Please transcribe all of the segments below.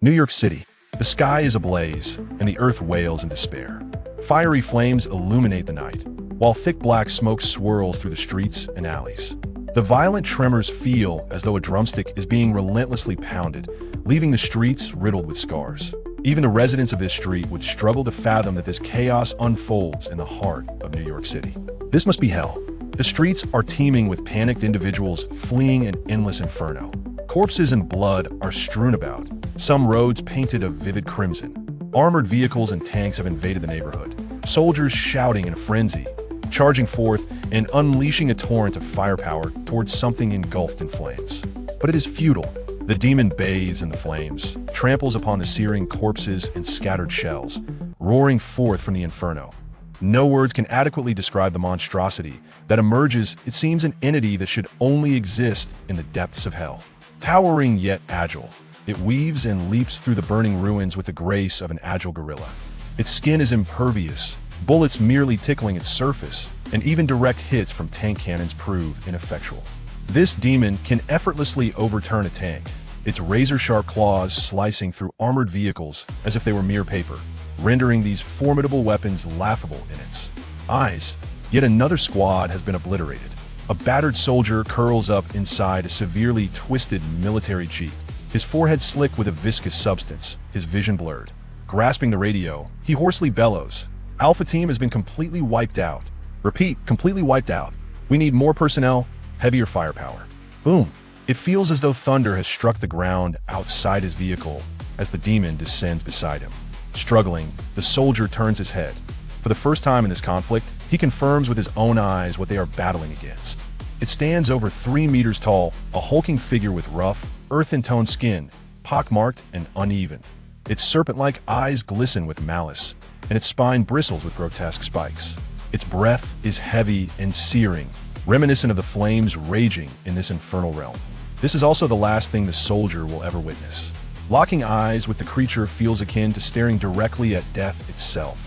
New York City. The sky is ablaze, and the earth wails in despair. Fiery flames illuminate the night, while thick black smoke swirls through the streets and alleys. The violent tremors feel as though a drumstick is being relentlessly pounded, leaving the streets riddled with scars. Even the residents of this street would struggle to fathom that this chaos unfolds in the heart of New York City. This must be hell. The streets are teeming with panicked individuals fleeing an endless inferno. Corpses and blood are strewn about, some roads painted a vivid crimson. Armored vehicles and tanks have invaded the neighborhood, soldiers shouting in a frenzy, charging forth and unleashing a torrent of firepower towards something engulfed in flames. But it is futile. The demon bathes in the flames, tramples upon the searing corpses and scattered shells, roaring forth from the inferno. No words can adequately describe the monstrosity that emerges. It seems an entity that should only exist in the depths of hell. Towering yet agile, it weaves and leaps through the burning ruins with the grace of an agile gorilla. Its skin is impervious, bullets merely tickling its surface, and even direct hits from tank cannons prove ineffectual. This demon can effortlessly overturn a tank, its razor-sharp claws slicing through armored vehicles as if they were mere paper, rendering these formidable weapons laughable in its eyes. Yet another squad has been obliterated. A battered soldier curls up inside a severely twisted military jeep, his forehead slick with a viscous substance, his vision blurred. Grasping the radio, he hoarsely bellows, "Alpha Team has been completely wiped out. Repeat, completely wiped out. We need more personnel, heavier firepower." Boom! It feels as though thunder has struck the ground outside his vehicle as the demon descends beside him. Struggling, the soldier turns his head. For the first time in this conflict, he confirms with his own eyes what they are battling against. It stands over 3 meters tall, a hulking figure with rough, earthen-toned skin, pockmarked and uneven. Its serpent-like eyes glisten with malice, and its spine bristles with grotesque spikes. Its breath is heavy and searing, reminiscent of the flames raging in this infernal realm. This is also the last thing the soldier will ever witness. Locking eyes with the creature feels akin to staring directly at death itself.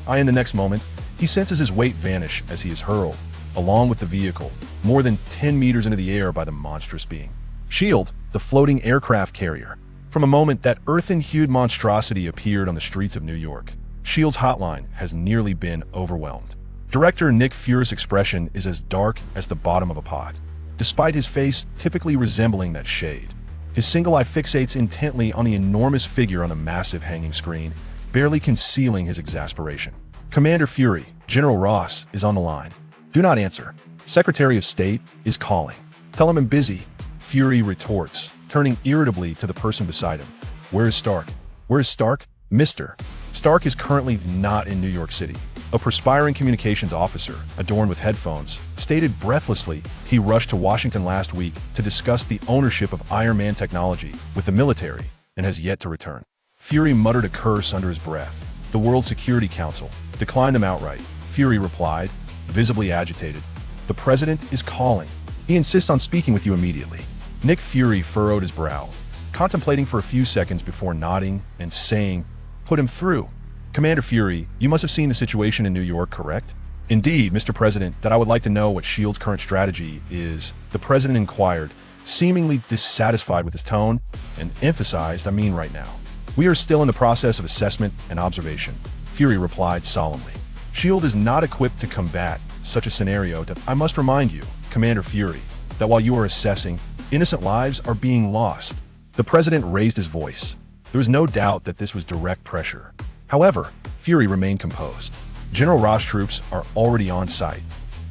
In the next moment, he senses his weight vanish as he is hurled, along with the vehicle, more than 10 meters into the air by the monstrous being. SHIELD, the floating aircraft carrier. From a moment that earthen-hued monstrosity appeared on the streets of New York, SHIELD's hotline has nearly been overwhelmed. Director Nick Fury's expression is as dark as the bottom of a pot, despite his face typically resembling that shade. His single eye fixates intently on the enormous figure on the massive hanging screen, barely concealing his exasperation. Commander Fury, General Ross, is on the line. Do not answer. Secretary of State is calling. Tell him I'm busy. Fury retorts, turning irritably to the person beside him. Where is Stark? Where is Stark? Mr. Stark is currently not in New York City. A perspiring communications officer, adorned with headphones, stated breathlessly he rushed to Washington last week to discuss the ownership of Iron Man technology with the military and has yet to return. Fury muttered a curse under his breath. The World Security Council declined them outright. Fury replied, visibly agitated. The president is calling. He insists on speaking with you immediately. Nick Fury furrowed his brow, contemplating for a few seconds before nodding and saying, "Put him through." Commander Fury, you must have seen the situation in New York, correct? Indeed, Mr. President, that I would like to know what SHIELD's current strategy is, the president inquired, seemingly dissatisfied with his tone, and emphasized, I mean right now. We are still in the process of assessment and observation, Fury replied solemnly. SHIELD is not equipped to combat such a scenario. That I must remind you, Commander Fury, that while you are assessing, innocent lives are being lost. The president raised his voice. There was no doubt that this was direct pressure. However, Fury remained composed. General Ross troops are already on site.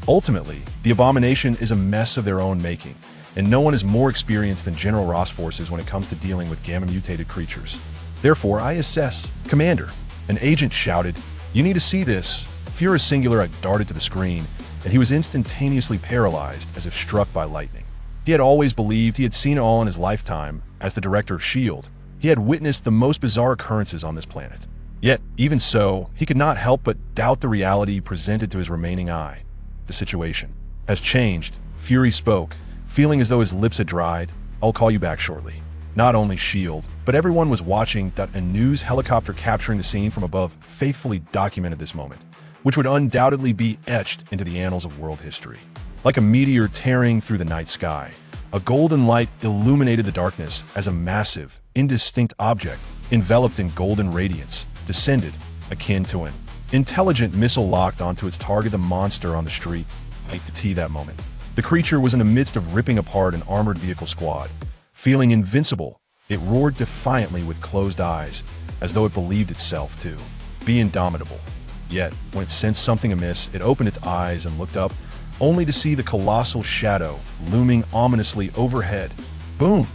Ultimately, the abomination is a mess of their own making, and no one is more experienced than General Ross forces when it comes to dealing with gamma-mutated creatures. Therefore, I assess. Commander, an agent shouted, "You need to see this." Fury's singular darted to the screen, and he was instantaneously paralyzed as if struck by lightning. He had always believed he had seen it all in his lifetime. As the director of SHIELD, he had witnessed the most bizarre occurrences on this planet. Yet, even so, he could not help but doubt the reality presented to his remaining eye. The situation has changed. Fury spoke, feeling as though his lips had dried. "I'll call you back shortly." Not only SHIELD, but everyone was watching that a news helicopter capturing the scene from above faithfully documented this moment, which would undoubtedly be etched into the annals of world history. Like a meteor tearing through the night sky, a golden light illuminated the darkness as a massive, indistinct object, enveloped in golden radiance, descended, akin to an intelligent missile locked onto its target. The monster on the street ate the tea that moment. The creature was in the midst of ripping apart an armored vehicle squad. Feeling invincible, it roared defiantly with closed eyes, as though it believed itself to be indomitable. Yet, when it sensed something amiss, it opened its eyes and looked up, only to see the colossal shadow looming ominously overhead. Boom!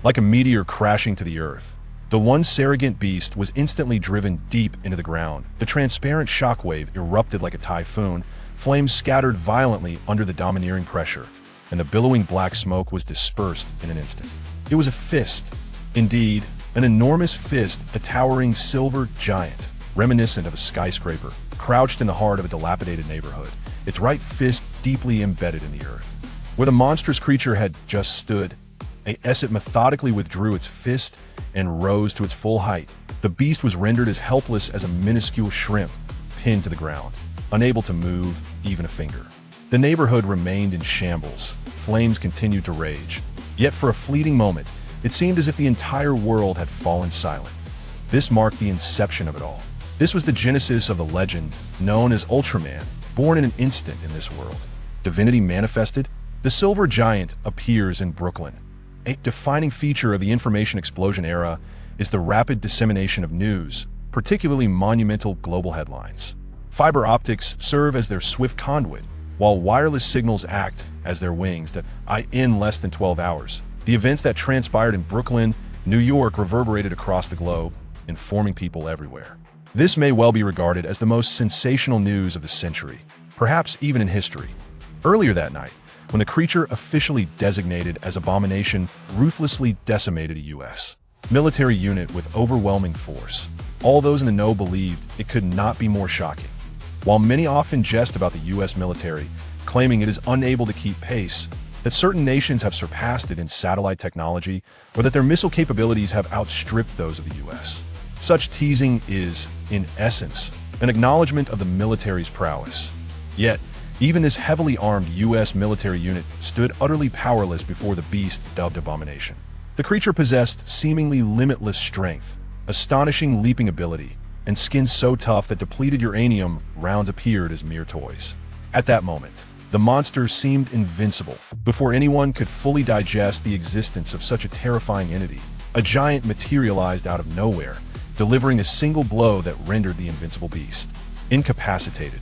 Like a meteor crashing to the earth. The once surrogate beast was instantly driven deep into the ground. The transparent shockwave erupted like a typhoon, flames scattered violently under the domineering pressure, and the billowing black smoke was dispersed in an instant. It was a fist. Indeed, an enormous fist, a towering silver giant, reminiscent of a skyscraper, crouched in the heart of a dilapidated neighborhood, its right fist deeply embedded in the earth. Where the monstrous creature had just stood, it methodically withdrew its fist and rose to its full height. The beast was rendered as helpless as a minuscule shrimp, pinned to the ground, unable to move even a finger. The neighborhood remained in shambles. Flames continued to rage. Yet for a fleeting moment, it seemed as if the entire world had fallen silent. This marked the inception of it all. This was the genesis of the legend known as Ultraman, born in an instant in this world. Divinity manifested, the silver giant appears in Brooklyn. A defining feature of the information explosion era is the rapid dissemination of news, particularly monumental global headlines. Fiber optics serve as their swift conduit, while wireless signals act as their wings that in less than 12 hours. The events that transpired in Brooklyn, New York reverberated across the globe, informing people everywhere. This may well be regarded as the most sensational news of the century, perhaps even in history. Earlier that night, when the creature officially designated as Abomination ruthlessly decimated a U.S. military unit with overwhelming force, all those in the know believed it could not be more shocking. While many often jest about the U.S. military, claiming it is unable to keep pace, that certain nations have surpassed it in satellite technology, or that their missile capabilities have outstripped those of the U.S. Such teasing is, in essence, an acknowledgement of the military's prowess. Yet, even this heavily armed U.S. military unit stood utterly powerless before the beast dubbed Abomination. The creature possessed seemingly limitless strength, astonishing leaping ability, and skin so tough that depleted uranium rounds appeared as mere toys. At that moment, the monster seemed invincible. Before anyone could fully digest the existence of such a terrifying entity, a giant materialized out of nowhere, delivering a single blow that rendered the invincible beast incapacitated.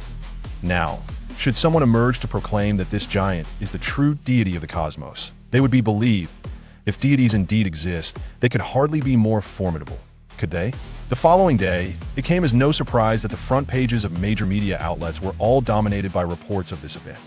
Now, should someone emerge to proclaim that this giant is the true deity of the cosmos, they would be believed. If deities indeed exist, they could hardly be more formidable, could they? The following day, it came as no surprise that the front pages of major media outlets were all dominated by reports of this event.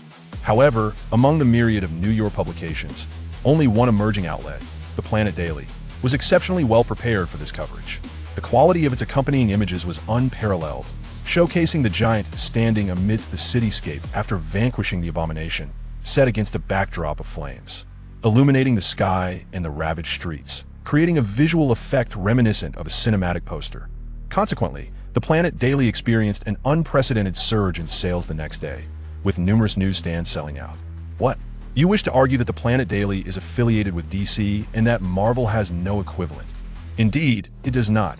However, among the myriad of New York publications, only one emerging outlet, the Planet Daily, was exceptionally well prepared for this coverage. The quality of its accompanying images was unparalleled, showcasing the giant standing amidst the cityscape after vanquishing the Abomination, set against a backdrop of flames, illuminating the sky and the ravaged streets, creating a visual effect reminiscent of a cinematic poster. Consequently, the Planet Daily experienced an unprecedented surge in sales the next day, with numerous newsstands selling out. What? You wish to argue that the Planet Daily is affiliated with DC and that Marvel has no equivalent? Indeed, it does not.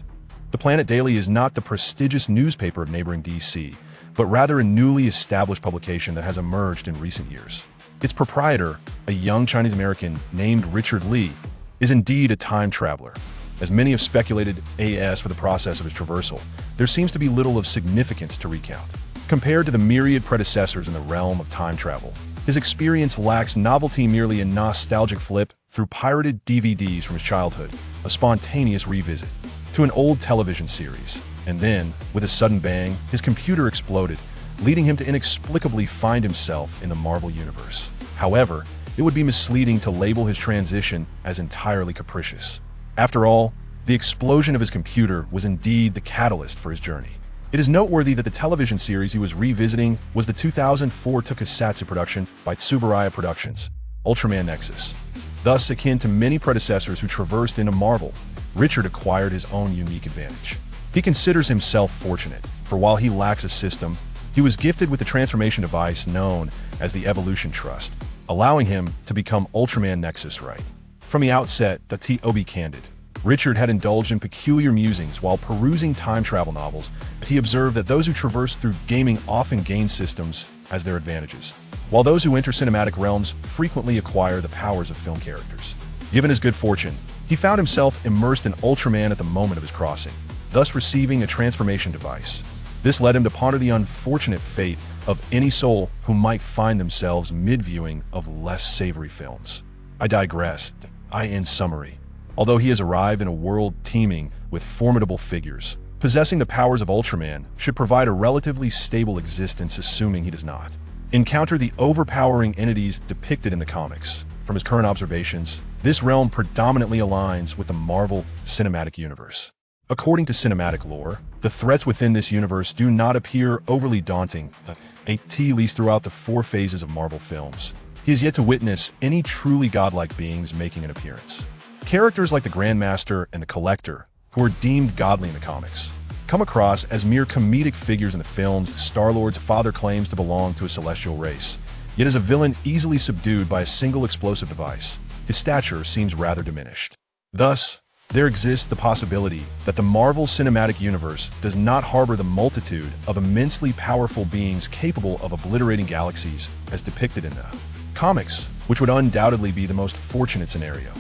The Planet Daily is not the prestigious newspaper of neighboring DC, but rather a newly established publication that has emerged in recent years. Its proprietor, a young Chinese-American named Richard Lee, is indeed a time traveler. As many have speculated as for the process of his traversal, there seems to be little of significance to recount. Compared to the myriad predecessors in the realm of time travel, his experience lacks novelty, merely a nostalgic flip through pirated DVDs from his childhood, a spontaneous revisit to an old television series, and then, with a sudden bang, his computer exploded, leading him to inexplicably find himself in the Marvel Universe. However, it would be misleading to label his transition as entirely capricious. After all, the explosion of his computer was indeed the catalyst for his journey. It is noteworthy that the television series he was revisiting was the 2004 tokusatsu production by Tsuburaya Productions, Ultraman Nesix. Thus, akin to many predecessors who traversed into Marvel, Richard acquired his own unique advantage. He considers himself fortunate, for while he lacks a system, he was gifted with the transformation device known as the Evolution Trust, allowing him to become Ultraman Nesix right from the outset. To be candid, Richard had indulged in peculiar musings while perusing time travel novels. He observed that those who traverse through gaming often gain systems as their advantages, while those who enter cinematic realms frequently acquire the powers of film characters. Given his good fortune, he found himself immersed in Ultraman at the moment of his crossing, thus receiving a transformation device. This led him to ponder the unfortunate fate of any soul who might find themselves mid-viewing of less savory films. I digress. In summary, although he has arrived in a world teeming with formidable figures, possessing the powers of Ultraman should provide a relatively stable existence, assuming he does not encounter the overpowering entities depicted in the comics. From his current observations, this realm predominantly aligns with the Marvel Cinematic Universe. According to cinematic lore, the threats within this universe do not appear overly daunting, at least throughout the 4 phases of Marvel films. He has yet to witness any truly godlike beings making an appearance. Characters like the Grandmaster and the Collector, who are deemed godly in the comics, come across as mere comedic figures in the films. Star-Lord's father claims to belong to a celestial race, yet as a villain easily subdued by a single explosive device, his stature seems rather diminished. Thus, there exists the possibility that the Marvel Cinematic Universe does not harbor the multitude of immensely powerful beings capable of obliterating galaxies as depicted in the comics, which would undoubtedly be the most fortunate scenario.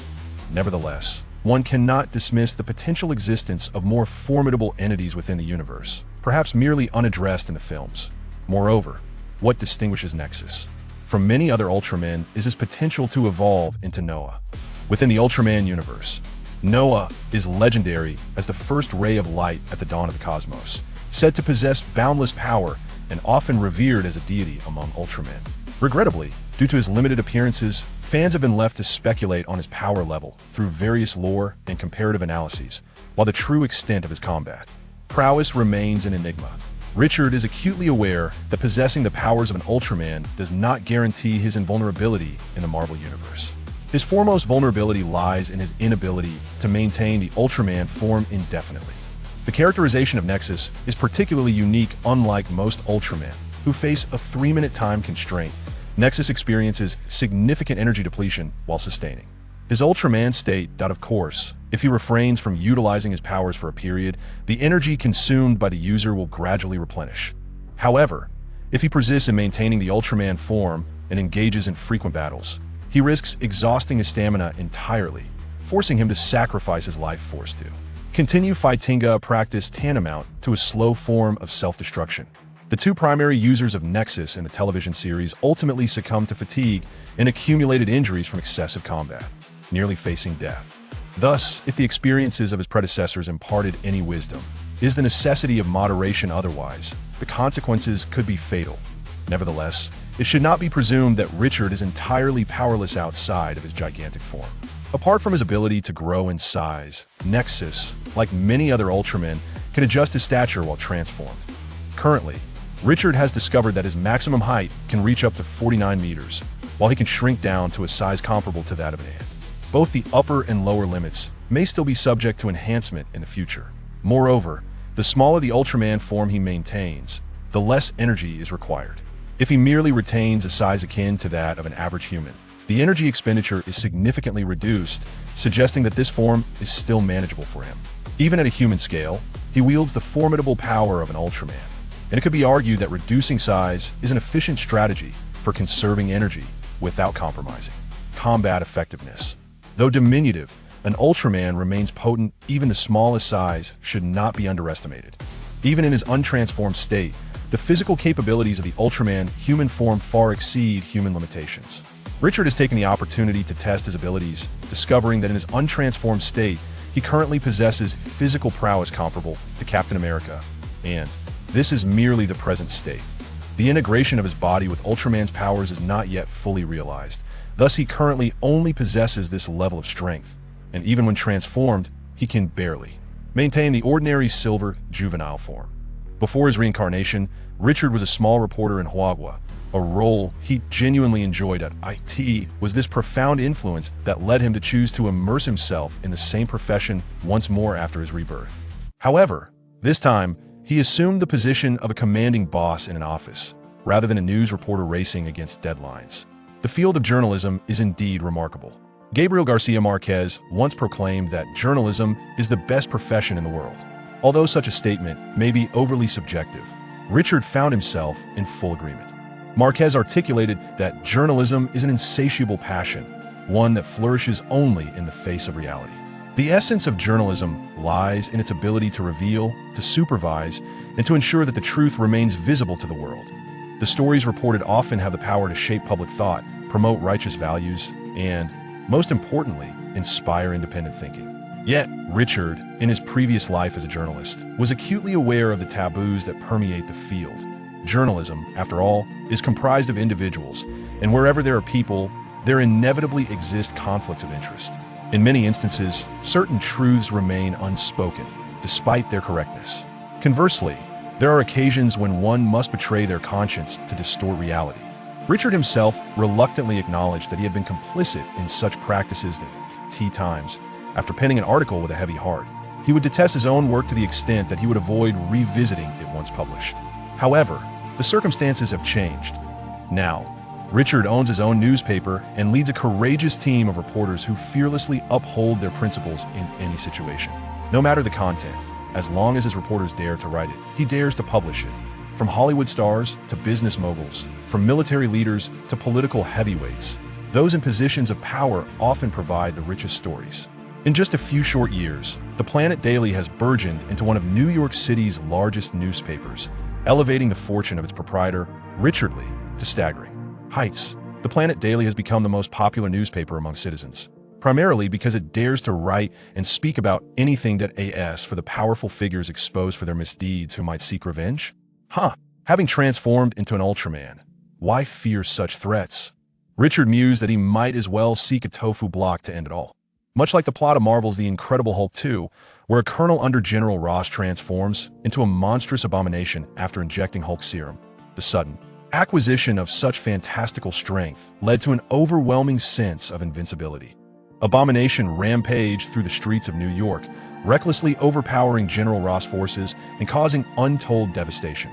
Nevertheless, one cannot dismiss the potential existence of more formidable entities within the universe, perhaps merely unaddressed in the films. Moreover, what distinguishes Nexus from many other Ultramen is his potential to evolve into Noah. Within the Ultraman universe, Noah is legendary as the first ray of light at the dawn of the cosmos, said to possess boundless power and often revered as a deity among Ultramen. Regrettably, due to his limited appearances, fans have been left to speculate on his power level through various lore and comparative analyses, while the true extent of his combat prowess remains an enigma. Richard is acutely aware that possessing the powers of an Ultraman does not guarantee his invulnerability in the Marvel Universe. His foremost vulnerability lies in his inability to maintain the Ultraman form indefinitely. The characterization of Nexus is particularly unique. Unlike most Ultramen, who face a 3-minute time constraint, Nexus experiences significant energy depletion while sustaining his Ultraman state. Of course, if he refrains from utilizing his powers for a period, the energy consumed by the user will gradually replenish. However, if he persists in maintaining the Ultraman form and engages in frequent battles, he risks exhausting his stamina entirely, forcing him to sacrifice his life force to continue fighting, a practice tantamount to a slow form of self-destruction. The 2 primary users of Nexus in the television series ultimately succumb to fatigue and accumulated injuries from excessive combat, nearly facing death. Thus, if the experiences of his predecessors imparted any wisdom, is the necessity of moderation. Otherwise, the consequences could be fatal. Nevertheless, it should not be presumed that Richard is entirely powerless outside of his gigantic form. Apart from his ability to grow in size, Nexus, like many other Ultramen, can adjust his stature while transformed. Currently, Richard has discovered that his maximum height can reach up to 49 meters, while he can shrink down to a size comparable to that of an ant. Both the upper and lower limits may still be subject to enhancement in the future. Moreover, the smaller the Ultraman form he maintains, the less energy is required. If he merely retains a size akin to that of an average human, the energy expenditure is significantly reduced, suggesting that this form is still manageable for him. Even at a human scale, he wields the formidable power of an Ultraman, and it could be argued that reducing size is an efficient strategy for conserving energy without compromising combat effectiveness. Though diminutive, an Ultraman remains potent. Even the smallest size should not be underestimated. Even in his untransformed state, the physical capabilities of the Ultraman human form far exceed human limitations. Richard has taken the opportunity to test his abilities, discovering that in his untransformed state, he currently possesses physical prowess comparable to Captain America, and this is merely the present state. The integration of his body with Ultraman's powers is not yet fully realized. Thus, he currently only possesses this level of strength, and even when transformed, he can barely maintain the ordinary silver juvenile form. Before his reincarnation, Richard was a small reporter in Huagua, a role he genuinely enjoyed. At IT was this profound influence that led him to choose to immerse himself in the same profession once more after his rebirth. However, this time, he assumed the position of a commanding boss in an office, rather than a news reporter racing against deadlines. The field of journalism is indeed remarkable. Gabriel Garcia Marquez once proclaimed that journalism is the best profession in the world. Although such a statement may be overly subjective, Richard found himself in full agreement. Marquez articulated that journalism is an insatiable passion, one that flourishes only in the face of reality. The essence of journalism lies in its ability to reveal, to supervise, and to ensure that the truth remains visible to the world. The stories reported often have the power to shape public thought, promote righteous values, and, most importantly, inspire independent thinking. Yet, Richard, in his previous life as a journalist, was acutely aware of the taboos that permeate the field. Journalism, after all, is comprised of individuals, and wherever there are people, there inevitably exist conflicts of interest. In many instances, certain truths remain unspoken, despite their correctness. Conversely, there are occasions when one must betray their conscience to distort reality. Richard himself reluctantly acknowledged that he had been complicit in such practices at times. After penning an article with a heavy heart, he would detest his own work to the extent that he would avoid revisiting it once published. However, the circumstances have changed. Now, Richard owns his own newspaper and leads a courageous team of reporters who fearlessly uphold their principles in any situation. No matter the content, as long as his reporters dare to write it, he dares to publish it. From Hollywood stars to business moguls, from military leaders to political heavyweights, those in positions of power often provide the richest stories. In just a few short years, the Planet Daily has burgeoned into one of New York City's largest newspapers, elevating the fortune of its proprietor, Richard Lee, to staggering heights. The Planet Daily has become the most popular newspaper among citizens, primarily because it dares to write and speak about anything that asks for the powerful figures exposed for their misdeeds who might seek revenge. Having transformed into an Ultraman, why fear such threats? Richard mused that he might as well seek a tofu block to end it all. Much like the plot of Marvel's The Incredible Hulk 2, where a colonel under General Ross transforms into a monstrous abomination after injecting Hulk serum, the sudden acquisition of such fantastical strength led to an overwhelming sense of invincibility. Abomination rampaged through the streets of New York, recklessly overpowering General Ross' forces and causing untold devastation.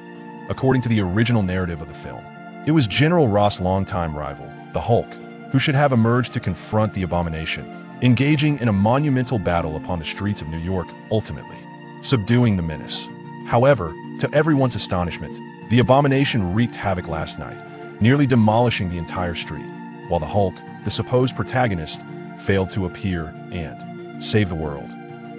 According to the original narrative of the film, it was General Ross' longtime rival, the Hulk, who should have emerged to confront the abomination, engaging in a monumental battle upon the streets of New York, ultimately subduing the menace. However, to everyone's astonishment, the abomination wreaked havoc last night, nearly demolishing the entire street, while the Hulk, the supposed protagonist, failed to appear and save the world.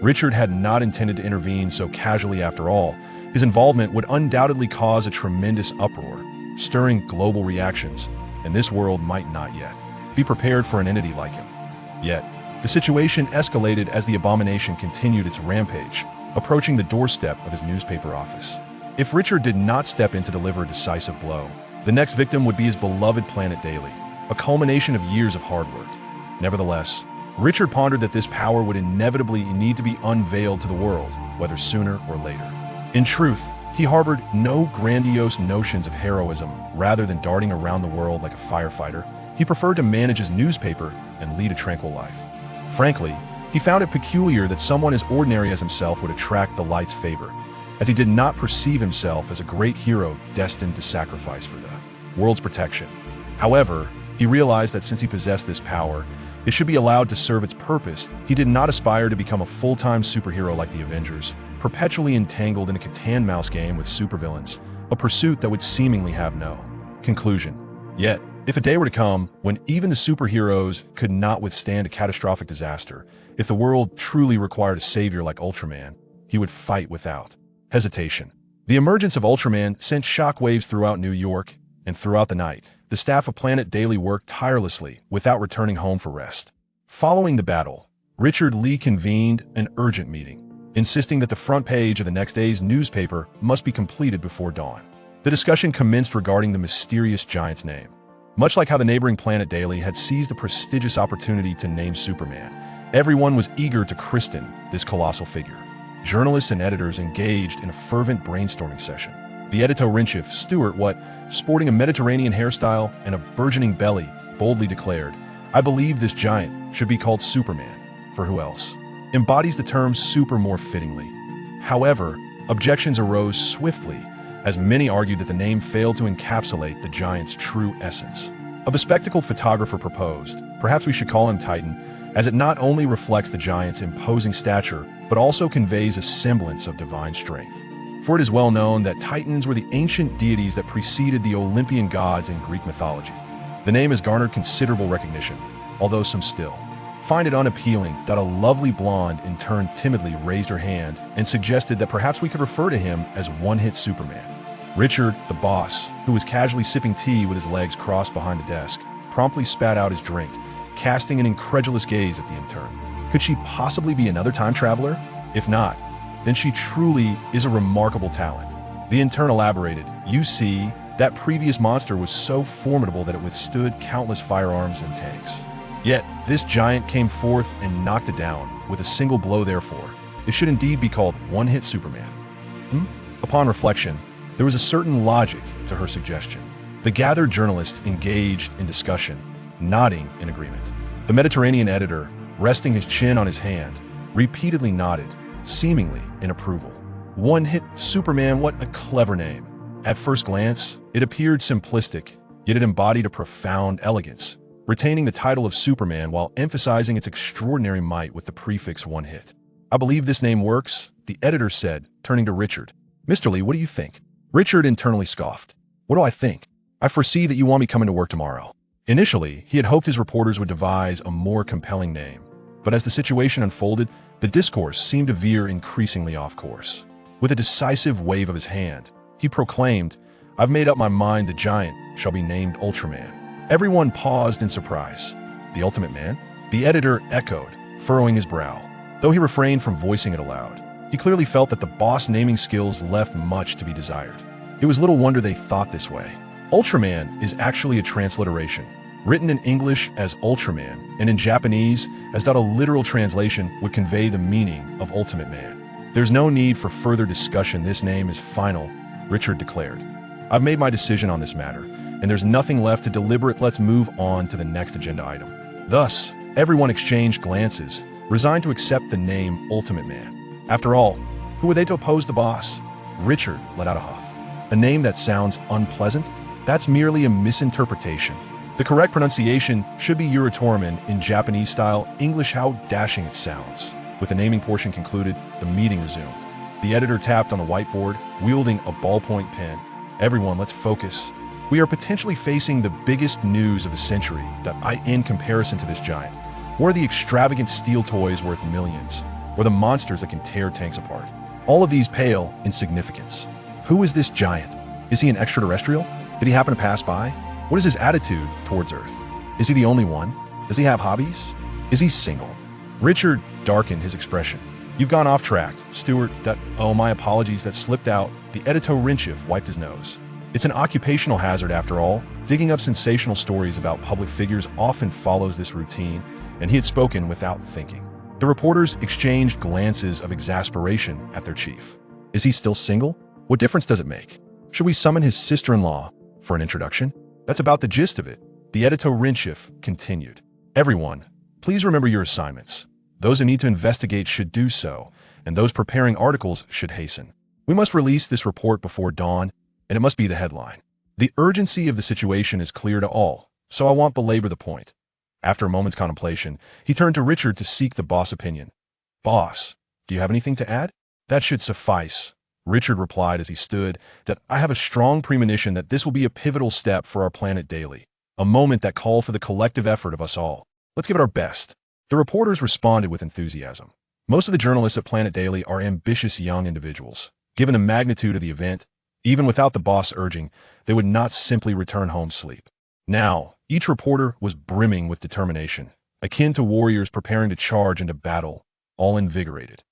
Richard had not intended to intervene so casually after all. His involvement would undoubtedly cause a tremendous uproar, stirring global reactions, and this world might not yet be prepared for an entity like him. Yet, the situation escalated as the abomination continued its rampage, approaching the doorstep of his newspaper office. If Richard did not step in to deliver a decisive blow, the next victim would be his beloved Planet Daily, a culmination of years of hard work. Nevertheless, Richard pondered that this power would inevitably need to be unveiled to the world, whether sooner or later. In truth, he harbored no grandiose notions of heroism. Rather than darting around the world like a firefighter, he preferred to manage his newspaper and lead a tranquil life. Frankly, he found it peculiar that someone as ordinary as himself would attract the light's favor, as he did not perceive himself as a great hero destined to sacrifice for the world's protection. However, he realized that since he possessed this power, it should be allowed to serve its purpose. He did not aspire to become a full-time superhero like the Avengers, perpetually entangled in a cat-and-mouse game with supervillains, a pursuit that would seemingly have no conclusion. Yet, if a day were to come when even the superheroes could not withstand a catastrophic disaster, if the world truly required a savior like Ultraman, he would fight without hesitation. The emergence of Ultraman sent shockwaves throughout New York, and throughout the night, the staff of Planet Daily worked tirelessly without returning home for rest. Following the battle, Richard Lee convened an urgent meeting, insisting that the front page of the next day's newspaper must be completed before dawn. The discussion commenced regarding the mysterious giant's name. Much like how the neighboring Planet Daily had seized the prestigious opportunity to name Superman, everyone was eager to christen this colossal figure. Journalists and editors engaged in a fervent brainstorming session. The editor-in-chief, Stuart Watt, sporting a Mediterranean hairstyle and a burgeoning belly, boldly declared, "I believe this giant should be called Superman, for who else embodies the term super more fittingly." However, objections arose swiftly, as many argued that the name failed to encapsulate the giant's true essence. A bespectacled photographer proposed, "Perhaps we should call him Titan, as it not only reflects the giant's imposing stature, but also conveys a semblance of divine strength. For it is well known that Titans were the ancient deities that preceded the Olympian gods in Greek mythology. The name has garnered considerable recognition, although some still find it unappealing that a lovely blonde in turn timidly raised her hand and suggested that perhaps we could refer to him as One-Hit Superman. Richard, the boss, who was casually sipping tea with his legs crossed behind the desk, promptly spat out his drink, casting an incredulous gaze at the intern. Could she possibly be another time traveler? If not, then she truly is a remarkable talent. The intern elaborated, "You see, that previous monster was so formidable that it withstood countless firearms and tanks. Yet, this giant came forth and knocked it down with a single blow. Therefore, it should indeed be called One-Hit Superman." Upon reflection, there was a certain logic to her suggestion. The gathered journalists engaged in discussion, nodding in agreement. The Mediterranean editor, resting his chin on his hand, repeatedly nodded, seemingly in approval. One-Hit Superman, what a clever name. At first glance, it appeared simplistic, yet it embodied a profound elegance, retaining the title of Superman while emphasizing its extraordinary might with the prefix one-hit. "I believe this name works," the editor said, turning to Richard. "Mr. Lee, what do you think?" Richard internally scoffed. "What do I think? I foresee that you want me coming to work tomorrow." Initially, he had hoped his reporters would devise a more compelling name, but as the situation unfolded, the discourse seemed to veer increasingly off course. With a decisive wave of his hand, he proclaimed, "I've made up my mind the giant shall be named Ultraman." Everyone paused in surprise. "The Ultimate Man?" The editor echoed, furrowing his brow. Though he refrained from voicing it aloud, he clearly felt that the boss naming skills left much to be desired. It was little wonder they thought this way. Ultraman is actually a transliteration, written in English as Ultraman and in Japanese as that a literal translation would convey the meaning of Ultimate Man. "There's no need for further discussion. This name is final," Richard declared. "I've made my decision on this matter, and there's nothing left to deliberate. Let's move on to the next agenda item." Thus, everyone exchanged glances, resigned to accept the name Ultimate Man. After all, who were they to oppose the boss? Richard let out a huff. "A name that sounds unpleasant? That's merely a misinterpretation. The correct pronunciation should be Ultraman in Japanese style. English, how dashing it sounds." With the naming portion concluded, the meeting resumed. The editor tapped on a whiteboard, wielding a ballpoint pen. "Everyone, let's focus. We are potentially facing the biggest news of the century in comparison to this giant. Were the extravagant steel toys worth millions, or the monsters that can tear tanks apart? All of these pale in significance. Who is this giant? Is he an extraterrestrial? Did he happen to pass by? What is his attitude towards Earth? Is he the only one? Does he have hobbies? Is he single?" Richard darkened his expression. "You've gone off track, Stuart. Oh, my apologies, that slipped out." The editor-in-chief wiped his nose. "It's an occupational hazard after all. Digging up sensational stories about public figures often follows this routine," and he had spoken without thinking. The reporters exchanged glances of exasperation at their chief. "Is he still single? What difference does it make? Should we summon his sister-in-law for an introduction?" That's about the gist of it. The editor-in-chief continued. "Everyone, please remember your assignments. Those who need to investigate should do so, and those preparing articles should hasten. We must release this report before dawn, and it must be the headline. The urgency of the situation is clear to all, so I won't belabor the point." After a moment's contemplation, he turned to Richard to seek the boss' opinion. "Boss, do you have anything to add?" "That should suffice," Richard replied as he stood, "that I have a strong premonition that this will be a pivotal step for our planet daily, a moment that calls for the collective effort of us all. Let's give it our best." The reporters responded with enthusiasm. Most of the journalists at Planet Daily are ambitious young individuals. Given the magnitude of the event, even without the boss urging, they would not simply return home sleep. Now, each reporter was brimming with determination, akin to warriors preparing to charge into battle, all invigorated.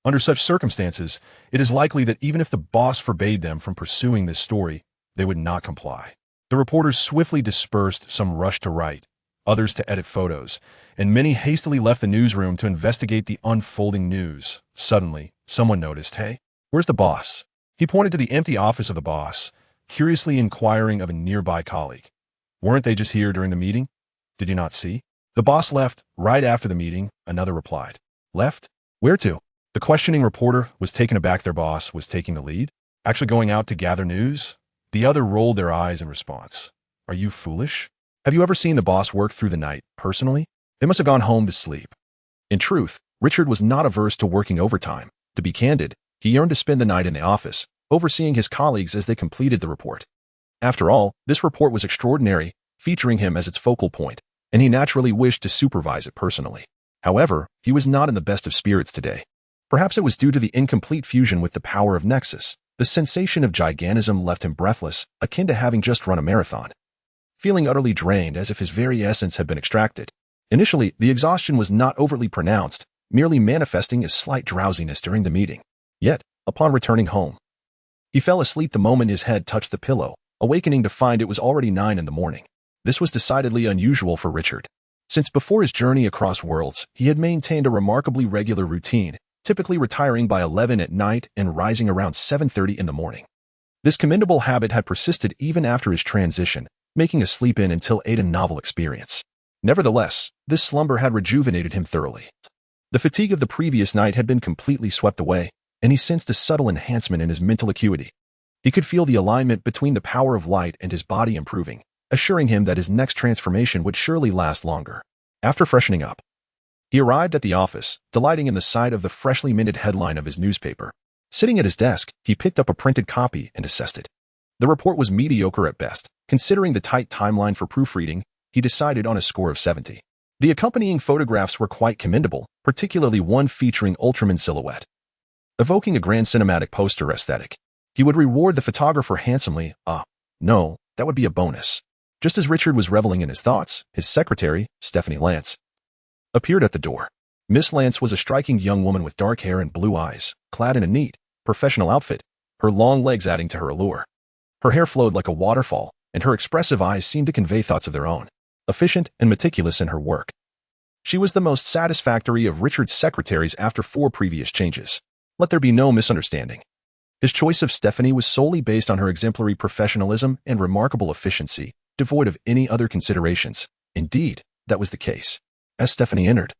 Under such circumstances, it is likely that even if the boss forbade them from pursuing this story, they would not comply. The reporters swiftly dispersed, some rushed to write, others to edit photos, and many hastily left the newsroom to investigate the unfolding news. Suddenly, someone noticed, "Hey, where's the boss?" He pointed to the empty office of the boss, curiously inquiring of a nearby colleague. "Weren't they just here during the meeting? Did you not see?" "The boss left right after the meeting," another replied. "Left? Where to?" The questioning reporter was taken aback. Their boss was taking the lead? Actually going out to gather news? The other rolled their eyes in response. "Are you foolish? Have you ever seen the boss work through the night, personally? They must have gone home to sleep. In truth, Richard was not averse to working overtime. To be candid, he yearned to spend the night in the office, overseeing his colleagues as they completed the report. After all, this report was extraordinary, featuring him as its focal point, and he naturally wished to supervise it personally. However, he was not in the best of spirits today. Perhaps it was due to the incomplete fusion with the power of Nexus. The sensation of gigantism left him breathless, akin to having just run a marathon. Feeling utterly drained as if his very essence had been extracted. Initially, the exhaustion was not overtly pronounced, merely manifesting as slight drowsiness during the meeting. Yet, upon returning home, he fell asleep the moment his head touched the pillow, awakening to find it was already 9 in the morning. This was decidedly unusual for Richard. Since before his journey across worlds, he had maintained a remarkably regular routine, typically retiring by 11 at night and rising around 7:30 in the morning. This commendable habit had persisted even after his transition, making a sleep-in until 8 a novel experience. Nevertheless, this slumber had rejuvenated him thoroughly. The fatigue of the previous night had been completely swept away, and he sensed a subtle enhancement in his mental acuity. He could feel the alignment between the power of light and his body improving, assuring him that his next transformation would surely last longer. After freshening up, he arrived at the office, delighting in the sight of the freshly minted headline of his newspaper. Sitting at his desk, he picked up a printed copy and assessed it. The report was mediocre at best. Considering the tight timeline for proofreading, he decided on a score of 70. The accompanying photographs were quite commendable, particularly one featuring Ultraman silhouette, evoking a grand cinematic poster aesthetic. He would reward the photographer handsomely. No, that would be a bonus. Just as Richard was reveling in his thoughts, his secretary, Stephanie Lance, appeared at the door. Miss Lance was a striking young woman with dark hair and blue eyes, clad in a neat, professional outfit, her long legs adding to her allure. Her hair flowed like a waterfall, and her expressive eyes seemed to convey thoughts of their own, efficient and meticulous in her work. She was the most satisfactory of Richard's secretaries after 4 previous changes. Let there be no misunderstanding. His choice of Stephanie was solely based on her exemplary professionalism and remarkable efficiency, devoid of any other considerations. Indeed, that was the case. As Stephanie entered,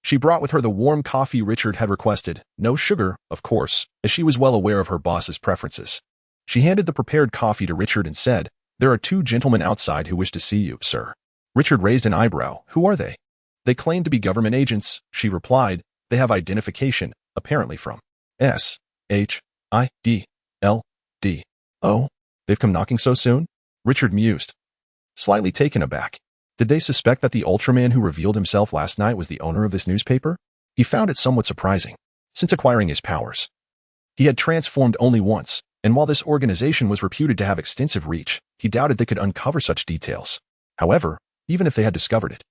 she brought with her the warm coffee Richard had requested, no sugar, of course, as she was well aware of her boss's preferences. She handed the prepared coffee to Richard and said, "There are 2 gentlemen outside who wish to see you, sir." Richard raised an eyebrow. "Who are they?" "They claim to be government agents," she replied. "They have identification, apparently from SHIELD. Oh, they've come knocking so soon?" Richard mused, slightly taken aback. Did they suspect that the Ultraman who revealed himself last night was the owner of this newspaper? He found it somewhat surprising. Since acquiring his powers, he had transformed only once, and while this organization was reputed to have extensive reach, he doubted they could uncover such details. However, even if they had discovered it,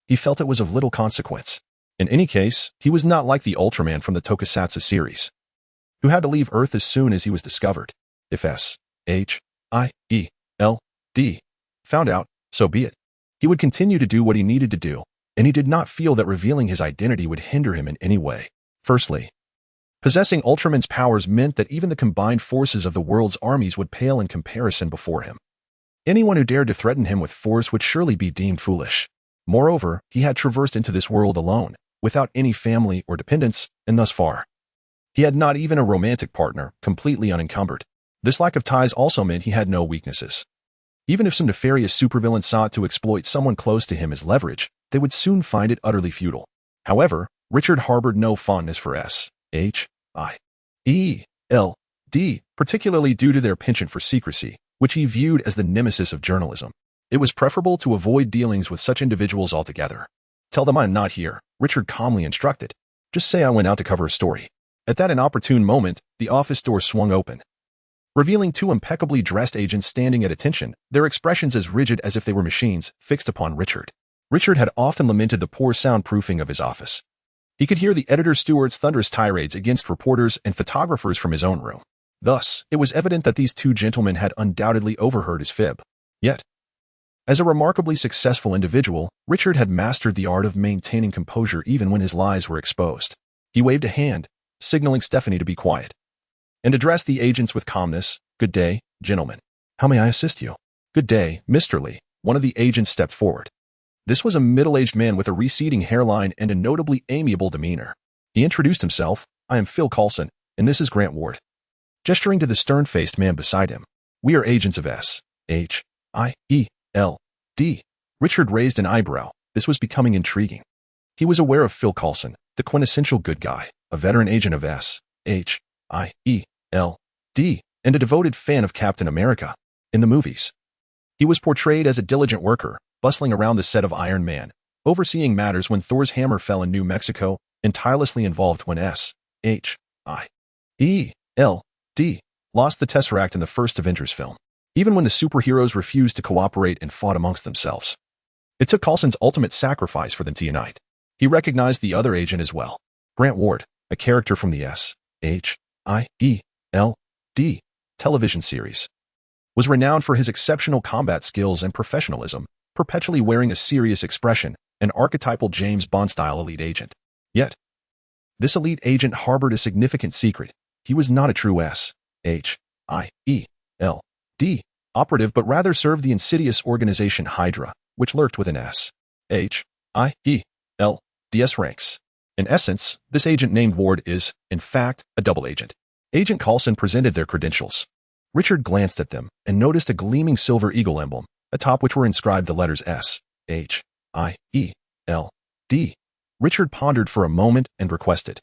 he felt it was of little consequence. In any case, he was not like the Ultraman from the Tokusatsu series, who had to leave Earth as soon as he was discovered. If SHIELD found out, so be it. He would continue to do what he needed to do, and he did not feel that revealing his identity would hinder him in any way. Firstly, possessing Ultraman's powers meant that even the combined forces of the world's armies would pale in comparison before him. Anyone who dared to threaten him with force would surely be deemed foolish. Moreover, he had traversed into this world alone, without any family or dependents, and thus far, he had not even a romantic partner, completely unencumbered. This lack of ties also meant he had no weaknesses. Even if some nefarious supervillain sought to exploit someone close to him as leverage, they would soon find it utterly futile. However, Richard harbored no fondness for SHIELD, particularly due to their penchant for secrecy, which he viewed as the nemesis of journalism. It was preferable to avoid dealings with such individuals altogether. "Tell them I'm not here," Richard calmly instructed. "Just say I went out to cover a story." At that inopportune moment, the office door swung open, revealing 2 impeccably dressed agents standing at attention, their expressions as rigid as if they were machines, fixed upon Richard. Richard had often lamented the poor soundproofing of his office. He could hear the editor steward's thunderous tirades against reporters and photographers from his own room. Thus, it was evident that these 2 gentlemen had undoubtedly overheard his fib. Yet, as a remarkably successful individual, Richard had mastered the art of maintaining composure even when his lies were exposed. He waved a hand, signaling Stephanie to be quiet, and addressed the agents with calmness. "Good day, gentlemen. How may I assist you?" "Good day, Mr. Lee." One of the agents stepped forward. This was a middle-aged man with a receding hairline and a notably amiable demeanor. He introduced himself. "I am Phil Coulson, and this is Grant Ward," gesturing to the stern-faced man beside him. "We are agents of SHIELD. Richard raised an eyebrow. This was becoming intriguing. He was aware of Phil Coulson, the quintessential good guy, a veteran agent of S.H.I.E.L.D., and a devoted fan of Captain America. In the movies, he was portrayed as a diligent worker, bustling around the set of Iron Man, overseeing matters when Thor's hammer fell in New Mexico, and tirelessly involved when S.H.I.E.L.D. lost the Tesseract in the first Avengers film, even when the superheroes refused to cooperate and fought amongst themselves. It took Coulson's ultimate sacrifice for them to unite. He recognized the other agent as well. Grant Ward, a character from the S.H.I.E.L.D. television series, was renowned for his exceptional combat skills and professionalism, perpetually wearing a serious expression, an archetypal James Bond-style elite agent. Yet, this elite agent harbored a significant secret. He was not a true S.H.I.E.L.D. operative, but rather served the insidious organization Hydra, which lurked within S.H.I.E.L.D.'s ranks. In essence, this agent named Ward is, in fact, a double agent. Agent Coulson presented their credentials. Richard glanced at them and noticed a gleaming silver eagle emblem, atop which were inscribed the letters S.H.I.E.L.D. Richard pondered for a moment and requested,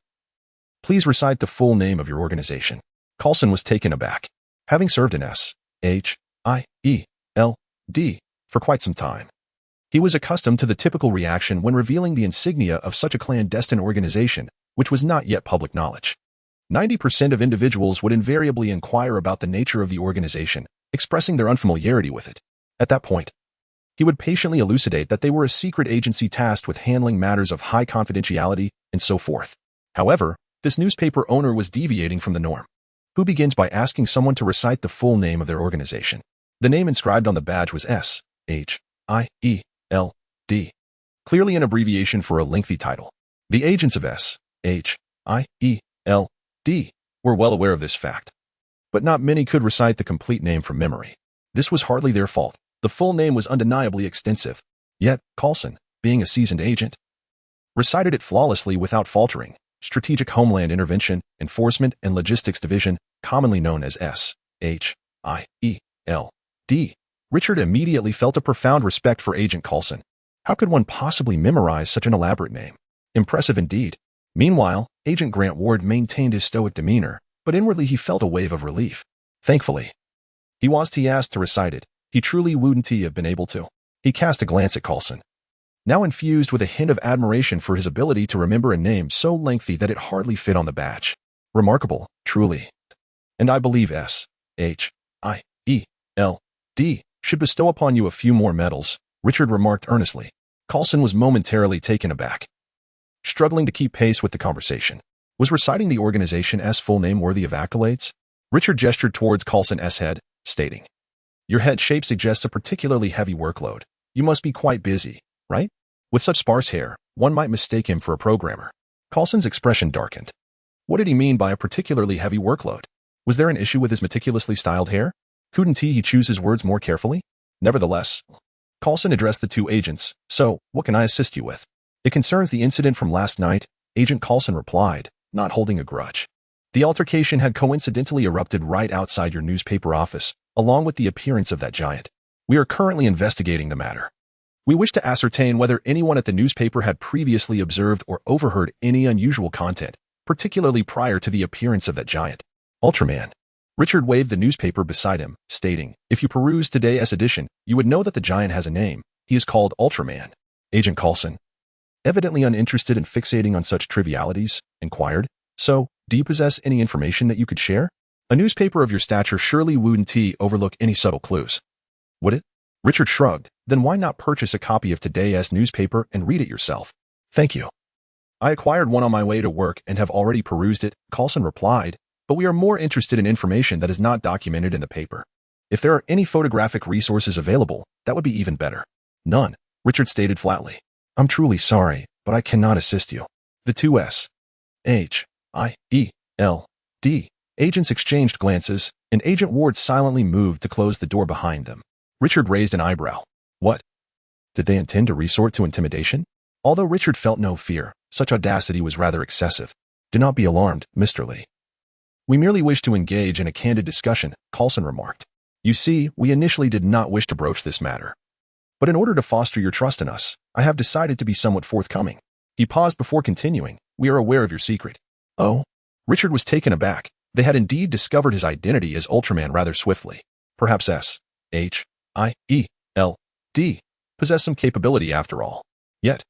"Please recite the full name of your organization." Coulson was taken aback. Having served in S.H.I.E.L.D. for quite some time, he was accustomed to the typical reaction when revealing the insignia of such a clandestine organization, which was not yet public knowledge. 90% of individuals would invariably inquire about the nature of the organization, expressing their unfamiliarity with it. At that point, he would patiently elucidate that they were a secret agency tasked with handling matters of high confidentiality and so forth. However, this newspaper owner was deviating from the norm. Who begins by asking someone to recite the full name of their organization? The name inscribed on the badge was S.H.I.E.L.D., clearly an abbreviation for a lengthy title. The agents of S.H.I.E.L.D. were well aware of this fact, but not many could recite the complete name from memory. This was hardly their fault. The full name was undeniably extensive. Yet, Coulson, being a seasoned agent, recited it flawlessly without faltering. Strategic Homeland Intervention, Enforcement, and Logistics Division, commonly known as S.H.I.E.L.D. Richard immediately felt a profound respect for Agent Coulson. How could one possibly memorize such an elaborate name? Impressive indeed. Meanwhile, Agent Grant Ward maintained his stoic demeanor, but inwardly he felt a wave of relief. Thankfully, he asked to recite it. He truly wouldn't have been able to. He cast a glance at Coulson, now infused with a hint of admiration for his ability to remember a name so lengthy that it hardly fit on the badge. Remarkable, truly. And I believe S.H.I.E.L.D. should bestow upon you a few more medals, Richard remarked earnestly. Coulson was momentarily taken aback, struggling to keep pace with the conversation. Was reciting the organization's full name worthy of accolades? Richard gestured towards Coulson's head, stating, "Your head shape suggests a particularly heavy workload. You must be quite busy, right? With such sparse hair, one might mistake him for a programmer." Coulson's expression darkened. What did he mean by a particularly heavy workload? Was there an issue with his meticulously styled hair? Couldn't he choose his words more carefully? Nevertheless, Coulson addressed the two agents. "So, what can I assist you with?" "It concerns the incident from last night," Agent Coulson replied, not holding a grudge. "The altercation had coincidentally erupted right outside your newspaper office, along with the appearance of that giant. We are currently investigating the matter. We wish to ascertain whether anyone at the newspaper had previously observed or overheard any unusual content, particularly prior to the appearance of that giant." Ultraman. Richard waved the newspaper beside him, stating, "If you peruse today's edition, you would know that the giant has a name. He is called Ultraman." Agent Coulson, evidently uninterested in fixating on such trivialities, inquired, "So, do you possess any information that you could share? A newspaper of your stature surely wouldn't overlook any subtle clues, would it?" Richard shrugged. "Then why not purchase a copy of today's newspaper and read it yourself?" "Thank you. I acquired one on my way to work and have already perused it," Coulson replied, "but we are more interested in information that is not documented in the paper. If there are any photographic resources available, that would be even better." "None," Richard stated flatly. "I'm truly sorry, but I cannot assist you." The two S.H.I.E.L.D. agents exchanged glances, and Agent Ward silently moved to close the door behind them. Richard raised an eyebrow. What? Did they intend to resort to intimidation? Although Richard felt no fear, such audacity was rather excessive. "Do not be alarmed, Mr. Lee. We merely wish to engage in a candid discussion," Coulson remarked. "You see, we initially did not wish to broach this matter. But in order to foster your trust in us, I have decided to be somewhat forthcoming. He paused before continuing. We are aware of your secret. Oh? Richard was taken aback. They had indeed discovered his identity as Ultraman rather swiftly. Perhaps S-H-I-E-L-D possessed some capability after all. Yet,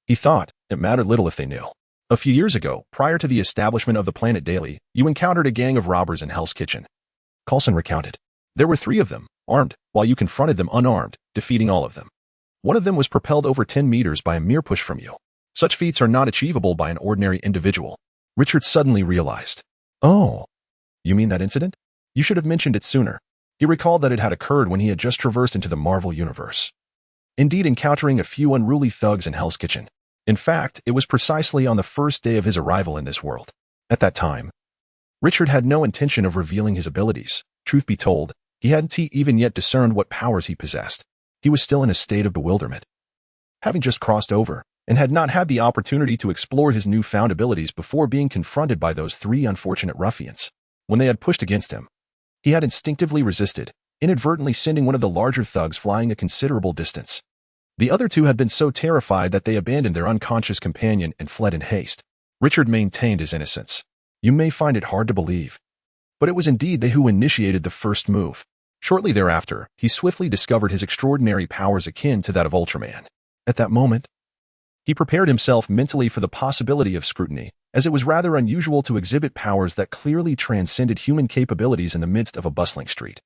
he thought, it mattered little if they knew. A few years ago, prior to the establishment of the Planet Daily, you encountered a gang of robbers in Hell's Kitchen. Coulson recounted. There were 3 of them, armed, while you confronted them unarmed, defeating all of them. One of them was propelled over 10 meters by a mere push from you. Such feats are not achievable by an ordinary individual. Richard suddenly realized. Oh, you mean that incident? You should have mentioned it sooner. He recalled that it had occurred when he had just traversed into the Marvel Universe. Indeed, encountering a few unruly thugs in Hell's Kitchen. In fact, it was precisely on the first day of his arrival in this world. At that time, Richard had no intention of revealing his abilities. Truth be told, he hadn't even yet discerned what powers he possessed. He was still in a state of bewilderment. Having just crossed over, and had not had the opportunity to explore his newfound abilities before being confronted by those 3 unfortunate ruffians. When they had pushed against him, he had instinctively resisted, inadvertently sending one of the larger thugs flying a considerable distance. The other 2 had been so terrified that they abandoned their unconscious companion and fled in haste. Richard maintained his innocence. You may find it hard to believe, but it was indeed they who initiated the first move. Shortly thereafter, he swiftly discovered his extraordinary powers akin to that of Ultraman. At that moment, he prepared himself mentally for the possibility of scrutiny, as it was rather unusual to exhibit powers that clearly transcended human capabilities in the midst of a bustling street.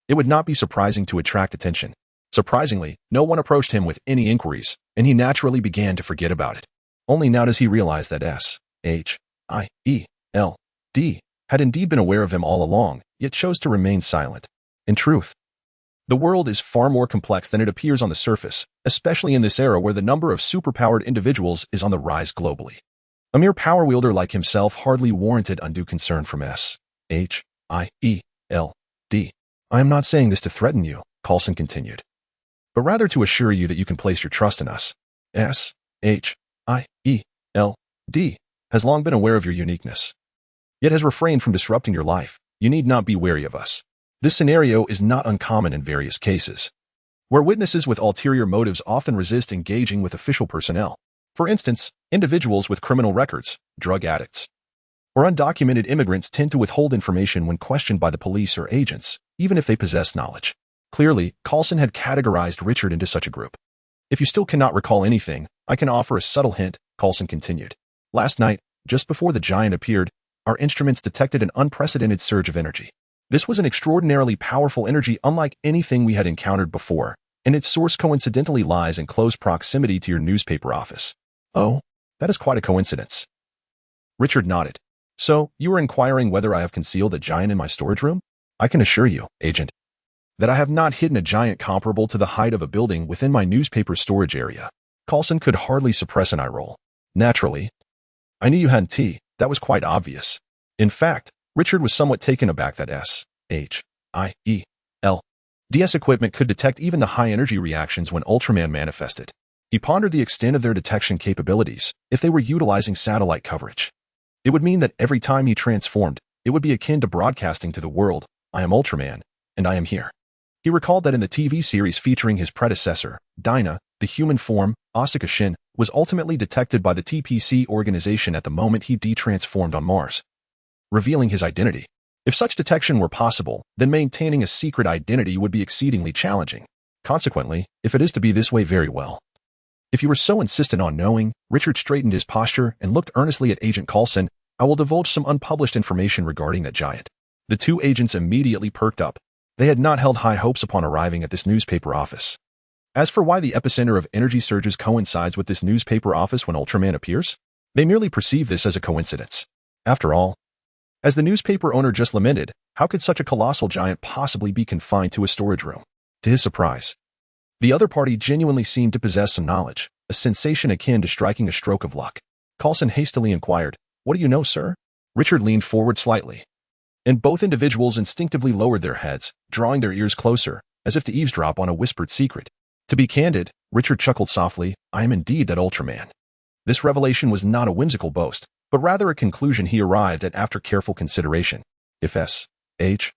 It would not be surprising to attract attention. Surprisingly, no one approached him with any inquiries, and he naturally began to forget about it. Only now does he realize that S-H-I-E-L-D had indeed been aware of him all along, yet chose to remain silent. In truth, the world is far more complex than it appears on the surface, especially in this era where the number of superpowered individuals is on the rise globally. A mere power wielder like himself hardly warranted undue concern from S-H-I-E-L-D. I am not saying this to threaten you, Coulson continued, but rather to assure you that you can place your trust in us. S-H-I-E-L-D has long been aware of your uniqueness, yet has refrained from disrupting your life. You need not be wary of us. This scenario is not uncommon in various cases, where witnesses with ulterior motives often resist engaging with official personnel. For instance, individuals with criminal records, drug addicts, or undocumented immigrants tend to withhold information when questioned by the police or agents, even if they possess knowledge. Clearly, Coulson had categorized Richard into such a group. If you still cannot recall anything, I can offer a subtle hint, Coulson continued. Last night, just before the giant appeared, our instruments detected an unprecedented surge of energy. This was an extraordinarily powerful energy unlike anything we had encountered before, and its source coincidentally lies in close proximity to your newspaper office. Oh, that is quite a coincidence. Richard nodded. So, you were inquiring whether I have concealed a giant in my storage room? I can assure you, Agent, that I have not hidden a giant comparable to the height of a building within my newspaper storage area. Coulson could hardly suppress an eye roll. Naturally, I knew you hadn't. That was quite obvious. In fact, Richard was somewhat taken aback that S-H-I-E-L-D's equipment could detect even the high-energy reactions when Ultraman manifested. He pondered the extent of their detection capabilities if they were utilizing satellite coverage. It would mean that every time he transformed, it would be akin to broadcasting to the world, I am Ultraman, and I am here. He recalled that in the TV series featuring his predecessor, Dinah, the human form, Asuka Shin, was ultimately detected by the TPC organization at the moment he de-transformed on Mars, revealing his identity. If such detection were possible, then maintaining a secret identity would be exceedingly challenging. Consequently, if it is to be this way, very well. If you were so insistent on knowing, Richard straightened his posture and looked earnestly at Agent Coulson, I will divulge some unpublished information regarding that giant. The 2 agents immediately perked up. They had not held high hopes upon arriving at this newspaper office. As for why the epicenter of energy surges coincides with this newspaper office when Ultraman appears, they merely perceive this as a coincidence. After all, as the newspaper owner just lamented, how could such a colossal giant possibly be confined to a storage room? To his surprise, the other party genuinely seemed to possess some knowledge, a sensation akin to striking a stroke of luck. Coulson hastily inquired, What do you know, sir? Richard leaned forward slightly, and both individuals instinctively lowered their heads, drawing their ears closer, as if to eavesdrop on a whispered secret. To be candid, Richard chuckled softly, I am indeed that Ultraman. This revelation was not a whimsical boast, but rather a conclusion he arrived at after careful consideration. If S-H-I-E-L-D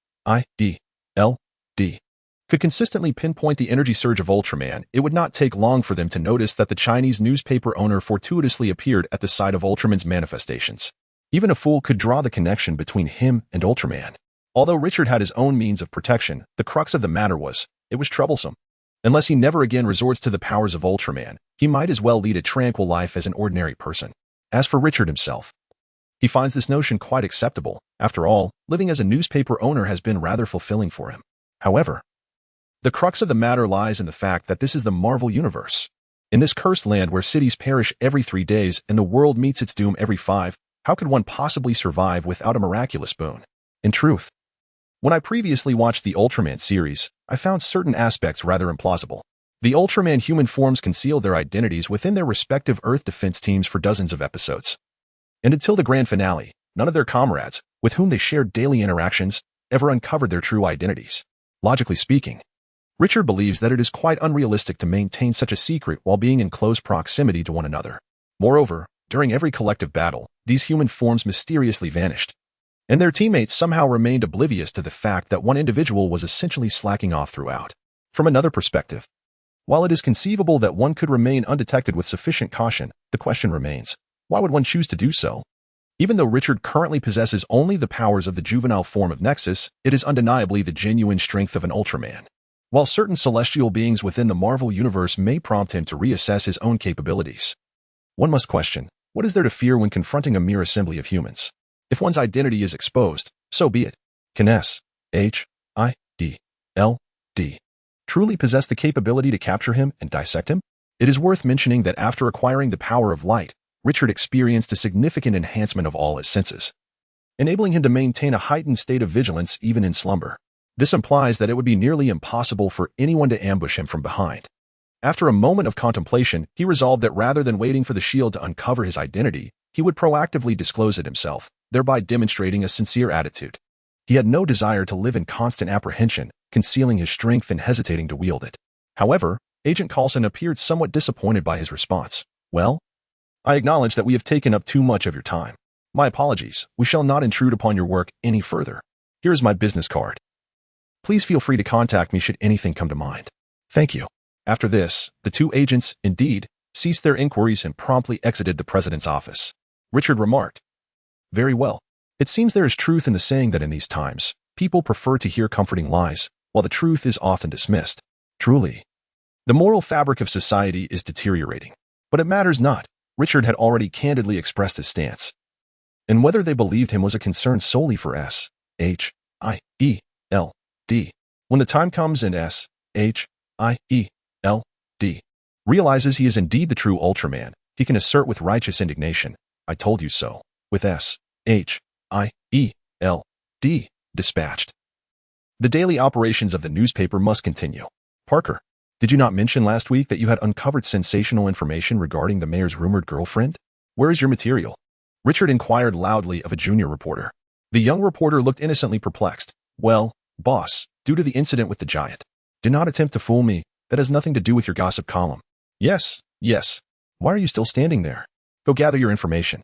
could consistently pinpoint the energy surge of Ultraman, it would not take long for them to notice that the Chinese newspaper owner fortuitously appeared at the site of Ultraman's manifestations. Even a fool could draw the connection between him and Ultraman. Although Richard had his own means of protection, the crux of the matter was, it was troublesome. Unless he never again resorts to the powers of Ultraman, he might as well lead a tranquil life as an ordinary person. As for Richard himself, he finds this notion quite acceptable. After all, living as a newspaper owner has been rather fulfilling for him. However, the crux of the matter lies in the fact that this is the Marvel Universe. In this cursed land where cities perish every 3 days and the world meets its doom every 5, how could one possibly survive without a miraculous boon? In truth, when I previously watched the Ultraman series, I found certain aspects rather implausible. The Ultraman human forms concealed their identities within their respective Earth defense teams for dozens of episodes. And until the grand finale, none of their comrades, with whom they shared daily interactions, ever uncovered their true identities. Logically speaking, Richard believes that it is quite unrealistic to maintain such a secret while being in close proximity to one another. Moreover, during every collective battle, these human forms mysteriously vanished, and their teammates somehow remained oblivious to the fact that one individual was essentially slacking off throughout. From another perspective, while it is conceivable that one could remain undetected with sufficient caution, the question remains, why would one choose to do so? Even though Richard currently possesses only the powers of the juvenile form of Nexus, it is undeniably the genuine strength of an Ultraman. While certain celestial beings within the Marvel Universe may prompt him to reassess his own capabilities, one must question, what is there to fear when confronting a mere assembly of humans? If one's identity is exposed, so be it. Can S-H-I-D-L-D truly possess the capability to capture him and dissect him? It is worth mentioning that after acquiring the power of light, Richard experienced a significant enhancement of all his senses, enabling him to maintain a heightened state of vigilance even in slumber. This implies that it would be nearly impossible for anyone to ambush him from behind. After a moment of contemplation, he resolved that rather than waiting for the shield to uncover his identity, he would proactively disclose it himself, thereby demonstrating a sincere attitude. He had no desire to live in constant apprehension, concealing his strength and hesitating to wield it. However, Agent Coulson appeared somewhat disappointed by his response. Well, I acknowledge that we have taken up too much of your time. My apologies, we shall not intrude upon your work any further. Here is my business card. Please feel free to contact me should anything come to mind. Thank you. After this, the two agents, indeed, ceased their inquiries and promptly exited the president's office. Richard remarked, "Very well. It seems there is truth in the saying that in these times, people prefer to hear comforting lies, while the truth is often dismissed. Truly, the moral fabric of society is deteriorating. But it matters not. Richard had already candidly expressed his stance. And whether they believed him was a concern solely for S-H-I-E-L-D. When the time comes and S-H-I-E-L-D realizes he is indeed the true Ultraman, he can assert with righteous indignation, I told you so, with S-H-I-E-L-D dispatched. The daily operations of the newspaper must continue. Parker, did you not mention last week that you had uncovered sensational information regarding the mayor's rumored girlfriend? Where is your material? Richard inquired loudly of a junior reporter. The young reporter looked innocently perplexed. Well, boss, due to the incident with the giant. Do not attempt to fool me. That has nothing to do with your gossip column. Yes. Why are you still standing there? Go gather your information.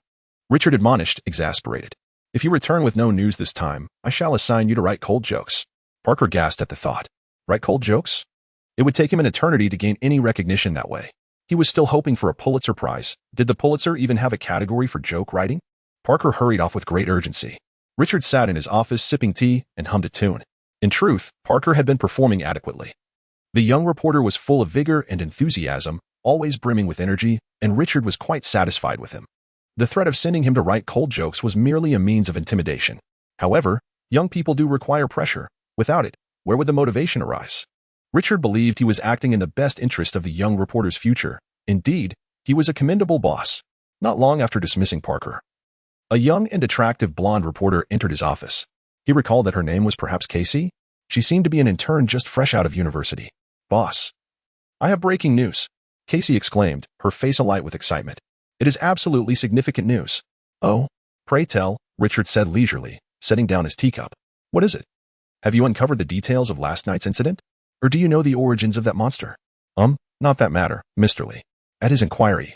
Richard admonished, exasperated. If you return with no news this time, I shall assign you to write cold jokes. Parker gasped at the thought. Write cold jokes? It would take him an eternity to gain any recognition that way. He was still hoping for a Pulitzer Prize. Did the Pulitzer even have a category for joke writing? Parker hurried off with great urgency. Richard sat in his office sipping tea and hummed a tune. In truth, Parker had been performing adequately. The young reporter was full of vigor and enthusiasm, always brimming with energy, and Richard was quite satisfied with him. The threat of sending him to write cold jokes was merely a means of intimidation. However, young people do require pressure. Without it, where would the motivation arise? Richard believed he was acting in the best interest of the young reporter's future. Indeed, he was a commendable boss. Not long after dismissing Parker, a young and attractive blonde reporter entered his office. He recalled that her name was perhaps Casey. She seemed to be an intern just fresh out of university. Boss, I have breaking news, Casey exclaimed, her face alight with excitement. It is absolutely significant news. Oh, pray tell, Richard said leisurely, setting down his teacup. What is it? Have you uncovered the details of last night's incident? Or do you know the origins of that monster? Not that matter, Mr. Lee. At his inquiry,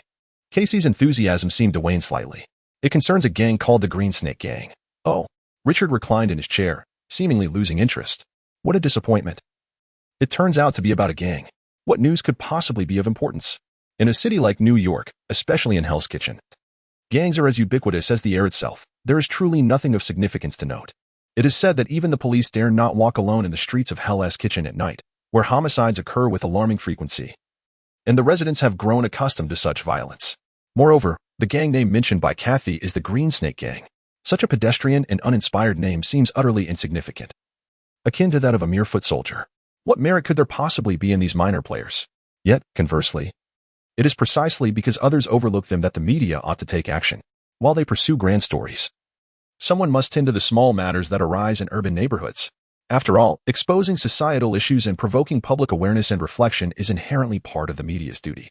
Casey's enthusiasm seemed to wane slightly. It concerns a gang called the Green Snake Gang. Oh, Richard reclined in his chair, seemingly losing interest. What a disappointment. It turns out to be about a gang. What news could possibly be of importance? In a city like New York, especially in Hell's Kitchen, gangs are as ubiquitous as the air itself. There is truly nothing of significance to note. It is said that even the police dare not walk alone in the streets of Hell's Kitchen at night, where homicides occur with alarming frequency. And the residents have grown accustomed to such violence. Moreover, the gang name mentioned by Kathy is the Green Snake Gang. Such a pedestrian and uninspired name seems utterly insignificant, akin to that of a mere foot soldier. What merit could there possibly be in these minor players? Yet, conversely, it is precisely because others overlook them that the media ought to take action, while they pursue grand stories. Someone must tend to the small matters that arise in urban neighborhoods. After all, exposing societal issues and provoking public awareness and reflection is inherently part of the media's duty.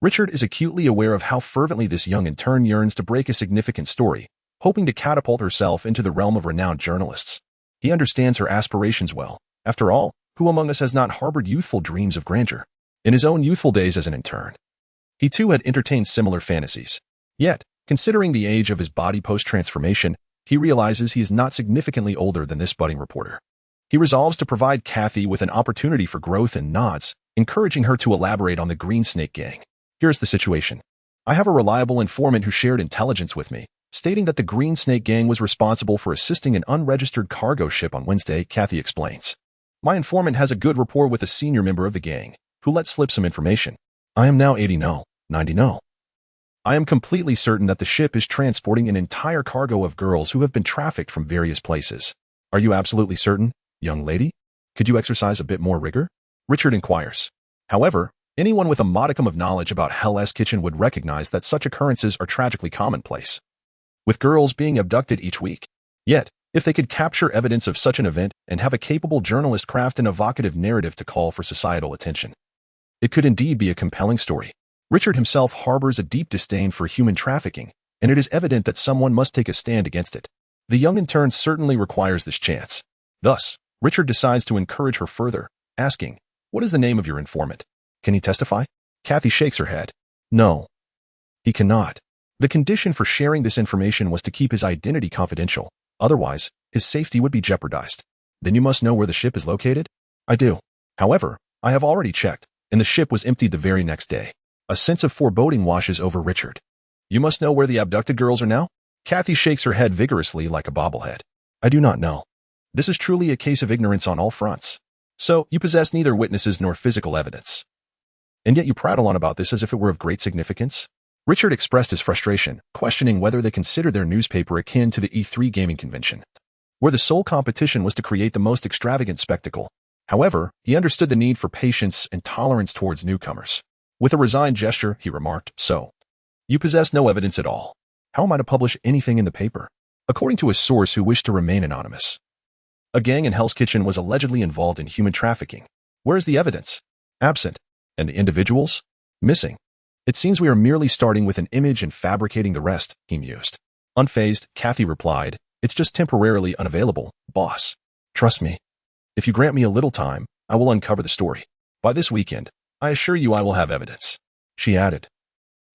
Richard is acutely aware of how fervently this young intern yearns to break a significant story, hoping to catapult herself into the realm of renowned journalists. He understands her aspirations well. After all, who among us has not harbored youthful dreams of grandeur? In his own youthful days as an intern, he too had entertained similar fantasies. Yet, considering the age of his body post-transformation, he realizes he is not significantly older than this budding reporter. He resolves to provide Kathy with an opportunity for growth and nods, encouraging her to elaborate on the Green Snake Gang. Here's the situation. I have a reliable informant who shared intelligence with me, stating that the Green Snake Gang was responsible for assisting an unregistered cargo ship on Wednesday, Kathy explains. My informant has a good rapport with a senior member of the gang, who let slip some information. I am now 80 no, 90 no. I am completely certain that the ship is transporting an entire cargo of girls who have been trafficked from various places. Are you absolutely certain, young lady? Could you exercise a bit more rigor? Richard inquires. However, anyone with a modicum of knowledge about Hell's Kitchen would recognize that such occurrences are tragically commonplace, with girls being abducted each week. Yet, if they could capture evidence of such an event and have a capable journalist craft an evocative narrative to call for societal attention, it could indeed be a compelling story. Richard himself harbors a deep disdain for human trafficking, and it is evident that someone must take a stand against it. The young intern certainly requires this chance. Thus, Richard decides to encourage her further, asking, "What is the name of your informant? Can he testify?" Kathy shakes her head. No, he cannot. The condition for sharing this information was to keep his identity confidential. Otherwise, his safety would be jeopardized. Then you must know where the ship is located? I do. However, I have already checked, and the ship was emptied the very next day. A sense of foreboding washes over Richard. You must know where the abducted girls are now? Kathy shakes her head vigorously like a bobblehead. I do not know. This is truly a case of ignorance on all fronts. So, you possess neither witnesses nor physical evidence. And yet you prattle on about this as if it were of great significance? Richard expressed his frustration, questioning whether they considered their newspaper akin to the E3 gaming convention, where the sole competition was to create the most extravagant spectacle. However, he understood the need for patience and tolerance towards newcomers. With a resigned gesture, he remarked, "So, you possess no evidence at all. How am I to publish anything in the paper?" According to a source who wished to remain anonymous, a gang in Hell's Kitchen was allegedly involved in human trafficking. Where is the evidence? Absent. And the individuals? Missing. It seems we are merely starting with an image and fabricating the rest, he mused. Unfazed, Kathy replied, "It's just temporarily unavailable, boss. Trust me. If you grant me a little time, I will uncover the story. By this weekend, I assure you I will have evidence." She added,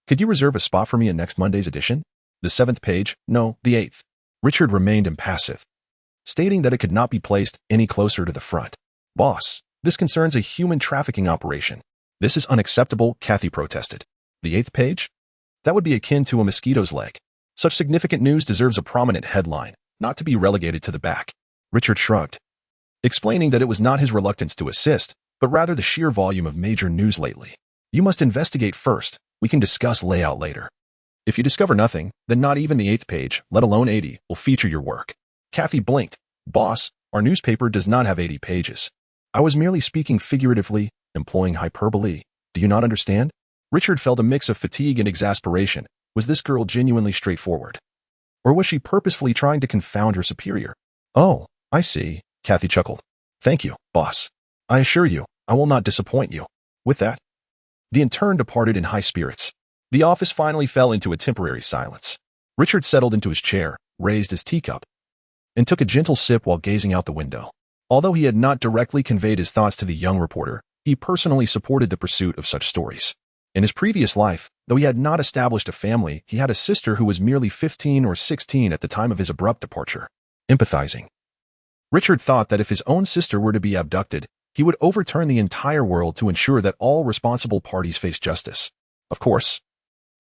"Could you reserve a spot for me in next Monday's edition? The 7th page? No, the 8th. Richard remained impassive, stating that it could not be placed any closer to the front. "Boss, this concerns a human trafficking operation. This is unacceptable," Kathy protested. "The 8th page? That would be akin to a mosquito's leg. Such significant news deserves a prominent headline, not to be relegated to the back." Richard shrugged, explaining that it was not his reluctance to assist, but rather the sheer volume of major news lately. "You must investigate first. We can discuss layout later. If you discover nothing, then not even the 8th page, let alone 80, will feature your work." Kathy blinked. "Boss, our newspaper does not have 80 pages. I was merely speaking figuratively, employing hyperbole. Do you not understand?" Richard felt a mix of fatigue and exasperation. Was this girl genuinely straightforward? Or was she purposefully trying to confound her superior? "Oh, I see," Kathy chuckled. "Thank you, boss. I assure you, I will not disappoint you." With that, the intern departed in high spirits. The office finally fell into a temporary silence. Richard settled into his chair, raised his teacup, and took a gentle sip while gazing out the window. Although he had not directly conveyed his thoughts to the young reporter, he personally supported the pursuit of such stories. In his previous life, though he had not established a family, he had a sister who was merely 15 or 16 at the time of his abrupt departure. Empathizing, Richard thought that if his own sister were to be abducted, He would overturn the entire world to ensure that all responsible parties face justice. Of course,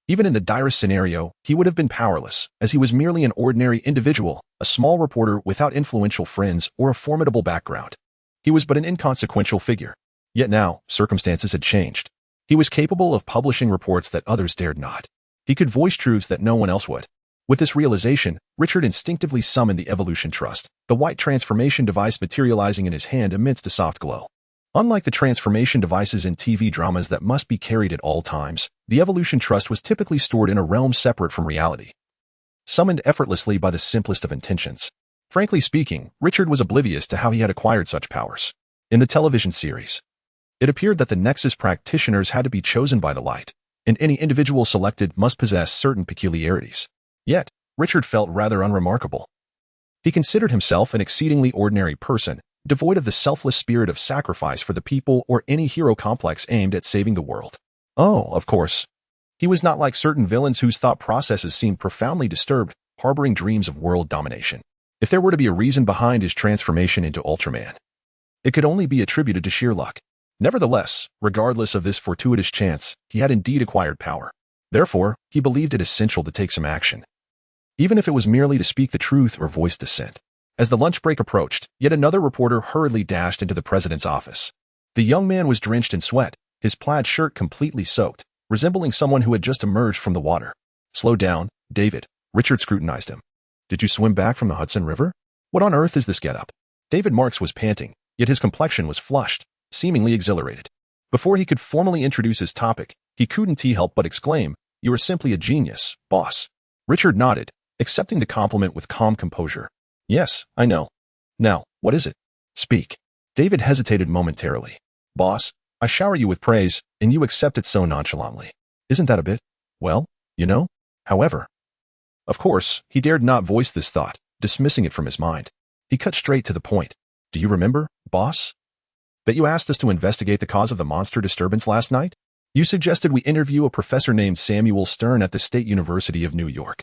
even in the direst scenario, he would have been powerless, as he was merely an ordinary individual, a small reporter without influential friends or a formidable background. He was but an inconsequential figure. Yet now, circumstances had changed. He was capable of publishing reports that others dared not. He could voice truths that no one else would. With this realization, Richard instinctively summoned the Evolution Trust, the white transformation device materializing in his hand amidst a soft glow. Unlike the transformation devices in TV dramas that must be carried at all times, the Evolution Trust was typically stored in a realm separate from reality, summoned effortlessly by the simplest of intentions. Frankly speaking, Richard was oblivious to how he had acquired such powers. In the television series, it appeared that the Nexus practitioners had to be chosen by the light, and any individual selected must possess certain peculiarities. Yet, Richard felt rather unremarkable. He considered himself an exceedingly ordinary person, devoid of the selfless spirit of sacrifice for the people or any hero complex aimed at saving the world. Oh, of course. He was not like certain villains whose thought processes seemed profoundly disturbed, harboring dreams of world domination. If there were to be a reason behind his transformation into Ultraman, it could only be attributed to sheer luck. Nevertheless, regardless of this fortuitous chance, he had indeed acquired power. Therefore, he believed it essential to take some action, even if it was merely to speak the truth or voice dissent. As the lunch break approached, yet another reporter hurriedly dashed into the president's office. The young man was drenched in sweat, his plaid shirt completely soaked, resembling someone who had just emerged from the water. "Slow down, David," Richard scrutinized him. "Did you swim back from the Hudson River? What on earth is this getup?" David Marks was panting, yet his complexion was flushed, seemingly exhilarated. Before he could formally introduce his topic, he couldn't help but exclaim, "You are simply a genius, boss." Richard nodded, accepting the compliment with calm composure. "Yes, I know. Now, what is it? Speak." David hesitated momentarily. "Boss, I shower you with praise, and you accept it so nonchalantly. Isn't that a bit, well, you know? However." Of course, he dared not voice this thought, dismissing it from his mind. He cut straight to the point. "Do you remember, boss, that you asked us to investigate the cause of the monster disturbance last night? You suggested we interview a professor named Samuel Stern at the State University of New York.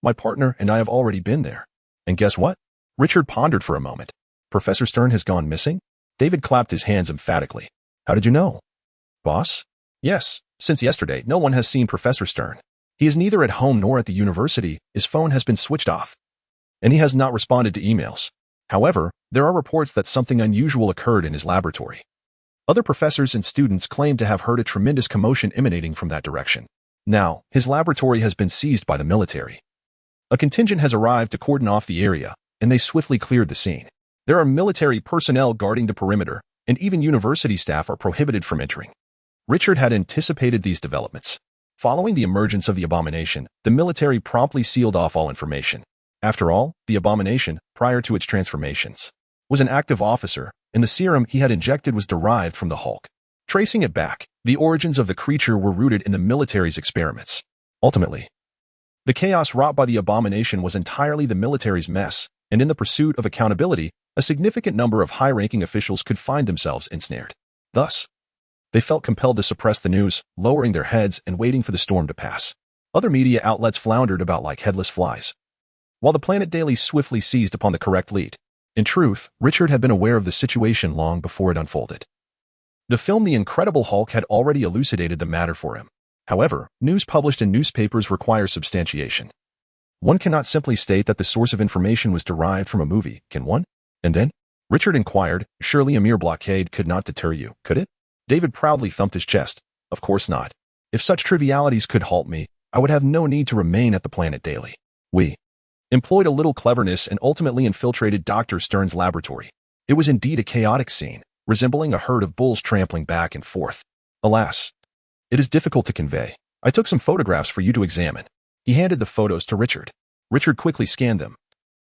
My partner and I have already been there. And guess what?" Richard pondered for a moment. "Professor Stern has gone missing?" David clapped his hands emphatically. "How did you know?" "Boss?" "Yes, since yesterday, no one has seen Professor Stern. He is neither at home nor at the university, his phone has been switched off, and he has not responded to emails. However, there are reports that something unusual occurred in his laboratory. Other professors and students claim to have heard a tremendous commotion emanating from that direction. Now, his laboratory has been seized by the military. A contingent has arrived to cordon off the area, and they swiftly cleared the scene. There are military personnel guarding the perimeter, and even university staff are prohibited from entering." Richard had anticipated these developments. Following the emergence of the abomination, the military promptly sealed off all information. After all, the abomination, prior to its transformations, was an active officer, and the serum he had injected was derived from the Hulk. Tracing it back, the origins of the creature were rooted in the military's experiments. Ultimately, the chaos wrought by the abomination was entirely the military's mess, and in the pursuit of accountability, a significant number of high-ranking officials could find themselves ensnared. Thus, they felt compelled to suppress the news, lowering their heads and waiting for the storm to pass. Other media outlets floundered about like headless flies, while the Planet Daily swiftly seized upon the correct lead. In truth, Richard had been aware of the situation long before it unfolded. The film The Incredible Hulk had already elucidated the matter for him. However, news published in newspapers requires substantiation. One cannot simply state that the source of information was derived from a movie, can one? And then? Richard inquired, "Surely a mere blockade could not deter you, could it?" David proudly thumped his chest. "Of course not. If such trivialities could halt me, I would have no need to remain at the Planet Daily. We employed a little cleverness and ultimately infiltrated Dr. Stern's laboratory. It was indeed a chaotic scene, resembling a herd of bulls trampling back and forth. Alas, it is difficult to convey. I took some photographs for you to examine." He handed the photos to Richard. Richard quickly scanned them.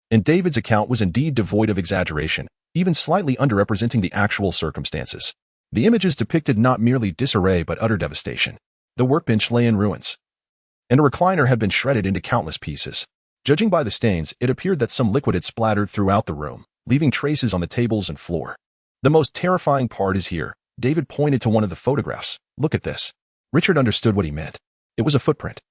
And David's account was indeed devoid of exaggeration, even slightly underrepresenting the actual circumstances. The images depicted not merely disarray but utter devastation. The workbench lay in ruins, and a recliner had been shredded into countless pieces. Judging by the stains, it appeared that some liquid had splattered throughout the room, leaving traces on the tables and floor. "The most terrifying part is here." David pointed to one of the photographs. "Look at this." Richard understood what he meant. It was a footprint,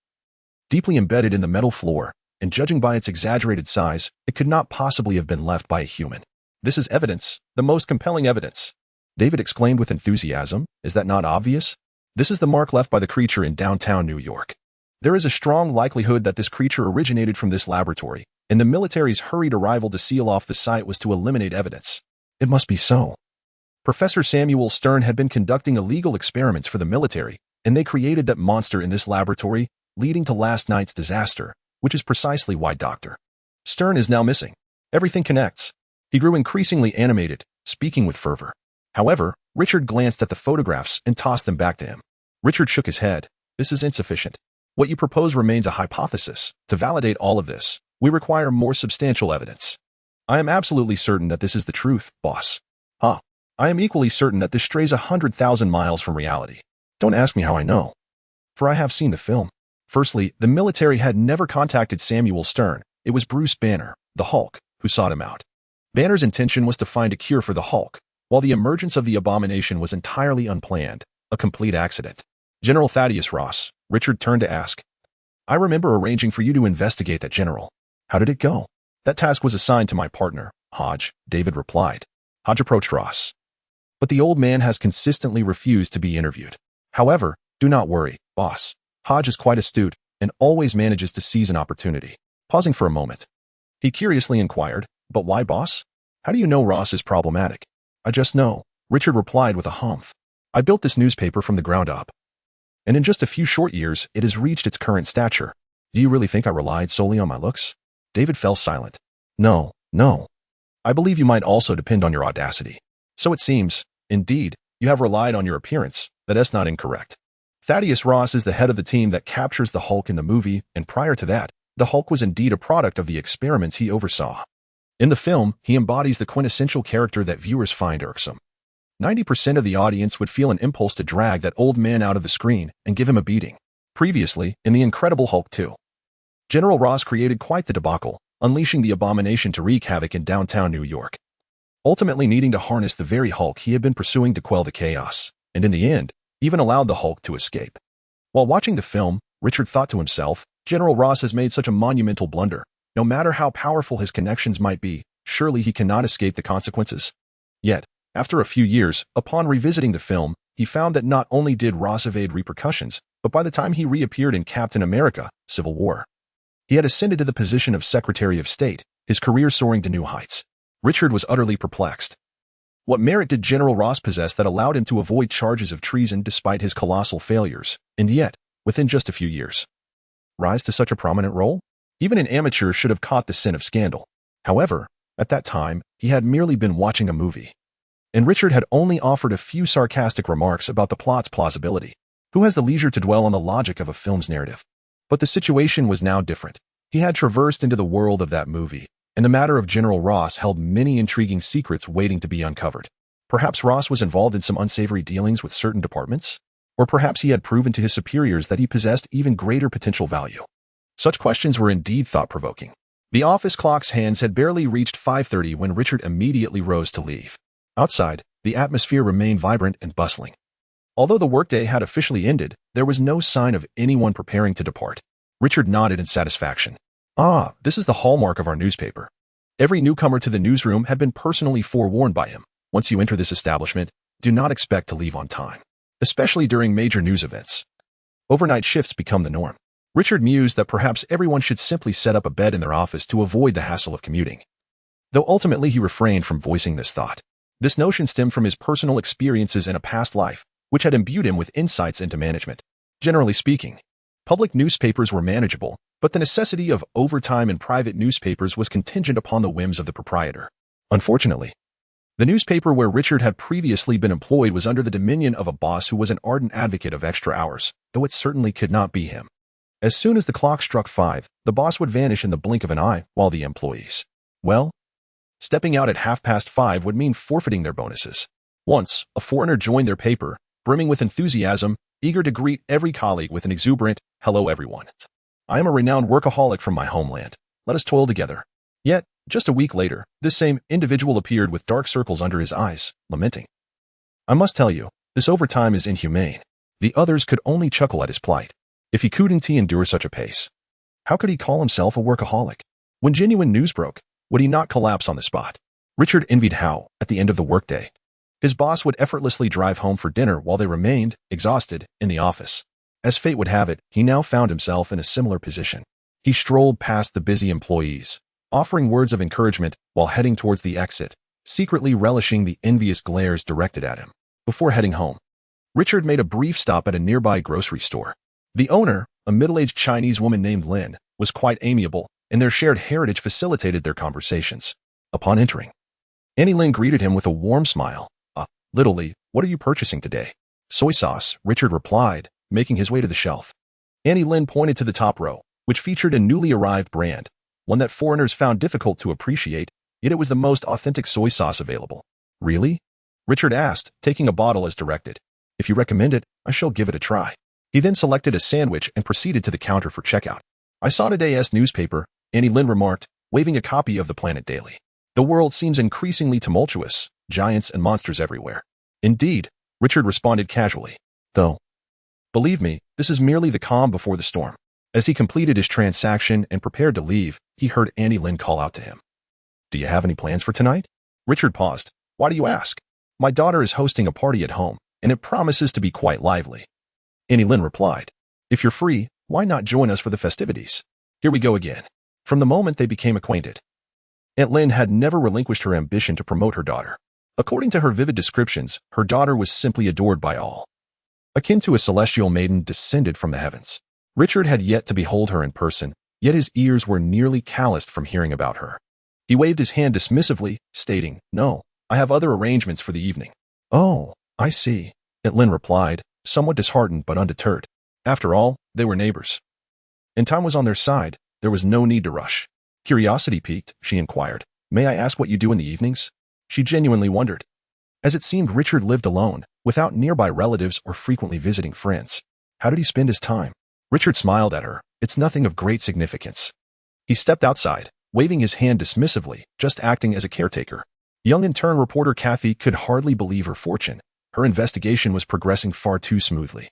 deeply embedded in the metal floor, and judging by its exaggerated size, it could not possibly have been left by a human. "This is evidence, the most compelling evidence," David exclaimed with enthusiasm. Is that not obvious? This is the mark left by the creature in downtown New York. There is a strong likelihood that this creature originated from this laboratory, and the military's hurried arrival to seal off the site was to eliminate evidence. It must be so. Professor Samuel Stern had been conducting illegal experiments for the military, and they created that monster in this laboratory, leading to last night's disaster, which is precisely why Dr. Stern is now missing. Everything connects. He grew increasingly animated, speaking with fervor. However, Richard glanced at the photographs and tossed them back to him. Richard shook his head. This is insufficient. What you propose remains a hypothesis. To validate all of this, we require more substantial evidence. I am absolutely certain that this is the truth, boss. I am equally certain that this strays 100,000 miles from reality. Don't ask me how I know, for I have seen the film. Firstly, the military had never contacted Samuel Stern. It was Bruce Banner, the Hulk, who sought him out. Banner's intention was to find a cure for the Hulk, while the emergence of the abomination was entirely unplanned, a complete accident. General Thaddeus Ross, Richard turned to ask. I remember arranging for you to investigate that, General. How did it go? That task was assigned to my partner, Hodge, David replied. Hodge approached Ross. But the old man has consistently refused to be interviewed. However, do not worry, boss. Hodge is quite astute and always manages to seize an opportunity. Pausing for a moment, he curiously inquired, but why, boss? How do you know Ross is problematic? I just know, Richard replied with a humph. I built this newspaper from the ground up. And in just a few short years, it has reached its current stature. Do you really think I relied solely on my looks? David fell silent. No. I believe you might also depend on your audacity. So it seems, indeed, you have relied on your appearance. That's not incorrect. Thaddeus Ross is the head of the team that captures the Hulk in the movie, and prior to that, the Hulk was indeed a product of the experiments he oversaw. In the film, he embodies the quintessential character that viewers find irksome. 90% of the audience would feel an impulse to drag that old man out of the screen and give him a beating. Previously, in The Incredible Hulk 2, General Ross created quite the debacle, unleashing the abomination to wreak havoc in downtown New York, ultimately needing to harness the very Hulk he had been pursuing to quell the chaos, and in the end, even allowed the Hulk to escape. While watching the film, Richard thought to himself, General Ross has made such a monumental blunder. No matter how powerful his connections might be, surely he cannot escape the consequences. Yet, after a few years, upon revisiting the film, he found that not only did Ross evade repercussions, but by the time he reappeared in Captain America: Civil War, he had ascended to the position of Secretary of State, his career soaring to new heights. Richard was utterly perplexed. What merit did General Ross possess that allowed him to avoid charges of treason despite his colossal failures, and yet, within just a few years, rise to such a prominent role? Even an amateur should have caught the scent of scandal. However, at that time, he had merely been watching a movie, and Richard had only offered a few sarcastic remarks about the plot's plausibility. Who has the leisure to dwell on the logic of a film's narrative? But the situation was now different. He had traversed into the world of that movie, and the matter of General Ross held many intriguing secrets waiting to be uncovered. Perhaps Ross was involved in some unsavory dealings with certain departments? Or perhaps he had proven to his superiors that he possessed even greater potential value. Such questions were indeed thought-provoking. The office clock's hands had barely reached 5:30 when Richard immediately rose to leave. Outside, the atmosphere remained vibrant and bustling. Although the workday had officially ended, there was no sign of anyone preparing to depart. Richard nodded in satisfaction. This is the hallmark of our newspaper. Every newcomer to the newsroom had been personally forewarned by him. Once you enter this establishment, do not expect to leave on time, especially during major news events. Overnight shifts become the norm. Richard mused that perhaps everyone should simply set up a bed in their office to avoid the hassle of commuting. Though ultimately he refrained from voicing this thought. This notion stemmed from his personal experiences in a past life, which had imbued him with insights into management. Generally speaking, public newspapers were manageable, but the necessity of overtime in private newspapers was contingent upon the whims of the proprietor. Unfortunately, the newspaper where Richard had previously been employed was under the dominion of a boss who was an ardent advocate of extra hours, though it certainly could not be him. As soon as the clock struck 5, the boss would vanish in the blink of an eye, while the employees, well, stepping out at 5:30 would mean forfeiting their bonuses. Once, a foreigner joined their paper, brimming with enthusiasm, eager to greet every colleague with an exuberant, "Hello everyone. I am a renowned workaholic from my homeland. Let us toil together." Yet, just a week later, this same individual appeared with dark circles under his eyes, lamenting. I must tell you, this overtime is inhumane. The others could only chuckle at his plight. If he couldn't endure such a pace, how could he call himself a workaholic? When genuine news broke, would he not collapse on the spot? Richard envied how, at the end of the workday, His boss would effortlessly drive home for dinner while they remained, exhausted, in the office. As fate would have it, he now found himself in a similar position. He strolled past the busy employees, offering words of encouragement while heading towards the exit, secretly relishing the envious glares directed at him. Before heading home, Richard made a brief stop at a nearby grocery store. The owner, a middle-aged Chinese woman named Lin, was quite amiable, and their shared heritage facilitated their conversations. Upon entering, Annie Lin greeted him with a warm smile. Little Lee, what are you purchasing today? Soy sauce, Richard replied, making his way to the shelf. Annie Lin pointed to the top row, which featured a newly arrived brand, one that foreigners found difficult to appreciate, yet it was the most authentic soy sauce available. Really? Richard asked, taking a bottle as directed. If you recommend it, I shall give it a try. He then selected a sandwich and proceeded to the counter for checkout. I saw today's newspaper, Annie Lin remarked, waving a copy of the Planet Daily. The world seems increasingly tumultuous, giants and monsters everywhere. Indeed, Richard responded casually. Though, believe me, this is merely the calm before the storm. As he completed his transaction and prepared to leave, he heard Annie Lin call out to him. Do you have any plans for tonight? Richard paused. Why do you ask? My daughter is hosting a party at home, and it promises to be quite lively. Annie Lin replied. If you're free, why not join us for the festivities? Here we go again. From the moment they became acquainted, Aunt Lin had never relinquished her ambition to promote her daughter. According to her vivid descriptions, her daughter was simply adored by all. Akin to a celestial maiden descended from the heavens. Richard had yet to behold her in person, yet his ears were nearly calloused from hearing about her. He waved his hand dismissively, stating, No, I have other arrangements for the evening. Oh, I see, Aunt Lin replied, somewhat disheartened but undeterred. After all, they were neighbors. And time was on their side. There was no need to rush. Curiosity piqued, she inquired. May I ask what you do in the evenings? She genuinely wondered. As it seemed Richard lived alone, without nearby relatives or frequently visiting friends. How did he spend his time? Richard smiled at her. It's nothing of great significance. He stepped outside, waving his hand dismissively, just acting as a caretaker. Young intern reporter Kathy could hardly believe her fortune. Her investigation was progressing far too smoothly.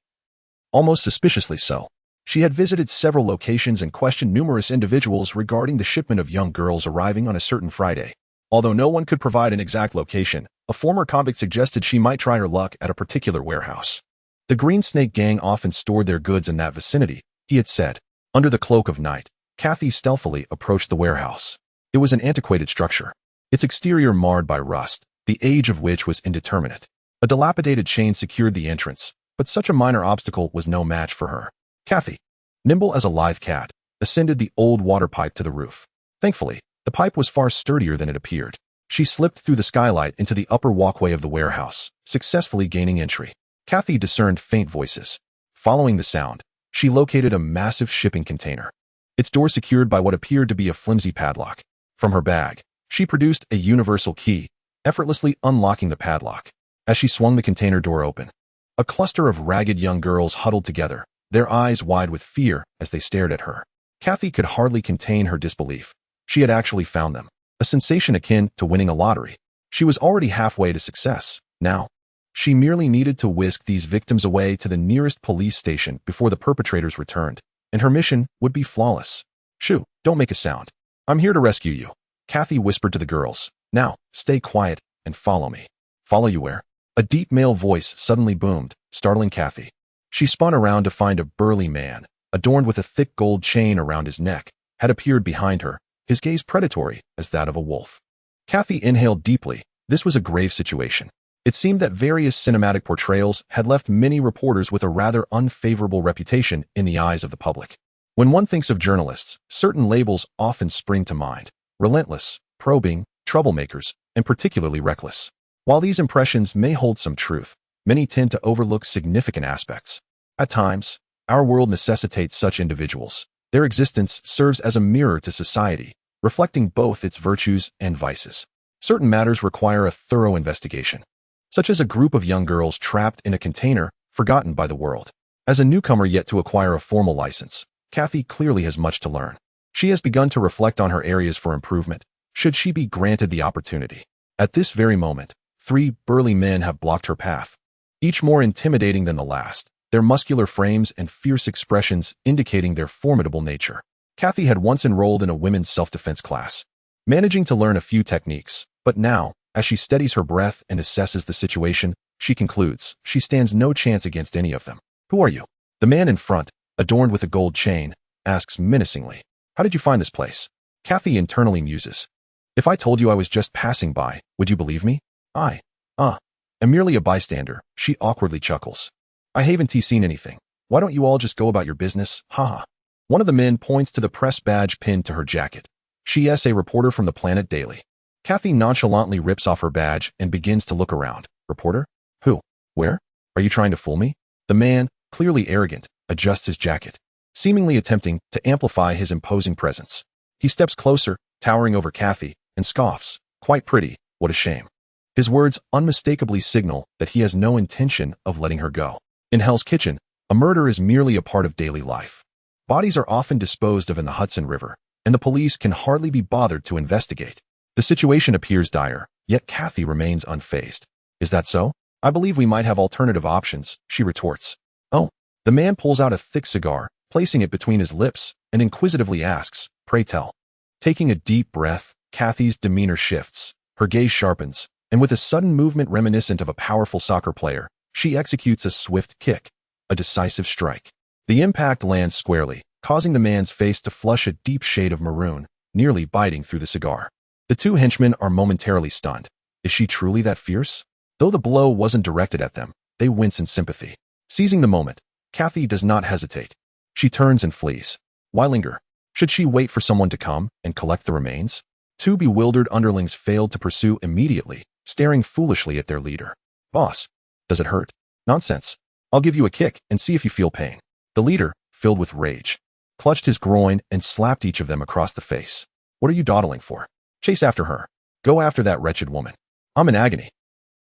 Almost suspiciously so. She had visited several locations and questioned numerous individuals regarding the shipment of young girls arriving on a certain Friday. Although no one could provide an exact location, a former convict suggested she might try her luck at a particular warehouse. The Green Snake Gang often stored their goods in that vicinity, he had said. Under the cloak of night, Kathy stealthily approached the warehouse. It was an antiquated structure, its exterior marred by rust, the age of which was indeterminate. A dilapidated chain secured the entrance, but such a minor obstacle was no match for her. Kathy, nimble as a lithe cat, ascended the old water pipe to the roof. Thankfully, the pipe was far sturdier than it appeared. She slipped through the skylight into the upper walkway of the warehouse, successfully gaining entry. Kathy discerned faint voices. Following the sound, she located a massive shipping container, its door secured by what appeared to be a flimsy padlock. From her bag, she produced a universal key, effortlessly unlocking the padlock. As she swung the container door open, a cluster of ragged young girls huddled together, their eyes wide with fear as they stared at her. Kathy could hardly contain her disbelief. She had actually found them, a sensation akin to winning a lottery. She was already halfway to success. Now, she merely needed to whisk these victims away to the nearest police station before the perpetrators returned, and her mission would be flawless. Shoo, don't make a sound. I'm here to rescue you, Kathy whispered to the girls. Now, stay quiet and follow me. Follow you where? A deep male voice suddenly boomed, startling Kathy. She spun around to find a burly man, adorned with a thick gold chain around his neck, had appeared behind her, his gaze predatory as that of a wolf. Kathy inhaled deeply. This was a grave situation. It seemed that various cinematic portrayals had left many reporters with a rather unfavorable reputation in the eyes of the public. When one thinks of journalists, certain labels often spring to mind: relentless, probing, troublemakers, and particularly reckless. While these impressions may hold some truth, many tend to overlook significant aspects. At times, our world necessitates such individuals. Their existence serves as a mirror to society, reflecting both its virtues and vices. Certain matters require a thorough investigation, such as a group of young girls trapped in a container, forgotten by the world. As a newcomer yet to acquire a formal license, Kathy clearly has much to learn. She has begun to reflect on her areas for improvement, should she be granted the opportunity. At this very moment, 3 burly men have blocked her path, each more intimidating than the last, their muscular frames and fierce expressions indicating their formidable nature. Kathy had once enrolled in a women's self-defense class, managing to learn a few techniques, but now, As she steadies her breath and assesses the situation, she concludes she stands no chance against any of them. Who are you? The man in front, adorned with a gold chain, asks menacingly. How did you find this place? Kathy internally muses. If I told you I was just passing by, would you believe me? I am merely a bystander, she awkwardly chuckles. I haven't seen anything. Why don't you all just go about your business? Haha. One of the men points to the press badge pinned to her jacket. She is a reporter from the Planet Daily. Kathy nonchalantly rips off her badge and begins to look around. Reporter? Who? Where? Are you trying to fool me? The man, clearly arrogant, adjusts his jacket, seemingly attempting to amplify his imposing presence. He steps closer, towering over Kathy, and scoffs. Quite pretty, what a shame. His words unmistakably signal that he has no intention of letting her go. In Hell's Kitchen, a murder is merely a part of daily life. Bodies are often disposed of in the Hudson River, and the police can hardly be bothered to investigate. The situation appears dire, yet Kathy remains unfazed. Is that so? I believe we might have alternative options, she retorts. Oh. The man pulls out a thick cigar, placing it between his lips, and inquisitively asks, pray tell. Taking a deep breath, Kathy's demeanor shifts, her gaze sharpens, and with a sudden movement reminiscent of a powerful soccer player, she executes a swift kick, a decisive strike. The impact lands squarely, causing the man's face to flush a deep shade of maroon, nearly biting through the cigar. The two henchmen are momentarily stunned. Is she truly that fierce? Though the blow wasn't directed at them, they wince in sympathy. Seizing the moment, Kathy does not hesitate. She turns and flees. Why linger? Should she wait for someone to come and collect the remains? Two bewildered underlings failed to pursue immediately, staring foolishly at their leader. Boss, does it hurt? Nonsense. I'll give you a kick and see if you feel pain. The leader, filled with rage, clutched his groin and slapped each of them across the face. What are you dawdling for? Chase after her. Go after that wretched woman. I'm in agony.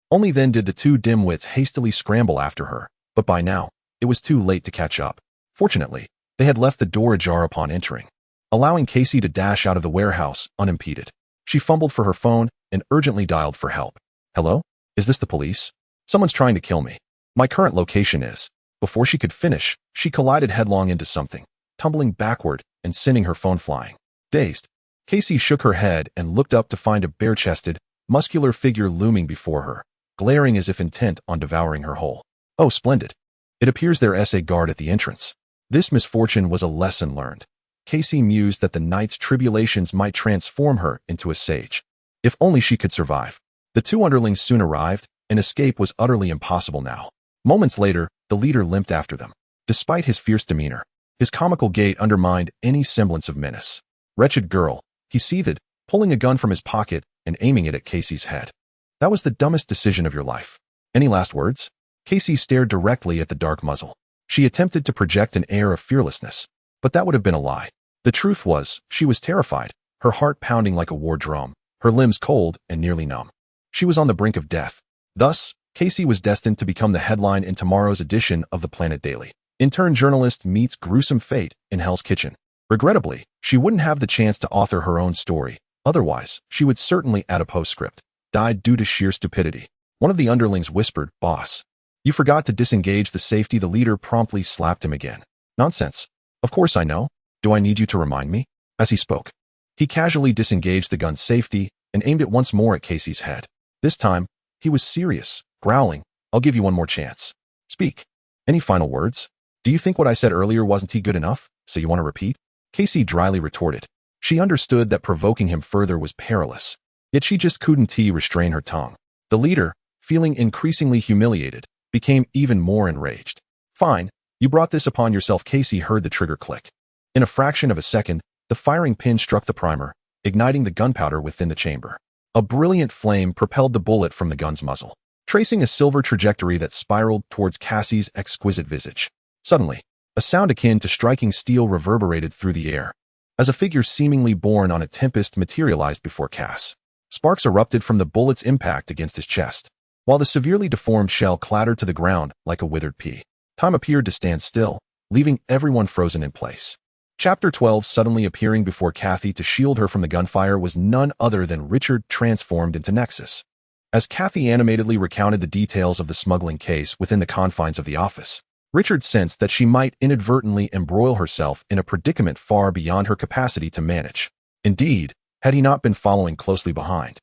Only then did the two dimwits hastily scramble after her, but by now, it was too late to catch up. Fortunately, they had left the door ajar upon entering, allowing Casey to dash out of the warehouse unimpeded. She fumbled for her phone and urgently dialed for help. Hello? Is this the police? Someone's trying to kill me. My current location is. Before she could finish, she collided headlong into something, tumbling backward and sending her phone flying. Dazed, Casey shook her head and looked up to find a bare-chested, muscular figure looming before her, glaring as if intent on devouring her whole. Oh, splendid. It appears there's a guard at the entrance. This misfortune was a lesson learned. Casey mused that the night's tribulations might transform her into a sage. If only she could survive. The two underlings soon arrived, and escape was utterly impossible now. Moments later, the leader limped after them. Despite his fierce demeanor, his comical gait undermined any semblance of menace. Wretched girl, he seethed, pulling a gun from his pocket and aiming it at Casey's head. That was the dumbest decision of your life. Any last words? Casey stared directly at the dark muzzle. She attempted to project an air of fearlessness, but that would have been a lie. The truth was, she was terrified, her heart pounding like a war drum, her limbs cold and nearly numb. She was on the brink of death. Thus, Casey was destined to become the headline in tomorrow's edition of the Planet Daily. Intern journalist meets gruesome fate in Hell's Kitchen. Regrettably, she wouldn't have the chance to author her own story. Otherwise, she would certainly add a postscript. Died due to sheer stupidity. One of the underlings whispered, Boss. You forgot to disengage the safety. The leader promptly slapped him again. Nonsense. Of course I know. Do I need you to remind me? As he spoke, he casually disengaged the gun's safety and aimed it once more at Casey's head. This time, he was serious, growling, I'll give you one more chance. Speak. Any final words? Do you think what I said earlier wasn't good enough, so you want to repeat? Casey dryly retorted. She understood that provoking him further was perilous, yet she just couldn't restrain her tongue. The leader, feeling increasingly humiliated, became even more enraged. Fine, you brought this upon yourself. Casey heard the trigger click. In a fraction of a second, the firing pin struck the primer, igniting the gunpowder within the chamber. A brilliant flame propelled the bullet from the gun's muzzle, tracing a silver trajectory that spiraled towards Cassie's exquisite visage. Suddenly, a sound akin to striking steel reverberated through the air, as a figure seemingly born on a tempest materialized before Cass. Sparks erupted from the bullet's impact against his chest, while the severely deformed shell clattered to the ground like a withered pea. Time appeared to stand still, leaving everyone frozen in place. Chapter 12. Suddenly appearing before Kathy to shield her from the gunfire was none other than Richard, transformed into Nexus. As Kathy animatedly recounted the details of the smuggling case within the confines of the office, Richard sensed that she might inadvertently embroil herself in a predicament far beyond her capacity to manage. Indeed, had he not been following closely behind,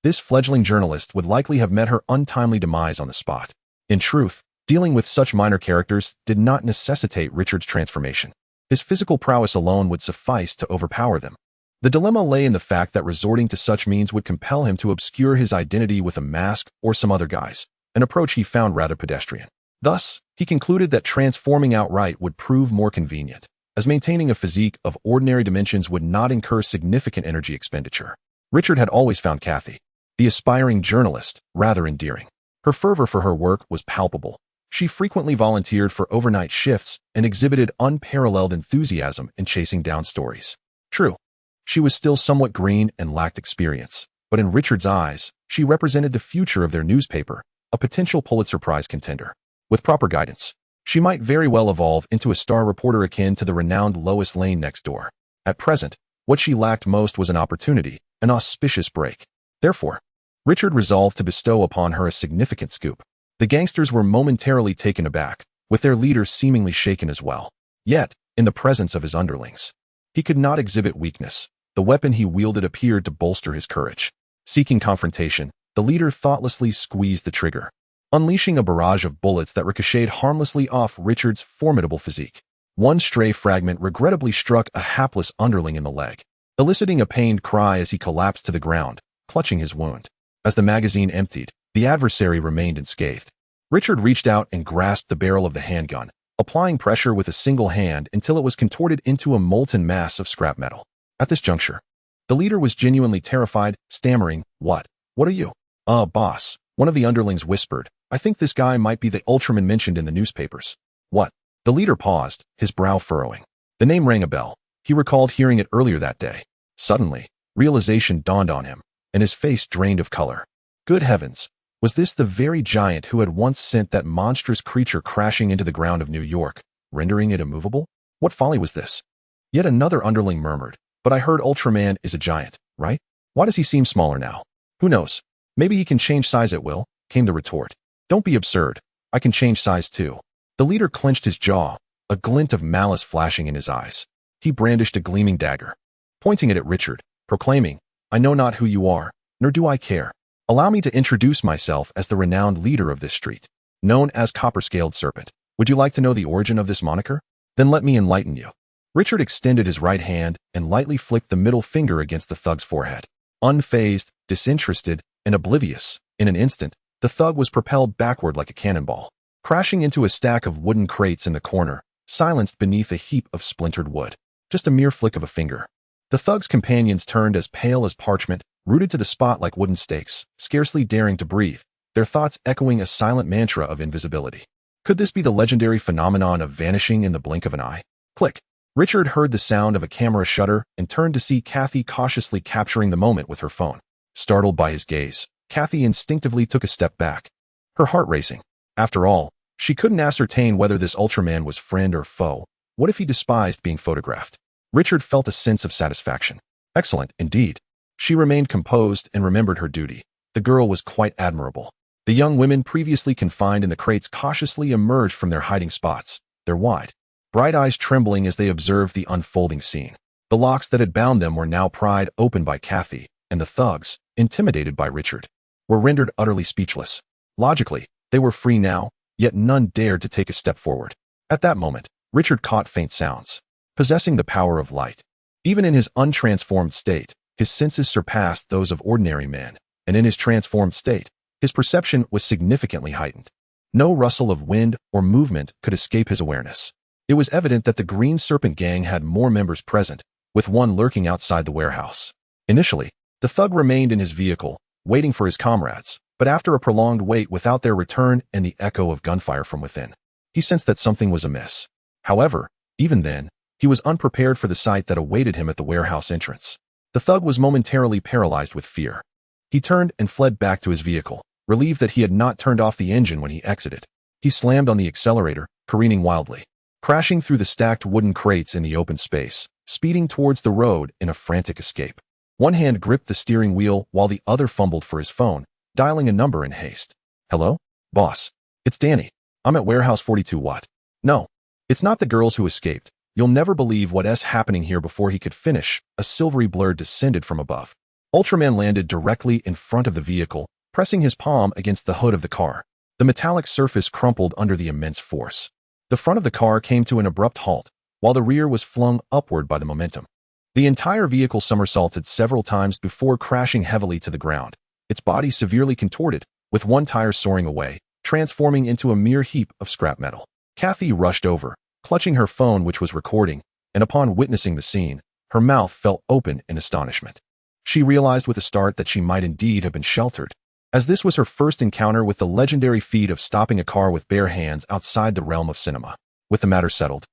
This fledgling journalist would likely have met her untimely demise on the spot. In truth, dealing with such minor characters did not necessitate Richard's transformation. His physical prowess alone would suffice to overpower them. The dilemma lay in the fact that resorting to such means would compel him to obscure his identity with a mask or some other guise, an approach he found rather pedestrian. Thus, he concluded that transforming outright would prove more convenient, as maintaining a physique of ordinary dimensions would not incur significant energy expenditure. Richard had always found Kathy, the aspiring journalist, rather endearing. Her fervor for her work was palpable. She frequently volunteered for overnight shifts and exhibited unparalleled enthusiasm in chasing down stories. True, she was still somewhat green and lacked experience, but in Richard's eyes, she represented the future of their newspaper, a potential Pulitzer Prize contender. With proper guidance, she might very well evolve into a star reporter akin to the renowned Lois Lane next door. At present, what she lacked most was an opportunity, an auspicious break. Therefore, Richard resolved to bestow upon her a significant scoop. The gangsters were momentarily taken aback, with their leader seemingly shaken as well. Yet, in the presence of his underlings, he could not exhibit weakness. The weapon he wielded appeared to bolster his courage. Seeking confrontation, the leader thoughtlessly squeezed the trigger, unleashing a barrage of bullets that ricocheted harmlessly off Richard's formidable physique. One stray fragment regrettably struck a hapless underling in the leg, eliciting a pained cry as he collapsed to the ground, clutching his wound. As the magazine emptied, the adversary remained unscathed. Richard reached out and grasped the barrel of the handgun, applying pressure with a single hand until it was contorted into a molten mass of scrap metal. At this juncture, the leader was genuinely terrified, stammering, What are you?" Boss," one of the underlings whispered. "I think this guy might be the Ultraman mentioned in the newspapers." "What?" The leader paused, his brow furrowing. The name rang a bell. He recalled hearing it earlier that day. Suddenly, realization dawned on him, and his face drained of color. Good heavens, was this the very giant who had once sent that monstrous creature crashing into the ground of New York, rendering it immovable? What folly was this? Yet another underling murmured, "But I heard Ultraman is a giant, right? Why does he seem smaller now? Who knows? Maybe he can change size at will," came the retort. "Don't be absurd. I can change size too." The leader clenched his jaw, a glint of malice flashing in his eyes. He brandished a gleaming dagger, pointing it at Richard, proclaiming, "I know not who you are, nor do I care. Allow me to introduce myself as the renowned leader of this street, known as Copper-Scaled Serpent. Would you like to know the origin of this moniker? Then let me enlighten you." Richard extended his right hand and lightly flicked the middle finger against the thug's forehead. Unfazed, disinterested, and oblivious, in an instant, the thug was propelled backward like a cannonball, crashing into a stack of wooden crates in the corner, silenced beneath a heap of splintered wood. Just a mere flick of a finger. The thug's companions turned as pale as parchment, rooted to the spot like wooden stakes, scarcely daring to breathe, their thoughts echoing a silent mantra of invisibility. Could this be the legendary phenomenon of vanishing in the blink of an eye? Click. Richard heard the sound of a camera shutter and turned to see Kathy cautiously capturing the moment with her phone. Startled by his gaze, Kathy instinctively took a step back, her heart racing. After all, she couldn't ascertain whether this Ultraman was friend or foe. What if he despised being photographed? Richard felt a sense of satisfaction. Excellent, indeed. She remained composed and remembered her duty. The girl was quite admirable. The young women previously confined in the crates cautiously emerged from their hiding spots, their wide, bright eyes trembling as they observed the unfolding scene. The locks that had bound them were now pried open by Kathy, and the thugs, intimidated by Richard, were rendered utterly speechless. Logically, they were free now, yet none dared to take a step forward. At that moment, Richard caught faint sounds, possessing the power of light. Even in his untransformed state, his senses surpassed those of ordinary men, and in his transformed state, his perception was significantly heightened. No rustle of wind or movement could escape his awareness. It was evident that the Green Serpent gang had more members present, with one lurking outside the warehouse. Initially, the thug remained in his vehicle, waiting for his comrades, but after a prolonged wait without their return and the echo of gunfire from within, he sensed that something was amiss. However, even then, he was unprepared for the sight that awaited him at the warehouse entrance. The thug was momentarily paralyzed with fear. He turned and fled back to his vehicle, relieved that he had not turned off the engine when he exited. He slammed on the accelerator, careening wildly, crashing through the stacked wooden crates in the open space, speeding towards the road in a frantic escape. One hand gripped the steering wheel while the other fumbled for his phone, dialing a number in haste. "Hello? Boss. It's Danny. I'm at Warehouse 42 Watt. No, it's not the girls who escaped. You'll never believe what's happening here." Before he could finish, a silvery blur descended from above. Ultraman landed directly in front of the vehicle, pressing his palm against the hood of the car. The metallic surface crumpled under the immense force. The front of the car came to an abrupt halt, while the rear was flung upward by the momentum. The entire vehicle somersaulted several times before crashing heavily to the ground, its body severely contorted, with one tire soaring away, transforming into a mere heap of scrap metal. Kathy rushed over, clutching her phone which was recording, and upon witnessing the scene, her mouth fell open in astonishment. She realized with a start that she might indeed have been sheltered, as this was her first encounter with the legendary feat of stopping a car with bare hands outside the realm of cinema. With the matter settled,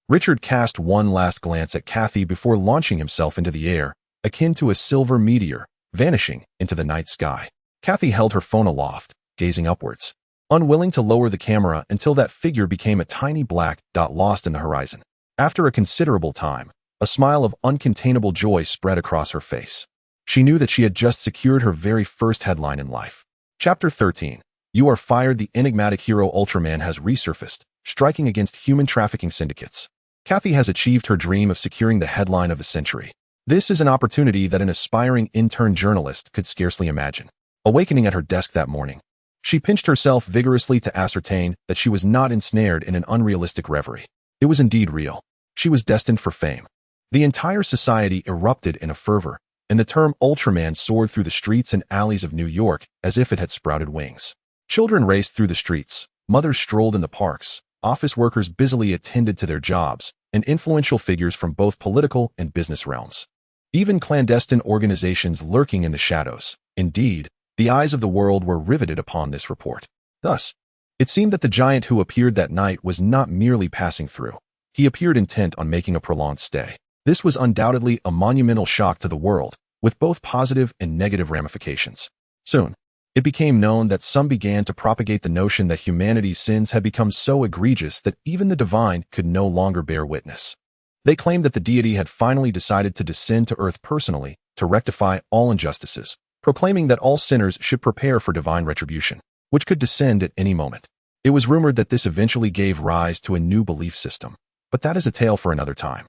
Richard cast one last glance at Kathy before launching himself into the air, akin to a silver meteor, vanishing into the night sky. Kathy held her phone aloft, gazing upwards, unwilling to lower the camera until that figure became a tiny black dot lost in the horizon. After a considerable time, a smile of uncontainable joy spread across her face. She knew that she had just secured her very first headline in life. Chapter 13. You are fired. The enigmatic hero Ultraman has resurfaced, striking against human trafficking syndicates. Kathy has achieved her dream of securing the headline of the century. This is an opportunity that an aspiring intern journalist could scarcely imagine. Awakening at her desk that morning, she pinched herself vigorously to ascertain that she was not ensnared in an unrealistic reverie. It was indeed real. She was destined for fame. The entire society erupted in a fervor, and the term Ultraman soared through the streets and alleys of New York as if it had sprouted wings. Children raced through the streets, mothers strolled in the parks, office workers busily attended to their jobs, and influential figures from both political and business realms. Even clandestine organizations lurking in the shadows. Indeed, the eyes of the world were riveted upon this report. Thus, it seemed that the giant who appeared that night was not merely passing through. He appeared intent on making a prolonged stay. This was undoubtedly a monumental shock to the world, with both positive and negative ramifications. Soon, it became known that some began to propagate the notion that humanity's sins had become so egregious that even the divine could no longer bear witness. They claimed that the deity had finally decided to descend to earth personally to rectify all injustices, proclaiming that all sinners should prepare for divine retribution, which could descend at any moment. It was rumored that this eventually gave rise to a new belief system, but that is a tale for another time.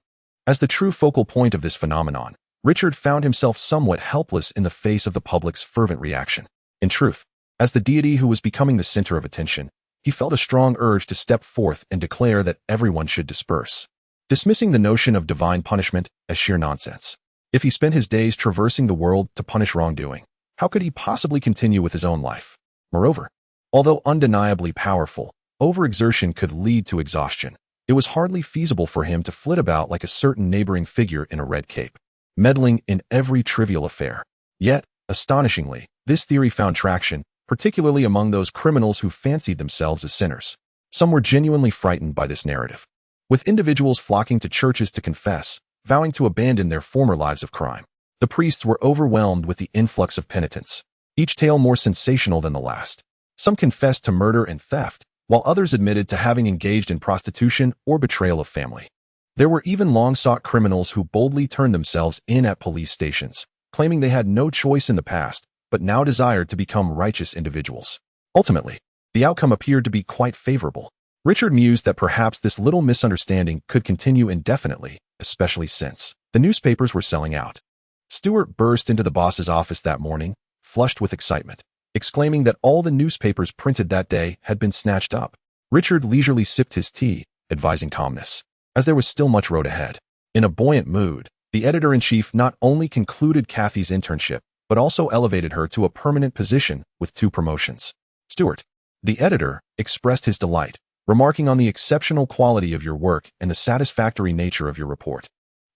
As the true focal point of this phenomenon, Richard found himself somewhat helpless in the face of the public's fervent reaction. In truth, as the deity who was becoming the center of attention, he felt a strong urge to step forth and declare that everyone should disperse, dismissing the notion of divine punishment as sheer nonsense. If he spent his days traversing the world to punish wrongdoing, how could he possibly continue with his own life? Moreover, although undeniably powerful, overexertion could lead to exhaustion. It was hardly feasible for him to flit about like a certain neighboring figure in a red cape, meddling in every trivial affair. Yet, astonishingly, this theory found traction, particularly among those criminals who fancied themselves as sinners. Some were genuinely frightened by this narrative, with individuals flocking to churches to confess, vowing to abandon their former lives of crime. The priests were overwhelmed with the influx of penitents, each tale more sensational than the last. Some confessed to murder and theft, while others admitted to having engaged in prostitution or betrayal of family. There were even long-sought criminals who boldly turned themselves in at police stations, claiming they had no choice in the past, but now desired to become righteous individuals. Ultimately, the outcome appeared to be quite favorable. Richard mused that perhaps this little misunderstanding could continue indefinitely, especially since the newspapers were selling out. Stewart burst into the boss's office that morning, flushed with excitement, exclaiming that all the newspapers printed that day had been snatched up. Richard leisurely sipped his tea, advising calmness, as there was still much road ahead. In a buoyant mood, the editor-in-chief not only concluded Kathy's internship, but also elevated her to a permanent position with 2 promotions. Stewart, the editor, expressed his delight, remarking on the exceptional quality of your work and the satisfactory nature of your report.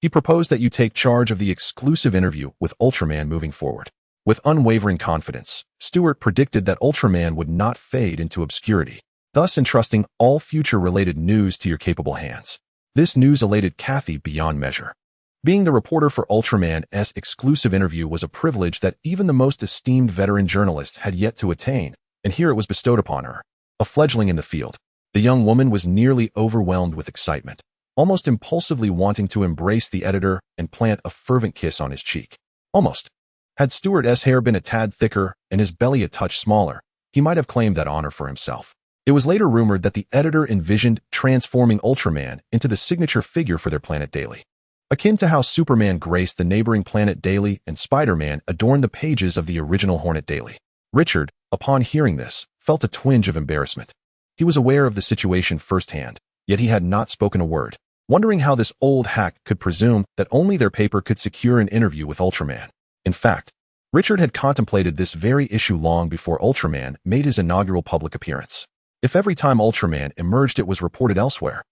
He proposed that you take charge of the exclusive interview with Ultraman moving forward. With unwavering confidence, Stewart predicted that Ultraman would not fade into obscurity, thus entrusting all future-related news to your capable hands. This news elated Kathy beyond measure. Being the reporter for Ultraman's exclusive interview was a privilege that even the most esteemed veteran journalists had yet to attain, and here it was bestowed upon her. A fledgling in the field, the young woman was nearly overwhelmed with excitement, almost impulsively wanting to embrace the editor and plant a fervent kiss on his cheek. Almost. Had Stewart's hair been a tad thicker and his belly a touch smaller, he might have claimed that honor for himself. It was later rumored that the editor envisioned transforming Ultraman into the signature figure for their Planet Daily. akin to how Superman graced the neighboring Planet Daily and Spider-Man adorned the pages of the original Hornet Daily. Richard, upon hearing this, felt a twinge of embarrassment. He was aware of the situation firsthand, yet he had not spoken a word, wondering how this old hack could presume that only their paper could secure an interview with Ultraman. In fact, Richard had contemplated this very issue long before Ultraman made his inaugural public appearance. If every time Ultraman emerged it was reported elsewhere,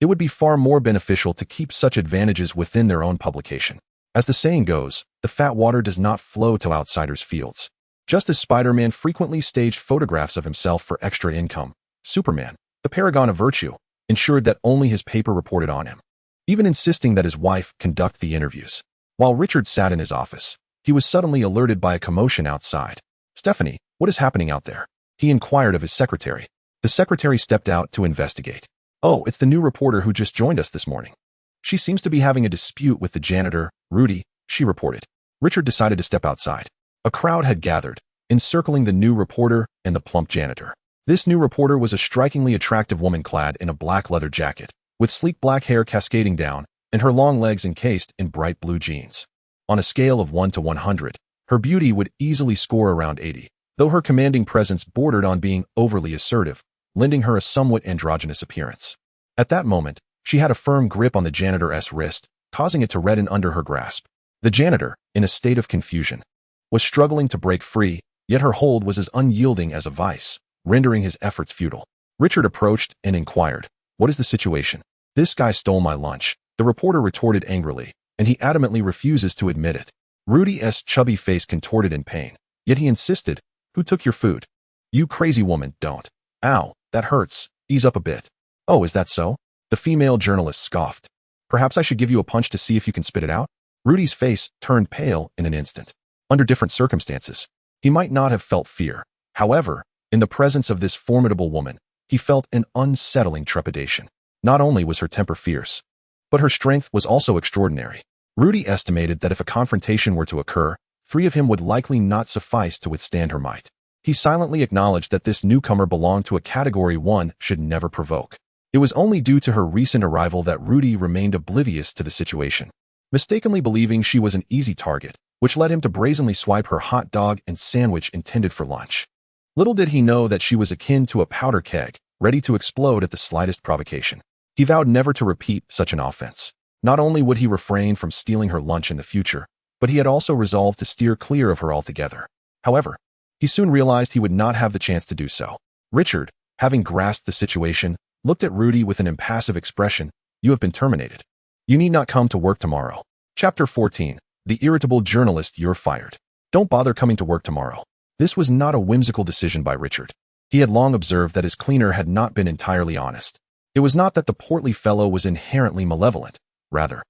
it would be far more beneficial to keep such advantages within their own publication. As the saying goes, the fat water does not flow to outsiders' fields. Just as Spider-Man frequently staged photographs of himself for extra income, Superman, the paragon of virtue, ensured that only his paper reported on him, even insisting that his wife conduct the interviews. While Richard sat in his office, he was suddenly alerted by a commotion outside. "Stephanie, what is happening out there?" he inquired of his secretary. The secretary stepped out to investigate. "Oh, it's the new reporter who just joined us this morning. She seems to be having a dispute with the janitor, Rudy," she reported. Richard decided to step outside. A crowd had gathered, encircling the new reporter and the plump janitor. This new reporter was a strikingly attractive woman clad in a black leather jacket, with sleek black hair cascading down, and her long legs encased in bright blue jeans. On a scale of 1 to 100, her beauty would easily score around 80, though her commanding presence bordered on being overly assertive, lending her a somewhat androgynous appearance. At that moment, she had a firm grip on the janitor's wrist, causing it to redden under her grasp. The janitor, in a state of confusion, was struggling to break free, yet her hold was as unyielding as a vice, rendering his efforts futile. Richard approached and inquired, "What is the situation?" "This guy stole my lunch," the reporter retorted angrily, and he adamantly refuses to admit it. Rudy's chubby face contorted in pain, yet he insisted, "Who took your food?" "You crazy woman, don't." "Ow, that hurts. Ease up a bit." "Oh, is that so?" the female journalist scoffed. "Perhaps I should give you a punch to see if you can spit it out?" Rudy's face turned pale in an instant. Under different circumstances, he might not have felt fear. However, in the presence of this formidable woman, he felt an unsettling trepidation. Not only was her temper fierce, but her strength was also extraordinary. Rudy estimated that if a confrontation were to occur, 3 of him would likely not suffice to withstand her might. He silently acknowledged that this newcomer belonged to a category one should never provoke. It was only due to her recent arrival that Rudy remained oblivious to the situation, mistakenly believing she was an easy target, which led him to brazenly swipe her hot dog and sandwich intended for lunch. Little did he know that she was akin to a powder keg, ready to explode at the slightest provocation. He vowed never to repeat such an offense. Not only would he refrain from stealing her lunch in the future, but he had also resolved to steer clear of her altogether. However, he soon realized he would not have the chance to do so. Richard, having grasped the situation, looked at Rudy with an impassive expression. "You have been terminated. You need not come to work tomorrow." Chapter 14. The irritable journalist. "You're fired. Don't bother coming to work tomorrow." This was not a whimsical decision by Richard. He had long observed that his cleaner had not been entirely honest. It was not that the portly fellow was inherently malevolent. Rather,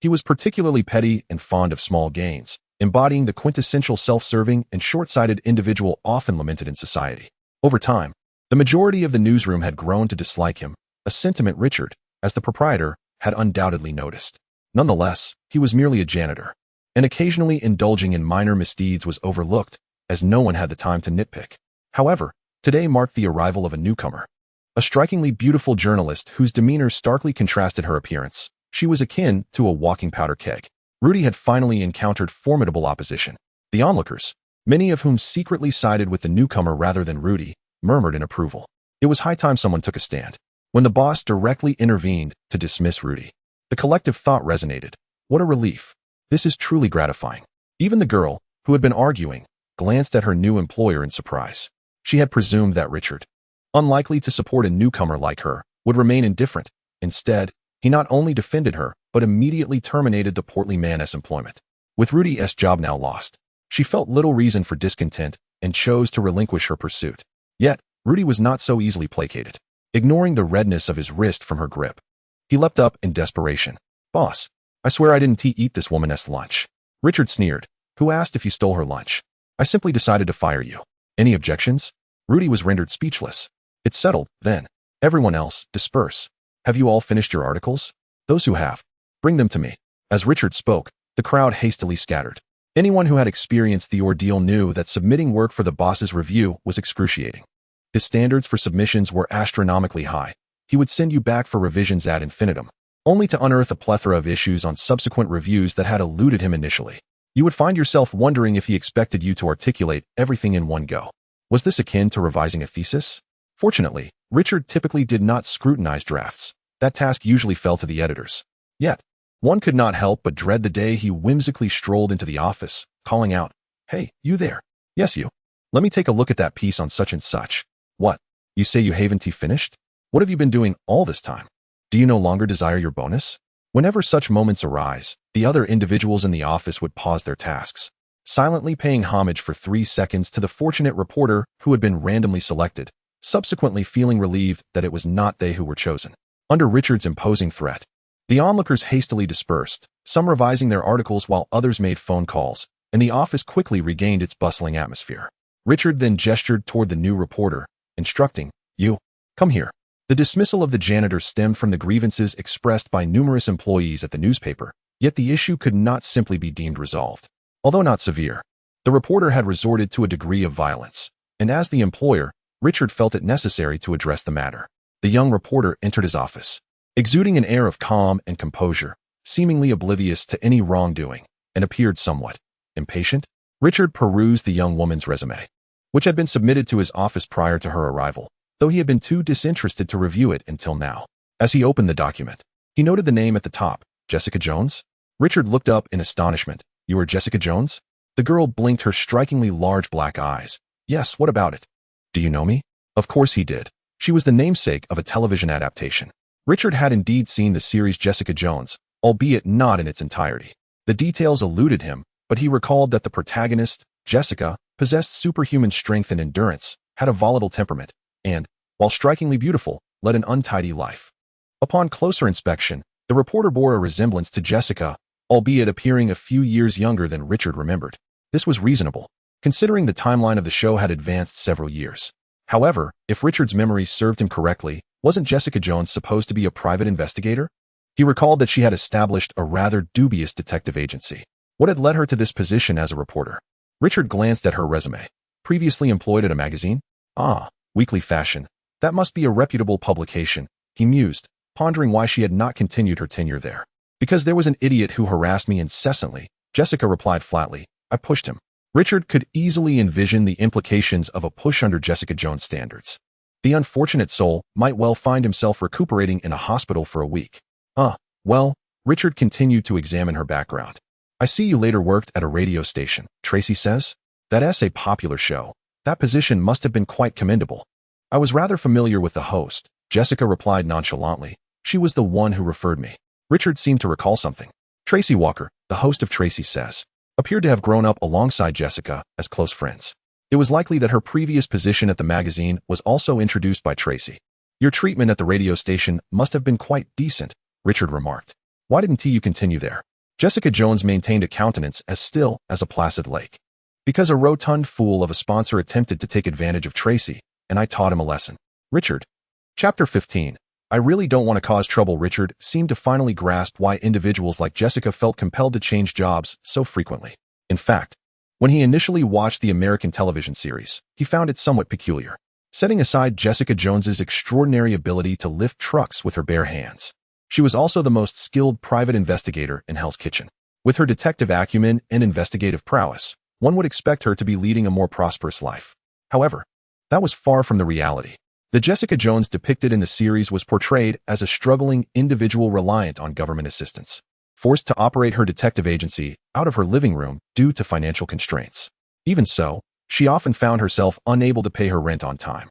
he was particularly petty and fond of small gains, embodying the quintessential self-serving and short-sighted individual often lamented in society. Over time, the majority of the newsroom had grown to dislike him, a sentiment Richard, as the proprietor, had undoubtedly noticed. Nonetheless, he was merely a janitor, and occasionally indulging in minor misdeeds was overlooked, as no one had the time to nitpick. However, today marked the arrival of a newcomer, a strikingly beautiful journalist whose demeanor starkly contrasted her appearance. She was akin to a walking powder keg. Rudy had finally encountered formidable opposition. The onlookers, many of whom secretly sided with the newcomer rather than Rudy, murmured in approval. It was high time someone took a stand. When the boss directly intervened to dismiss Rudy, the collective thought resonated. What a relief. This is truly gratifying. Even the girl, who had been arguing, glanced at her new employer in surprise. She had presumed that Richard, unlikely to support a newcomer like her, would remain indifferent. Instead, he not only defended her, but immediately terminated the portly man's employment. With Rudy's job now lost, she felt little reason for discontent and chose to relinquish her pursuit. Yet, Rudy was not so easily placated. Ignoring the redness of his wrist from her grip, he leapt up in desperation. "Boss, I swear I didn't eat this woman's lunch." Richard sneered. "Who asked if you stole her lunch?" "I simply decided to fire you." "Any objections?" Rudy was rendered speechless. "It's settled, then. Everyone else, disperse. Have you all finished your articles?" "Those who have, bring them to me." As Richard spoke, the crowd hastily scattered. Anyone who had experienced the ordeal knew that submitting work for the boss's review was excruciating. His standards for submissions were astronomically high. He would send you back for revisions ad infinitum. only to unearth a plethora of issues on subsequent reviews that had eluded him initially. You would find yourself wondering if he expected you to articulate everything in one go. Was this akin to revising a thesis? Fortunately, Richard typically did not scrutinize drafts. That task usually fell to the editors. Yet, one could not help but dread the day he whimsically strolled into the office, calling out, "Hey, you there? Yes, you. Let me take a look at that piece on such and such. What? You say you haven't finished? What have you been doing all this time? Do you no longer desire your bonus?" Whenever such moments arise, the other individuals in the office would pause their tasks, silently paying homage for 3 seconds to the fortunate reporter who had been randomly selected, subsequently feeling relieved that it was not they who were chosen. Under Richard's imposing threat, the onlookers hastily dispersed, some revising their articles while others made phone calls, and the office quickly regained its bustling atmosphere. Richard then gestured toward the new reporter, instructing, "You, come here." The dismissal of the janitor stemmed from the grievances expressed by numerous employees at the newspaper, yet the issue could not simply be deemed resolved. Although not severe, the reporter had resorted to a degree of violence, and as the employer, Richard felt it necessary to address the matter. The young reporter entered his office, exuding an air of calm and composure, seemingly oblivious to any wrongdoing, and appeared somewhat impatient. Richard perused the young woman's resume, which had been submitted to his office prior to her arrival, though he had been too disinterested to review it until now. As he opened the document, he noted the name at the top, Jessica Jones. Richard looked up in astonishment. "You are Jessica Jones?" The girl blinked her strikingly large black eyes. "Yes, what about it? Do you know me?" Of course he did. She was the namesake of a television adaptation. Richard had indeed seen the series Jessica Jones, albeit not in its entirety. The details eluded him, but he recalled that the protagonist, Jessica, possessed superhuman strength and endurance, had a volatile temperament, and, while strikingly beautiful, led an untidy life. Upon closer inspection, the reporter bore a resemblance to Jessica, albeit appearing a few years younger than Richard remembered. This was reasonable, considering the timeline of the show had advanced several years. However, if Richard's memory served him correctly, wasn't Jessica Jones supposed to be a private investigator? He recalled that she had established a rather dubious detective agency. What had led her to this position as a reporter? Richard glanced at her resume. Previously employed at a magazine? Ah, Weekly Fashion. That must be a reputable publication, he mused, pondering why she had not continued her tenure there. "Because there was an idiot who harassed me incessantly," Jessica replied flatly. "I pushed him." Richard could easily envision the implications of a push under Jessica Jones standards. The unfortunate soul might well find himself recuperating in a hospital for a week. Well, Richard continued to examine her background. "I see you later worked at a radio station," Tracy says. "That's a popular show. That position must have been quite commendable." "I was rather familiar with the host," Jessica replied nonchalantly. "She was the one who referred me." Richard seemed to recall something. Tracy Walker, the host of Tracy Says, appeared to have grown up alongside Jessica as close friends. It was likely that her previous position at the magazine was also introduced by Tracy. "Your treatment at the radio station must have been quite decent," Richard remarked. "Why didn't you continue there?" Jessica Jones maintained a countenance as still as a placid lake. "Because a rotund fool of a sponsor attempted to take advantage of Tracy, and I taught him a lesson." Richard. Chapter 15. I really don't want to cause trouble. Richard seemed to finally grasp why individuals like Jessica felt compelled to change jobs so frequently. In fact, when he initially watched the American television series, he found it somewhat peculiar. Setting aside Jessica Jones's extraordinary ability to lift trucks with her bare hands, she was also the most skilled private investigator in Hell's Kitchen. With her detective acumen and investigative prowess, one would expect her to be leading a more prosperous life. However, that was far from the reality. The Jessica Jones depicted in the series was portrayed as a struggling individual reliant on government assistance, forced to operate her detective agency out of her living room due to financial constraints. Even so, she often found herself unable to pay her rent on time.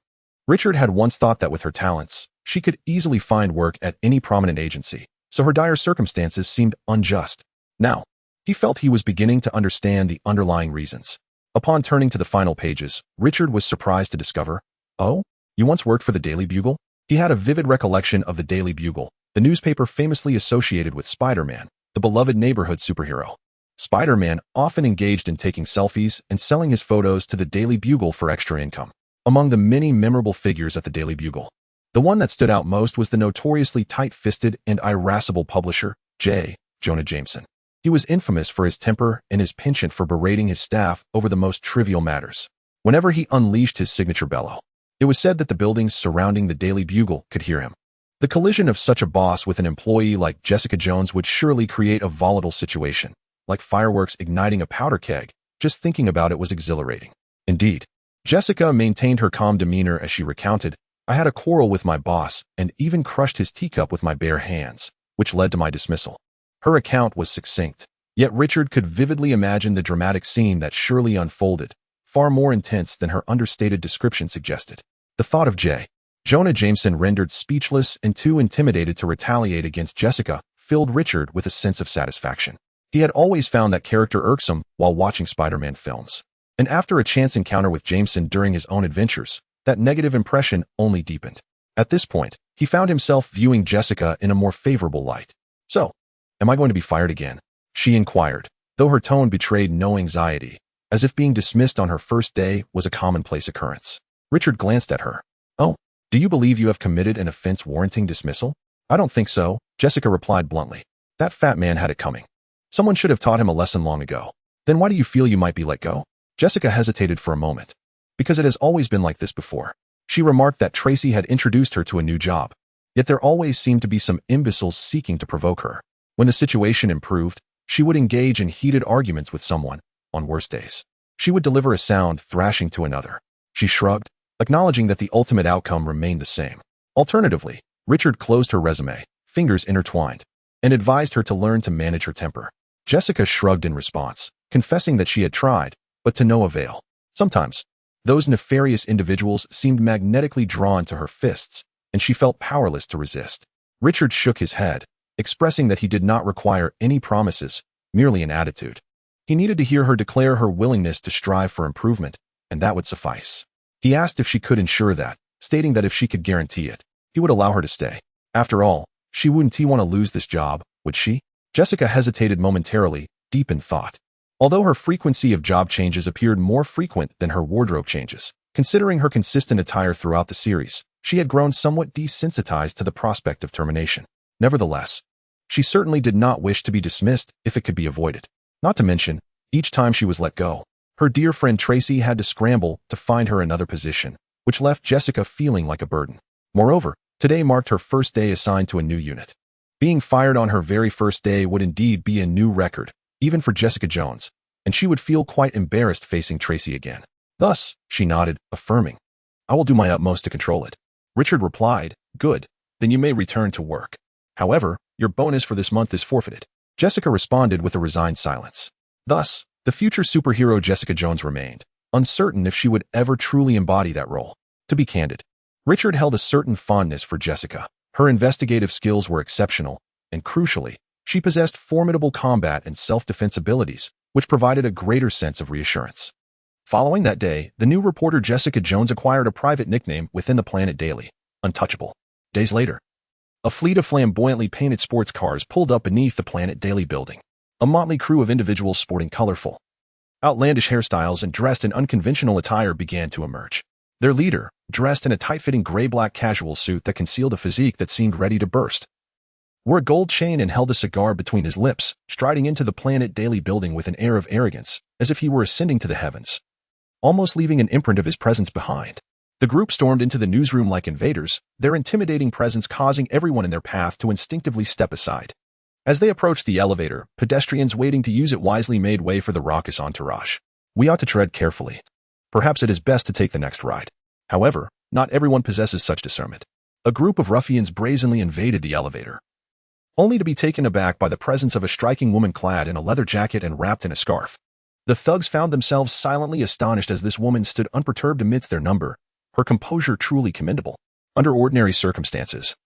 Richard had once thought that with her talents, she could easily find work at any prominent agency, so her dire circumstances seemed unjust. Now, he felt he was beginning to understand the underlying reasons. Upon turning to the final pages, Richard was surprised to discover, "Oh, you once worked for the Daily Bugle?" He had a vivid recollection of the Daily Bugle, the newspaper famously associated with Spider-Man, the beloved neighborhood superhero. Spider-Man often engaged in taking selfies and selling his photos to the Daily Bugle for extra income. Among the many memorable figures at the Daily Bugle, the one that stood out most was the notoriously tight-fisted and irascible publisher, J. Jonah Jameson. He was infamous for his temper and his penchant for berating his staff over the most trivial matters. Whenever he unleashed his signature bellow, it was said that the buildings surrounding the Daily Bugle could hear him. The collision of such a boss with an employee like Jessica Jones would surely create a volatile situation, like fireworks igniting a powder keg. Just thinking about it was exhilarating. Indeed, Jessica maintained her calm demeanor as she recounted, "I had a quarrel with my boss and even crushed his teacup with my bare hands, which led to my dismissal." Her account was succinct, yet Richard could vividly imagine the dramatic scene that surely unfolded, far more intense than her understated description suggested. The thought of J. Jonah Jameson, rendered speechless and too intimidated to retaliate against Jessica, filled Richard with a sense of satisfaction. He had always found that character irksome while watching Spider-Man films. And after a chance encounter with Jameson during his own adventures, that negative impression only deepened. At this point, he found himself viewing Jessica in a more favorable light. "So, am I going to be fired again?" she inquired, though her tone betrayed no anxiety, as if being dismissed on her first day was a commonplace occurrence. Richard glanced at her. "Oh, do you believe you have committed an offense warranting dismissal?" "I don't think so," Jessica replied bluntly. "That fat man had it coming. Someone should have taught him a lesson long ago." "Then why do you feel you might be let go?" Jessica hesitated for a moment. "Because it has always been like this before." She remarked that Tracy had introduced her to a new job, yet there always seemed to be some imbeciles seeking to provoke her. When the situation improved, she would engage in heated arguments with someone. On worse days, she would deliver a sound thrashing to another. She shrugged, acknowledging that the ultimate outcome remained the same. Alternatively, Richard closed her resume, fingers intertwined, and advised her to learn to manage her temper. Jessica shrugged in response, confessing that she had tried, but to no avail. Sometimes, those nefarious individuals seemed magnetically drawn to her fists, and she felt powerless to resist. Richard shook his head, expressing that he did not require any promises, merely an attitude. He needed to hear her declare her willingness to strive for improvement, and that would suffice. He asked if she could ensure that, stating that if she could guarantee it, he would allow her to stay. After all, she wouldn't want to lose this job, would she? Jessica hesitated momentarily, deep in thought. Although her frequency of job changes appeared more frequent than her wardrobe changes, considering her consistent attire throughout the series, she had grown somewhat desensitized to the prospect of termination. Nevertheless, she certainly did not wish to be dismissed if it could be avoided. Not to mention, each time she was let go, her dear friend Tracy had to scramble to find her another position, which left Jessica feeling like a burden. Moreover, today marked her first day assigned to a new unit. Being fired on her very first day would indeed be a new record, even for Jessica Jones, and she would feel quite embarrassed facing Tracy again. Thus, she nodded, affirming, "I will do my utmost to control it." Richard replied, "Good, then you may return to work. However, your bonus for this month is forfeited." Jessica responded with a resigned silence. Thus, the future superhero Jessica Jones remained, uncertain if she would ever truly embody that role. To be candid, Richard held a certain fondness for Jessica. Her investigative skills were exceptional, and crucially, she possessed formidable combat and self-defense abilities, which provided a greater sense of reassurance. Following that day, the new reporter Jessica Jones acquired a private nickname within the Planet Daily, Untouchable. Days later, a fleet of flamboyantly painted sports cars pulled up beneath the Planet Daily building. A motley crew of individuals sporting colorful, outlandish hairstyles and dressed in unconventional attire began to emerge. Their leader, dressed in a tight-fitting gray-black casual suit that concealed a physique that seemed ready to burst, wore a gold chain and held a cigar between his lips, striding into the Planet Daily building with an air of arrogance, as if he were ascending to the heavens, almost leaving an imprint of his presence behind. The group stormed into the newsroom like invaders, their intimidating presence causing everyone in their path to instinctively step aside. As they approached the elevator, pedestrians waiting to use it wisely made way for the raucous entourage. "We ought to tread carefully. Perhaps it is best to take the next ride." However, not everyone possesses such discernment. A group of ruffians brazenly invaded the elevator, only to be taken aback by the presence of a striking woman clad in a leather jacket and wrapped in a scarf. The thugs found themselves silently astonished as this woman stood unperturbed amidst their number, her composure truly commendable. Under ordinary circumstances,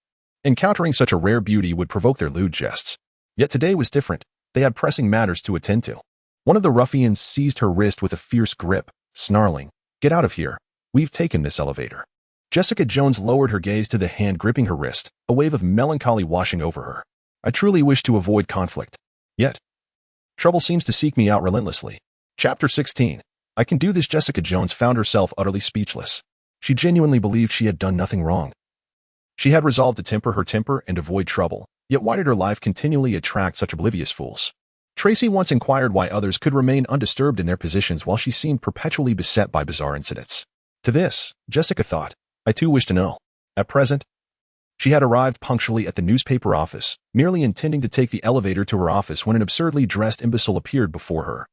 encountering such a rare beauty would provoke their lewd jests. Yet today was different. They had pressing matters to attend to. One of the ruffians seized her wrist with a fierce grip, snarling, "Get out of here. We've taken this elevator." Jessica Jones lowered her gaze to the hand gripping her wrist, a wave of melancholy washing over her. "I truly wish to avoid conflict. Yet, trouble seems to seek me out relentlessly." Chapter 16. I can do this. Jessica Jones found herself utterly speechless. She genuinely believed she had done nothing wrong. She had resolved to temper her temper and avoid trouble, yet why did her life continually attract such oblivious fools? Tracy once inquired why others could remain undisturbed in their positions while she seemed perpetually beset by bizarre incidents. To this, Jessica thought, "I too wish to know." At present, She had arrived punctually at the newspaper office, merely intending to take the elevator to her office when an absurdly dressed imbecile appeared before her.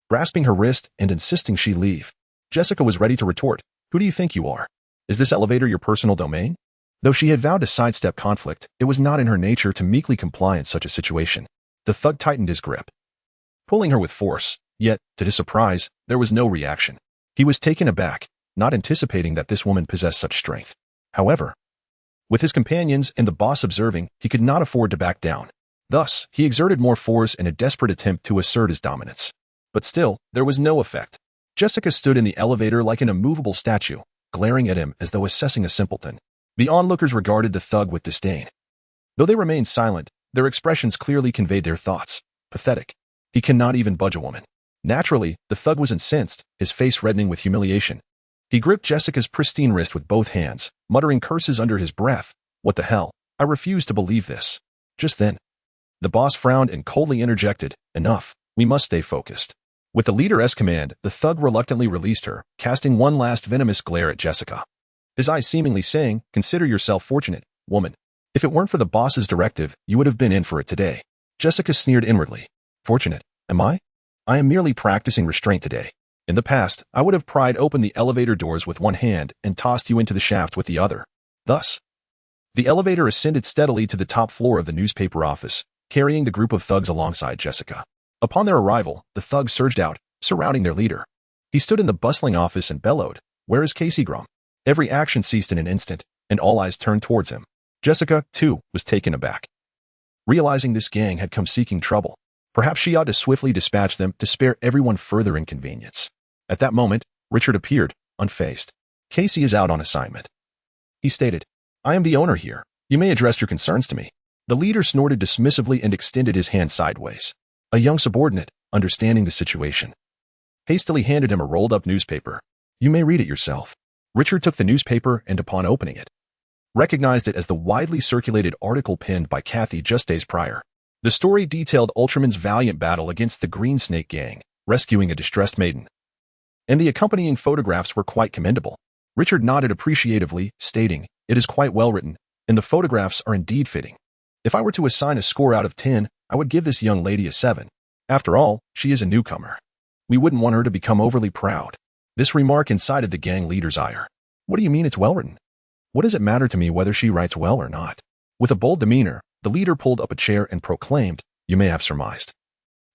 Grasping her wrist and insisting she leave, Jessica was ready to retort, "Who do you think you are? Is this elevator your personal domain?" Though she had vowed to sidestep conflict, it was not in her nature to meekly comply in such a situation. The thug tightened his grip, pulling her with force, yet, to his surprise, there was no reaction. He was taken aback, not anticipating that this woman possessed such strength. However, with his companions and the boss observing, he could not afford to back down. Thus, he exerted more force in a desperate attempt to assert his dominance. But still, there was no effect. Jessica stood in the elevator like an immovable statue, glaring at him as though assessing a simpleton. The onlookers regarded the thug with disdain. Though they remained silent, their expressions clearly conveyed their thoughts. Pathetic. He cannot even budge a woman. Naturally, the thug was incensed, his face reddening with humiliation. He gripped Jessica's pristine wrist with both hands, muttering curses under his breath. "What the hell? I refuse to believe this." Just then, the boss frowned and coldly interjected, "Enough. We must stay focused." With the leader's command, the thug reluctantly released her, casting one last venomous glare at Jessica. His eyes seemingly saying, "Consider yourself fortunate, woman. If it weren't for the boss's directive, you would have been in for it today." Jessica sneered inwardly. "Fortunate, am I? I am merely practicing restraint today. In the past, I would have pried open the elevator doors with one hand and tossed you into the shaft with the other." Thus, the elevator ascended steadily to the top floor of the newspaper office, carrying the group of thugs alongside Jessica. Upon their arrival, the thugs surged out, surrounding their leader. He stood in the bustling office and bellowed, "Where is Casey Grum?" Every action ceased in an instant, and all eyes turned towards him. Jessica, too, was taken aback. Realizing this gang had come seeking trouble, perhaps she ought to swiftly dispatch them to spare everyone further inconvenience. At that moment, Richard appeared, unfazed. "Casey is out on assignment," he stated. "I am the owner here. You may address your concerns to me." The leader snorted dismissively and extended his hand sideways. A young subordinate, understanding the situation, hastily handed him a rolled-up newspaper. "You may read it yourself." Richard took the newspaper and, upon opening it, recognized it as the widely circulated article penned by Kathy just days prior. The story detailed Ultraman's valiant battle against the Green Snake Gang, rescuing a distressed maiden, and the accompanying photographs were quite commendable. Richard nodded appreciatively, stating, "It is quite well written, and the photographs are indeed fitting. If I were to assign a score out of 10, I would give this young lady a 7. After all, she is a newcomer. We wouldn't want her to become overly proud." This remark incited the gang leader's ire. "What do you mean it's well written? What does it matter to me whether she writes well or not?" With a bold demeanor, the leader pulled up a chair and proclaimed, "You may have surmised.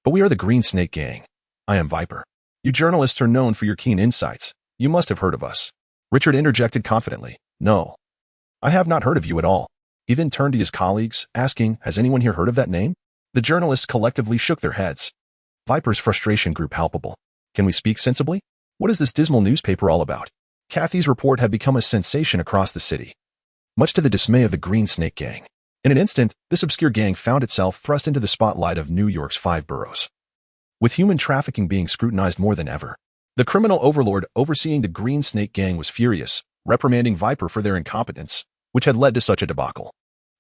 But we are the Green Snake Gang. I am Viper. You journalists are known for your keen insights. You must have heard of us." Richard interjected confidently, "No, I have not heard of you at all." He then turned to his colleagues, asking, "Has anyone here heard of that name?" The journalists collectively shook their heads. Viper's frustration grew palpable. "Can we speak sensibly? What is this dismal newspaper all about?" Kathy's report had become a sensation across the city, much to the dismay of the Green Snake Gang. In an instant, this obscure gang found itself thrust into the spotlight of New York's 5 boroughs, with human trafficking being scrutinized more than ever. The criminal overlord overseeing the Green Snake Gang was furious, reprimanding Viper for their incompetence, which had led to such a debacle.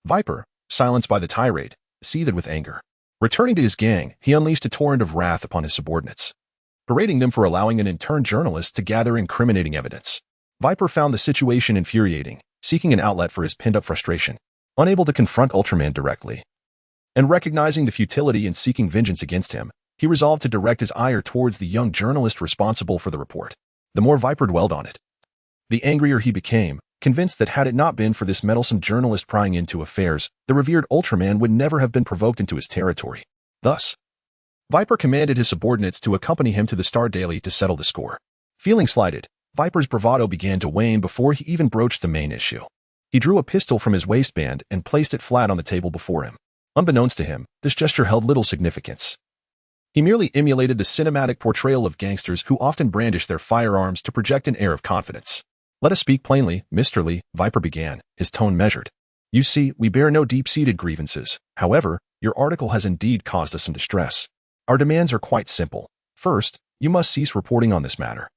Viper, silenced by the tirade, seethed with anger. Returning to his gang, he unleashed a torrent of wrath upon his subordinates, berating them for allowing an interned journalist to gather incriminating evidence. Viper found the situation infuriating, seeking an outlet for his pent-up frustration. Unable to confront Ultraman directly, and recognizing the futility in seeking vengeance against him, he resolved to direct his ire towards the young journalist responsible for the report. The more Viper dwelled on it, the angrier he became, convinced that had it not been for this meddlesome journalist prying into affairs, the revered Ultraman would never have been provoked into his territory. Thus, Viper commanded his subordinates to accompany him to the Star Daily to settle the score. Feeling slighted, Viper's bravado began to wane before he even broached the main issue. He drew a pistol from his waistband and placed it flat on the table before him. Unbeknownst to him, this gesture held little significance. He merely emulated the cinematic portrayal of gangsters who often brandish their firearms to project an air of confidence. "Let us speak plainly, Mr. Lee," Viper began, his tone measured. "You see, we bear no deep-seated grievances. However, your article has indeed caused us some distress. Our demands are quite simple. First, you must cease reporting on this matter.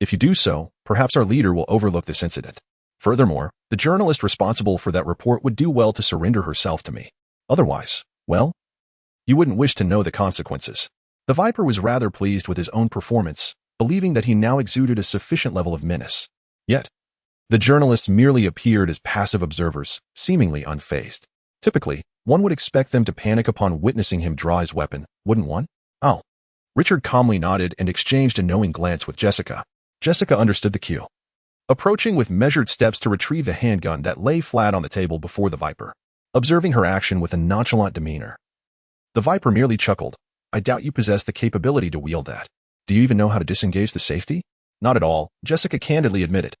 If you do so, perhaps our leader will overlook this incident. Furthermore, the journalist responsible for that report would do well to surrender herself to me. Otherwise, well, you wouldn't wish to know the consequences." The Viper was rather pleased with his own performance, believing that he now exuded a sufficient level of menace. Yet, The journalists merely appeared as passive observers, seemingly unfazed. Typically, one would expect them to panic upon witnessing him draw his weapon, wouldn't one? Oh. Richard calmly nodded and exchanged a knowing glance with Jessica. Jessica understood the cue, approaching with measured steps to retrieve the handgun that lay flat on the table before the Viper, observing her action with a nonchalant demeanor. The Viper merely chuckled. I doubt you possess the capability to wield that. Do you even know how to disengage the safety? Not at all, Jessica candidly admitted.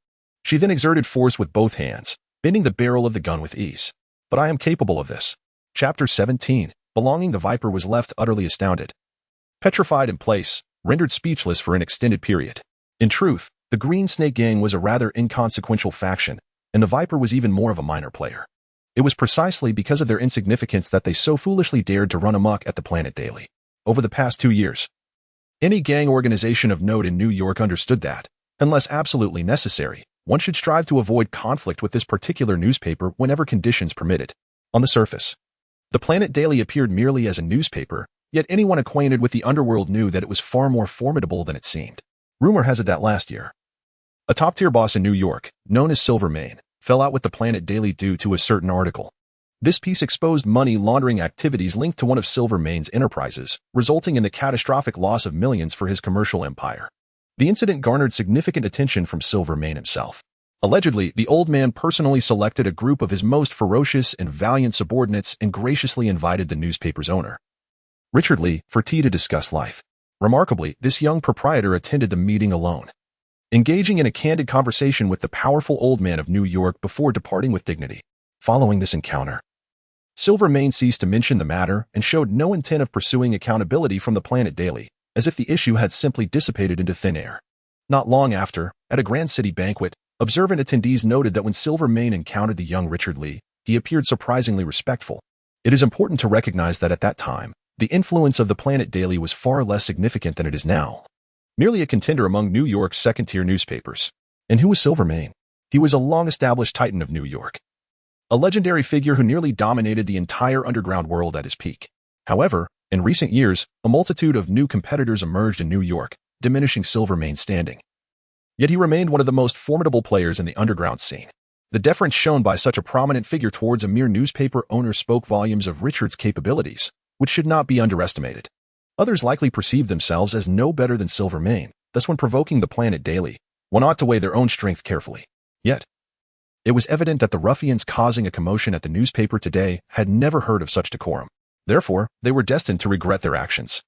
She then exerted force with both hands, bending the barrel of the gun with ease. But I am capable of this. Chapter 17. Belonging. The Viper was left utterly astounded, petrified in place, rendered speechless for an extended period. In truth, the Green Snake Gang was a rather inconsequential faction, and the Viper was even more of a minor player. It was precisely because of their insignificance that they so foolishly dared to run amok at the Planet Daily. Over the past 2 years, any gang organization of note in New York understood that, unless absolutely necessary, one should strive to avoid conflict with this particular newspaper whenever conditions permitted. On the surface, the Planet Daily appeared merely as a newspaper, yet anyone acquainted with the underworld knew that it was far more formidable than it seemed. Rumor has it that last year, a top-tier boss in New York, known as Silvermane, fell out with the Planet Daily due to a certain article. This piece exposed money laundering activities linked to one of Silvermane's enterprises, resulting in the catastrophic loss of millions for his commercial empire. The incident garnered significant attention from Silvermane himself. Allegedly, the old man personally selected a group of his most ferocious and valiant subordinates and graciously invited the newspaper's owner, Richard Lee, for tea to discuss life. Remarkably, this young proprietor attended the meeting alone, engaging in a candid conversation with the powerful old man of New York before departing with dignity. Following this encounter, Silvermane ceased to mention the matter and showed no intent of pursuing accountability from the Planet Daily, as if the issue had simply dissipated into thin air. Not long after, at a Grand City banquet, observant attendees noted that when Silvermane encountered the young Richard Lee, he appeared surprisingly respectful. It is important to recognize that at that time, the influence of the Planet Daily was far less significant than it is now. Merely a contender among New York's second-tier newspapers. And who was Silvermane? He was a long-established titan of New York, a legendary figure who nearly dominated the entire underground world at his peak. However, in recent years, a multitude of new competitors emerged in New York, diminishing Silvermane's standing. Yet he remained one of the most formidable players in the underground scene. The deference shown by such a prominent figure towards a mere newspaper owner spoke volumes of Richard's capabilities, which should not be underestimated. Others likely perceived themselves as no better than Silvermane, thus when provoking the Planet Daily, one ought to weigh their own strength carefully. Yet, it was evident that the ruffians causing a commotion at the newspaper today had never heard of such decorum. Therefore, they were destined to regret their actions.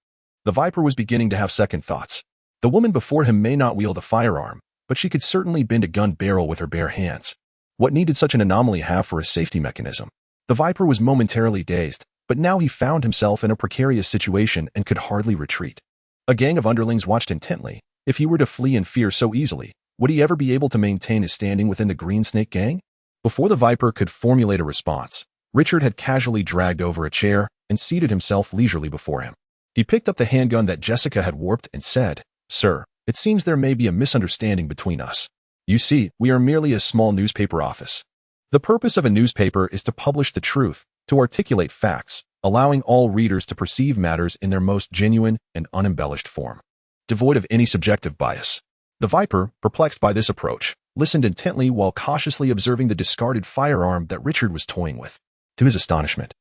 The Viper was beginning to have second thoughts. The woman before him may not wield a firearm, but she could certainly bend a gun barrel with her bare hands. What needed such an anomaly have for a safety mechanism? The Viper was momentarily dazed, but now he found himself in a precarious situation and could hardly retreat. A gang of underlings watched intently. If he were to flee in fear so easily, would he ever be able to maintain his standing within the Green Snake Gang? Before the Viper could formulate a response, Richard had casually dragged over a chair and seated himself leisurely before him. He picked up the handgun that Jessica had warped and said, "Sir, it seems there may be a misunderstanding between us. You see, we are merely a small newspaper office. The purpose of a newspaper is to publish the truth, to articulate facts, allowing all readers to perceive matters in their most genuine and unembellished form, devoid of any subjective bias." The Viper, perplexed by this approach, listened intently while cautiously observing the discarded firearm that Richard was toying with. To his astonishment,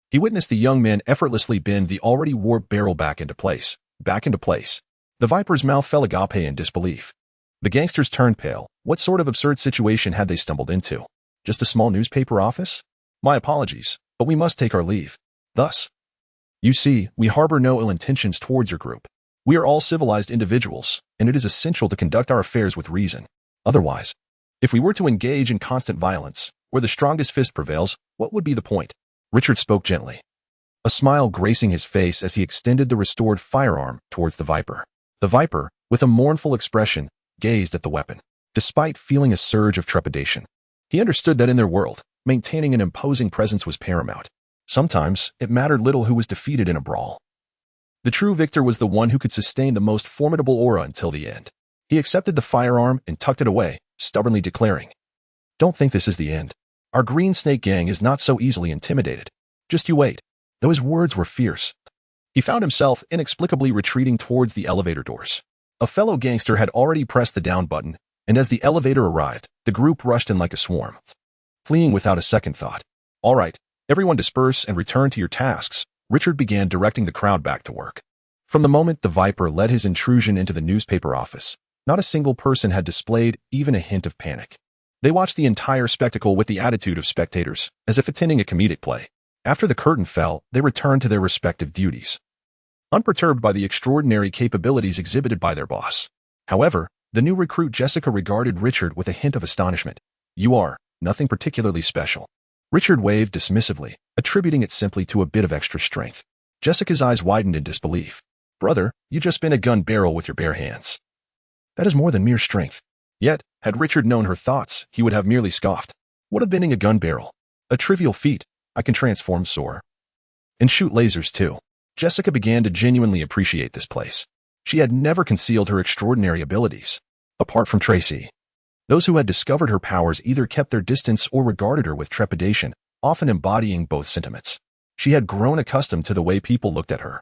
he witnessed the young man effortlessly bend the already warped barrel back into place. The Viper's mouth fell agape in disbelief. The gangsters turned pale. What sort of absurd situation had they stumbled into? Just a small newspaper office? My apologies, but we must take our leave. Thus, you see, we harbor no ill intentions towards your group. We are all civilized individuals, and it is essential to conduct our affairs with reason. Otherwise, if we were to engage in constant violence, where the strongest fist prevails, what would be the point? Richard spoke gently, a smile gracing his face as he extended the restored firearm towards the Viper. The Viper, with a mournful expression, gazed at the weapon, despite feeling a surge of trepidation. He understood that in their world, maintaining an imposing presence was paramount. Sometimes, it mattered little who was defeated in a brawl. The true victor was the one who could sustain the most formidable aura until the end. He accepted the firearm and tucked it away, stubbornly declaring, "Don't think this is the end. Our Green Snake Gang is not so easily intimidated. Just you wait." Though his words were fierce, he found himself inexplicably retreating towards the elevator doors. A fellow gangster had already pressed the down button, and as the elevator arrived, the group rushed in like a swarm, fleeing without a second thought. All right, everyone disperse and return to your tasks. Richard began directing the crowd back to work. From the moment the Viper led his intrusion into the newspaper office, not a single person had displayed even a hint of panic. They watched the entire spectacle with the attitude of spectators, as if attending a comedic play. After the curtain fell, they returned to their respective duties, unperturbed by the extraordinary capabilities exhibited by their boss. However, the new recruit Jessica regarded Richard with a hint of astonishment. You are nothing particularly special. Richard waved dismissively, attributing it simply to a bit of extra strength. Jessica's eyes widened in disbelief. Brother, you just spin a gun barrel with your bare hands. That is more than mere strength. Yet, had Richard known her thoughts, he would have merely scoffed. What of bending a gun barrel? A trivial feat. I can transform soar. And shoot lasers too. Jessica began to genuinely appreciate this place. She had never concealed her extraordinary abilities. Apart from Tracy, those who had discovered her powers either kept their distance or regarded her with trepidation, often embodying both sentiments. She had grown accustomed to the way people looked at her,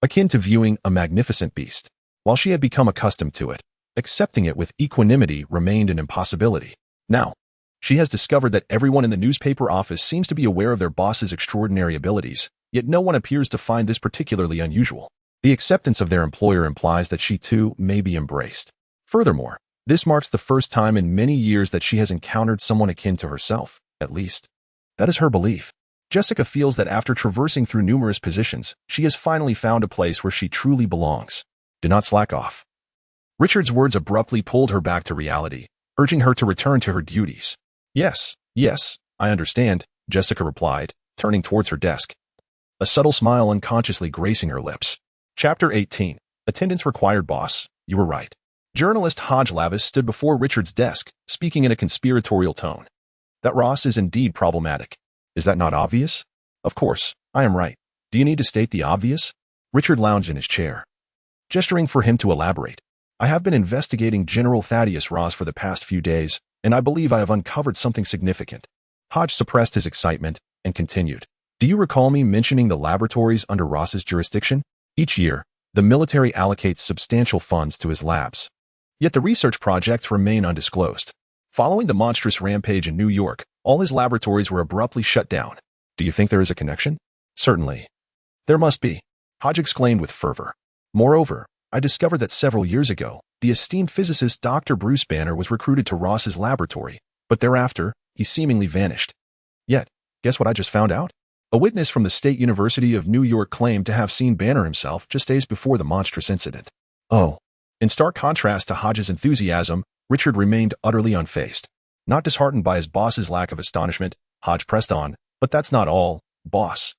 akin to viewing a magnificent beast. While she had become accustomed to it, accepting it with equanimity remained an impossibility. Now, she has discovered that everyone in the newspaper office seems to be aware of their boss's extraordinary abilities, yet no one appears to find this particularly unusual. The acceptance of their employer implies that she too may be embraced. Furthermore, this marks the first time in many years that she has encountered someone akin to herself, at least. That is her belief. Jessica feels that after traversing through numerous positions, she has finally found a place where she truly belongs. Do not slack off. Richard's words abruptly pulled her back to reality, urging her to return to her duties. Yes, I understand, Jessica replied, turning towards her desk, a subtle smile unconsciously gracing her lips. Chapter 18. Attendance required, boss. You were right. Journalist Hodge Lavis stood before Richard's desk, speaking in a conspiratorial tone. That Ross is indeed problematic. Is that not obvious? Of course, I am right. Do you need to state the obvious? Richard lounged in his chair, gesturing for him to elaborate. I have been investigating General Thaddeus Ross for the past few days, and I believe I have uncovered something significant. Hodge suppressed his excitement and continued. Do you recall me mentioning the laboratories under Ross's jurisdiction? Each year, the military allocates substantial funds to his labs. Yet the research projects remain undisclosed. Following the monstrous rampage in New York, all his laboratories were abruptly shut down. Do you think there is a connection? Certainly. There must be, Hodge exclaimed with fervor. Moreover, I discovered that several years ago, the esteemed physicist Dr. Bruce Banner was recruited to Ross's laboratory, but thereafter, he seemingly vanished. Yet, guess what I just found out? A witness from the State University of New York claimed to have seen Banner himself just days before the monstrous incident. Oh. In stark contrast to Hodge's enthusiasm, Richard remained utterly unfazed. Not disheartened by his boss's lack of astonishment, Hodge pressed on, but that's not all, boss.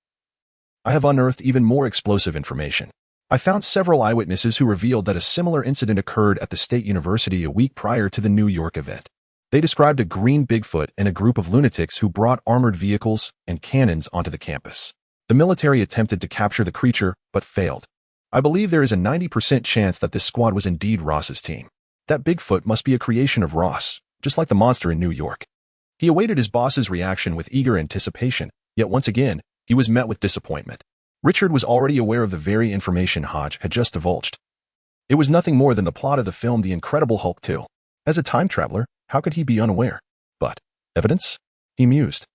I have unearthed even more explosive information. I found several eyewitnesses who revealed that a similar incident occurred at the State University a week prior to the New York event. They described a green Bigfoot and a group of lunatics who brought armored vehicles and cannons onto the campus. The military attempted to capture the creature, but failed. I believe there is a 90% chance that this squad was indeed Ross's team. That Bigfoot must be a creation of Ross, just like the monster in New York. He awaited his boss's reaction with eager anticipation, yet once again, he was met with disappointment. Richard was already aware of the very information Hodge had just divulged. It was nothing more than the plot of the film The Incredible Hulk 2. As a time traveler, how could he be unaware? But, evidence? He mused.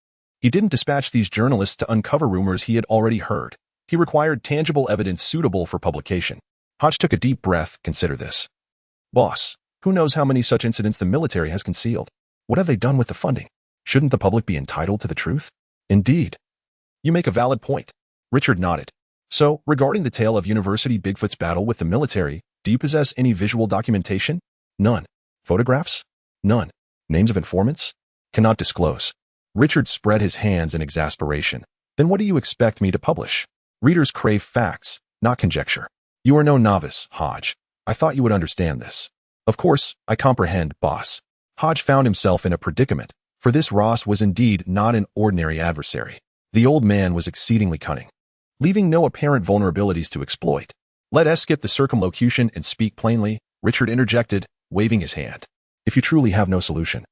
He didn't dispatch these journalists to uncover rumors he had already heard. He required tangible evidence suitable for publication. Hodge took a deep breath. Consider this. Boss, who knows how many such incidents the military has concealed? What have they done with the funding? Shouldn't the public be entitled to the truth? Indeed. You make a valid point. Richard nodded. So, regarding the tale of University Bigfoot's battle with the military, do you possess any visual documentation? None. Photographs? None. Names of informants? Cannot disclose. Richard spread his hands in exasperation. Then what do you expect me to publish? Readers crave facts, not conjecture. You are no novice, Hodge. I thought you would understand this. Of course, I comprehend, boss. Hodge found himself in a predicament, for this Ross was indeed not an ordinary adversary. The old man was exceedingly cunning, leaving no apparent vulnerabilities to exploit. Let us skip the circumlocution and speak plainly, Richard interjected, waving his hand. If you truly have no solution,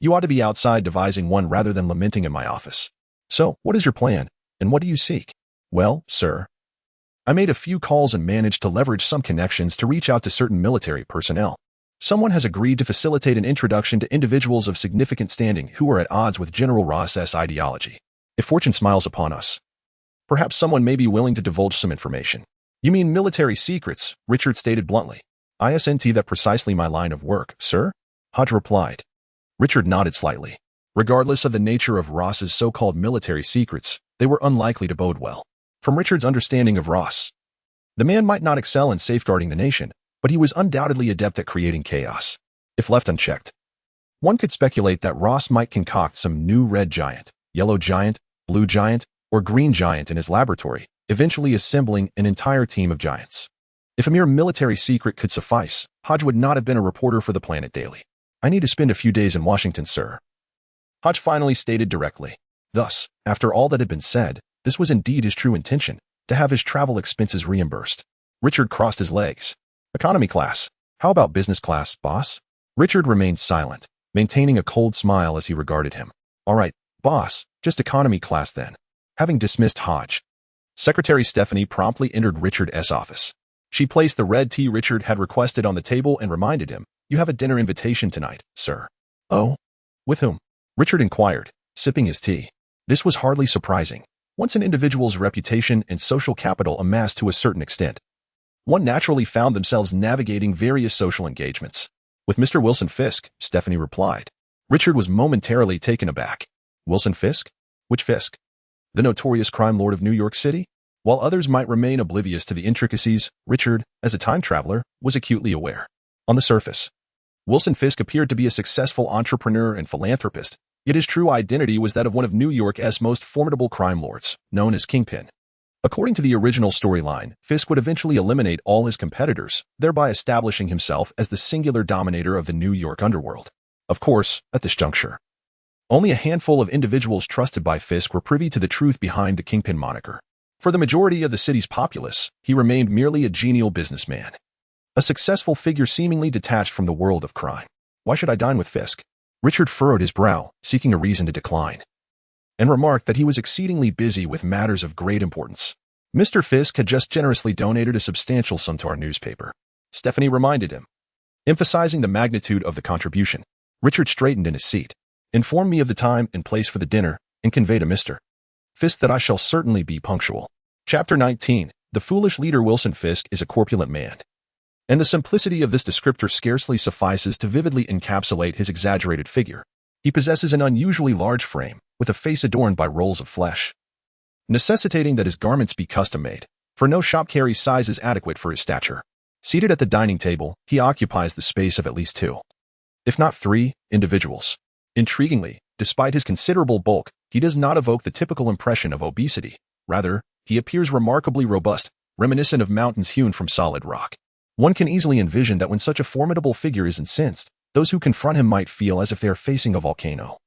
you ought to be outside devising one rather than lamenting in my office. So, what is your plan, and what do you seek? Well, sir, I made a few calls and managed to leverage some connections to reach out to certain military personnel. Someone has agreed to facilitate an introduction to individuals of significant standing who are at odds with General Ross's ideology. If fortune smiles upon us, perhaps someone may be willing to divulge some information. You mean military secrets, Richard stated bluntly. Isn't that precisely my line of work, sir? Hodge replied. Richard nodded slightly. Regardless of the nature of Ross's so-called military secrets, they were unlikely to bode well. From Richard's understanding of Ross, the man might not excel in safeguarding the nation, but he was undoubtedly adept at creating chaos. If left unchecked, one could speculate that Ross might concoct some new red giant, yellow giant, blue giant, or green giant in his laboratory, eventually assembling an entire team of giants. If a mere military secret could suffice, Hodge would not have been a reporter for the Planet Daily. I need to spend a few days in Washington, sir. Hodge finally stated directly. Thus, after all that had been said, this was indeed his true intention, to have his travel expenses reimbursed. Richard crossed his legs. Economy class. How about business class, boss? Richard remained silent, maintaining a cold smile as he regarded him. All right, boss, just economy class then. Having dismissed Hodge, Secretary Stephanie promptly entered Richard's office. She placed the red tea Richard had requested on the table and reminded him, You have a dinner invitation tonight, sir. Oh? With whom? Richard inquired, sipping his tea. This was hardly surprising. Once an individual's reputation and social capital amassed to a certain extent, one naturally found themselves navigating various social engagements. With Mr. Wilson Fisk, Stephanie replied. Richard was momentarily taken aback. Wilson Fisk? Which Fisk? The notorious crime lord of New York City? While others might remain oblivious to the intricacies, Richard, as a time traveler, was acutely aware. On the surface, Wilson Fisk appeared to be a successful entrepreneur and philanthropist, yet his true identity was that of one of New York's most formidable crime lords, known as Kingpin. According to the original storyline, Fisk would eventually eliminate all his competitors, thereby establishing himself as the singular dominator of the New York underworld. Of course, at this juncture, only a handful of individuals trusted by Fisk were privy to the truth behind the Kingpin moniker. For the majority of the city's populace, he remained merely a genial businessman, a successful figure seemingly detached from the world of crime. Why should I dine with Fisk? Richard furrowed his brow, seeking a reason to decline, and remarked that he was exceedingly busy with matters of great importance. Mr. Fisk had just generously donated a substantial sum to our newspaper. Stephanie reminded him, emphasizing the magnitude of the contribution. Richard straightened in his seat. Inform me of the time and place for the dinner, and convey to Mr. Fisk that I shall certainly be punctual. Chapter 19. The foolish leader Wilson Fisk is a corpulent man, and the simplicity of this descriptor scarcely suffices to vividly encapsulate his exaggerated figure. He possesses an unusually large frame, with a face adorned by rolls of flesh, necessitating that his garments be custom-made, for no shop carries sizes adequate for his stature. Seated at the dining table, he occupies the space of at least two, if not three, individuals. Intriguingly, despite his considerable bulk, he does not evoke the typical impression of obesity. Rather, he appears remarkably robust, reminiscent of mountains hewn from solid rock. One can easily envision that when such a formidable figure is incensed, those who confront him might feel as if they are facing a volcano,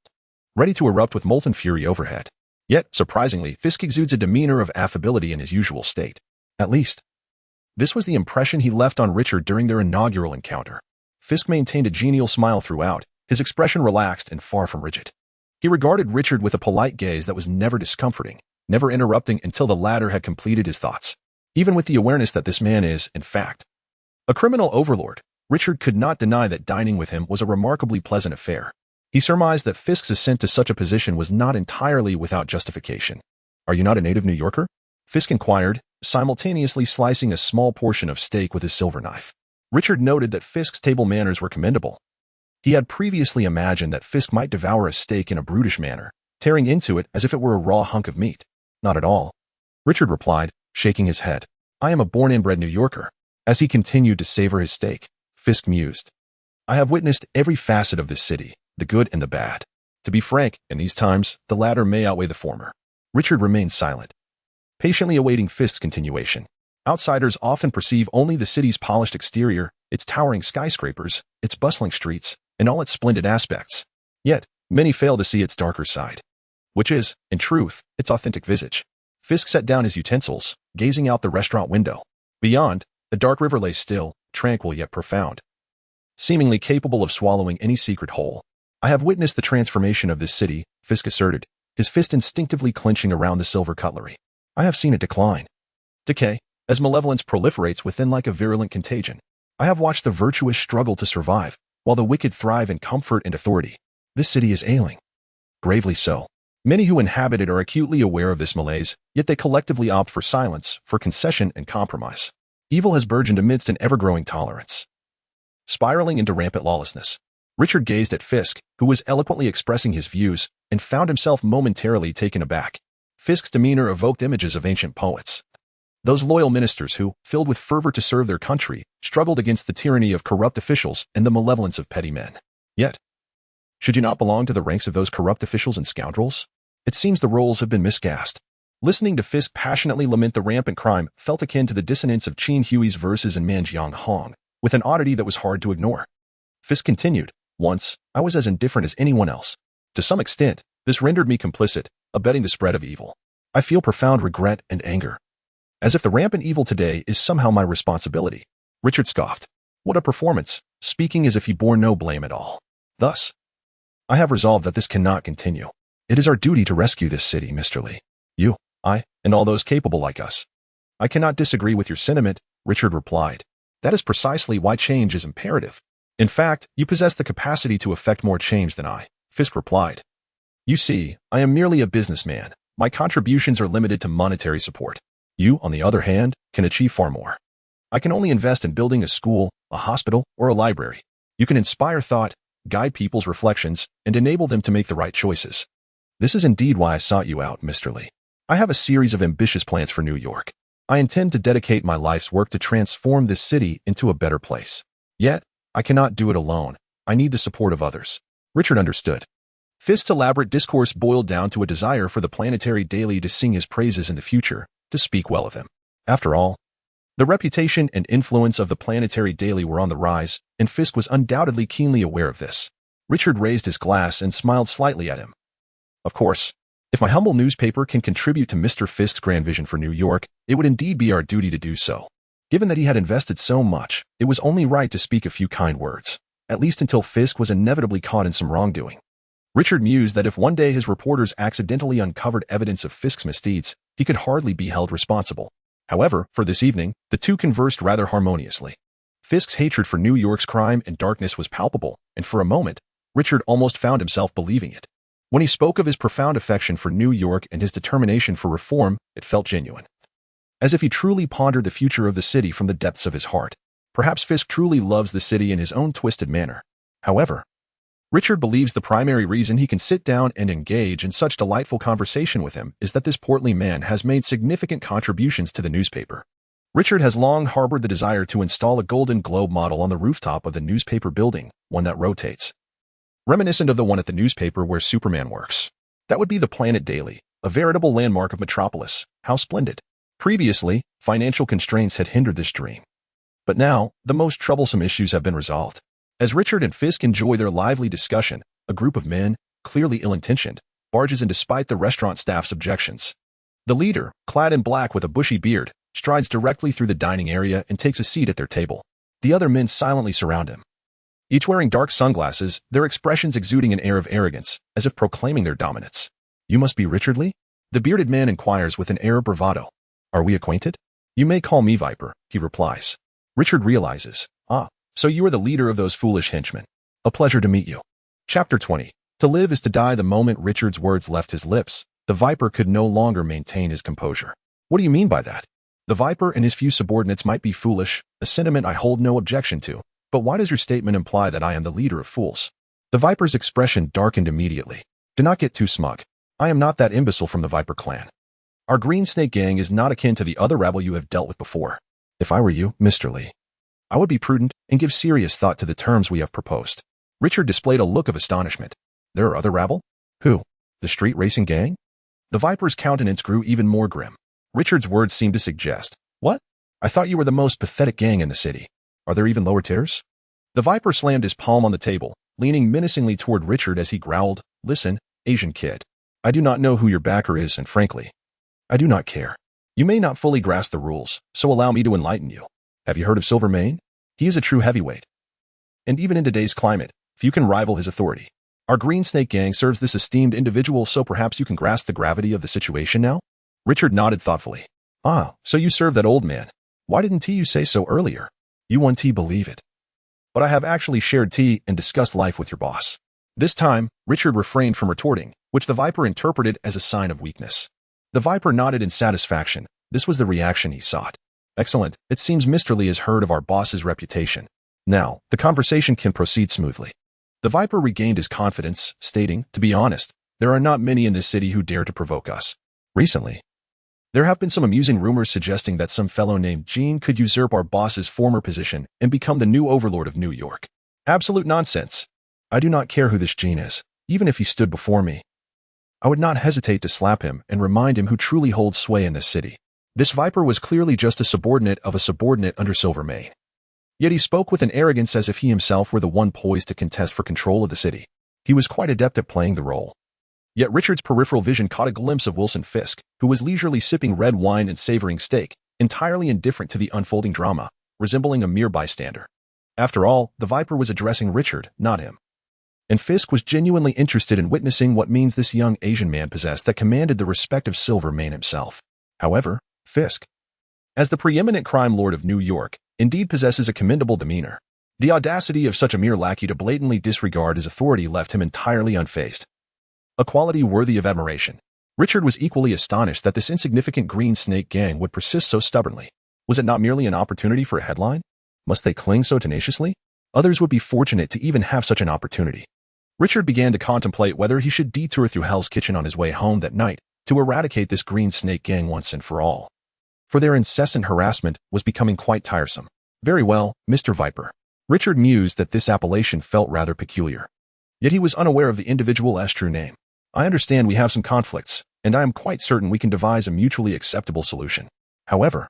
ready to erupt with molten fury overhead. Yet, surprisingly, Fisk exudes a demeanor of affability in his usual state. At least, this was the impression he left on Richard during their inaugural encounter. Fisk maintained a genial smile throughout, his expression relaxed and far from rigid. He regarded Richard with a polite gaze that was never discomforting, never interrupting until the latter had completed his thoughts. Even with the awareness that this man is, in fact, a criminal overlord, Richard could not deny that dining with him was a remarkably pleasant affair. He surmised that Fisk's ascent to such a position was not entirely without justification. Are you not a native New Yorker? Fisk inquired, simultaneously slicing a small portion of steak with his silver knife. Richard noted that Fisk's table manners were commendable. He had previously imagined that Fisk might devour a steak in a brutish manner, tearing into it as if it were a raw hunk of meat. Not at all, Richard replied, shaking his head. I am a born and bred New Yorker. As he continued to savor his steak, Fisk mused. I have witnessed every facet of this city, the good and the bad. To be frank, in these times, the latter may outweigh the former. Richard remained silent, patiently awaiting Fisk's continuation. Outsiders often perceive only the city's polished exterior, its towering skyscrapers, its bustling streets, and all its splendid aspects. Yet, many fail to see its darker side, which is, in truth, its authentic visage. Fisk set down his utensils, gazing out the restaurant window. Beyond, the dark river lay still, tranquil yet profound, seemingly capable of swallowing any secret whole. I have witnessed the transformation of this city, Fisk asserted, his fist instinctively clenching around the silver cutlery. I have seen it decline, decay, as malevolence proliferates within like a virulent contagion. I have watched the virtuous struggle to survive, while the wicked thrive in comfort and authority. This city is ailing. Gravely so. Many who inhabit it are acutely aware of this malaise, yet they collectively opt for silence, for concession and compromise. Evil has burgeoned amidst an ever-growing tolerance, spiraling into rampant lawlessness. Richard gazed at Fisk, who was eloquently expressing his views, and found himself momentarily taken aback. Fisk's demeanor evoked images of ancient poets. Those loyal ministers who, filled with fervor to serve their country, struggled against the tyranny of corrupt officials and the malevolence of petty men. Yet, should you not belong to the ranks of those corrupt officials and scoundrels? It seems the roles have been miscast. Listening to Fisk passionately lament the rampant crime felt akin to the dissonance of Qin Hui's verses in Manjiang Hong, with an oddity that was hard to ignore. Fisk continued, "Once, I was as indifferent as anyone else. To some extent, this rendered me complicit, abetting the spread of evil. I feel profound regret and anger. As if the rampant evil today is somehow my responsibility." Richard scoffed. What a performance, speaking as if he bore no blame at all. Thus, "I have resolved that this cannot continue. It is our duty to rescue this city, Mr. Lee. You, I, and all those capable like us." "I cannot disagree with your sentiment," Richard replied. "That is precisely why change is imperative. In fact, you possess the capacity to effect more change than I," Fisk replied. "You see, I am merely a businessman. My contributions are limited to monetary support. You, on the other hand, can achieve far more. I can only invest in building a school, a hospital, or a library. You can inspire thought, guide people's reflections, and enable them to make the right choices. This is indeed why I sought you out, Mr. Lee. I have a series of ambitious plans for New York. I intend to dedicate my life's work to transform this city into a better place. Yet, I cannot do it alone. I need the support of others." Richard understood. Fisk's elaborate discourse boiled down to a desire for the Planetary Daily to sing his praises in the future, to speak well of him. After all, the reputation and influence of the Planetary Daily were on the rise, and Fisk was undoubtedly keenly aware of this. Richard raised his glass and smiled slightly at him. "Of course, if my humble newspaper can contribute to Mr. Fisk's grand vision for New York, it would indeed be our duty to do so." Given that he had invested so much, it was only right to speak a few kind words, at least until Fisk was inevitably caught in some wrongdoing. Richard mused that if one day his reporters accidentally uncovered evidence of Fisk's misdeeds, he could hardly be held responsible. However, for this evening, the two conversed rather harmoniously. Fisk's hatred for New York's crime and darkness was palpable, and for a moment, Richard almost found himself believing it. When he spoke of his profound affection for New York and his determination for reform, it felt genuine. As if he truly pondered the future of the city from the depths of his heart. Perhaps Fisk truly loves the city in his own twisted manner. However, Richard believes the primary reason he can sit down and engage in such delightful conversation with him is that this portly man has made significant contributions to the newspaper. Richard has long harbored the desire to install a Golden Globe model on the rooftop of the newspaper building, one that rotates, reminiscent of the one at the newspaper where Superman works. That would be the Planet Daily, a veritable landmark of Metropolis. How splendid. Previously, financial constraints had hindered this dream. But now, the most troublesome issues have been resolved. As Richard and Fisk enjoy their lively discussion, a group of men, clearly ill-intentioned, barges in despite the restaurant staff's objections. The leader, clad in black with a bushy beard, strides directly through the dining area and takes a seat at their table. The other men silently surround him. Each wearing dark sunglasses, their expressions exuding an air of arrogance, as if proclaiming their dominance. "You must be Richard Lee?" The bearded man inquires with an air of bravado. "Are we acquainted?" "You may call me Viper," he replies. Richard realizes, so you are the leader of those foolish henchmen. A pleasure to meet you. Chapter 20. To live is to die. The moment Richard's words left his lips, the Viper could no longer maintain his composure. "What do you mean by that?" "The Viper and his few subordinates might be foolish, a sentiment I hold no objection to, but why does your statement imply that I am the leader of fools?" The Viper's expression darkened immediately. "Do not get too smug. I am not that imbecile from the Viper clan. Our Green Snake gang is not akin to the other rabble you have dealt with before. If I were you, Mr. Lee, I would be prudent and give serious thought to the terms we have proposed." Richard displayed a look of astonishment. "There are other rabble? Who? The street racing gang?" The Viper's countenance grew even more grim. Richard's words seemed to suggest, "What? I thought you were the most pathetic gang in the city. Are there even lower tiers?" The Viper slammed his palm on the table, leaning menacingly toward Richard as he growled, "Listen, Asian kid. I do not know who your backer is, and frankly, I do not care. You may not fully grasp the rules, so allow me to enlighten you. Have you heard of Silvermane? He is a true heavyweight. And even in today's climate, few can rival his authority. Our Green Snake gang serves this esteemed individual, so perhaps you can grasp the gravity of the situation now?" Richard nodded thoughtfully. "So you serve that old man. Why didn't you say so earlier?" You won't believe it. But I have actually shared tea and discussed life with your boss. This time, Richard refrained from retorting, which the Viper interpreted as a sign of weakness. The Viper nodded in satisfaction. This was the reaction he sought. Excellent. It seems Mr. Lee has heard of our boss's reputation. Now, the conversation can proceed smoothly. The Viper regained his confidence, stating, to be honest, there are not many in this city who dare to provoke us. Recently, there have been some amusing rumors suggesting that some fellow named Gene could usurp our boss's former position and become the new overlord of New York. Absolute nonsense. I do not care who this Gene is, even if he stood before me. I would not hesitate to slap him and remind him who truly holds sway in this city. This Viper was clearly just a subordinate of a subordinate under Silvermane. Yet he spoke with an arrogance as if he himself were the one poised to contest for control of the city. He was quite adept at playing the role. Yet Richard's peripheral vision caught a glimpse of Wilson Fisk, who was leisurely sipping red wine and savoring steak, entirely indifferent to the unfolding drama, resembling a mere bystander. After all, the Viper was addressing Richard, not him. And Fisk was genuinely interested in witnessing what means this young Asian man possessed that commanded the respect of Silvermane himself. However, Fisk, as the preeminent crime lord of New York, indeed possesses a commendable demeanor. The audacity of such a mere lackey to blatantly disregard his authority left him entirely unfazed. A quality worthy of admiration. Richard was equally astonished that this insignificant green snake gang would persist so stubbornly. Was it not merely an opportunity for a headline? Must they cling so tenaciously? Others would be fortunate to even have such an opportunity. Richard began to contemplate whether he should detour through Hell's Kitchen on his way home that night to eradicate this green snake gang once and for all. For their incessant harassment was becoming quite tiresome. Very well, Mr. Viper. Richard mused that this appellation felt rather peculiar. Yet he was unaware of the individual's true name. I understand we have some conflicts, and I am quite certain we can devise a mutually acceptable solution. However,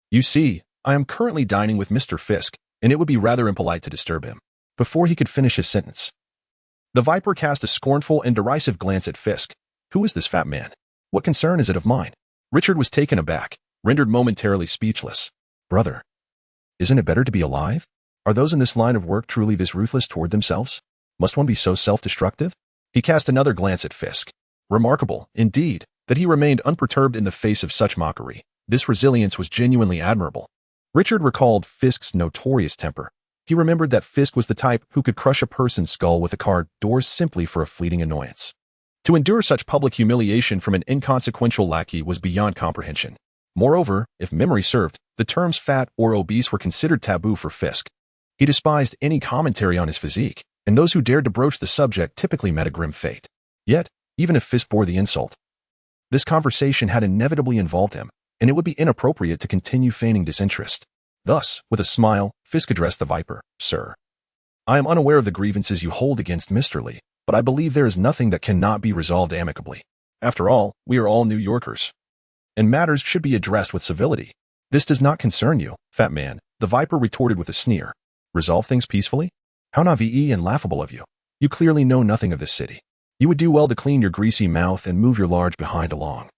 you see, I am currently dining with Mr. Fisk, and it would be rather impolite to disturb him. Before he could finish his sentence, the Viper cast a scornful and derisive glance at Fisk. Who is this fat man? What concern is it of mine? Richard was taken aback, rendered momentarily speechless. Brother, isn't it better to be alive? Are those in this line of work truly this ruthless toward themselves? Must one be so self-destructive? He cast another glance at Fisk. Remarkable, indeed, that he remained unperturbed in the face of such mockery. This resilience was genuinely admirable. Richard recalled Fisk's notorious temper. He remembered that Fisk was the type who could crush a person's skull with a car door simply for a fleeting annoyance. To endure such public humiliation from an inconsequential lackey was beyond comprehension. Moreover, if memory served, the terms fat or obese were considered taboo for Fisk. He despised any commentary on his physique, and those who dared to broach the subject typically met a grim fate. Yet, even if Fisk bore the insult, this conversation had inevitably involved him, and it would be inappropriate to continue feigning disinterest. Thus, with a smile, Fisk addressed the Viper. Sir, I am unaware of the grievances you hold against Mr. Lee, but I believe there is nothing that cannot be resolved amicably. After all, we are all New Yorkers, and matters should be addressed with civility. This does not concern you, fat man, the Viper retorted with a sneer. Resolve things peacefully? How naive and laughable of you. You clearly know nothing of this city. You would do well to clean your greasy mouth and move your large behind along.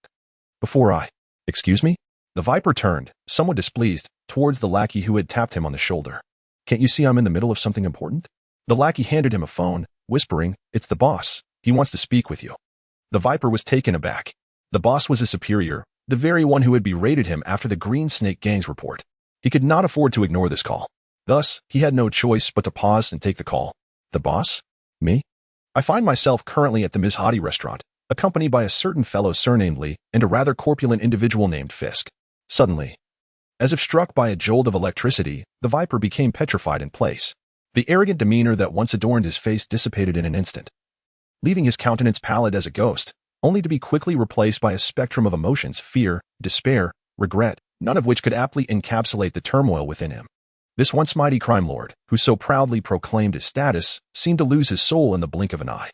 Before I... Excuse me? The Viper turned, somewhat displeased, towards the lackey who had tapped him on the shoulder. Can't you see I'm in the middle of something important? The lackey handed him a phone, whispering, It's the boss. He wants to speak with you. The Viper was taken aback. The boss was his superior, the very one who had berated him after the Green Snake Gang's report. He could not afford to ignore this call. Thus, he had no choice but to pause and take the call. The boss? Me? I find myself currently at the Ms. Hottie restaurant, accompanied by a certain fellow surnamed Lee and a rather corpulent individual named Fisk. Suddenly, as if struck by a jolt of electricity, the Viper became petrified in place. The arrogant demeanor that once adorned his face dissipated in an instant, leaving his countenance pallid as a ghost, only to be quickly replaced by a spectrum of emotions, fear, despair, regret, none of which could aptly encapsulate the turmoil within him. This once mighty crime lord, who so proudly proclaimed his status, seemed to lose his soul in the blink of an eye.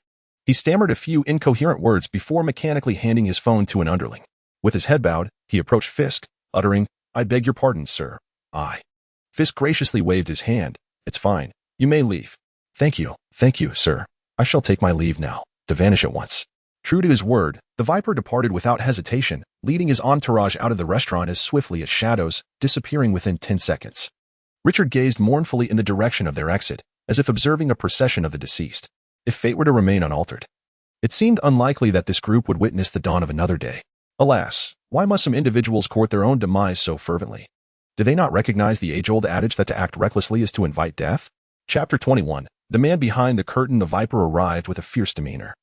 He stammered a few incoherent words before mechanically handing his phone to an underling. With his head bowed, he approached Fisk, uttering, I beg your pardon, sir. Fisk graciously waved his hand. It's fine. You may leave. Thank you, sir. I shall take my leave now, to vanish at once. True to his word, the Viper departed without hesitation, leading his entourage out of the restaurant as swiftly as shadows, disappearing within 10 seconds. Richard gazed mournfully in the direction of their exit, as if observing a procession of the deceased. If fate were to remain unaltered, it seemed unlikely that this group would witness the dawn of another day. Alas, why must some individuals court their own demise so fervently? Do they not recognize the age-old adage that to act recklessly is to invite death? Chapter 21. The man behind the curtain. The viper arrived with a fierce demeanor,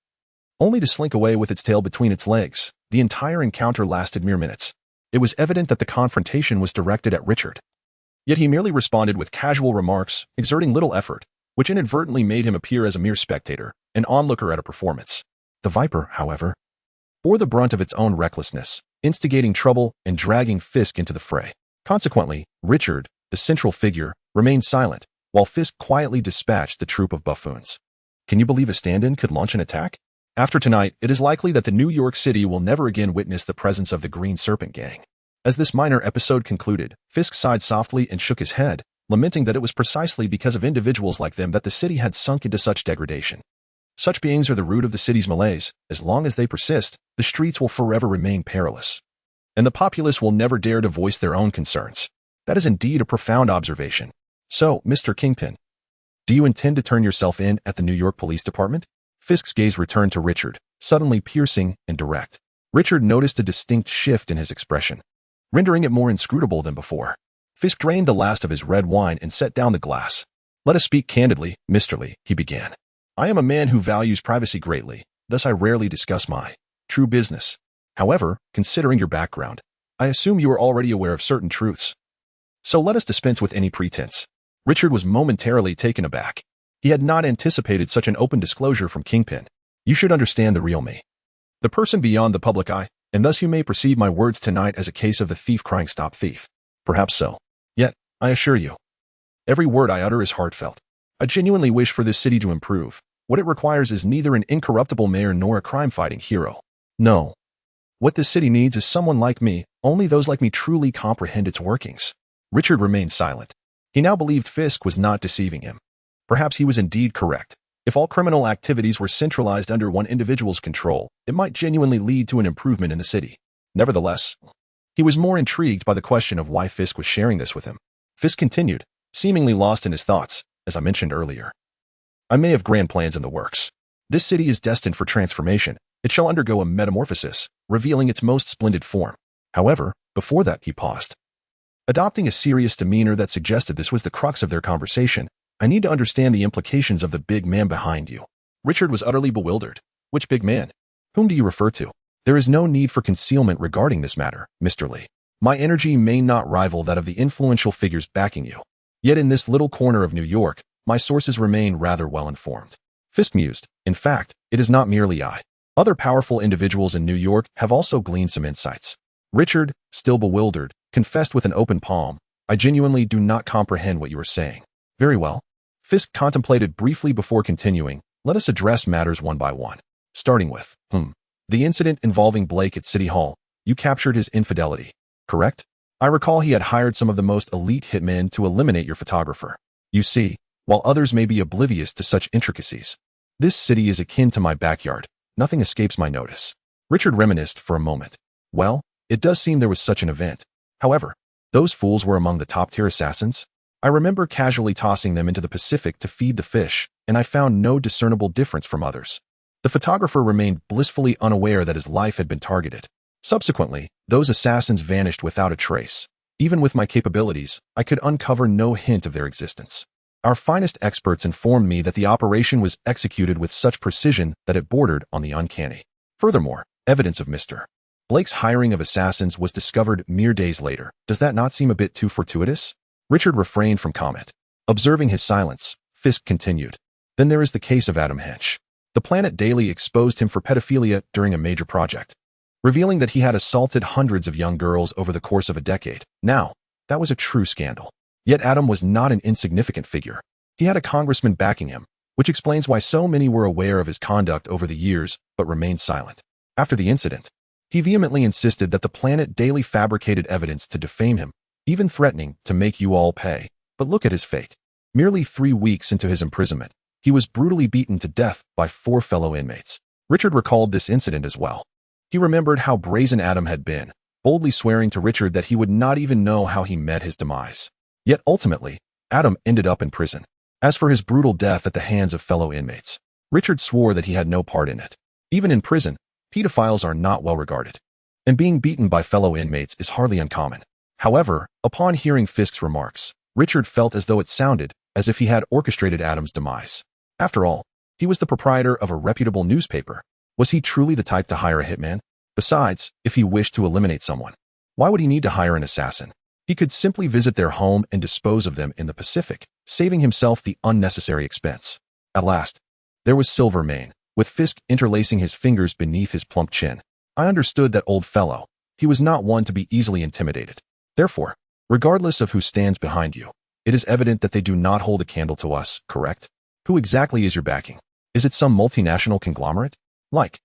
only to slink away with its tail between its legs. The entire encounter lasted mere minutes. It was evident that the confrontation was directed at Richard. Yet he merely responded with casual remarks, exerting little effort, which inadvertently made him appear as a mere spectator, an onlooker at a performance. The viper, however, bore the brunt of its own recklessness, instigating trouble and dragging Fisk into the fray. Consequently, Richard, the central figure, remained silent, while Fisk quietly dispatched the troop of buffoons. Can you believe a stand-in could launch an attack? After tonight, it is likely that the New York City will never again witness the presence of the Green Serpent Gang. As this minor episode concluded, Fisk sighed softly and shook his head, lamenting that it was precisely because of individuals like them that the city had sunk into such degradation. Such beings are the root of the city's malaise. As long as they persist, the streets will forever remain perilous, and the populace will never dare to voice their own concerns. That is indeed a profound observation. So, Mr. Kingpin, do you intend to turn yourself in at the New York Police Department? Fisk's gaze returned to Richard, suddenly piercing and direct. Richard noticed a distinct shift in his expression, rendering it more inscrutable than before. Fisk drained the last of his red wine and set down the glass. Let us speak candidly, Mr. Lee, he began. I am a man who values privacy greatly, thus I rarely discuss my true business. However, considering your background, I assume you are already aware of certain truths. So let us dispense with any pretense. Richard was momentarily taken aback. He had not anticipated such an open disclosure from Kingpin. You should understand the real me, the person beyond the public eye, and thus you may perceive my words tonight as a case of the thief crying stop thief. Perhaps so. Yet, I assure you, every word I utter is heartfelt. I genuinely wish for this city to improve. What it requires is neither an incorruptible mayor nor a crime-fighting hero. No. What this city needs is someone like me. Only those like me truly comprehend its workings. Richard remained silent. He now believed Fisk was not deceiving him. Perhaps he was indeed correct. If all criminal activities were centralized under one individual's control, it might genuinely lead to an improvement in the city. Nevertheless, he was more intrigued by the question of why Fisk was sharing this with him. Fisk continued, seemingly lost in his thoughts, as I mentioned earlier. I may have grand plans in the works. This city is destined for transformation. It shall undergo a metamorphosis, revealing its most splendid form. However, before that he paused, adopting a serious demeanor that suggested this was the crux of their conversation. I need to understand the implications of the big man behind you. Richard was utterly bewildered. Which big man? Whom do you refer to? There is no need for concealment regarding this matter, Mr. Lee. My energy may not rival that of the influential figures backing you. Yet in this little corner of New York, my sources remain rather well informed. Fisk mused. In fact, it is not merely I. Other powerful individuals in New York have also gleaned some insights. Richard, still bewildered, confessed with an open palm, I genuinely do not comprehend what you are saying. Very well. Fisk contemplated briefly before continuing. Let us address matters one by one. Starting with, the incident involving Blake at City Hall. You captured his infidelity, correct? I recall he had hired some of the most elite hitmen to eliminate your photographer. You see, while others may be oblivious to such intricacies, this city is akin to my backyard. Nothing escapes my notice. Richard reminisced for a moment. Well, it does seem there was such an event. However, those fools were among the top-tier assassins. I remember casually tossing them into the Pacific to feed the fish, and I found no discernible difference from others. The photographer remained blissfully unaware that his life had been targeted. Subsequently, those assassins vanished without a trace. Even with my capabilities, I could uncover no hint of their existence. Our finest experts informed me that the operation was executed with such precision that it bordered on the uncanny. Furthermore, evidence of Mr. Blake's hiring of assassins was discovered mere days later. Does that not seem a bit too fortuitous? Richard refrained from comment. Observing his silence, Fisk continued. Then there is the case of Adam Hench. The Planet Daily exposed him for pedophilia during a major project, revealing that he had assaulted hundreds of young girls over the course of a decade. Now, that was a true scandal. Yet Adam was not an insignificant figure. He had a congressman backing him, which explains why so many were aware of his conduct over the years but remained silent. After the incident, he vehemently insisted that the Planet Daily fabricated evidence to defame him, even threatening to make you all pay. But look at his fate. Merely 3 weeks into his imprisonment, he was brutally beaten to death by 4 fellow inmates. Richard recalled this incident as well. He remembered how brazen Adam had been, boldly swearing to Richard that he would not even know how he met his demise. Yet ultimately, Adam ended up in prison. As for his brutal death at the hands of fellow inmates, Richard swore that he had no part in it. Even in prison, pedophiles are not well regarded, and being beaten by fellow inmates is hardly uncommon. However, upon hearing Fisk's remarks, Richard felt as though it sounded as if he had orchestrated Adam's demise. After all, he was the proprietor of a reputable newspaper. Was he truly the type to hire a hitman? Besides, if he wished to eliminate someone, why would he need to hire an assassin? He could simply visit their home and dispose of them in the Pacific, saving himself the unnecessary expense. At last, there was Silvermane, with Fisk interlacing his fingers beneath his plump chin. I understood that old fellow. He was not one to be easily intimidated. Therefore, regardless of who stands behind you, it is evident that they do not hold a candle to us, correct? Who exactly is your backing? Is it some multinational conglomerate? Like?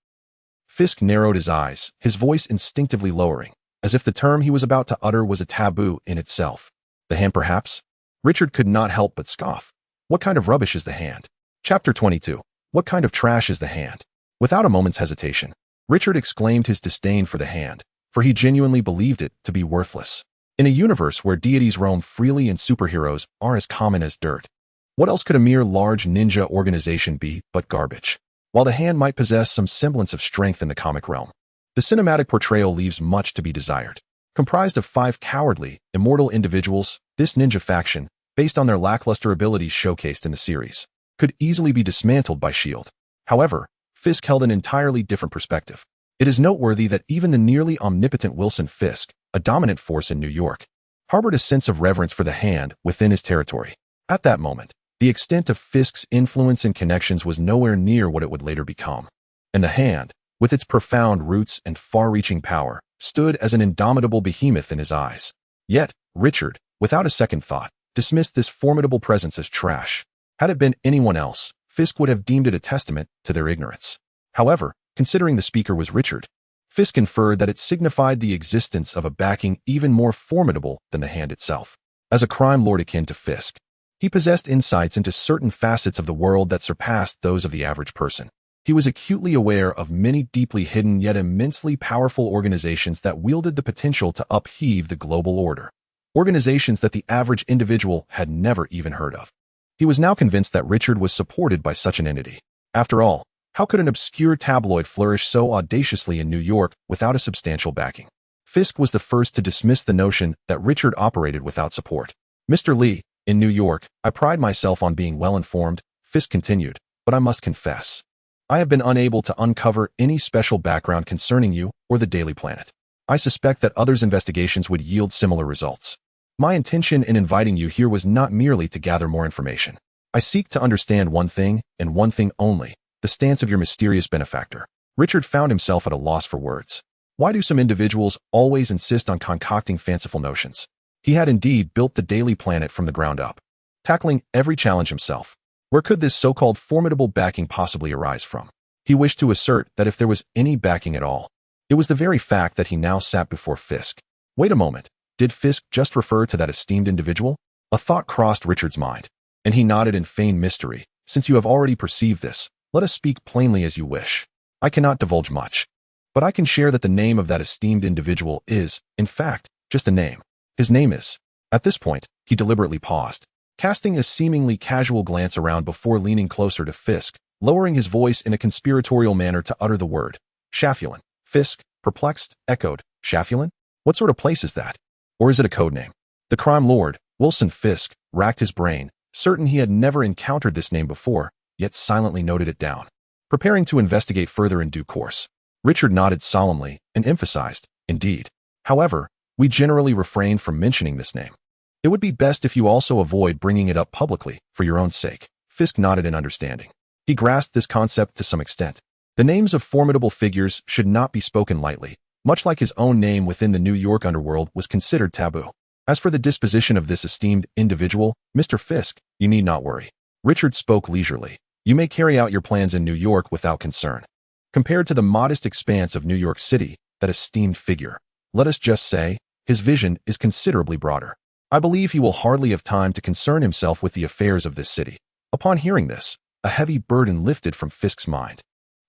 Fisk narrowed his eyes, his voice instinctively lowering, as if the term he was about to utter was a taboo in itself. The Hand perhaps? Richard could not help but scoff. What kind of rubbish is the Hand? Chapter 22. What kind of trash is the Hand? Without a moment's hesitation, Richard exclaimed his disdain for the Hand, for he genuinely believed it to be worthless. In a universe where deities roam freely and superheroes are as common as dirt, what else could a mere large ninja organization be but garbage? While the Hand might possess some semblance of strength in the comic realm, the cinematic portrayal leaves much to be desired. Comprised of 5 cowardly, immortal individuals, this ninja faction, based on their lackluster abilities showcased in the series, could easily be dismantled by S.H.I.E.L.D. However, Fisk held an entirely different perspective. It is noteworthy that even the nearly omnipotent Wilson Fisk, a dominant force in New York, harbored a sense of reverence for the Hand within his territory. At that moment, the extent of Fisk's influence and connections was nowhere near what it would later become. And the Hand, with its profound roots and far-reaching power, stood as an indomitable behemoth in his eyes. Yet, Richard, without a second thought, dismissed this formidable presence as trash. Had it been anyone else, Fisk would have deemed it a testament to their ignorance. However, considering the speaker was Richard, Fisk inferred that it signified the existence of a backing even more formidable than the Hand itself. As a crime lord akin to Fisk, he possessed insights into certain facets of the world that surpassed those of the average person. He was acutely aware of many deeply hidden yet immensely powerful organizations that wielded the potential to upheave the global order. Organizations that the average individual had never even heard of. He was now convinced that Richard was supported by such an entity. After all, how could an obscure tabloid flourish so audaciously in New York without a substantial backing? Fisk was the first to dismiss the notion that Richard operated without support. Mr. Lee, in New York, I pride myself on being well-informed, Fisk continued, but I must confess, I have been unable to uncover any special background concerning you or the Daily Planet. I suspect that others' investigations would yield similar results. My intention in inviting you here was not merely to gather more information. I seek to understand one thing, and one thing only, the stance of your mysterious benefactor. Richard found himself at a loss for words. Why do some individuals always insist on concocting fanciful notions? He had indeed built the Daily Planet from the ground up, tackling every challenge himself. Where could this so-called formidable backing possibly arise from? He wished to assert that if there was any backing at all, it was the very fact that he now sat before Fisk. Wait a moment, did Fisk just refer to that esteemed individual? A thought crossed Richard's mind, and he nodded in feigned mystery. Since you have already perceived this, let us speak plainly as you wish. I cannot divulge much, but I can share that the name of that esteemed individual is, in fact, just a name. His name is. At this point, he deliberately paused, casting a seemingly casual glance around before leaning closer to Fisk, lowering his voice in a conspiratorial manner to utter the word. Shafulin. Fisk, perplexed, echoed, Shafulin? What sort of place is that? Or is it a code name? The crime lord, Wilson Fisk, racked his brain, certain he had never encountered this name before, yet silently noted it down, preparing to investigate further in due course. Richard nodded solemnly and emphasized, indeed. However, we generally refrain from mentioning this name. It would be best if you also avoid bringing it up publicly, for your own sake. Fisk nodded in understanding. He grasped this concept to some extent. The names of formidable figures should not be spoken lightly, much like his own name within the New York underworld was considered taboo. As for the disposition of this esteemed individual, Mr. Fisk, you need not worry. Richard spoke leisurely. You may carry out your plans in New York without concern. Compared to the modest expanse of New York City, that esteemed figure, let us just say, his vision is considerably broader. I believe he will hardly have time to concern himself with the affairs of this city. Upon hearing this, a heavy burden lifted from Fisk's mind.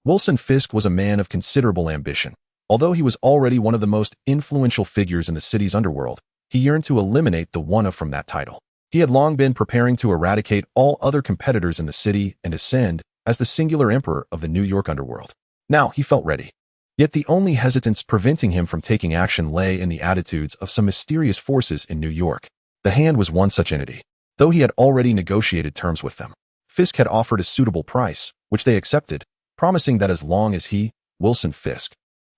Wilson Fisk was a man of considerable ambition. Although he was already one of the most influential figures in the city's underworld, he yearned to eliminate the one-up from that title. He had long been preparing to eradicate all other competitors in the city and ascend as the singular emperor of the New York underworld. Now he felt ready. Yet the only hesitance preventing him from taking action lay in the attitudes of some mysterious forces in New York. The Hand was one such entity. Though he had already negotiated terms with them, Fisk had offered a suitable price, which they accepted, promising that as long as he, Wilson Fisk,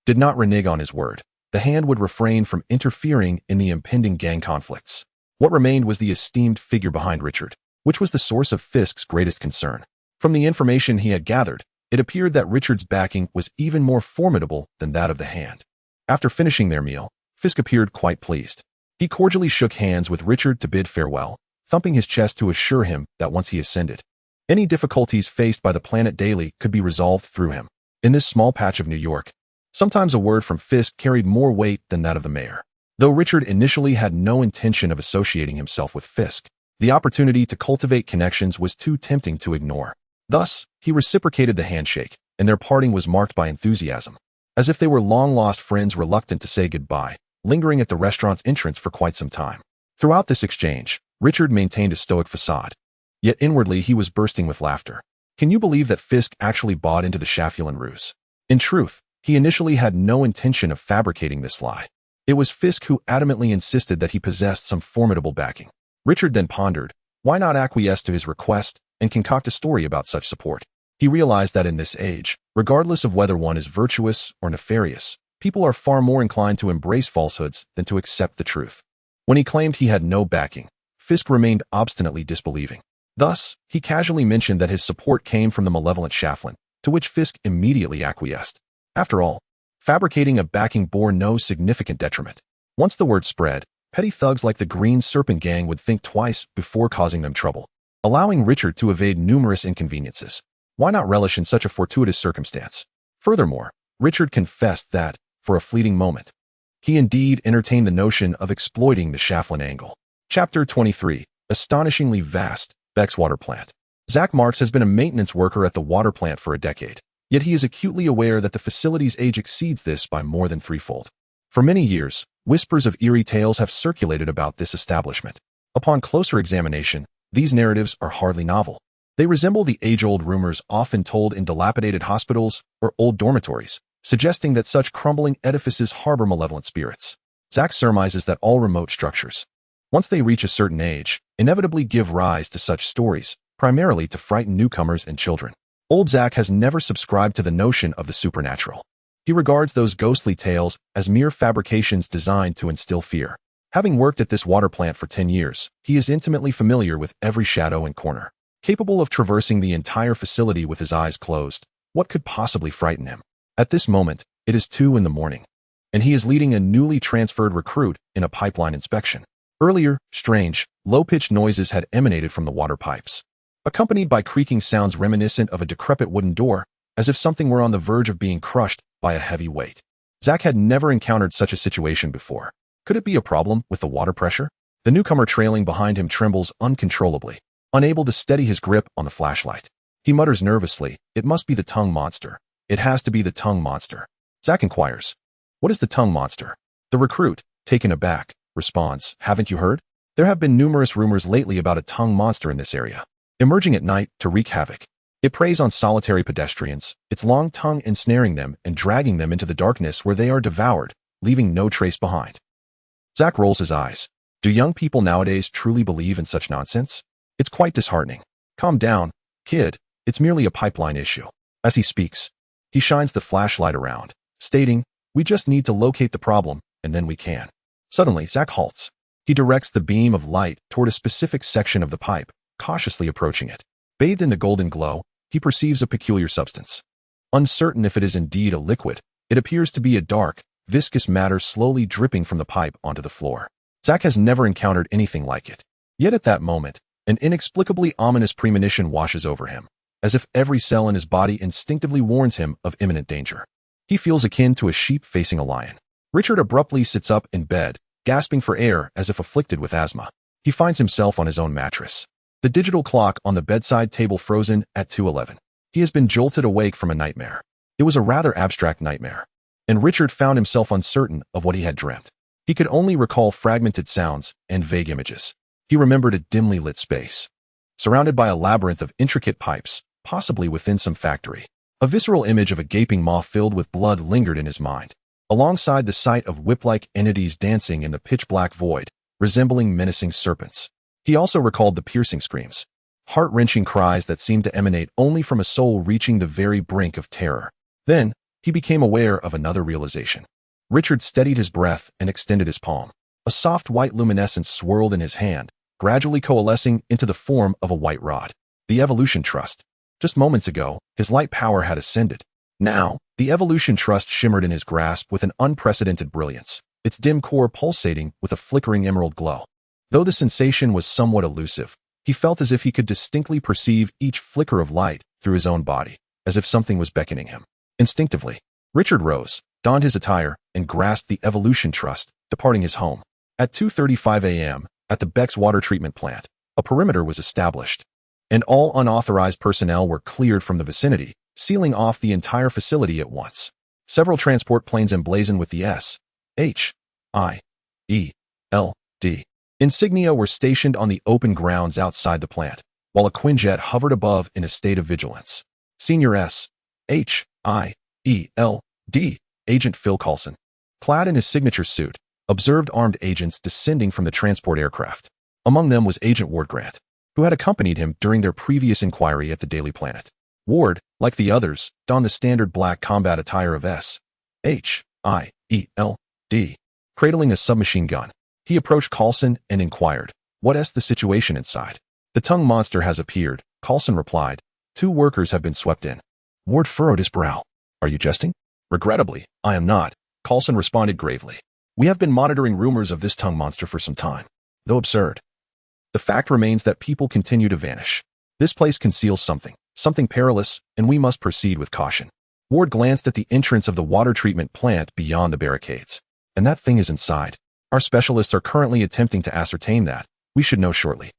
did not renege on his word, the Hand would refrain from interfering in the impending gang conflicts. What remained was the esteemed figure behind Richard, which was the source of Fisk's greatest concern. From the information he had gathered, it appeared that Richard's backing was even more formidable than that of the Hand. After finishing their meal, Fisk appeared quite pleased. He cordially shook hands with Richard to bid farewell, thumping his chest to assure him that once he ascended, any difficulties faced by the Planet Daily could be resolved through him. In this small patch of New York, sometimes a word from Fisk carried more weight than that of the mayor. Though Richard initially had no intention of associating himself with Fisk, the opportunity to cultivate connections was too tempting to ignore. Thus, he reciprocated the handshake, and their parting was marked by enthusiasm, as if they were long-lost friends reluctant to say goodbye, lingering at the restaurant's entrance for quite some time. Throughout this exchange, Richard maintained a stoic facade. Yet inwardly he was bursting with laughter. Can you believe that Fisk actually bought into the Shaffulan ruse? In truth, he initially had no intention of fabricating this lie. It was Fisk who adamantly insisted that he possessed some formidable backing. Richard then pondered, why not acquiesce to his request and concoct a story about such support? He realized that in this age, regardless of whether one is virtuous or nefarious, people are far more inclined to embrace falsehoods than to accept the truth. When he claimed he had no backing, Fisk remained obstinately disbelieving. Thus, he casually mentioned that his support came from the malevolent Shaffulan, to which Fisk immediately acquiesced. After all, fabricating a backing bore no significant detriment. Once the word spread, petty thugs like the Green Serpent Gang would think twice before causing them trouble, allowing Richard to evade numerous inconveniences. Why not relish in such a fortuitous circumstance? Furthermore, Richard confessed that, for a fleeting moment, he indeed entertained the notion of exploiting the Shaffulan angle. Chapter 23. Astonishingly vast. Beck's water plant. Zach Marks has been a maintenance worker at the water plant for a decade, yet he is acutely aware that the facility's age exceeds this by more than threefold. For many years, whispers of eerie tales have circulated about this establishment. Upon closer examination, these narratives are hardly novel. They resemble the age-old rumors often told in dilapidated hospitals or old dormitories, suggesting that such crumbling edifices harbor malevolent spirits. Zach surmises that all remote structures, once they reach a certain age, inevitably give rise to such stories, primarily to frighten newcomers and children. Old Zach has never subscribed to the notion of the supernatural. He regards those ghostly tales as mere fabrications designed to instill fear. Having worked at this water plant for 10 years, he is intimately familiar with every shadow and corner. Capable of traversing the entire facility with his eyes closed, what could possibly frighten him? At this moment, it is 2 in the morning, and he is leading a newly transferred recruit in a pipeline inspection. Earlier, strange, low-pitched noises had emanated from the water pipes, accompanied by creaking sounds reminiscent of a decrepit wooden door, as if something were on the verge of being crushed by a heavy weight. Zach had never encountered such a situation before. Could it be a problem with the water pressure? The newcomer trailing behind him trembles uncontrollably, unable to steady his grip on the flashlight. He mutters nervously, "It must be the tongue monster. It has to be the tongue monster." Zach inquires, "What is the tongue monster?" The recruit, taken aback, responds, "Haven't you heard? There have been numerous rumors lately about a tongue monster in this area, emerging at night to wreak havoc. It preys on solitary pedestrians, its long tongue ensnaring them and dragging them into the darkness where they are devoured, leaving no trace behind." Zach rolls his eyes. Do young people nowadays truly believe in such nonsense? It's quite disheartening. Calm down, kid. It's merely a pipeline issue. As he speaks, he shines the flashlight around, stating, "We just need to locate the problem, and then we can." Suddenly, Zach halts. He directs the beam of light toward a specific section of the pipe, cautiously approaching it. Bathed in the golden glow, he perceives a peculiar substance. Uncertain if it is indeed a liquid, it appears to be a dark, viscous matter slowly dripping from the pipe onto the floor. Zach has never encountered anything like it. Yet at that moment, an inexplicably ominous premonition washes over him, as if every cell in his body instinctively warns him of imminent danger. He feels akin to a sheep facing a lion. Richard abruptly sits up in bed, gasping for air as if afflicted with asthma. He finds himself on his own mattress, the digital clock on the bedside table frozen at 2:11. He has been jolted awake from a nightmare. It was a rather abstract nightmare, and Richard found himself uncertain of what he had dreamt. He could only recall fragmented sounds and vague images. He remembered a dimly lit space, surrounded by a labyrinth of intricate pipes, possibly within some factory. A visceral image of a gaping maw filled with blood lingered in his mind, alongside the sight of whip-like entities dancing in the pitch-black void, resembling menacing serpents. He also recalled the piercing screams, heart-wrenching cries that seemed to emanate only from a soul reaching the very brink of terror. Then, he became aware of another realization. Richard steadied his breath and extended his palm. A soft white luminescence swirled in his hand, gradually coalescing into the form of a white rod. The Evolution Trust. Just moments ago, his light power had ascended. Now, the Evolution Trust shimmered in his grasp with an unprecedented brilliance, its dim core pulsating with a flickering emerald glow. Though the sensation was somewhat elusive, he felt as if he could distinctly perceive each flicker of light through his own body, as if something was beckoning him. Instinctively, Richard rose, donned his attire, and grasped the Evolution Trust, departing his home. At 2:35 a.m., at the Beck's water treatment plant, a perimeter was established, and all unauthorized personnel were cleared from the vicinity, sealing off the entire facility at once. Several transport planes emblazoned with the S.H.I.E.L.D. insignia were stationed on the open grounds outside the plant, while a Quinjet hovered above in a state of vigilance. Senior S.H.I.E.L.D. Agent Phil Coulson, clad in his signature suit, observed armed agents descending from the transport aircraft. Among them was Agent Ward Grant, who had accompanied him during their previous inquiry at the Daily Planet. Ward, like the others, donned the standard black combat attire of S.H.I.E.L.D. Cradling a submachine gun, he approached Coulson and inquired, "What's the situation inside?" "The tongue monster has appeared," Coulson replied. "2 workers have been swept in." Ward furrowed his brow. "Are you jesting?" "Regrettably, I am not," Coulson responded gravely. "We have been monitoring rumors of this tongue monster for some time, though absurd. The fact remains that people continue to vanish. This place conceals something perilous, and we must proceed with caution." Ward glanced at the entrance of the water treatment plant beyond the barricades. "And that thing is inside. Our specialists are currently attempting to ascertain that. We should know shortly."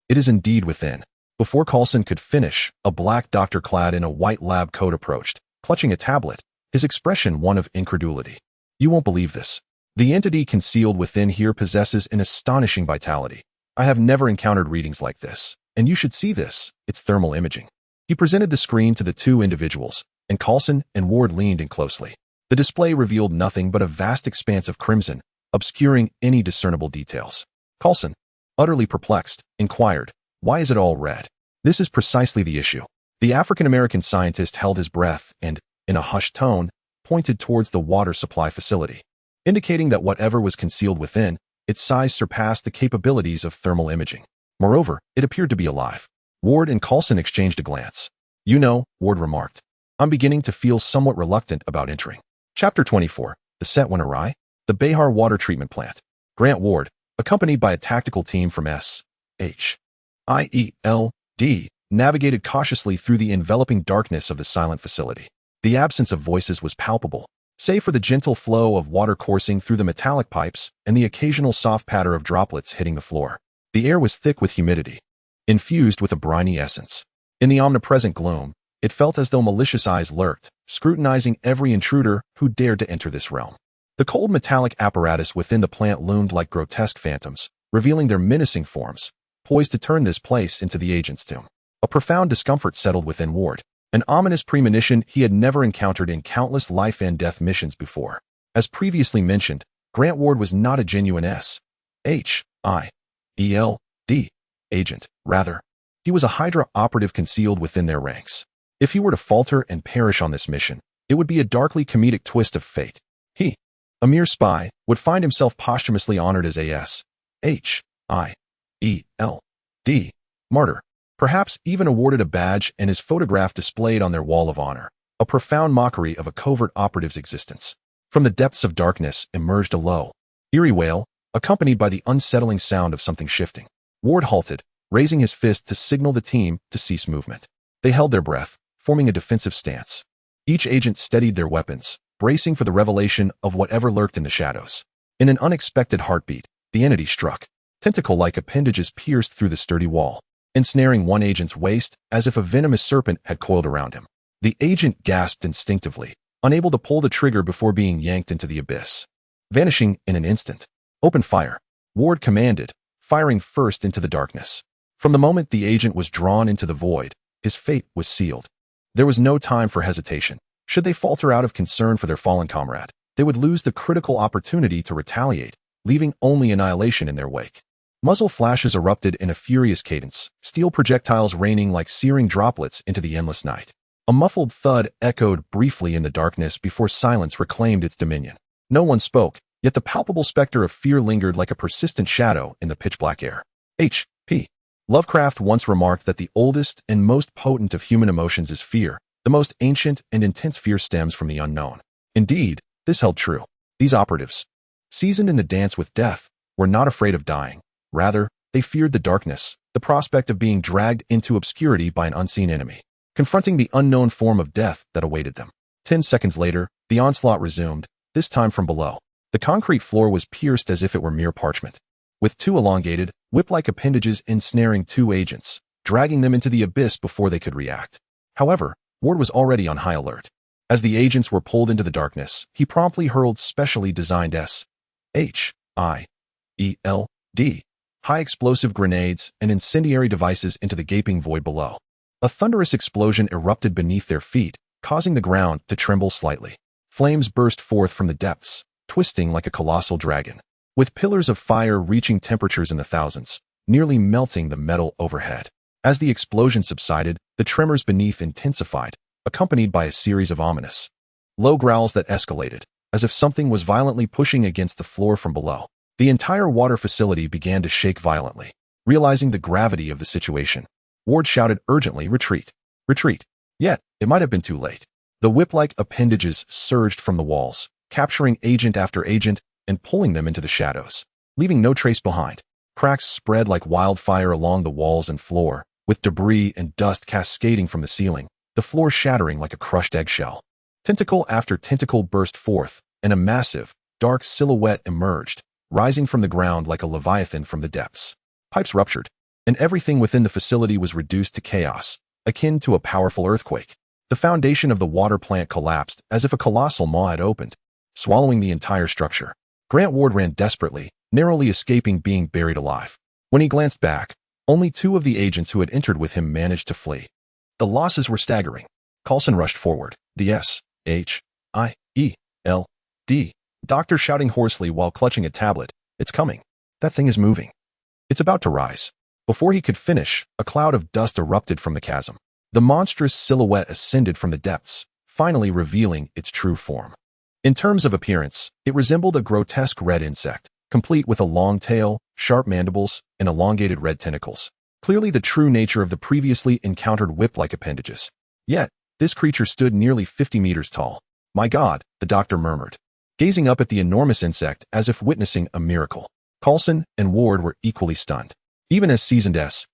"It is indeed within." Before Coulson could finish, a black doctor clad in a white lab coat approached, clutching a tablet, his expression one of incredulity. "You won't believe this. The entity concealed within here possesses an astonishing vitality. I have never encountered readings like this, and you should see this. It's thermal imaging." He presented the screen to the 2 individuals, and Coulson and Ward leaned in closely. The display revealed nothing but a vast expanse of crimson, obscuring any discernible details. Coulson, utterly perplexed, inquired, "Why is it all red?" "This is precisely the issue." The African-American scientist held his breath and, in a hushed tone, pointed towards the water supply facility, indicating that whatever was concealed within, its size surpassed the capabilities of thermal imaging. Moreover, it appeared to be alive. Ward and Coulson exchanged a glance. "You know," Ward remarked, "I'm beginning to feel somewhat reluctant about entering." Chapter 24. The set went awry. The Behar Water Treatment Plant. Grant Ward, accompanied by a tactical team from S.H.I.E.L.D., navigated cautiously through the enveloping darkness of the silent facility. The absence of voices was palpable, save for the gentle flow of water coursing through the metallic pipes and the occasional soft patter of droplets hitting the floor. The air was thick with humidity, infused with a briny essence. In the omnipresent gloom, it felt as though malicious eyes lurked, scrutinizing every intruder who dared to enter this realm. The cold metallic apparatus within the plant loomed like grotesque phantoms, revealing their menacing forms, poised to turn this place into the agent's tomb. A profound discomfort settled within Ward, an ominous premonition he had never encountered in countless life-and-death missions before. As previously mentioned, Grant Ward was not a genuine S.H.I.E.L.D. agent. Rather, he was a Hydra operative concealed within their ranks. If he were to falter and perish on this mission, it would be a darkly comedic twist of fate. He, a mere spy, would find himself posthumously honored as a S.H.I.E.L.D. martyr, perhaps even awarded a badge and his photograph displayed on their wall of honor, a profound mockery of a covert operative's existence. From the depths of darkness emerged a low, eerie wail, accompanied by the unsettling sound of something shifting. Ward halted, raising his fist to signal the team to cease movement. They held their breath, forming a defensive stance. Each agent steadied their weapons, bracing for the revelation of whatever lurked in the shadows. In an unexpected heartbeat, the entity struck. Tentacle-like appendages pierced through the sturdy wall, ensnaring one agent's waist as if a venomous serpent had coiled around him. The agent gasped instinctively, unable to pull the trigger before being yanked into the abyss, vanishing in an instant. "Open fire," Ward commanded, firing first into the darkness. From the moment the agent was drawn into the void, his fate was sealed. There was no time for hesitation. Should they falter out of concern for their fallen comrade, they would lose the critical opportunity to retaliate, leaving only annihilation in their wake. Muzzle flashes erupted in a furious cadence, steel projectiles raining like searing droplets into the endless night. A muffled thud echoed briefly in the darkness before silence reclaimed its dominion. No one spoke, yet the palpable specter of fear lingered like a persistent shadow in the pitch-black air. H.P. Lovecraft once remarked that the oldest and most potent of human emotions is fear. The most ancient and intense fear stems from the unknown. Indeed, this held true. These operatives, seasoned in the dance with death, were not afraid of dying. Rather, they feared the darkness, the prospect of being dragged into obscurity by an unseen enemy, confronting the unknown form of death that awaited them. 10 seconds later, the onslaught resumed, this time from below. The concrete floor was pierced as if it were mere parchment, with two elongated, whip-like appendages ensnaring two agents, dragging them into the abyss before they could react. However, Ward was already on high alert. As the agents were pulled into the darkness, he promptly hurled specially designed S.H.I.E.L.D. high-explosive grenades and incendiary devices into the gaping void below. A thunderous explosion erupted beneath their feet, causing the ground to tremble slightly. Flames burst forth from the depths, twisting like a colossal dragon, with pillars of fire reaching temperatures in the thousands, nearly melting the metal overhead. As the explosion subsided, the tremors beneath intensified, accompanied by a series of ominous, low growls that escalated, as if something was violently pushing against the floor from below. The entire water facility began to shake violently. Realizing the gravity of the situation, Ward shouted urgently, "Retreat! Retreat!" Yet, it might have been too late. The whip-like appendages surged from the walls, capturing agent after agent and pulling them into the shadows, leaving no trace behind. Cracks spread like wildfire along the walls and floor, with debris and dust cascading from the ceiling, the floor shattering like a crushed eggshell. Tentacle after tentacle burst forth, and a massive, dark silhouette emerged, rising from the ground like a leviathan from the depths. Pipes ruptured, and everything within the facility was reduced to chaos, akin to a powerful earthquake. The foundation of the water plant collapsed as if a colossal maw had opened, swallowing the entire structure. Grant Ward ran desperately, narrowly escaping being buried alive. When he glanced back, only two of the agents who had entered with him managed to flee. The losses were staggering. Coulson rushed forward, the S.H.I.E.L.D. doctor shouting hoarsely while clutching a tablet, "It's coming. That thing is moving. It's about to rise." Before he could finish, a cloud of dust erupted from the chasm. The monstrous silhouette ascended from the depths, finally revealing its true form. In terms of appearance, it resembled a grotesque red insect, complete with a long tail, sharp mandibles, and elongated red tentacles. Clearly the true nature of the previously encountered whip-like appendages. Yet, this creature stood nearly 50 meters tall. "My God," the doctor murmured, gazing up at the enormous insect as if witnessing a miracle. Coulson and Ward were equally stunned. Even as seasoned S.H.I.E.L.D.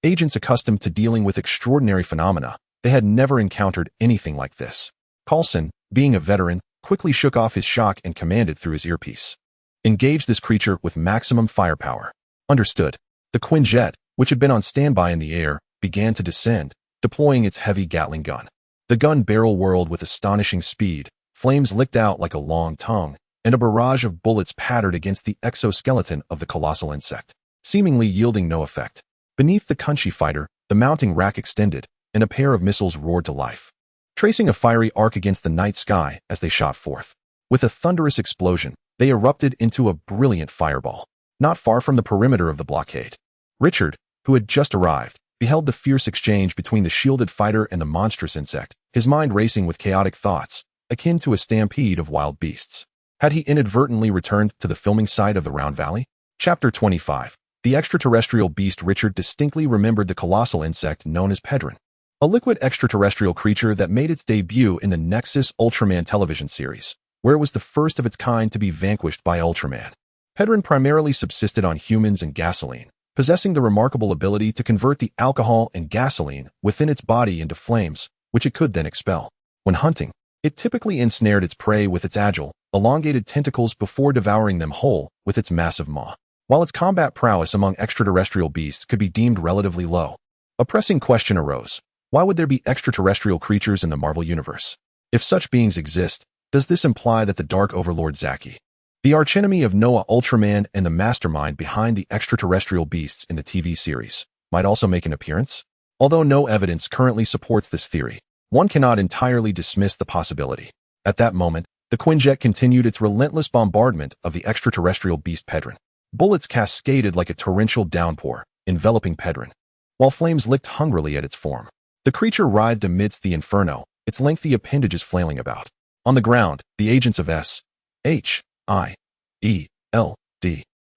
agents accustomed to dealing with extraordinary phenomena, they had never encountered anything like this. Coulson, being a veteran, quickly shook off his shock and commanded through his earpiece, "Engage this creature with maximum firepower." Understood. The Quinjet, which had been on standby in the air, began to descend, deploying its heavy Gatling gun. The gun barrel whirled with astonishing speed, flames licked out like a long tongue, and a barrage of bullets pattered against the exoskeleton of the colossal insect, seemingly yielding no effect. Beneath the Kunchi fighter, the mounting rack extended, and a pair of missiles roared to life, tracing a fiery arc against the night sky as they shot forth. With a thunderous explosion, they erupted into a brilliant fireball, not far from the perimeter of the blockade. Richard, who had just arrived, beheld the fierce exchange between the shielded fighter and the monstrous insect, his mind racing with chaotic thoughts, akin to a stampede of wild beasts. Had he inadvertently returned to the filming site of the Round Valley? Chapter 25. The extraterrestrial beast. Richard distinctly remembered the colossal insect known as Pedron, a liquid extraterrestrial creature that made its debut in the Nexus Ultraman television series, where it was the first of its kind to be vanquished by Ultraman. Pedron primarily subsisted on humans and gasoline, possessing the remarkable ability to convert the alcohol and gasoline within its body into flames, which it could then expel. When hunting, it typically ensnared its prey with its agile, elongated tentacles before devouring them whole with its massive maw. While its combat prowess among extraterrestrial beasts could be deemed relatively low, a pressing question arose. Why would there be extraterrestrial creatures in the Marvel Universe? If such beings exist, does this imply that the Dark Overlord Zaki, the archenemy of Noah Ultraman and the mastermind behind the extraterrestrial beasts in the TV series, might also make an appearance? Although no evidence currently supports this theory, one cannot entirely dismiss the possibility. At that moment, the Quinjet continued its relentless bombardment of the extraterrestrial beast Pedron. Bullets cascaded like a torrential downpour, enveloping Pedron, while flames licked hungrily at its form. The creature writhed amidst the inferno, its lengthy appendages flailing about. On the ground, the agents of S.H.I.E.L.D.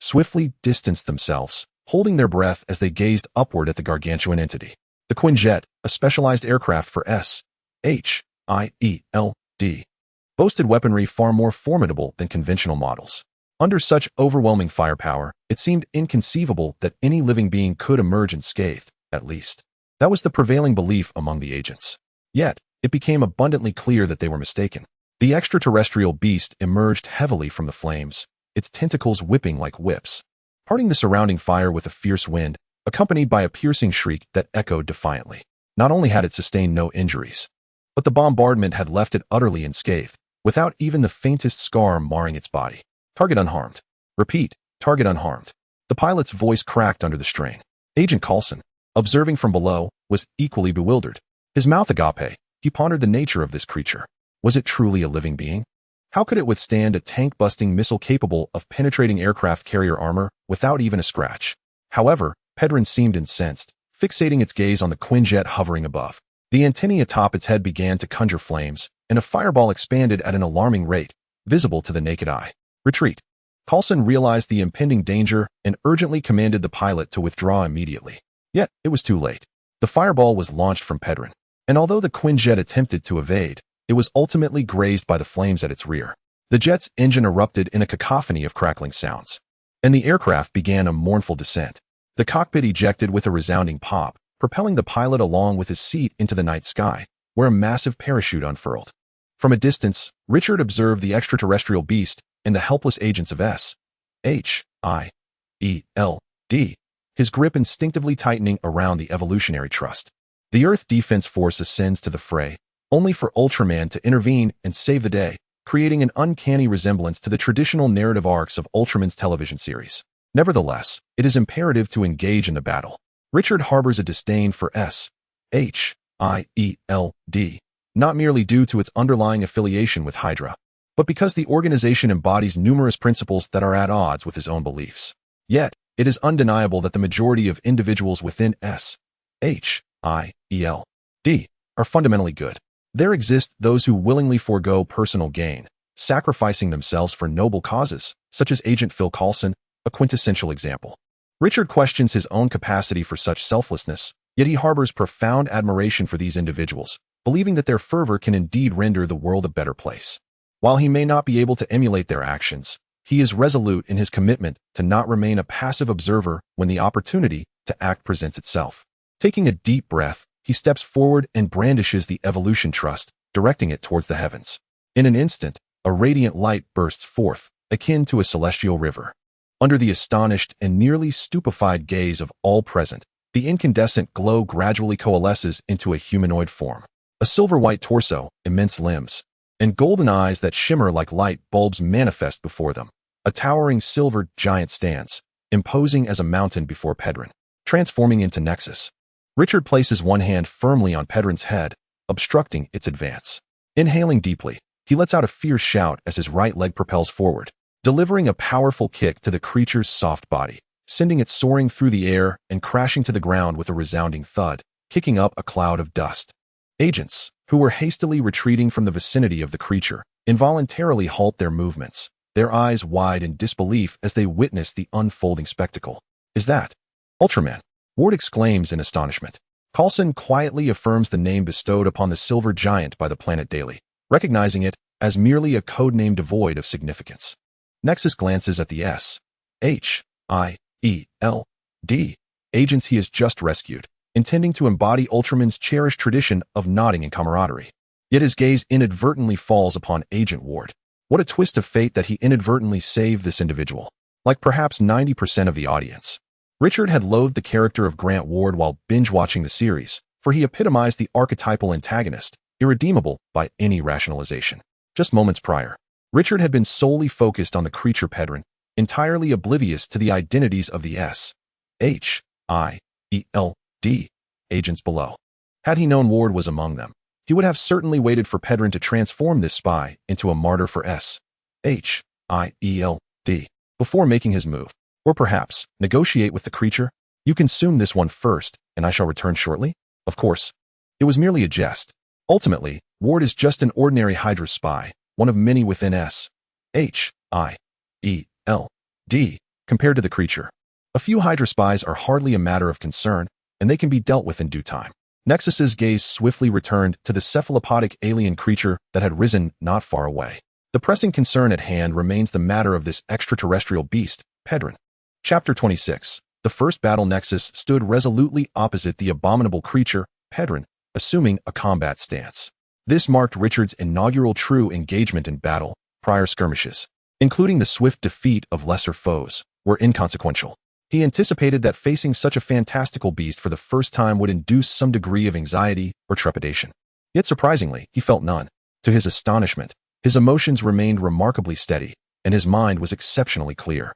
swiftly distanced themselves, holding their breath as they gazed upward at the gargantuan entity. The Quinjet, a specialized aircraft for S.H.I.E.L.D., boasted weaponry far more formidable than conventional models. Under such overwhelming firepower, it seemed inconceivable that any living being could emerge unscathed, at least. That was the prevailing belief among the agents. Yet, it became abundantly clear that they were mistaken. The extraterrestrial beast emerged heavily from the flames, its tentacles whipping like whips, parting the surrounding fire with a fierce wind, accompanied by a piercing shriek that echoed defiantly. Not only had it sustained no injuries, but the bombardment had left it utterly unscathed, without even the faintest scar marring its body. Target unharmed. Repeat, target unharmed. The pilot's voice cracked under the strain. Agent Coulson, observing from below, was equally bewildered. His mouth agape, he pondered the nature of this creature. Was it truly a living being? How could it withstand a tank-busting missile capable of penetrating aircraft carrier armor without even a scratch? However, Pedron seemed incensed, fixating its gaze on the Quinjet hovering above. The antennae atop its head began to conjure flames, and a fireball expanded at an alarming rate, visible to the naked eye. Retreat. Coulson realized the impending danger and urgently commanded the pilot to withdraw immediately. Yet, it was too late. The fireball was launched from Pedron, and although the Quinjet attempted to evade, it was ultimately grazed by the flames at its rear. The jet's engine erupted in a cacophony of crackling sounds, and the aircraft began a mournful descent. The cockpit ejected with a resounding pop, propelling the pilot along with his seat into the night sky, where a massive parachute unfurled. From a distance, Richard observed the extraterrestrial beast and the helpless agents of S.H.I.E.L.D., his grip instinctively tightening around the evolutionary trust. The Earth Defense Force ascends to the fray, only for Ultraman to intervene and save the day, creating an uncanny resemblance to the traditional narrative arcs of Ultraman's television series. Nevertheless, it is imperative to engage in the battle. Richard harbors a disdain for S.H.I.E.L.D., not merely due to its underlying affiliation with Hydra, but because the organization embodies numerous principles that are at odds with his own beliefs. Yet, it is undeniable that the majority of individuals within S.H.I.E.L.D. are fundamentally good. There exist those who willingly forego personal gain, sacrificing themselves for noble causes, such as Agent Phil Coulson, a quintessential example. Richard questions his own capacity for such selflessness, yet he harbors profound admiration for these individuals, believing that their fervor can indeed render the world a better place. While he may not be able to emulate their actions, he is resolute in his commitment to not remain a passive observer when the opportunity to act presents itself. Taking a deep breath, he steps forward and brandishes the evolution trust, directing it towards the heavens. In an instant, a radiant light bursts forth, akin to a celestial river. Under the astonished and nearly stupefied gaze of all present, the incandescent glow gradually coalesces into a humanoid form. A silver-white torso, immense limbs, and golden eyes that shimmer like light bulbs manifest before them. A towering silver giant stands, imposing as a mountain before Pedron, transforming into Nexus. Richard places one hand firmly on Pedron's head, obstructing its advance. Inhaling deeply, he lets out a fierce shout as his right leg propels forward, delivering a powerful kick to the creature's soft body, sending it soaring through the air and crashing to the ground with a resounding thud, kicking up a cloud of dust. Agents, who were hastily retreating from the vicinity of the creature, involuntarily halt their movements, their eyes wide in disbelief as they witness the unfolding spectacle. "Is that Ultraman?" Ward exclaims in astonishment. Coulson quietly affirms the name bestowed upon the silver giant by the Planet Daily, recognizing it as merely a code name devoid of significance. Nexus glances at the S.H.I.E.L.D. agents he has just rescued, intending to embody Ultraman's cherished tradition of nodding in camaraderie. Yet his gaze inadvertently falls upon Agent Ward. What a twist of fate that he inadvertently saved this individual, like perhaps 90% of the audience. Richard had loathed the character of Grant Ward while binge-watching the series, for he epitomized the archetypal antagonist, irredeemable by any rationalization. Just moments prior, Richard had been solely focused on the creature Pedron, entirely oblivious to the identities of the S.H.I.E.L.D. agents below. Had he known Ward was among them, he would have certainly waited for Pedron to transform this spy into a martyr for S.H.I.E.L.D. before making his move. Or perhaps, negotiate with the creature. You consume this one first, and I shall return shortly? Of course. It was merely a jest. Ultimately, Ward is just an ordinary Hydra spy, one of many within S.H.I.E.L.D. compared to the creature. A few Hydra spies are hardly a matter of concern, and they can be dealt with in due time. Nexus's gaze swiftly returned to the cephalopodic alien creature that had risen not far away. The pressing concern at hand remains the matter of this extraterrestrial beast, Pedron. Chapter 26. The first battle. Nexus stood resolutely opposite the abominable creature, Pedron, assuming a combat stance. This marked Richard's inaugural true engagement in battle. Prior skirmishes, including the swift defeat of lesser foes, were inconsequential. He anticipated that facing such a fantastical beast for the first time would induce some degree of anxiety or trepidation. Yet surprisingly, he felt none. To his astonishment, his emotions remained remarkably steady, and his mind was exceptionally clear.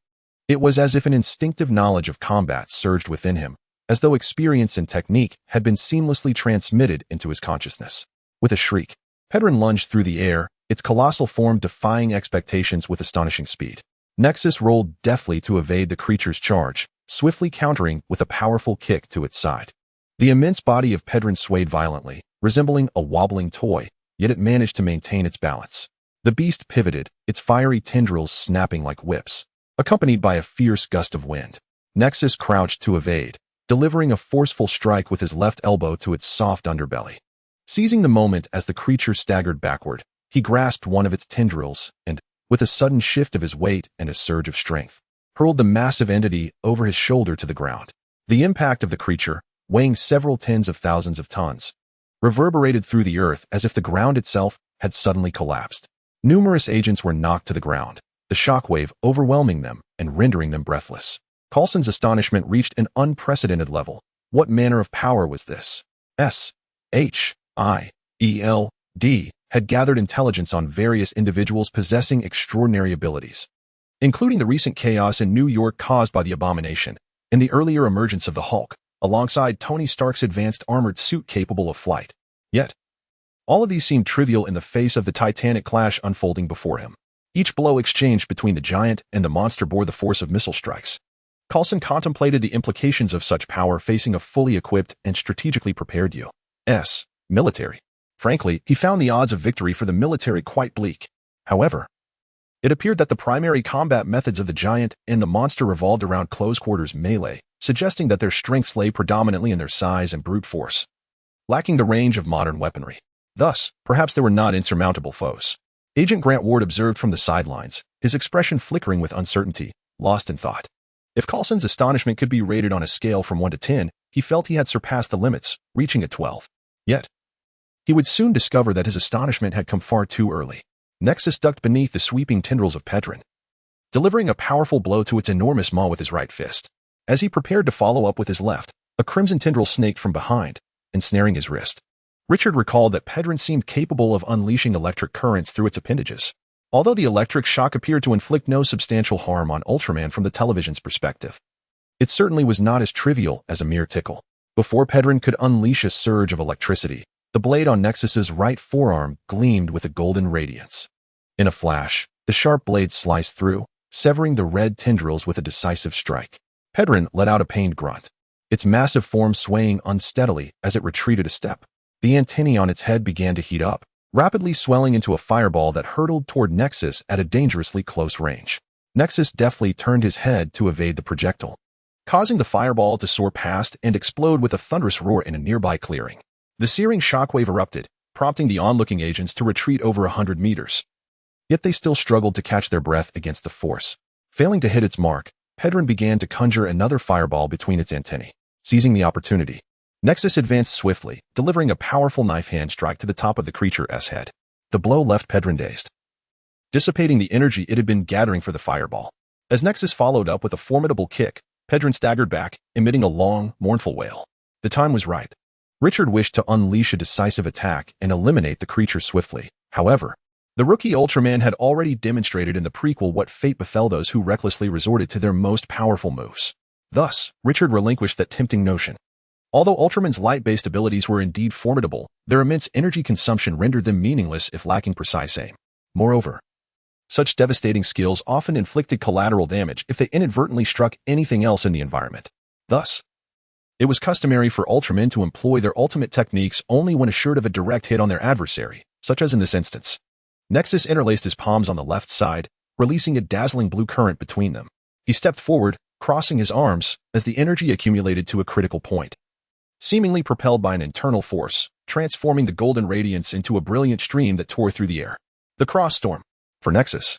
It was as if an instinctive knowledge of combat surged within him, as though experience and technique had been seamlessly transmitted into his consciousness. With a shriek, Pedron lunged through the air, its colossal form defying expectations with astonishing speed. Nexus rolled deftly to evade the creature's charge, swiftly countering with a powerful kick to its side. The immense body of Pedron swayed violently, resembling a wobbling toy, yet it managed to maintain its balance. The beast pivoted, its fiery tendrils snapping like whips, accompanied by a fierce gust of wind. Nexus crouched to evade, delivering a forceful strike with his left elbow to its soft underbelly. Seizing the moment as the creature staggered backward, he grasped one of its tendrils and, with a sudden shift of his weight and a surge of strength, hurled the massive entity over his shoulder to the ground. The impact of the creature, weighing several tens of thousands of tons, reverberated through the earth as if the ground itself had suddenly collapsed. Numerous agents were knocked to the ground, the shockwave overwhelming them and rendering them breathless. Coulson's astonishment reached an unprecedented level. What manner of power was this? S.H.I.E.L.D. had gathered intelligence on various individuals possessing extraordinary abilities, including the recent chaos in New York caused by the abomination, and the earlier emergence of the Hulk, alongside Tony Stark's advanced armored suit capable of flight. Yet, all of these seemed trivial in the face of the titanic clash unfolding before him. Each blow exchanged between the giant and the monster bore the force of missile strikes. Coulson contemplated the implications of such power facing a fully equipped and strategically prepared U.S. military. Frankly, he found the odds of victory for the military quite bleak. However, it appeared that the primary combat methods of the giant and the monster revolved around close-quarters melee, suggesting that their strengths lay predominantly in their size and brute force, lacking the range of modern weaponry. Thus, perhaps they were not insurmountable foes. Agent Grant Ward observed from the sidelines, his expression flickering with uncertainty, lost in thought. If Coulson's astonishment could be rated on a scale from 1 to 10, he felt he had surpassed the limits, reaching a 12. Yet, he would soon discover that his astonishment had come far too early. Nexus ducked beneath the sweeping tendrils of Pedron, delivering a powerful blow to its enormous maw with his right fist. As he prepared to follow up with his left, a crimson tendril snaked from behind, ensnaring his wrist. Richard recalled that Pedron seemed capable of unleashing electric currents through its appendages. Although the electric shock appeared to inflict no substantial harm on Ultraman from the television's perspective, it certainly was not as trivial as a mere tickle. Before Pedron could unleash a surge of electricity, the blade on Nexus's right forearm gleamed with a golden radiance. In a flash, the sharp blade sliced through, severing the red tendrils with a decisive strike. Pedron let out a pained grunt, its massive form swaying unsteadily as it retreated a step. The antennae on its head began to heat up, rapidly swelling into a fireball that hurtled toward Nexus at a dangerously close range. Nexus deftly turned his head to evade the projectile, causing the fireball to soar past and explode with a thunderous roar in a nearby clearing. The searing shockwave erupted, prompting the onlooking agents to retreat over 100 meters. Yet they still struggled to catch their breath against the force. Failing to hit its mark, Pedron began to conjure another fireball between its antennae. Seizing the opportunity, Nexus advanced swiftly, delivering a powerful knife hand strike to the top of the creature's head. The blow left Pedron dazed, dissipating the energy it had been gathering for the fireball. As Nexus followed up with a formidable kick, Pedron staggered back, emitting a long, mournful wail. The time was right. Richard wished to unleash a decisive attack and eliminate the creature swiftly. However, the rookie Ultraman had already demonstrated in the prequel what fate befell those who recklessly resorted to their most powerful moves. Thus, Richard relinquished that tempting notion. Although Ultraman's light-based abilities were indeed formidable, their immense energy consumption rendered them meaningless if lacking precise aim. Moreover, such devastating skills often inflicted collateral damage if they inadvertently struck anything else in the environment. Thus, it was customary for Ultramen to employ their ultimate techniques only when assured of a direct hit on their adversary, such as in this instance. Nexus interlaced his palms on the left side, releasing a dazzling blue current between them. He stepped forward, crossing his arms, as the energy accumulated to a critical point. Seemingly propelled by an internal force, transforming the golden radiance into a brilliant stream that tore through the air. The Cross Storm. For Nexus,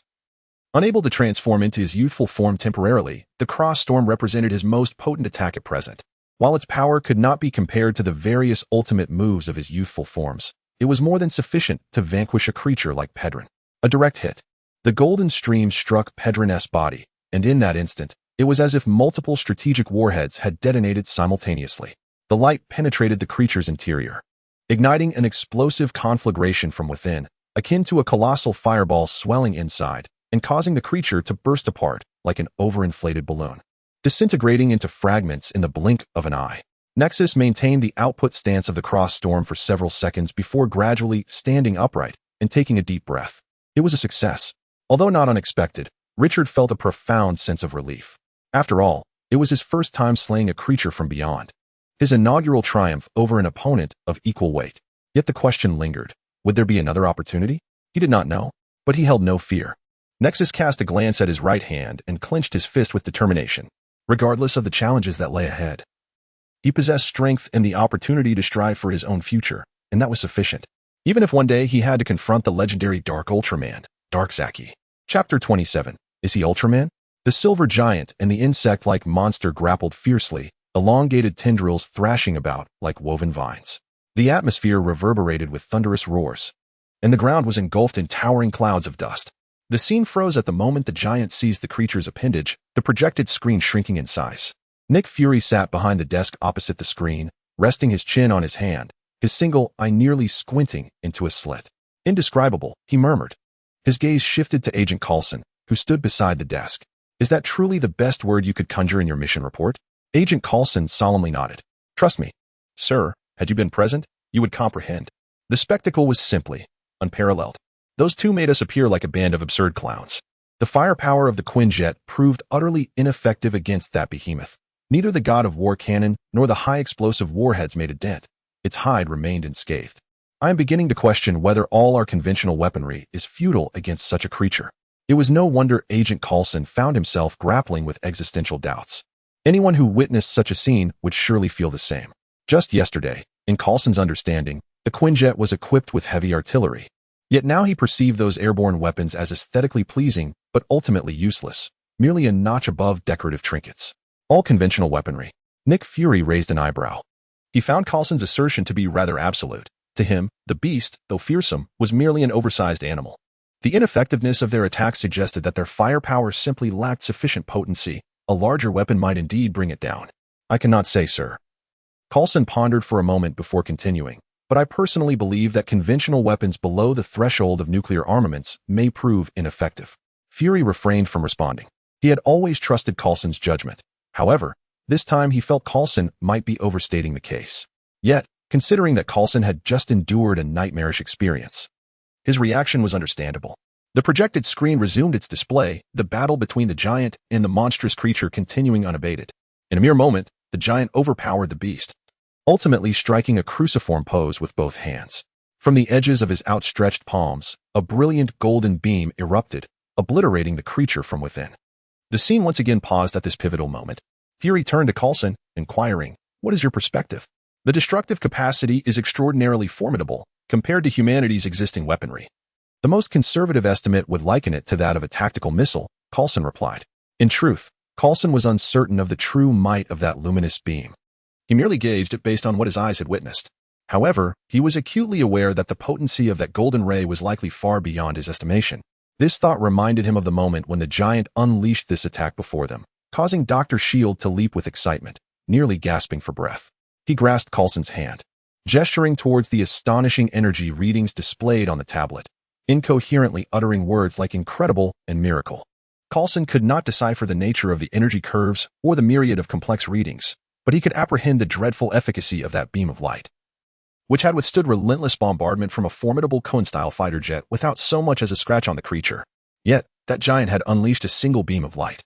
unable to transform into his youthful form temporarily, the Cross Storm represented his most potent attack at present. While its power could not be compared to the various ultimate moves of his youthful forms, it was more than sufficient to vanquish a creature like Pedron. A direct hit. The golden stream struck Pedron's body, and in that instant, it was as if multiple strategic warheads had detonated simultaneously. The light penetrated the creature's interior, igniting an explosive conflagration from within, akin to a colossal fireball swelling inside and causing the creature to burst apart like an overinflated balloon, disintegrating into fragments in the blink of an eye. Nexus maintained the output stance of the Cross Storm for several seconds before gradually standing upright and taking a deep breath. It was a success. Although not unexpected, Richard felt a profound sense of relief. After all, it was his first time slaying a creature from beyond. His inaugural triumph over an opponent of equal weight. Yet the question lingered. Would there be another opportunity? He did not know, but he held no fear. Nexus cast a glance at his right hand and clenched his fist with determination. Regardless of the challenges that lay ahead, he possessed strength and the opportunity to strive for his own future, and that was sufficient. Even if one day he had to confront the legendary Dark Ultraman, Dark Zaki. Chapter 27. Is he Ultraman? The silver giant and the insect-like monster grappled fiercely, elongated tendrils thrashing about like woven vines. The atmosphere reverberated with thunderous roars, and the ground was engulfed in towering clouds of dust. The scene froze at the moment the giant seized the creature's appendage, the projected screen shrinking in size. Nick Fury sat behind the desk opposite the screen, resting his chin on his hand, his single eye nearly squinting into a slit. Indescribable, he murmured. His gaze shifted to Agent Coulson, who stood beside the desk. Is that truly the best word you could conjure in your mission report? Agent Coulson solemnly nodded. Trust me, sir, had you been present, you would comprehend. The spectacle was simply unparalleled. Those two made us appear like a band of absurd clowns. The firepower of the Quinjet proved utterly ineffective against that behemoth. Neither the God of War cannon nor the high-explosive warheads made a dent. Its hide remained unscathed. I am beginning to question whether all our conventional weaponry is futile against such a creature. It was no wonder Agent Coulson found himself grappling with existential doubts. Anyone who witnessed such a scene would surely feel the same. Just yesterday, in Coulson's understanding, the Quinjet was equipped with heavy artillery. Yet now he perceived those airborne weapons as aesthetically pleasing, but ultimately useless, merely a notch above decorative trinkets. All conventional weaponry. Nick Fury raised an eyebrow. He found Coulson's assertion to be rather absolute. To him, the beast, though fearsome, was merely an oversized animal. The ineffectiveness of their attacks suggested that their firepower simply lacked sufficient potency. A larger weapon might indeed bring it down. I cannot say, sir. Coulson pondered for a moment before continuing, but I personally believe that conventional weapons below the threshold of nuclear armaments may prove ineffective. Fury refrained from responding. He had always trusted Coulson's judgment. However, this time he felt Coulson might be overstating the case. Yet, considering that Coulson had just endured a nightmarish experience, his reaction was understandable. The projected screen resumed its display, the battle between the giant and the monstrous creature continuing unabated. In a mere moment, the giant overpowered the beast, ultimately striking a cruciform pose with both hands. From the edges of his outstretched palms, a brilliant golden beam erupted, obliterating the creature from within. The scene once again paused at this pivotal moment. Fury turned to Coulson, inquiring, "What is your perspective?" The destructive capacity is extraordinarily formidable compared to humanity's existing weaponry. The most conservative estimate would liken it to that of a tactical missile, Coulson replied. In truth, Coulson was uncertain of the true might of that luminous beam. He merely gauged it based on what his eyes had witnessed. However, he was acutely aware that the potency of that golden ray was likely far beyond his estimation. This thought reminded him of the moment when the giant unleashed this attack before them, causing Dr. Shield to leap with excitement, nearly gasping for breath. He grasped Coulson's hand, gesturing towards the astonishing energy readings displayed on the tablet, incoherently uttering words like incredible and miracle. Coulson could not decipher the nature of the energy curves or the myriad of complex readings, but he could apprehend the dreadful efficacy of that beam of light, which had withstood relentless bombardment from a formidable Cohen-style fighter jet without so much as a scratch on the creature. Yet, that giant had unleashed a single beam of light,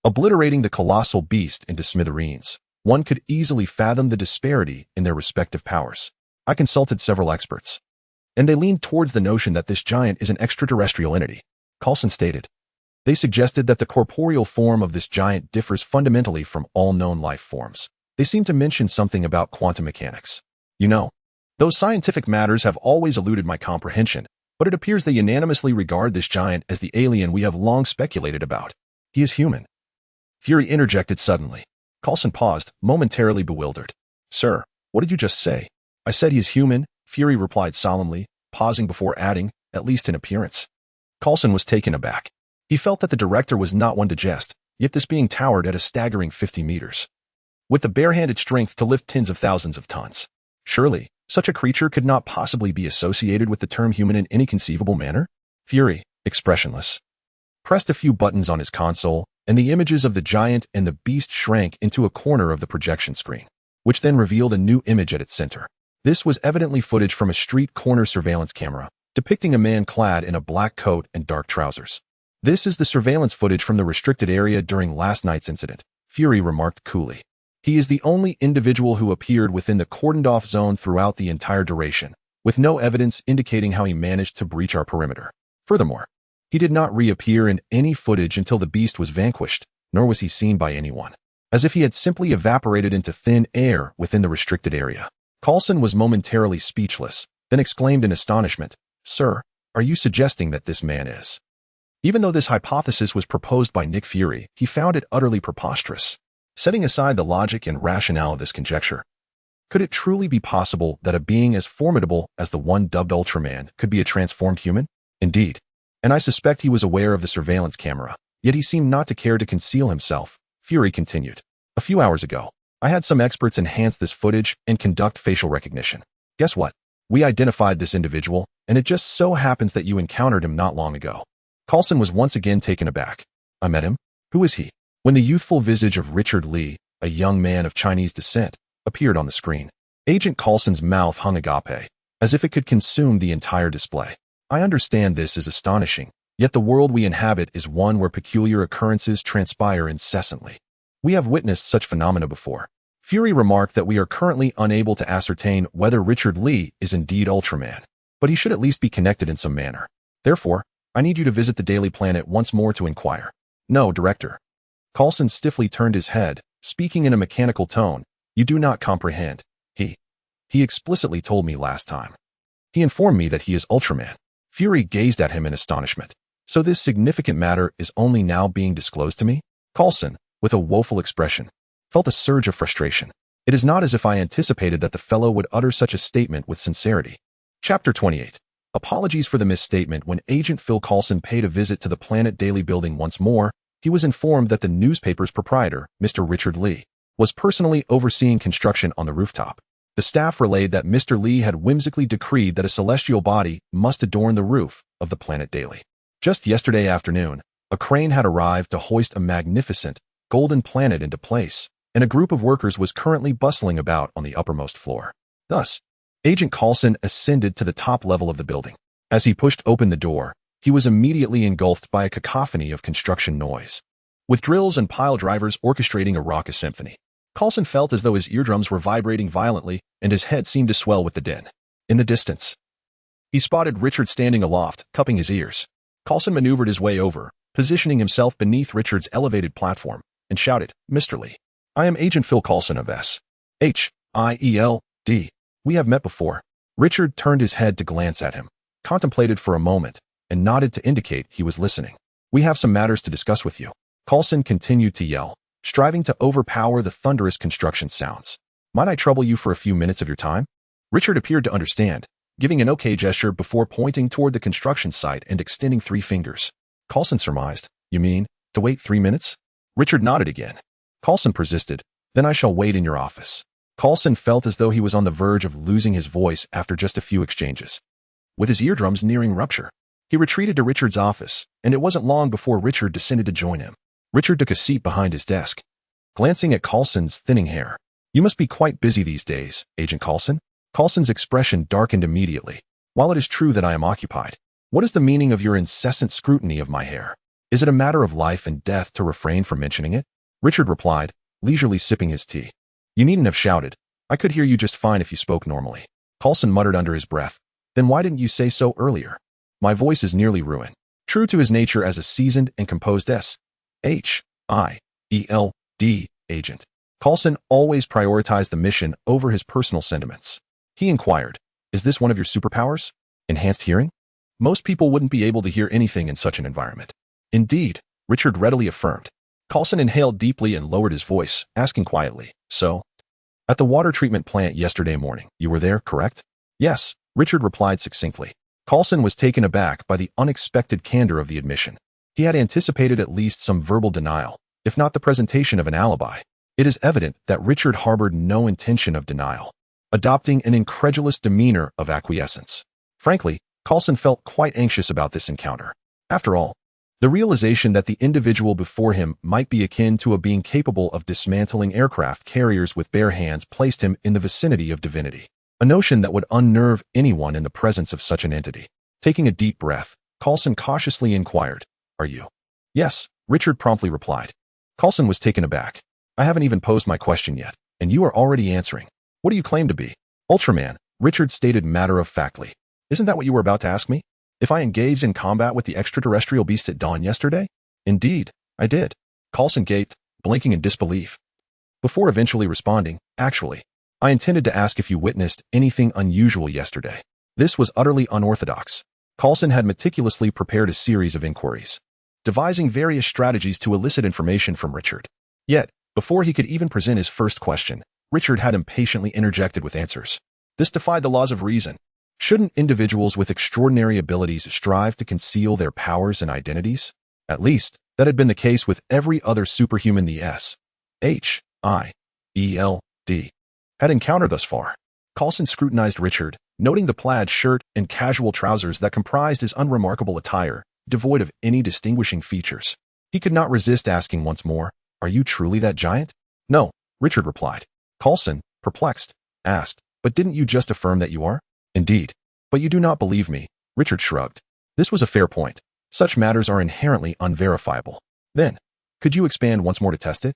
obliterating the colossal beast into smithereens. One could easily fathom the disparity in their respective powers. I consulted several experts, and they leaned towards the notion that this giant is an extraterrestrial entity, Coulson stated. They suggested that the corporeal form of this giant differs fundamentally from all known life forms. They seemed to mention something about quantum mechanics. You know, those scientific matters have always eluded my comprehension, but it appears they unanimously regard this giant as the alien we have long speculated about. He is human. Fury interjected suddenly. Coulson paused, momentarily bewildered. Sir, what did you just say? I said he is human, Fury replied solemnly, pausing before adding, at least in appearance. Coulson was taken aback. He felt that the director was not one to jest, yet this being towered at a staggering 50 meters, with the barehanded strength to lift tens of thousands of tons. Surely, such a creature could not possibly be associated with the term human in any conceivable manner? Fury, expressionless, pressed a few buttons on his console, and the images of the giant and the beast shrank into a corner of the projection screen, which then revealed a new image at its center. This was evidently footage from a street corner surveillance camera, depicting a man clad in a black coat and dark trousers. This is the surveillance footage from the restricted area during last night's incident, Fury remarked coolly. He is the only individual who appeared within the cordoned-off zone throughout the entire duration, with no evidence indicating how he managed to breach our perimeter. Furthermore, he did not reappear in any footage until the beast was vanquished, nor was he seen by anyone, as if he had simply evaporated into thin air within the restricted area. Coulson was momentarily speechless, then exclaimed in astonishment, Sir, are you suggesting that this man is? Even though this hypothesis was proposed by Nick Fury, he found it utterly preposterous. Setting aside the logic and rationale of this conjecture, could it truly be possible that a being as formidable as the one dubbed Ultraman could be a transformed human? Indeed, and I suspect he was aware of the surveillance camera, yet he seemed not to care to conceal himself. Fury continued. A few hours ago, I had some experts enhance this footage and conduct facial recognition. Guess what? We identified this individual, and it just so happens that you encountered him not long ago. Coulson was once again taken aback. I met him? Who is he? When the youthful visage of Richard Lee, a young man of Chinese descent, appeared on the screen, Agent Coulson's mouth hung agape, as if it could consume the entire display. I understand this is astonishing, yet the world we inhabit is one where peculiar occurrences transpire incessantly. We have witnessed such phenomena before. Fury remarked that we are currently unable to ascertain whether Richard Lee is indeed Ultraman, but he should at least be connected in some manner. Therefore, I need you to visit the Daily Planet once more to inquire. No, Director. Coulson stiffly turned his head, speaking in a mechanical tone. You do not comprehend. He explicitly told me last time. He informed me that he is Ultraman. Fury gazed at him in astonishment. So this significant matter is only now being disclosed to me? Coulson, with a woeful expression, felt a surge of frustration. It is not as if I anticipated that the fellow would utter such a statement with sincerity. Chapter 28. Apologies for the misstatement. When Agent Phil Coulson paid a visit to the Planet Daily building once more, he was informed that the newspaper's proprietor, Mr. Richard Lee, was personally overseeing construction on the rooftop. The staff relayed that Mr. Lee had whimsically decreed that a celestial body must adorn the roof of the Planet Daily. Just yesterday afternoon, a crane had arrived to hoist a magnificent, golden planet into place, and a group of workers was currently bustling about on the uppermost floor. Thus, Agent Coulson ascended to the top level of the building. As he pushed open the door, he was immediately engulfed by a cacophony of construction noise, with drills and pile drivers orchestrating a raucous symphony. Coulson felt as though his eardrums were vibrating violently, and his head seemed to swell with the din. In the distance, he spotted Richard standing aloft, cupping his ears. Coulson maneuvered his way over, positioning himself beneath Richard's elevated platform, and shouted, Mr. Lee, I am Agent Phil Coulson of S.H.I.E.L.D. We have met before. Richard turned his head to glance at him, contemplated for a moment, and nodded to indicate he was listening. We have some matters to discuss with you. Coulson continued to yell, striving to overpower the thunderous construction sounds. Might I trouble you for a few minutes of your time? Richard appeared to understand, giving an okay gesture before pointing toward the construction site and extending 3 fingers. Coulson surmised, You mean, to wait 3 minutes? Richard nodded again. Coulson persisted, Then I shall wait in your office. Coulson felt as though he was on the verge of losing his voice after just a few exchanges, with his eardrums nearing rupture. He retreated to Richard's office, and it wasn't long before Richard descended to join him. Richard took a seat behind his desk. Glancing at Coulson's thinning hair, You must be quite busy these days, Agent Coulson. Coulson's expression darkened immediately. While it is true that I am occupied, what is the meaning of your incessant scrutiny of my hair? Is it a matter of life and death to refrain from mentioning it? Richard replied, leisurely sipping his tea. You needn't have shouted. I could hear you just fine if you spoke normally. Coulson muttered under his breath. Then why didn't you say so earlier? My voice is nearly ruined. True to his nature as a seasoned and composed S.H.I.E.L.D. agent, Coulson always prioritized the mission over his personal sentiments. He inquired, is this one of your superpowers? Enhanced hearing? Most people wouldn't be able to hear anything in such an environment. Indeed, Richard readily affirmed. Coulson inhaled deeply and lowered his voice, asking quietly, so? At the water treatment plant yesterday morning, you were there, correct? Yes, Richard replied succinctly. Coulson was taken aback by the unexpected candor of the admission. He had anticipated at least some verbal denial, if not the presentation of an alibi. It is evident that Richard harbored no intention of denial, adopting an incredulous demeanor of acquiescence. Frankly, Coulson felt quite anxious about this encounter. After all, the realization that the individual before him might be akin to a being capable of dismantling aircraft carriers with bare hands placed him in the vicinity of divinity, a notion that would unnerve anyone in the presence of such an entity. Taking a deep breath, Coulson cautiously inquired, are you? Yes, Richard promptly replied. Coulson was taken aback. I haven't even posed my question yet, and you are already answering. What do you claim to be? Ultraman, Richard stated matter-of-factly. Isn't that what you were about to ask me? If I engaged in combat with the extraterrestrial beast at dawn yesterday? Indeed, I did. Coulson gaped, blinking in disbelief. Before eventually responding, actually, I intended to ask if you witnessed anything unusual yesterday. This was utterly unorthodox. Coulson had meticulously prepared a series of inquiries, devising various strategies to elicit information from Richard. Yet, before he could even present his first question, Richard had impatiently interjected with answers. This defied the laws of reason. Shouldn't individuals with extraordinary abilities strive to conceal their powers and identities? At least, that had been the case with every other superhuman the S.H.I.E.L.D. had encountered thus far. Coulson scrutinized Richard, noting the plaid shirt and casual trousers that comprised his unremarkable attire, devoid of any distinguishing features. He could not resist asking once more, are you truly that giant? No, Richard replied. Coulson, perplexed, asked, but didn't you just affirm that you are? Indeed. But you do not believe me, Richard shrugged. This was a fair point. Such matters are inherently unverifiable. Then, could you expand once more to test it?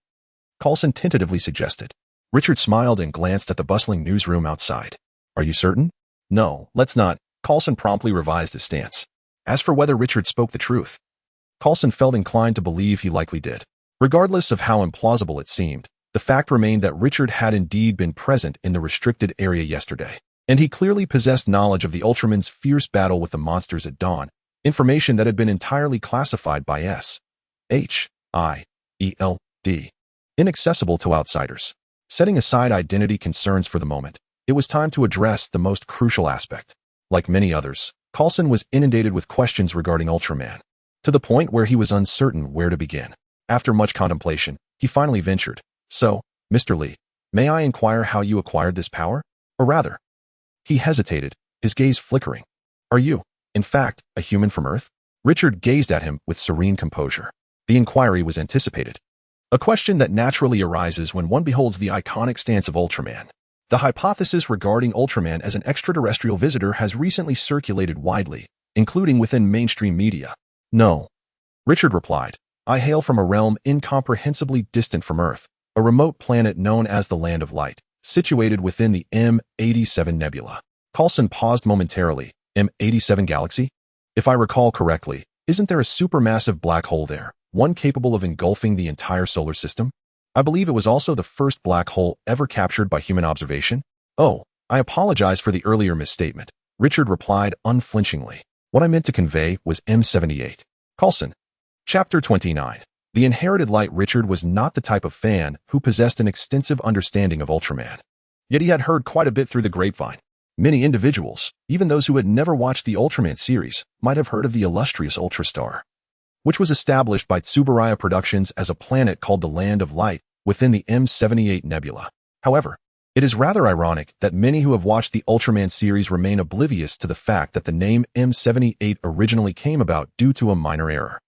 Coulson tentatively suggested. Richard smiled and glanced at the bustling newsroom outside. Are you certain? No, let's not. Coulson promptly revised his stance. As for whether Richard spoke the truth, Coulson felt inclined to believe he likely did. Regardless of how implausible it seemed, the fact remained that Richard had indeed been present in the restricted area yesterday, and he clearly possessed knowledge of the Ultraman's fierce battle with the monsters at dawn, information that had been entirely classified by S.H.I.E.L.D. inaccessible to outsiders. Setting aside identity concerns for the moment, it was time to address the most crucial aspect. Like many others, Coulson was inundated with questions regarding Ultraman, to the point where he was uncertain where to begin. After much contemplation, he finally ventured, so, Mr. Lee, may I inquire how you acquired this power? Or rather, he hesitated, his gaze flickering. Are you, in fact, a human from Earth? Richard gazed at him with serene composure. The inquiry was anticipated. A question that naturally arises when one beholds the iconic stance of Ultraman. The hypothesis regarding Ultraman as an extraterrestrial visitor has recently circulated widely, including within mainstream media. No, Richard replied. I hail from a realm incomprehensibly distant from Earth, a remote planet known as the Land of Light, situated within the M87 Nebula. Coulson paused momentarily. M87 galaxy? If I recall correctly, isn't there a supermassive black hole there, one capable of engulfing the entire solar system? I believe it was also the first black hole ever captured by human observation. Oh, I apologize for the earlier misstatement, Richard replied unflinchingly. What I meant to convey was M78. Coulson. Chapter 29. The inherited light. Richard was not the type of fan who possessed an extensive understanding of Ultraman. Yet he had heard quite a bit through the grapevine. Many individuals, even those who had never watched the Ultraman series, might have heard of the illustrious Ultrastar, which was established by Tsuburaya Productions as a planet called the Land of Light within the M78 Nebula. However, it is rather ironic that many who have watched the Ultraman series remain oblivious to the fact that the name M78 originally came about due to a minor error.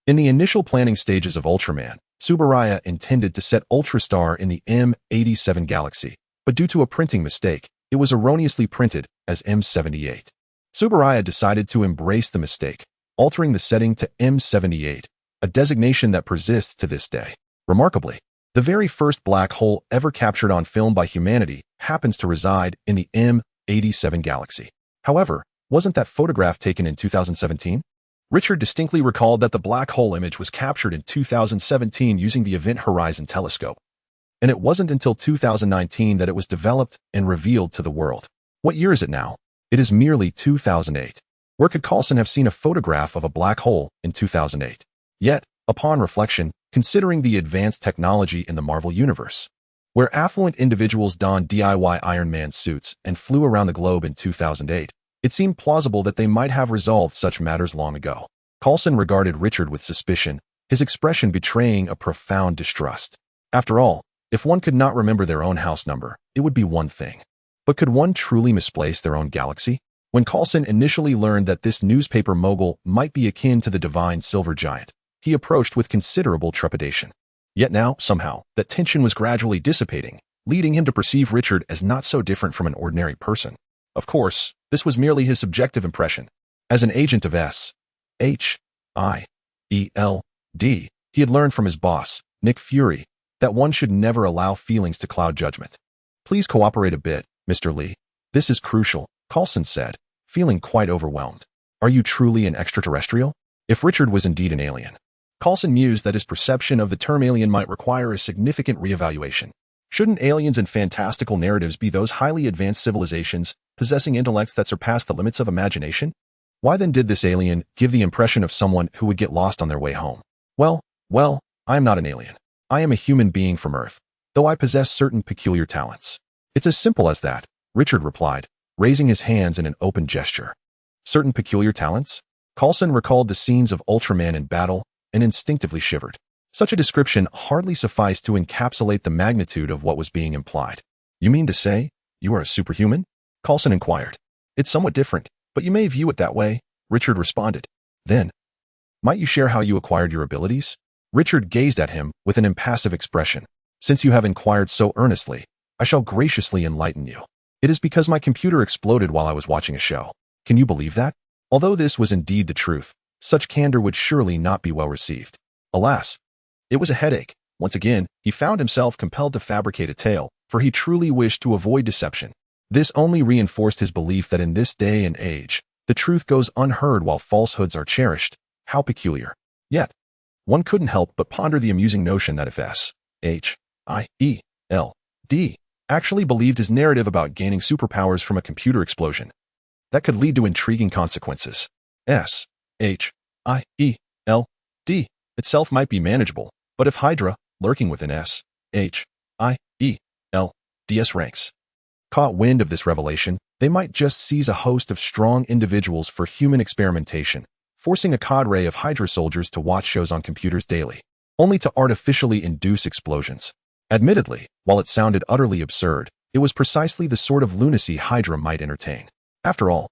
In the initial planning stages of Ultraman, Tsuburaya intended to set Ultrastar in the M87 galaxy, but due to a printing mistake, it was erroneously printed as M78. Tsuburaya decided to embrace the mistake, altering the setting to M78, a designation that persists to this day. Remarkably, the very first black hole ever captured on film by humanity happens to reside in the M87 galaxy. However, wasn't that photograph taken in 2017? Richard distinctly recalled that the black hole image was captured in 2017 using the Event Horizon telescope. And it wasn't until 2019 that it was developed and revealed to the world. What year is it now? It is merely 2008. Where could Coulson have seen a photograph of a black hole in 2008? Yet, upon reflection, considering the advanced technology in the Marvel Universe, where affluent individuals donned DIY Iron Man suits and flew around the globe in 2008, it seemed plausible that they might have resolved such matters long ago. Coulson regarded Richard with suspicion, his expression betraying a profound distrust. After all, if one could not remember their own house number, it would be one thing. But could one truly misplace their own galaxy? When Coulson initially learned that this newspaper mogul might be akin to the divine silver giant, he approached with considerable trepidation. Yet now, somehow, that tension was gradually dissipating, leading him to perceive Richard as not so different from an ordinary person. Of course, this was merely his subjective impression. As an agent of S.H.I.E.L.D., he had learned from his boss, Nick Fury, that one should never allow feelings to cloud judgment. "Please cooperate a bit, Mr. Lee. This is crucial," Coulson said, feeling quite overwhelmed. "Are you truly an extraterrestrial?" If Richard was indeed an alien, Coulson mused that his perception of the term alien might require a significant reevaluation. Shouldn't aliens in fantastical narratives be those highly advanced civilizations possessing intellects that surpass the limits of imagination? Why then did this alien give the impression of someone who would get lost on their way home? Well, I am not an alien. I am a human being from Earth, though I possess certain peculiar talents. It's as simple as that, Richard replied, raising his hands in an open gesture. Certain peculiar talents? Coulson recalled the scenes of Ultraman in battle and instinctively shivered. Such a description hardly sufficed to encapsulate the magnitude of what was being implied. "You mean to say you are a superhuman?" Coulson inquired. "It's somewhat different, but you may view it that way," Richard responded. "Then, might you share how you acquired your abilities?" Richard gazed at him with an impassive expression. "Since you have inquired so earnestly, I shall graciously enlighten you. It is because my computer exploded while I was watching a show. Can you believe that?" Although this was indeed the truth, such candor would surely not be well received. Alas, it was a headache. Once again, he found himself compelled to fabricate a tale, for he truly wished to avoid deception. This only reinforced his belief that in this day and age, the truth goes unheard while falsehoods are cherished. How peculiar. Yet, one couldn't help but ponder the amusing notion that if S.H.I.E.L.D. actually believed his narrative about gaining superpowers from a computer explosion, that could lead to intriguing consequences. S.H.I.E.L.D. itself might be manageable, but if Hydra, lurking within S.H.I.E.L.D.'s ranks, caught wind of this revelation, they might just seize a host of strong individuals for human experimentation, forcing a cadre of Hydra soldiers to watch shows on computers daily, only to artificially induce explosions. Admittedly, while it sounded utterly absurd, it was precisely the sort of lunacy Hydra might entertain. After all,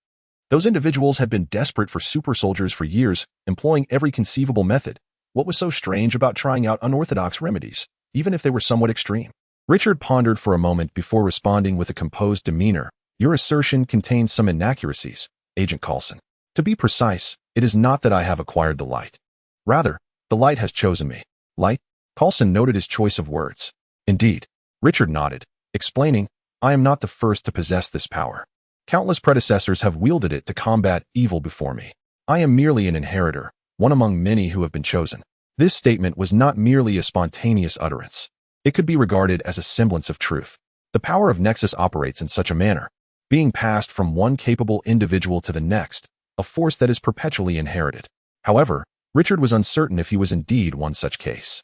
those individuals had been desperate for super soldiers for years, employing every conceivable method. What was so strange about trying out unorthodox remedies, even if they were somewhat extreme? Richard pondered for a moment before responding with a composed demeanor. "Your assertion contains some inaccuracies, Agent Coulson. To be precise, it is not that I have acquired the light. Rather, the light has chosen me." "Light?" Coulson noted his choice of words. "Indeed." Richard nodded, explaining, "I am not the first to possess this power. Countless predecessors have wielded it to combat evil before me. I am merely an inheritor, one among many who have been chosen." This statement was not merely a spontaneous utterance. It could be regarded as a semblance of truth. The power of Nexus operates in such a manner, being passed from one capable individual to the next, a force that is perpetually inherited. However, Richard was uncertain if he was indeed one such case.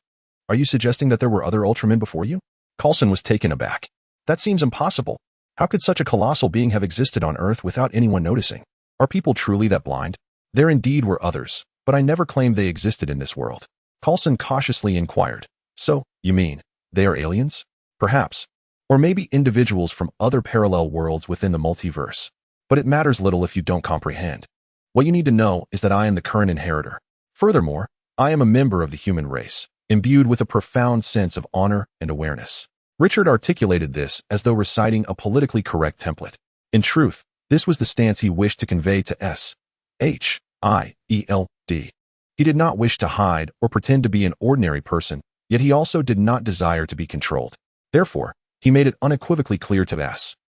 "Are you suggesting that there were other Ultramen before you?" Coulson was taken aback. "That seems impossible. How could such a colossal being have existed on Earth without anyone noticing? Are people truly that blind?" "There indeed were others, but I never claimed they existed in this world." Coulson cautiously inquired. "So, you mean, they are aliens? Perhaps. Or maybe individuals from other parallel worlds within the multiverse. But it matters little if you don't comprehend. What you need to know is that I am the current inheritor. Furthermore, I am a member of the human race. imbued with a profound sense of honor and awareness. Richard articulated this as though reciting a politically correct template. In truth, this was the stance he wished to convey to S.H.I.E.L.D. He did not wish to hide or pretend to be an ordinary person, yet he also did not desire to be controlled. Therefore, he made it unequivocally clear to S.H.I.E.L.D.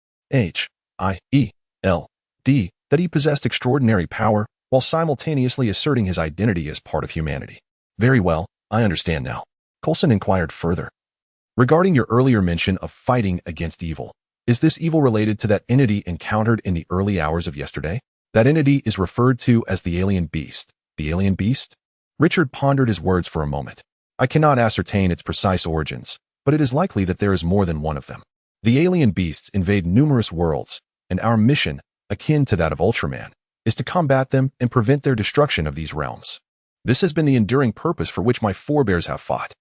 that he possessed extraordinary power while simultaneously asserting his identity as part of humanity. Very well, I understand now. Coulson inquired further. Regarding your earlier mention of fighting against evil, is this evil related to that entity encountered in the early hours of yesterday? That entity is referred to as the alien beast. The alien beast? Richard pondered his words for a moment. I cannot ascertain its precise origins, but it is likely that there is more than one of them. The alien beasts invade numerous worlds, and our mission, akin to that of Ultraman, is to combat them and prevent their destruction of these realms. This has been the enduring purpose for which my forebears have fought.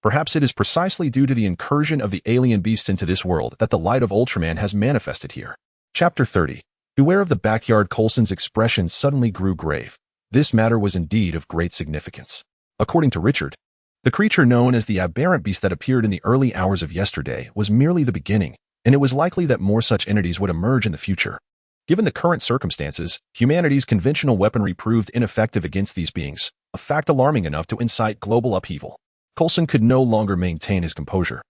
Perhaps it is precisely due to the incursion of the alien beasts into this world that the light of Ultraman has manifested here. Chapter 30. Beware of the backyard. Coulson's expression suddenly grew grave. This matter was indeed of great significance. According to Richard, the creature known as the aberrant beast that appeared in the early hours of yesterday was merely the beginning, and it was likely that more such entities would emerge in the future. Given the current circumstances, humanity's conventional weaponry proved ineffective against these beings, a fact alarming enough to incite global upheaval. Coulson could no longer maintain his composure.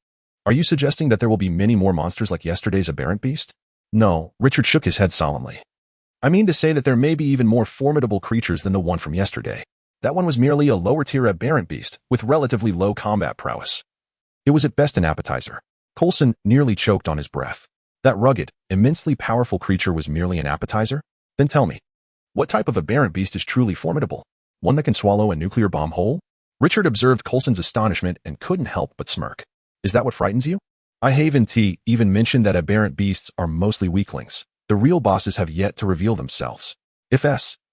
Are you suggesting that there will be many more monsters like yesterday's aberrant beast? No, Richard shook his head solemnly. I mean to say that there may be even more formidable creatures than the one from yesterday. That one was merely a lower-tier aberrant beast with relatively low combat prowess. It was at best an appetizer. Coulson nearly choked on his breath. That rugged, immensely powerful creature was merely an appetizer? Then tell me, what type of aberrant beast is truly formidable? One that can swallow a nuclear bomb whole? Richard observed Coulson's astonishment and couldn't help but smirk. Is that what frightens you? I haven't even mentioned that aberrant beasts are mostly weaklings. The real bosses have yet to reveal themselves. If S.H.I.E.L.D.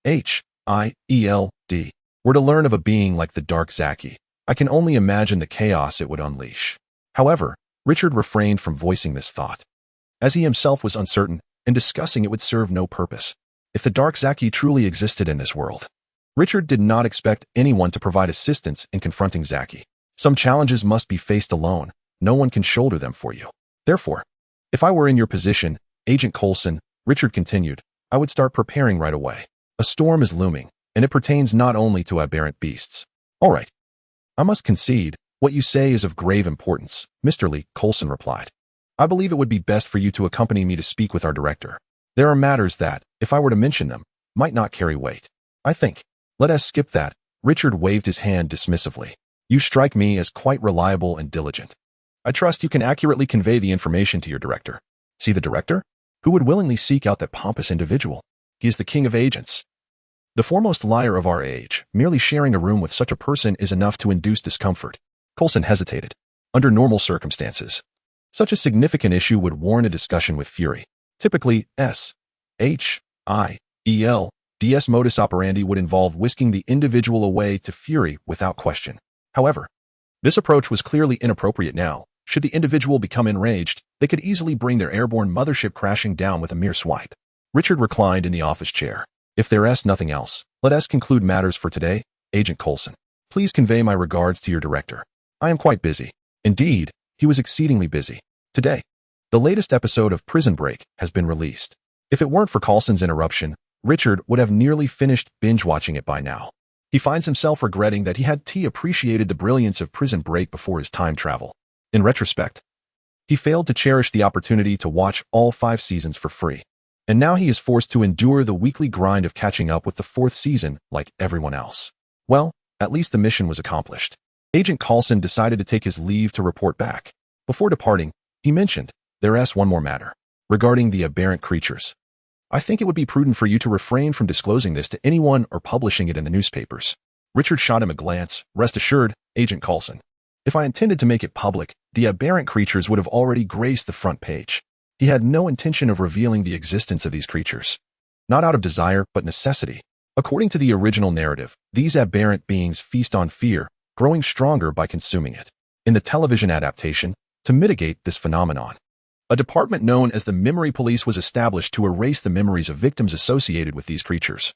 were to learn of a being like the Dark Zaki, I can only imagine the chaos it would unleash. However, Richard refrained from voicing this thought, as he himself was uncertain, and discussing it would serve no purpose. If the Dark Zaki truly existed in this world, Richard did not expect anyone to provide assistance in confronting Zaki. Some challenges must be faced alone. No one can shoulder them for you. Therefore, if I were in your position, Agent Coulson, Richard continued, I would start preparing right away. A storm is looming, and it pertains not only to aberrant beasts. All right. I must concede, what you say is of grave importance, Mr. Lee, Coulson replied. I believe it would be best for you to accompany me to speak with our director. There are matters that, if I were to mention them, might not carry weight. I think. Let us skip that. Richard waved his hand dismissively. You strike me as quite reliable and diligent. I trust you can accurately convey the information to your director. See the director? Who would willingly seek out that pompous individual? He is the king of agents. The foremost liar of our age. Merely sharing a room with such a person is enough to induce discomfort. Coulson hesitated. Under normal circumstances, such a significant issue would warrant a discussion with Fury. Typically, S.H.I.E.L.D.'s modus operandi would involve whisking the individual away to Fury without question. However, this approach was clearly inappropriate now. Should the individual become enraged, they could easily bring their airborne mothership crashing down with a mere swipe. Richard reclined in the office chair. If there is nothing else, let us conclude matters for today. Agent Coulson, please convey my regards to your director. I am quite busy. Indeed, he was exceedingly busy. Today, the latest episode of Prison Break has been released. If it weren't for Coulson's interruption, Richard would have nearly finished binge-watching it by now. He finds himself regretting that he had appreciated the brilliance of Prison Break before his time travel. In retrospect, he failed to cherish the opportunity to watch all 5 seasons for free, and now he is forced to endure the weekly grind of catching up with the 4th season like everyone else. Well, at least the mission was accomplished. Agent Coulson decided to take his leave to report back. Before departing, he mentioned, there's one more matter. Regarding the aberrant creatures. I think it would be prudent for you to refrain from disclosing this to anyone or publishing it in the newspapers. Richard shot him a glance. Rest assured, Agent Coulson. If I intended to make it public, the aberrant creatures would have already graced the front page. He had no intention of revealing the existence of these creatures. Not out of desire, but necessity. According to the original narrative, these aberrant beings feast on fear, growing stronger by consuming it. In the television adaptation, to mitigate this phenomenon, a department known as the Memory Police was established to erase the memories of victims associated with these creatures.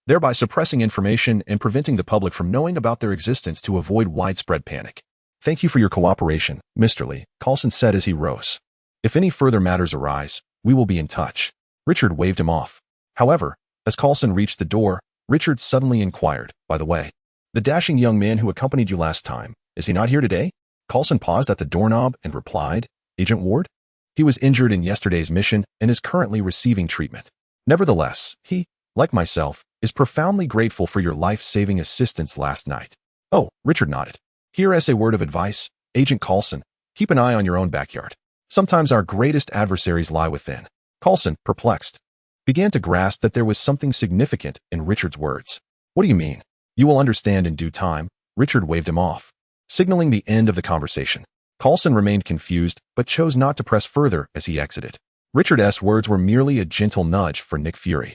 thereby suppressing information and preventing the public from knowing about their existence to avoid widespread panic. Thank you for your cooperation, Mr. Lee, Coulson said as he rose. If any further matters arise, we will be in touch. Richard waved him off. However, as Coulson reached the door, Richard suddenly inquired, by the way, the dashing young man who accompanied you last time, is he not here today? Coulson paused at the doorknob and replied, Agent Ward? He was injured in yesterday's mission and is currently receiving treatment. Nevertheless, he, like myself, is profoundly grateful for your life-saving assistance last night. Oh, Richard nodded. Here as a word of advice, Agent Coulson, keep an eye on your own backyard. Sometimes our greatest adversaries lie within. Coulson, perplexed, began to grasp that there was something significant in Richard's words. What do you mean? You will understand in due time. Richard waved him off, signaling the end of the conversation. Coulson remained confused, but chose not to press further as he exited. Richard's words were merely a gentle nudge for Nick Fury.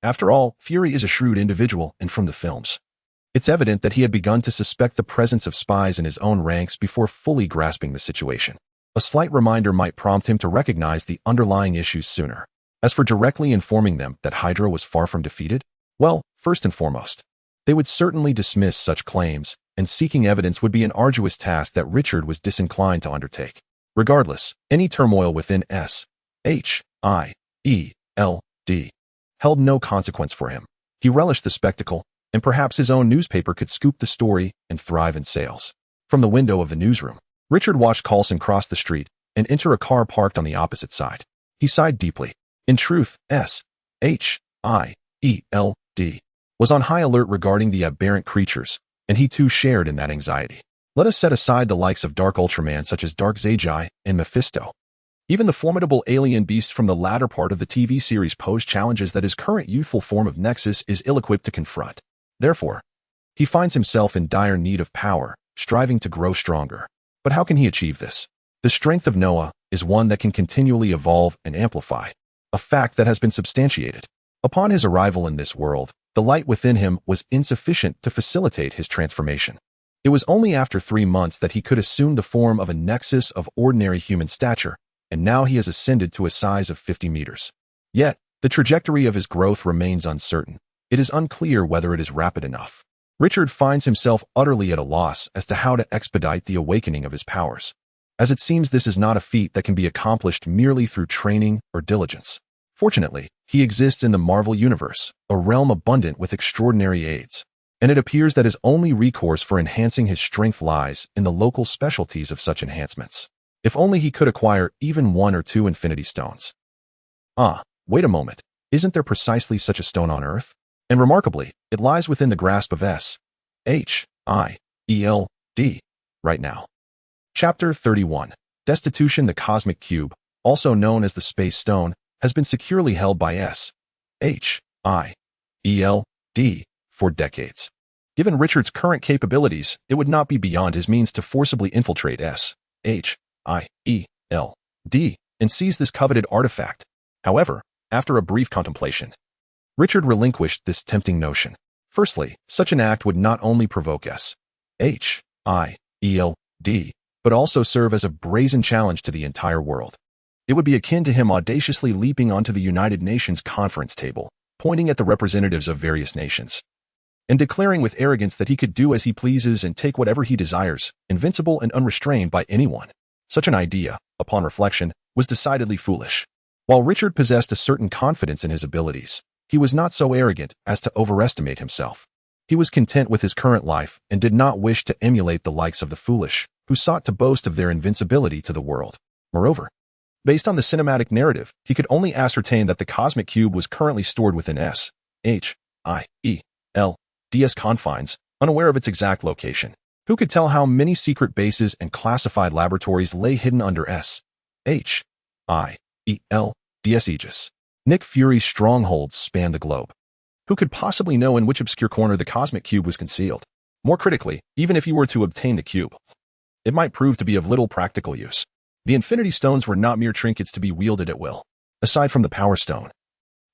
After all, Fury is a shrewd individual, and from the films, it's evident that he had begun to suspect the presence of spies in his own ranks before fully grasping the situation. A slight reminder might prompt him to recognize the underlying issues sooner. As for directly informing them that Hydra was far from defeated, well, first and foremost, they would certainly dismiss such claims, and seeking evidence would be an arduous task that Richard was disinclined to undertake. Regardless, any turmoil within S.H.I.E.L.D. held no consequence for him. He relished the spectacle, and perhaps his own newspaper could scoop the story and thrive in sales. From the window of the newsroom, Richard watched Coulson cross the street and enter a car parked on the opposite side. He sighed deeply. In truth, S.H.I.E.L.D. was on high alert regarding the aberrant creatures, and he too shared in that anxiety. Let us set aside the likes of Dark Ultraman such as Dark Zagi and Mephisto. Even the formidable alien beasts from the latter part of the TV series pose challenges that his current youthful form of Nexus is ill-equipped to confront. Therefore, he finds himself in dire need of power, striving to grow stronger. But how can he achieve this? The strength of Noah is one that can continually evolve and amplify, a fact that has been substantiated. Upon his arrival in this world, the light within him was insufficient to facilitate his transformation. It was only after 3 months that he could assume the form of a Nexus of ordinary human stature, and now he has ascended to a size of 50 meters. Yet, the trajectory of his growth remains uncertain. It is unclear whether it is rapid enough. Richard finds himself utterly at a loss as to how to expedite the awakening of his powers, as it seems this is not a feat that can be accomplished merely through training or diligence. Fortunately, he exists in the Marvel Universe, a realm abundant with extraordinary aids, and it appears that his only recourse for enhancing his strength lies in the local specialties of such enhancements. If only he could acquire even 1 or 2 Infinity Stones. Wait a moment, isn't there precisely such a stone on Earth? And remarkably, it lies within the grasp of S.H.I.E.L.D. right now. Chapter 31. Destitution. The Cosmic Cube, also known as the Space Stone, has been securely held by S.H.I.E.L.D. for decades. Given Richard's current capabilities, it would not be beyond his means to forcibly infiltrate S.H.I.E.L.D. and seize this coveted artifact. However, after a brief contemplation, Richard relinquished this tempting notion. Firstly, such an act would not only provoke S.H.I.E.L.D., but also serve as a brazen challenge to the entire world. It would be akin to him audaciously leaping onto the United Nations conference table, pointing at the representatives of various nations, and declaring with arrogance that he could do as he pleases and take whatever he desires, invincible and unrestrained by anyone. Such an idea, upon reflection, was decidedly foolish. While Richard possessed a certain confidence in his abilities, he was not so arrogant as to overestimate himself. He was content with his current life and did not wish to emulate the likes of the foolish, who sought to boast of their invincibility to the world. Moreover, based on the cinematic narrative, he could only ascertain that the Cosmic Cube was currently stored within S.H.I.E.L.D.'s confines, unaware of its exact location. Who could tell how many secret bases and classified laboratories lay hidden under S.H.I.E.L.D.'s aegis? Nick Fury's strongholds spanned the globe. Who could possibly know in which obscure corner the Cosmic Cube was concealed? More critically, even if he were to obtain the cube, it might prove to be of little practical use. The Infinity Stones were not mere trinkets to be wielded at will. Aside from the Power Stone,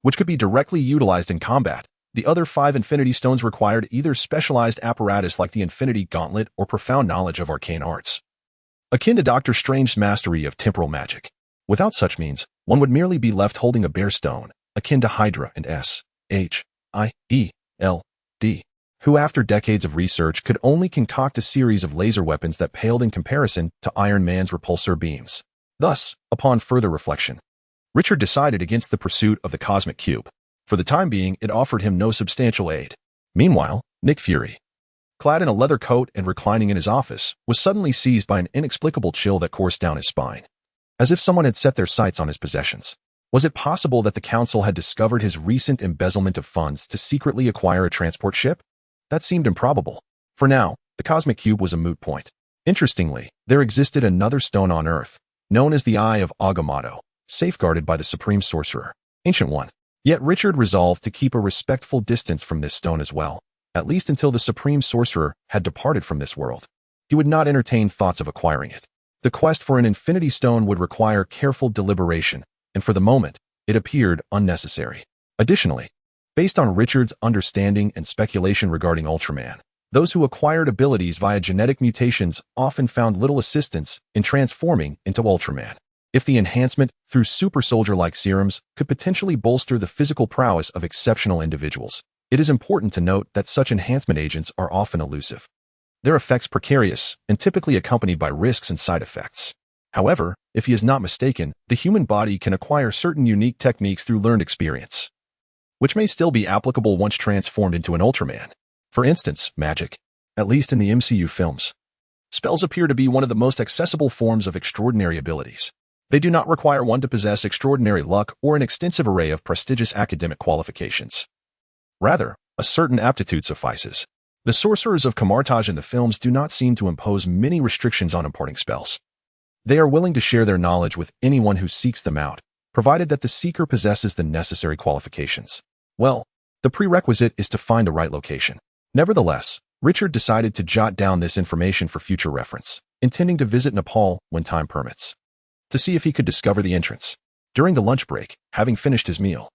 which could be directly utilized in combat, the other 5 Infinity Stones required either specialized apparatus like the Infinity Gauntlet or profound knowledge of arcane arts, akin to Doctor Strange's mastery of temporal magic. Without such means, one would merely be left holding a bare stone, akin to Hydra and S.H.I.E.L.D. L.D., who after decades of research could only concoct a series of laser weapons that paled in comparison to Iron Man's repulsor beams. Thus, upon further reflection, Richard decided against the pursuit of the cosmic cube. For the time being, it offered him no substantial aid. Meanwhile, Nick Fury, clad in a leather coat and reclining in his office, was suddenly seized by an inexplicable chill that coursed down his spine, as if someone had set their sights on his possessions. Was it possible that the Council had discovered his recent embezzlement of funds to secretly acquire a transport ship? That seemed improbable. For now, the cosmic cube was a moot point. Interestingly, there existed another stone on Earth, known as the Eye of Agamotto, safeguarded by the Supreme Sorcerer, Ancient One. Yet Richard resolved to keep a respectful distance from this stone as well, at least until the Supreme Sorcerer had departed from this world. He would not entertain thoughts of acquiring it. The quest for an Infinity Stone would require careful deliberation, and for the moment, it appeared unnecessary. Additionally, based on Richard's understanding and speculation regarding Ultraman, those who acquired abilities via genetic mutations often found little assistance in transforming into Ultraman. If the enhancement through super soldier-like serums could potentially bolster the physical prowess of exceptional individuals, it is important to note that such enhancement agents are often elusive. Their effects precarious and typically accompanied by risks and side effects. However, if he is not mistaken, the human body can acquire certain unique techniques through learned experience, which may still be applicable once transformed into an Ultraman. For instance, magic, at least in the MCU films. Spells appear to be one of the most accessible forms of extraordinary abilities. They do not require one to possess extraordinary luck or an extensive array of prestigious academic qualifications. Rather, a certain aptitude suffices. The sorcerers of Camartage in the films do not seem to impose many restrictions on imparting spells. They are willing to share their knowledge with anyone who seeks them out, provided that the seeker possesses the necessary qualifications. Well, the prerequisite is to find the right location. Nevertheless, Richard decided to jot down this information for future reference, intending to visit Nepal when time permits, to see if he could discover the entrance. During the lunch break, having finished his meal,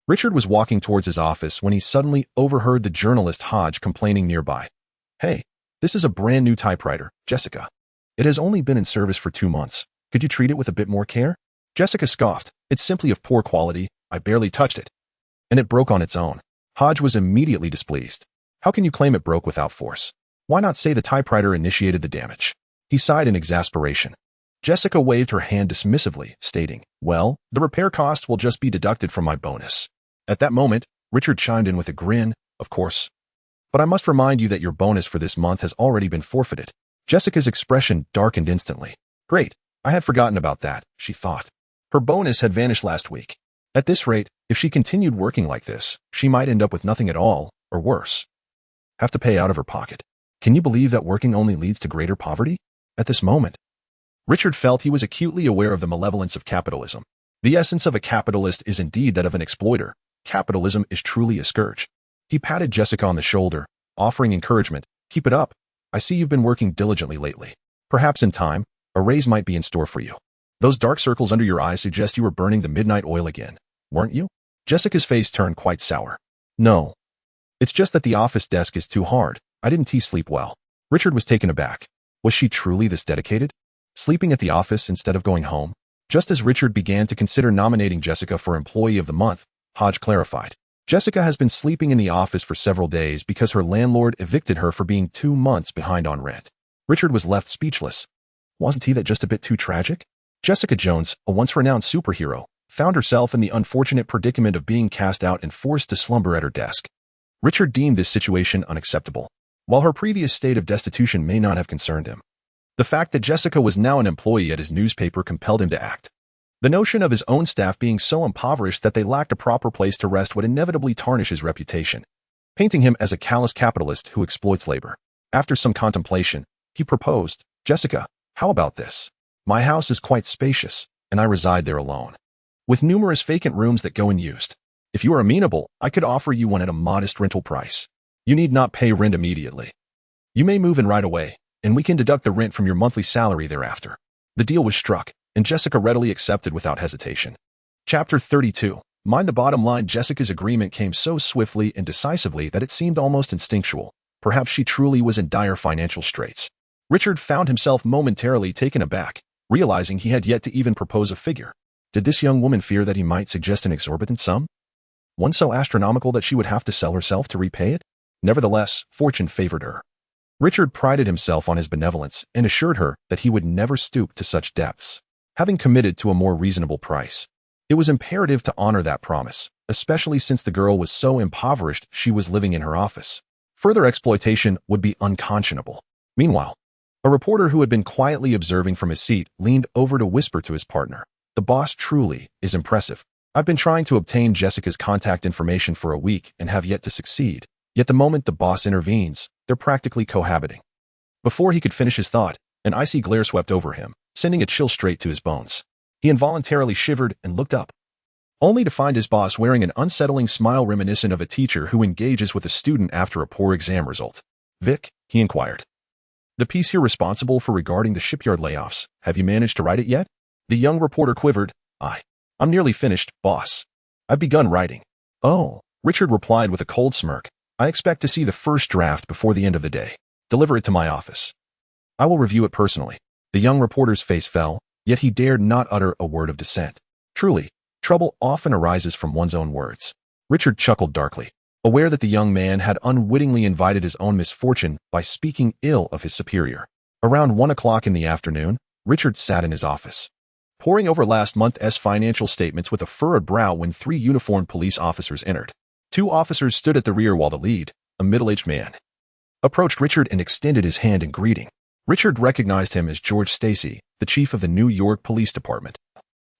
Richard was walking towards his office when he suddenly overheard the journalist Hodge complaining nearby. "Hey, this is a brand new typewriter, Jessica. It has only been in service for 2 months. Could you treat it with a bit more care?" Jessica scoffed. "It's simply of poor quality. I barely touched it. And it broke on its own." Hodge was immediately displeased. "How can you claim it broke without force? Why not say the typewriter initiated the damage?" He sighed in exasperation. Jessica waved her hand dismissively, stating, "Well, the repair cost will just be deducted from my bonus." At that moment, Richard chimed in with a grin, "Of course. But I must remind you that your bonus for this month has already been forfeited." Jessica's expression darkened instantly. "Great, I had forgotten about that," she thought. Her bonus had vanished last week. At this rate, if she continued working like this, she might end up with nothing at all, or worse, have to pay out of her pocket. Can you believe that working only leads to greater poverty? At this moment, Richard felt he was acutely aware of the malevolence of capitalism. The essence of a capitalist is indeed that of an exploiter. Capitalism is truly a scourge. He patted Jessica on the shoulder, offering encouragement. "Keep it up. I see you've been working diligently lately. Perhaps in time, a raise might be in store for you. Those dark circles under your eyes suggest you were burning the midnight oil again, weren't you?" Jessica's face turned quite sour. "No. It's just that the office desk is too hard. I didn't sleep well." Richard was taken aback. Was she truly this dedicated? Sleeping at the office instead of going home? Just as Richard began to consider nominating Jessica for Employee of the Month, Hodge clarified. "Jessica has been sleeping in the office for several days because her landlord evicted her for being 2 months behind on rent." Richard was left speechless. Wasn't he that just a bit too tragic? Jessica Jones, a once renowned superhero, found herself in the unfortunate predicament of being cast out and forced to slumber at her desk. Richard deemed this situation unacceptable. While her previous state of destitution may not have concerned him, the fact that Jessica was now an employee at his newspaper compelled him to act. The notion of his own staff being so impoverished that they lacked a proper place to rest would inevitably tarnish his reputation, painting him as a callous capitalist who exploits labor. After some contemplation, he proposed, "Jessica, how about this? My house is quite spacious, and I reside there alone, with numerous vacant rooms that go unused. If you are amenable, I could offer you one at a modest rental price. You need not pay rent immediately. You may move in right away, and we can deduct the rent from your monthly salary thereafter." The deal was struck, and Jessica readily accepted without hesitation. Chapter 32. Mind the bottom line. Jessica's agreement came so swiftly and decisively that it seemed almost instinctual. Perhaps she truly was in dire financial straits. Richard found himself momentarily taken aback, realizing he had yet to even propose a figure. Did this young woman fear that he might suggest an exorbitant sum? one so astronomical that she would have to sell herself to repay it? Nevertheless, fortune favored her. Richard prided himself on his benevolence and assured her that he would never stoop to such depths. Having committed to a more reasonable price, it was imperative to honor that promise, especially since the girl was so impoverished she was living in her office. Further exploitation would be unconscionable. Meanwhile, a reporter who had been quietly observing from his seat leaned over to whisper to his partner, "The boss truly is impressive. I've been trying to obtain Jessica's contact information for a week and have yet to succeed. Yet the moment the boss intervenes, they're practically cohabiting." Before he could finish his thought, an icy glare swept over him, sending a chill straight to his bones. He involuntarily shivered and looked up, only to find his boss wearing an unsettling smile reminiscent of a teacher who engages with a student after a poor exam result. "Vic," he inquired, "the piece here responsible for regarding the shipyard layoffs, have you managed to write it yet?" The young reporter quivered. I'm nearly finished, boss. I've begun writing." "Oh," Richard replied with a cold smirk. "I expect to see the first draft before the end of the day. Deliver it to my office. I will review it personally." The young reporter's face fell, yet he dared not utter a word of dissent. Truly, trouble often arises from one's own words. Richard chuckled darkly, aware that the young man had unwittingly invited his own misfortune by speaking ill of his superior. Around 1 o'clock in the afternoon, Richard sat in his office, poring over last month's financial statements with a furrowed brow when 3 uniformed police officers entered. 2 officers stood at the rear while the lead, a middle-aged man, approached Richard and extended his hand in greeting. Richard recognized him as George Stacy, the chief of the New York Police Department,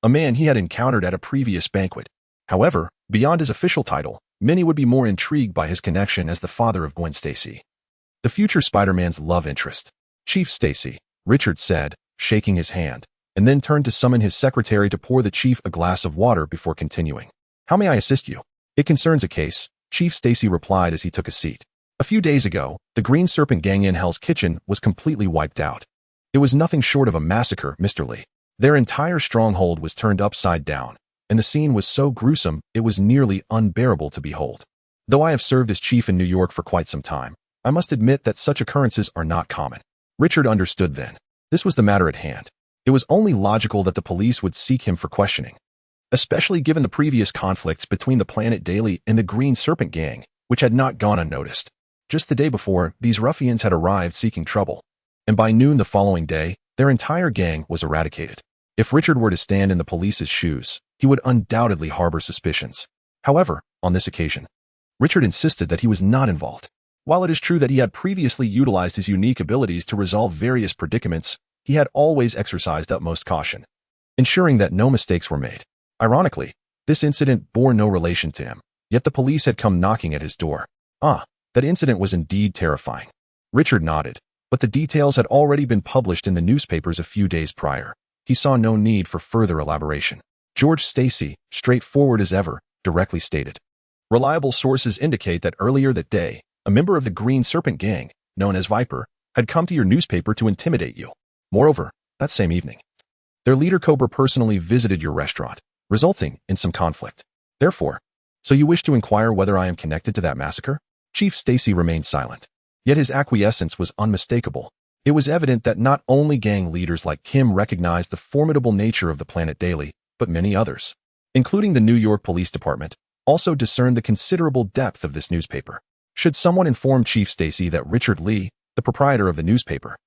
a man he had encountered at a previous banquet. However, beyond his official title, many would be more intrigued by his connection as the father of Gwen Stacy, the future Spider-Man's love interest. "Chief Stacy," Richard said, shaking his hand, and then turned to summon his secretary to pour the chief a glass of water before continuing. "How may I assist you?" "It concerns a case," Chief Stacy replied as he took a seat. "A few days ago, the Green Serpent gang in Hell's Kitchen was completely wiped out. It was nothing short of a massacre, Mr. Lee. Their entire stronghold was turned upside down, and the scene was so gruesome it was nearly unbearable to behold. Though I have served as chief in New York for quite some time, I must admit that such occurrences are not common." Richard understood then. This was the matter at hand. It was only logical that the police would seek him for questioning, especially given the previous conflicts between the Planet Daily and the Green Serpent gang, which had not gone unnoticed. Just the day before, these ruffians had arrived seeking trouble, and by noon the following day, their entire gang was eradicated. If Richard were to stand in the police's shoes, he would undoubtedly harbor suspicions. However, on this occasion, Richard insisted that he was not involved. While it is true that he had previously utilized his unique abilities to resolve various predicaments, he had always exercised utmost caution, ensuring that no mistakes were made. Ironically, this incident bore no relation to him, yet the police had come knocking at his door. That incident was indeed terrifying. Richard nodded, but the details had already been published in the newspapers a few days prior. He saw no need for further elaboration. George Stacy, straightforward as ever, directly stated, "Reliable sources indicate that earlier that day, a member of the Green Serpent gang, known as Viper, had come to your newspaper to intimidate you. Moreover, that same evening, their leader Cobra personally visited your restaurant, resulting in some conflict. Therefore, so you wish to inquire whether I am connected to that massacre?" Chief Stacy remained silent, yet his acquiescence was unmistakable. It was evident that not only gang leaders like Kim recognized the formidable nature of the Planet Daily, but many others, including the New York Police Department, also discerned the considerable depth of this newspaper. Should someone inform Chief Stacy that Richard Lee, the proprietor of the newspaper,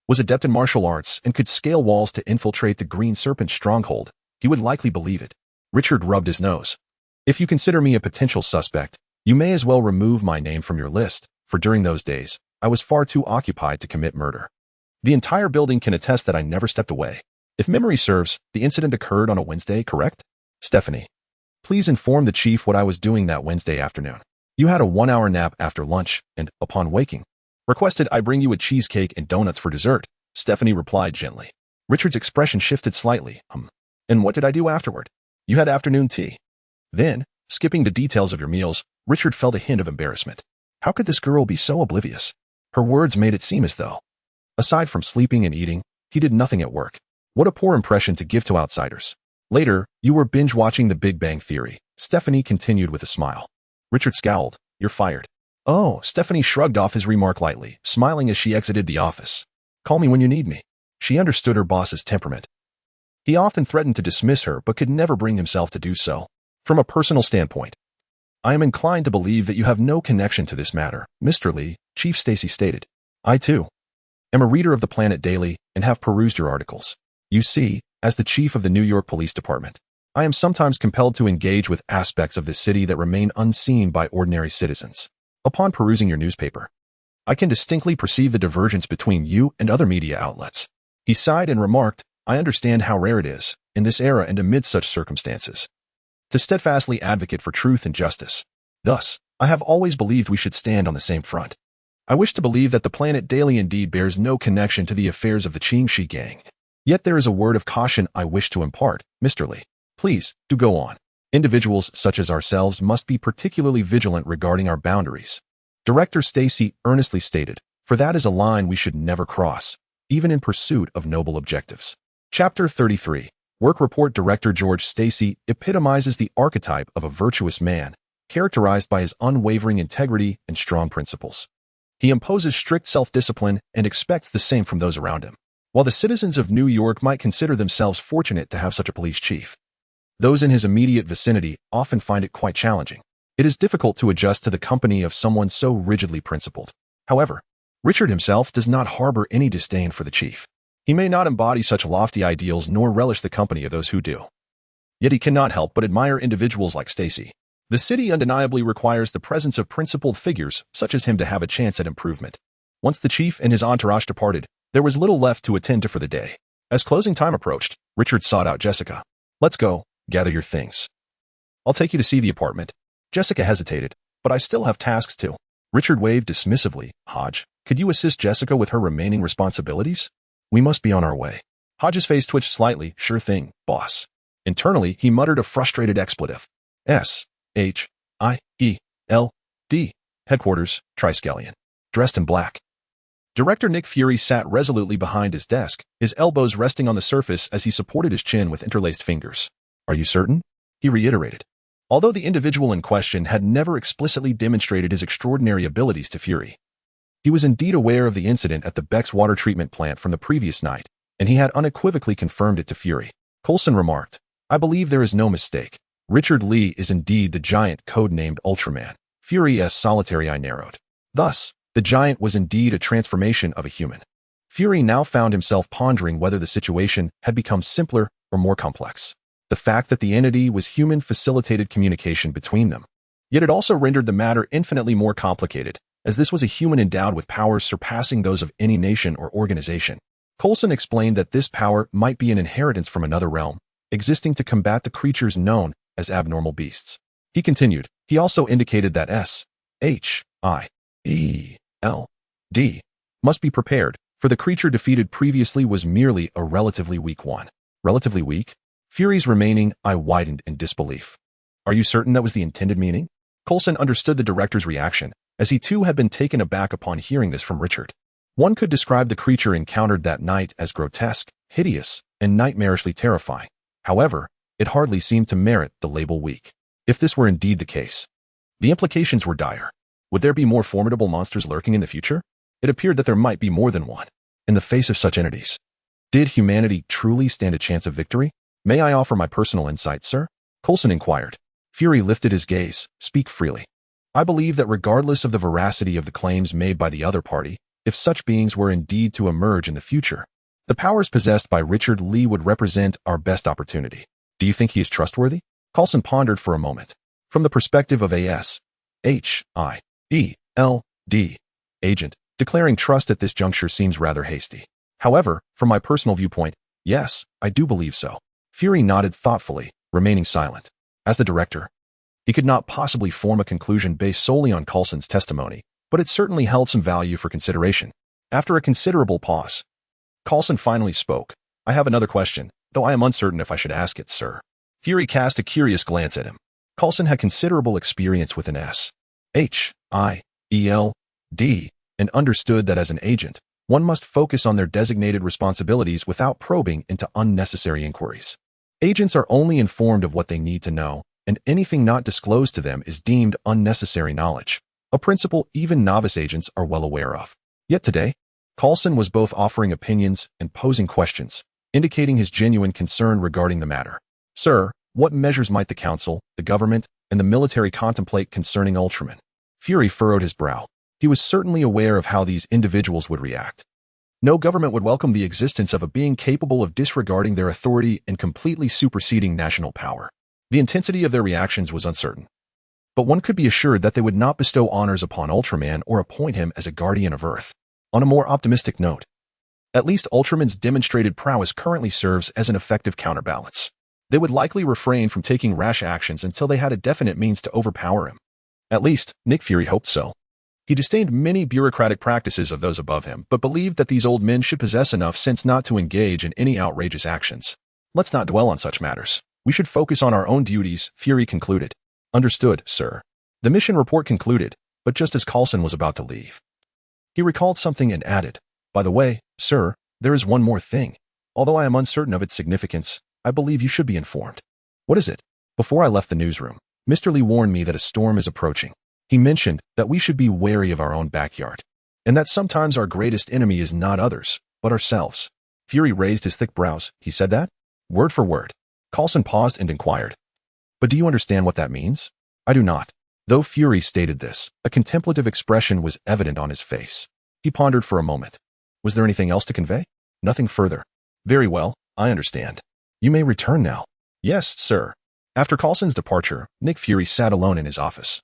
was adept in martial arts and could scale walls to infiltrate the Green Serpent stronghold, he would likely believe it. Richard rubbed his nose. "If you consider me a potential suspect, you may as well remove my name from your list, for during those days, I was far too occupied to commit murder. The entire building can attest that I never stepped away. If memory serves, the incident occurred on a Wednesday, correct? Stephanie, please inform the chief what I was doing that Wednesday afternoon. You had a 1-hour nap after lunch, and, upon waking, requested I bring you a cheesecake and donuts for dessert," Stephanie replied gently. Richard's expression shifted slightly. "And what did I do afterward?" "You had afternoon tea." Then, skipping the details of your meals, Richard felt a hint of embarrassment. How could this girl be so oblivious? Her words made it seem as though, aside from sleeping and eating, he did nothing at work. What a poor impression to give to outsiders. "Later, you were binge-watching The Big Bang Theory," Stephanie continued with a smile. Richard scowled. "You're fired." "Oh," Stephanie shrugged off his remark lightly, smiling as she exited the office. "Call me when you need me." She understood her boss's temperament. He often threatened to dismiss her but could never bring himself to do so. From a personal standpoint, I am inclined to believe that you have no connection to this matter, Mr. Lee, Chief Stacy stated. I, too, am a reader of the Planet Daily and have perused your articles. You see, as the chief of the New York Police Department, I am sometimes compelled to engage with aspects of the city that remain unseen by ordinary citizens. Upon perusing your newspaper, I can distinctly perceive the divergence between you and other media outlets. He sighed and remarked, I understand how rare it is, in this era and amid such circumstances, to steadfastly advocate for truth and justice. Thus, I have always believed we should stand on the same front. I wish to believe that the Planet Daily indeed bears no connection to the affairs of the Qingxi gang. Yet there is a word of caution I wish to impart, Mr. Lee. Please, do go on. Individuals such as ourselves must be particularly vigilant regarding our boundaries. Director Stacy earnestly stated, for that is a line we should never cross, even in pursuit of noble objectives. Chapter 33. Work Report. Director George Stacy epitomizes the archetype of a virtuous man, characterized by his unwavering integrity and strong principles. He imposes strict self-discipline and expects the same from those around him. While the citizens of New York might consider themselves fortunate to have such a police chief, those in his immediate vicinity often find it quite challenging. It is difficult to adjust to the company of someone so rigidly principled. However, Richard himself does not harbor any disdain for the chief. He may not embody such lofty ideals nor relish the company of those who do. Yet he cannot help but admire individuals like Stacy. The city undeniably requires the presence of principled figures such as him to have a chance at improvement. Once the chief and his entourage departed, there was little left to attend to for the day. As closing time approached, Richard sought out Jessica. Let's go, gather your things. I'll take you to see the apartment. Jessica hesitated, but I still have tasks too. Richard waved dismissively. Hodge, could you assist Jessica with her remaining responsibilities? We must be on our way. Hodge's face twitched slightly. Sure thing, boss. Internally, he muttered a frustrated expletive. S-H-I-E-L-D. Headquarters, Triskelion. Dressed in black. Director Nick Fury sat resolutely behind his desk, his elbows resting on the surface as he supported his chin with interlaced fingers. Are you certain? He reiterated. Although the individual in question had never explicitly demonstrated his extraordinary abilities to Fury, he was indeed aware of the incident at the Beck's water treatment plant from the previous night, and he had unequivocally confirmed it to Fury. Coulson remarked, I believe there is no mistake. Richard Lee is indeed the giant codenamed Ultraman. Fury's solitary eye narrowed. Thus, the giant was indeed a transformation of a human. Fury now found himself pondering whether the situation had become simpler or more complex. The fact that the entity was human facilitated communication between them. Yet it also rendered the matter infinitely more complicated, as this was a human endowed with powers surpassing those of any nation or organization. Coulson explained that this power might be an inheritance from another realm, existing to combat the creatures known as abnormal beasts. He continued, he also indicated that S-H-I-E-L-D must be prepared, for the creature defeated previously was merely a relatively weak one. Relatively weak? Fury's remaining eye widened in disbelief. Are you certain that was the intended meaning? Coulson understood the director's reaction, as he too had been taken aback upon hearing this from Richard. One could describe the creature encountered that night as grotesque, hideous, and nightmarishly terrifying. However, it hardly seemed to merit the label weak. If this were indeed the case, the implications were dire. Would there be more formidable monsters lurking in the future? It appeared that there might be more than one. In the face of such entities, did humanity truly stand a chance of victory? May I offer my personal insight, sir? Coulson inquired. Fury lifted his gaze. Speak freely. I believe that regardless of the veracity of the claims made by the other party, if such beings were indeed to emerge in the future, the powers possessed by Richard Lee would represent our best opportunity. Do you think he is trustworthy? Coulson pondered for a moment. From the perspective of A-S-H-I-E-L-D agent, declaring trust at this juncture seems rather hasty. However, from my personal viewpoint, yes, I do believe so. Fury nodded thoughtfully, remaining silent. As the director, he could not possibly form a conclusion based solely on Coulson's testimony, but it certainly held some value for consideration. After a considerable pause, Coulson finally spoke. I have another question, though I am uncertain if I should ask it, sir. Fury cast a curious glance at him. Coulson had considerable experience with an S-H-I-E-L-D and understood that as an agent, one must focus on their designated responsibilities without probing into unnecessary inquiries. Agents are only informed of what they need to know, and anything not disclosed to them is deemed unnecessary knowledge, a principle even novice agents are well aware of. Yet today, Coulson was both offering opinions and posing questions, indicating his genuine concern regarding the matter. Sir, what measures might the council, the government, and the military contemplate concerning Ultraman. Fury furrowed his brow. He was certainly aware of how these individuals would react. No government would welcome the existence of a being capable of disregarding their authority and completely superseding national power. The intensity of their reactions was uncertain. But one could be assured that they would not bestow honors upon Ultraman or appoint him as a guardian of Earth. On a more optimistic note, at least Ultraman's demonstrated prowess currently serves as an effective counterbalance. They would likely refrain from taking rash actions until they had a definite means to overpower him. At least, Nick Fury hoped so. He disdained many bureaucratic practices of those above him, but believed that these old men should possess enough sense not to engage in any outrageous actions. Let's not dwell on such matters. We should focus on our own duties, Fury concluded. Understood, sir. The mission report concluded, but just as Coulson was about to leave, he recalled something and added, "By the way, sir, there is one more thing. Although I am uncertain of its significance, I believe you should be informed." "What is it?" "Before I left the newsroom, Mr. Lee warned me that a storm is approaching. He mentioned that we should be wary of our own backyard, and that sometimes our greatest enemy is not others, but ourselves." Fury raised his thick brows. "He said that?" "Word for word." Coulson paused and inquired, "But do you understand what that means?" "I do not." Though Fury stated this, a contemplative expression was evident on his face. He pondered for a moment. Was there anything else to convey? "Nothing further." "Very well, I understand. You may return now." "Yes, sir." After Coulson's departure, Nick Fury sat alone in his office,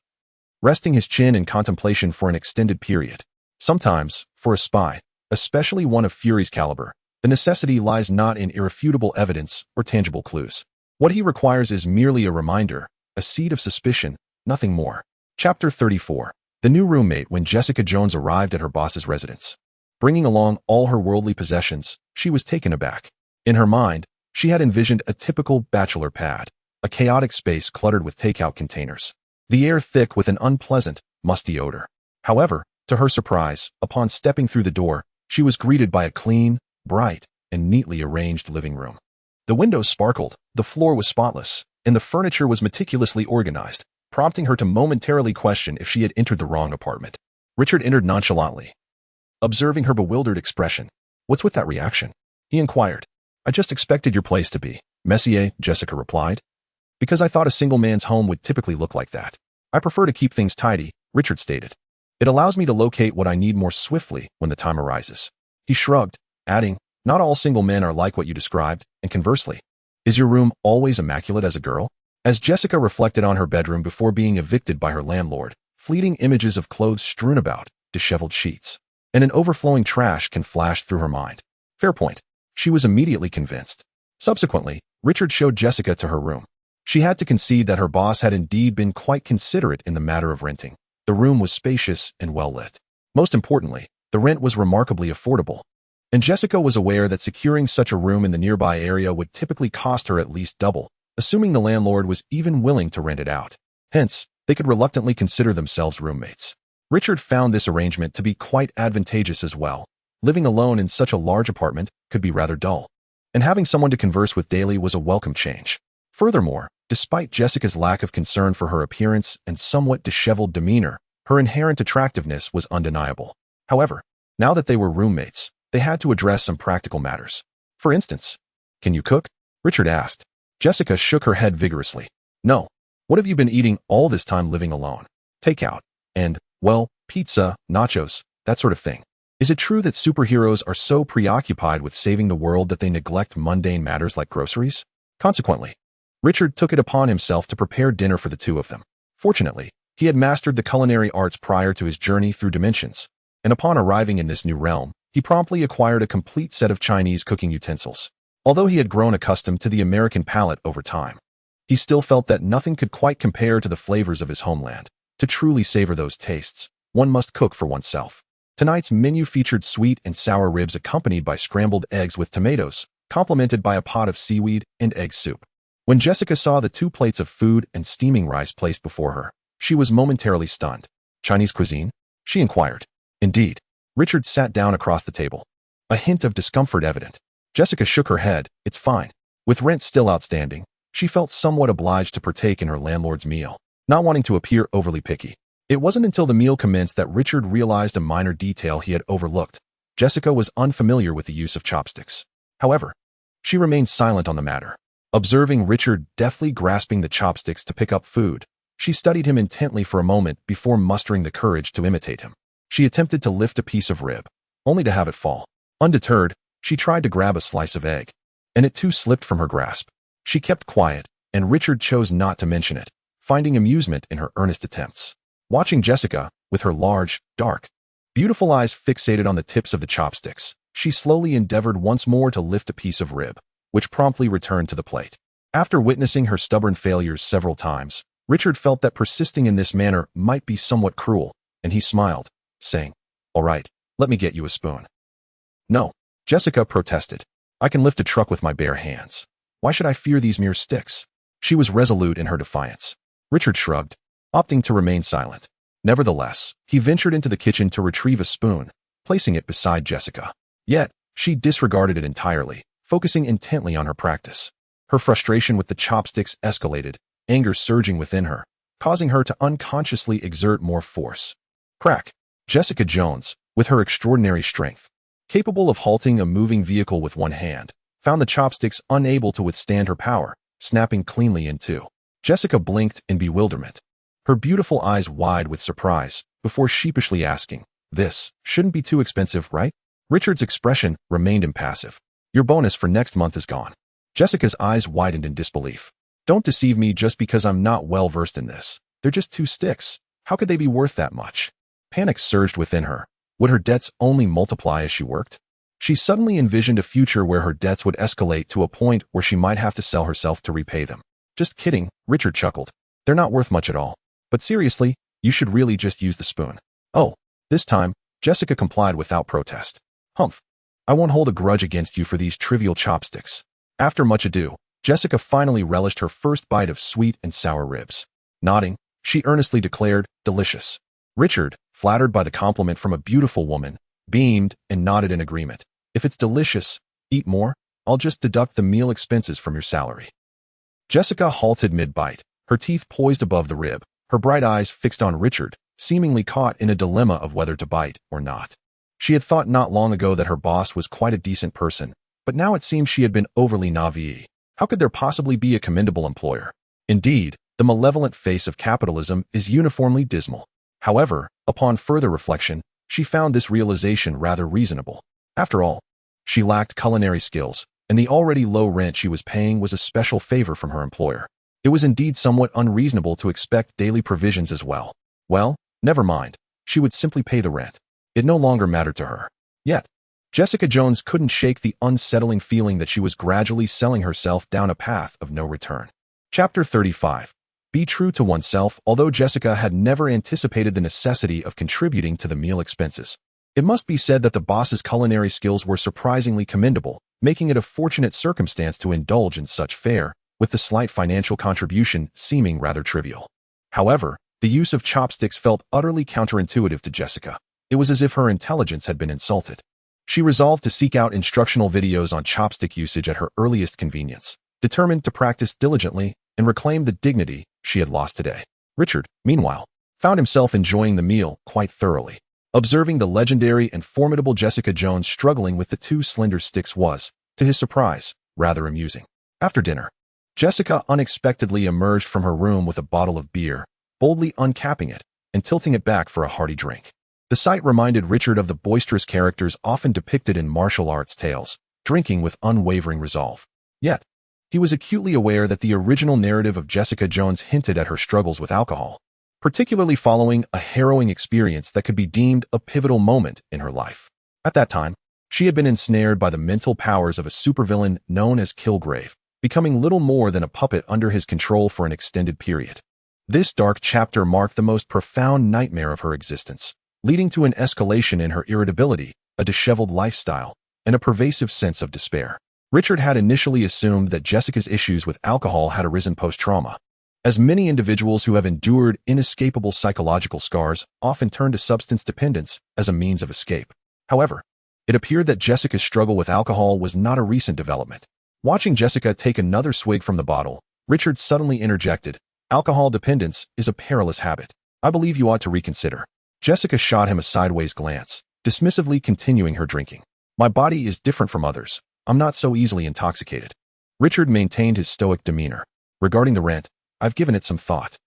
resting his chin in contemplation for an extended period. Sometimes, for a spy, especially one of Fury's caliber, the necessity lies not in irrefutable evidence or tangible clues. What he requires is merely a reminder, a seed of suspicion, nothing more. Chapter 34. The new roommate. When Jessica Jones arrived at her boss's residence, bringing along all her worldly possessions, she was taken aback. In her mind, she had envisioned a typical bachelor pad, a chaotic space cluttered with takeout containers, the air thick with an unpleasant, musty odor. However, to her surprise, upon stepping through the door, she was greeted by a clean, bright, and neatly arranged living room. The windows sparkled, the floor was spotless, and the furniture was meticulously organized, prompting her to momentarily question if she had entered the wrong apartment. Richard entered nonchalantly, observing her bewildered expression. "What's with that reaction?" he inquired. "I just expected your place to be messier," Jessica replied. "Because I thought a single man's home would typically look like that. I prefer to keep things tidy," Richard stated. "It allows me to locate what I need more swiftly when the time arises." He shrugged, adding, "Not all single men are like what you described, and conversely. Is your room always immaculate as a girl?" As Jessica reflected on her bedroom before being evicted by her landlord, fleeting images of clothes strewn about, disheveled sheets, and an overflowing trash can flash through her mind. Fair point. She was immediately convinced. Subsequently, Richard showed Jessica to her room. She had to concede that her boss had indeed been quite considerate in the matter of renting. The room was spacious and well lit. Most importantly, the rent was remarkably affordable. And Jessica was aware that securing such a room in the nearby area would typically cost her at least double, assuming the landlord was even willing to rent it out. Hence, they could reluctantly consider themselves roommates. Richard found this arrangement to be quite advantageous as well. Living alone in such a large apartment could be rather dull, and having someone to converse with daily was a welcome change. Furthermore, despite Jessica's lack of concern for her appearance and somewhat disheveled demeanor, her inherent attractiveness was undeniable. However, now that they were roommates, they had to address some practical matters. For instance, "Can you cook?" Richard asked. Jessica shook her head vigorously. "No. What have you been eating all this time living alone?" "Takeout. And, well, pizza, nachos, that sort of thing." "Is it true that superheroes are so preoccupied with saving the world that they neglect mundane matters like groceries?" Consequently, Richard took it upon himself to prepare dinner for the two of them. Fortunately, he had mastered the culinary arts prior to his journey through dimensions, and upon arriving in this new realm, he promptly acquired a complete set of Chinese cooking utensils. Although he had grown accustomed to the American palate over time, he still felt that nothing could quite compare to the flavors of his homeland. To truly savor those tastes, one must cook for oneself. Tonight's menu featured sweet and sour ribs accompanied by scrambled eggs with tomatoes, complemented by a pot of seaweed and egg soup. When Jessica saw the 2 plates of food and steaming rice placed before her, she was momentarily stunned. "Chinese cuisine?" she inquired. "Indeed." Richard sat down across the table, a hint of discomfort evident. Jessica shook her head. "It's fine." With rent still outstanding, she felt somewhat obliged to partake in her landlord's meal, not wanting to appear overly picky. It wasn't until the meal commenced that Richard realized a minor detail he had overlooked. Jessica was unfamiliar with the use of chopsticks. However, she remained silent on the matter. Observing Richard deftly grasping the chopsticks to pick up food, She studied him intently for a moment before mustering the courage to imitate him. She attempted to lift a piece of rib, only to have it fall. Undeterred, she tried to grab a slice of egg, and it too slipped from her grasp. She kept quiet, and Richard chose not to mention it, finding amusement in her earnest attempts. Watching Jessica, with her large, dark, beautiful eyes fixated on the tips of the chopsticks, she slowly endeavored once more to lift a piece of rib, which promptly returned to the plate. After witnessing her stubborn failures several times, Richard felt that persisting in this manner might be somewhat cruel, and he smiled, saying, "All right, let me get you a spoon." "No," Jessica protested. "I can lift a truck with my bare hands. Why should I fear these mere sticks?" She was resolute in her defiance. Richard shrugged, opting to remain silent. Nevertheless, he ventured into the kitchen to retrieve a spoon, placing it beside Jessica. Yet, she disregarded it entirely, focusing intently on her practice. Her frustration with the chopsticks escalated, anger surging within her, causing her to unconsciously exert more force. Crack! Jessica Jones, with her extraordinary strength, capable of halting a moving vehicle with one hand, found the chopsticks unable to withstand her power, snapping cleanly in two. Jessica blinked in bewilderment, her beautiful eyes wide with surprise, before sheepishly asking, "This shouldn't be too expensive, right?" Richard's expression remained impassive. "Your bonus for next month is gone." Jessica's eyes widened in disbelief. "Don't deceive me just because I'm not well versed in this. They're just 2 sticks. How could they be worth that much?" Panic surged within her. Would her debts only multiply as she worked? She suddenly envisioned a future where her debts would escalate to a point where she might have to sell herself to repay them. "Just kidding," Richard chuckled. "They're not worth much at all. But seriously, you should really just use the spoon." "Oh." This time, Jessica complied without protest. "Humph. I won't hold a grudge against you for these trivial chopsticks." After much ado, Jessica finally relished her first bite of sweet and sour ribs. Nodding, she earnestly declared, "Delicious." Richard, flattered by the compliment from a beautiful woman, beamed and nodded in agreement. "If it's delicious, eat more. I'll just deduct the meal expenses from your salary." Jessica halted mid-bite, her teeth poised above the rib, her bright eyes fixed on Richard, seemingly caught in a dilemma of whether to bite or not. She had thought not long ago that her boss was quite a decent person, but now it seemed she had been overly naive. How could there possibly be a commendable employer? Indeed, the malevolent face of capitalism is uniformly dismal. However, upon further reflection, she found this realization rather reasonable. After all, she lacked culinary skills, and the already low rent she was paying was a special favor from her employer. It was indeed somewhat unreasonable to expect daily provisions as well. Well, never mind. She would simply pay the rent. It no longer mattered to her. Yet, Jessica Jones couldn't shake the unsettling feeling that she was gradually selling herself down a path of no return. Chapter 35. Be true to oneself. Although Jessica had never anticipated the necessity of contributing to the meal expenses, it must be said that the boss's culinary skills were surprisingly commendable, making it a fortunate circumstance to indulge in such fare, with the slight financial contribution seeming rather trivial. However, the use of chopsticks felt utterly counterintuitive to Jessica. It was as if her intelligence had been insulted. She resolved to seek out instructional videos on chopstick usage at her earliest convenience, determined to practice diligently and reclaim the dignity she had lost today. Richard, meanwhile, found himself enjoying the meal quite thoroughly. Observing the legendary and formidable Jessica Jones struggling with the 2 slender sticks was, to his surprise, rather amusing. After dinner, Jessica unexpectedly emerged from her room with a bottle of beer, boldly uncapping it and tilting it back for a hearty drink. The sight reminded Richard of the boisterous characters often depicted in martial arts tales, drinking with unwavering resolve. Yet, he was acutely aware that the original narrative of Jessica Jones hinted at her struggles with alcohol, particularly following a harrowing experience that could be deemed a pivotal moment in her life. At that time, she had been ensnared by the mental powers of a supervillain known as Kilgrave, becoming little more than a puppet under his control for an extended period. This dark chapter marked the most profound nightmare of her existence, leading to an escalation in her irritability, a disheveled lifestyle, and a pervasive sense of despair. Richard had initially assumed that Jessica's issues with alcohol had arisen post-trauma. As many individuals who have endured inescapable psychological scars often turn to substance dependence as a means of escape. However, it appeared that Jessica's struggle with alcohol was not a recent development. Watching Jessica take another swig from the bottle, Richard suddenly interjected, "Alcohol dependence is a perilous habit. I believe you ought to reconsider." Jessica shot him a sideways glance, dismissively continuing her drinking. "My body is different from others. I'm not so easily intoxicated." Richard maintained his stoic demeanor. "Regarding the rent, I've given it some thought.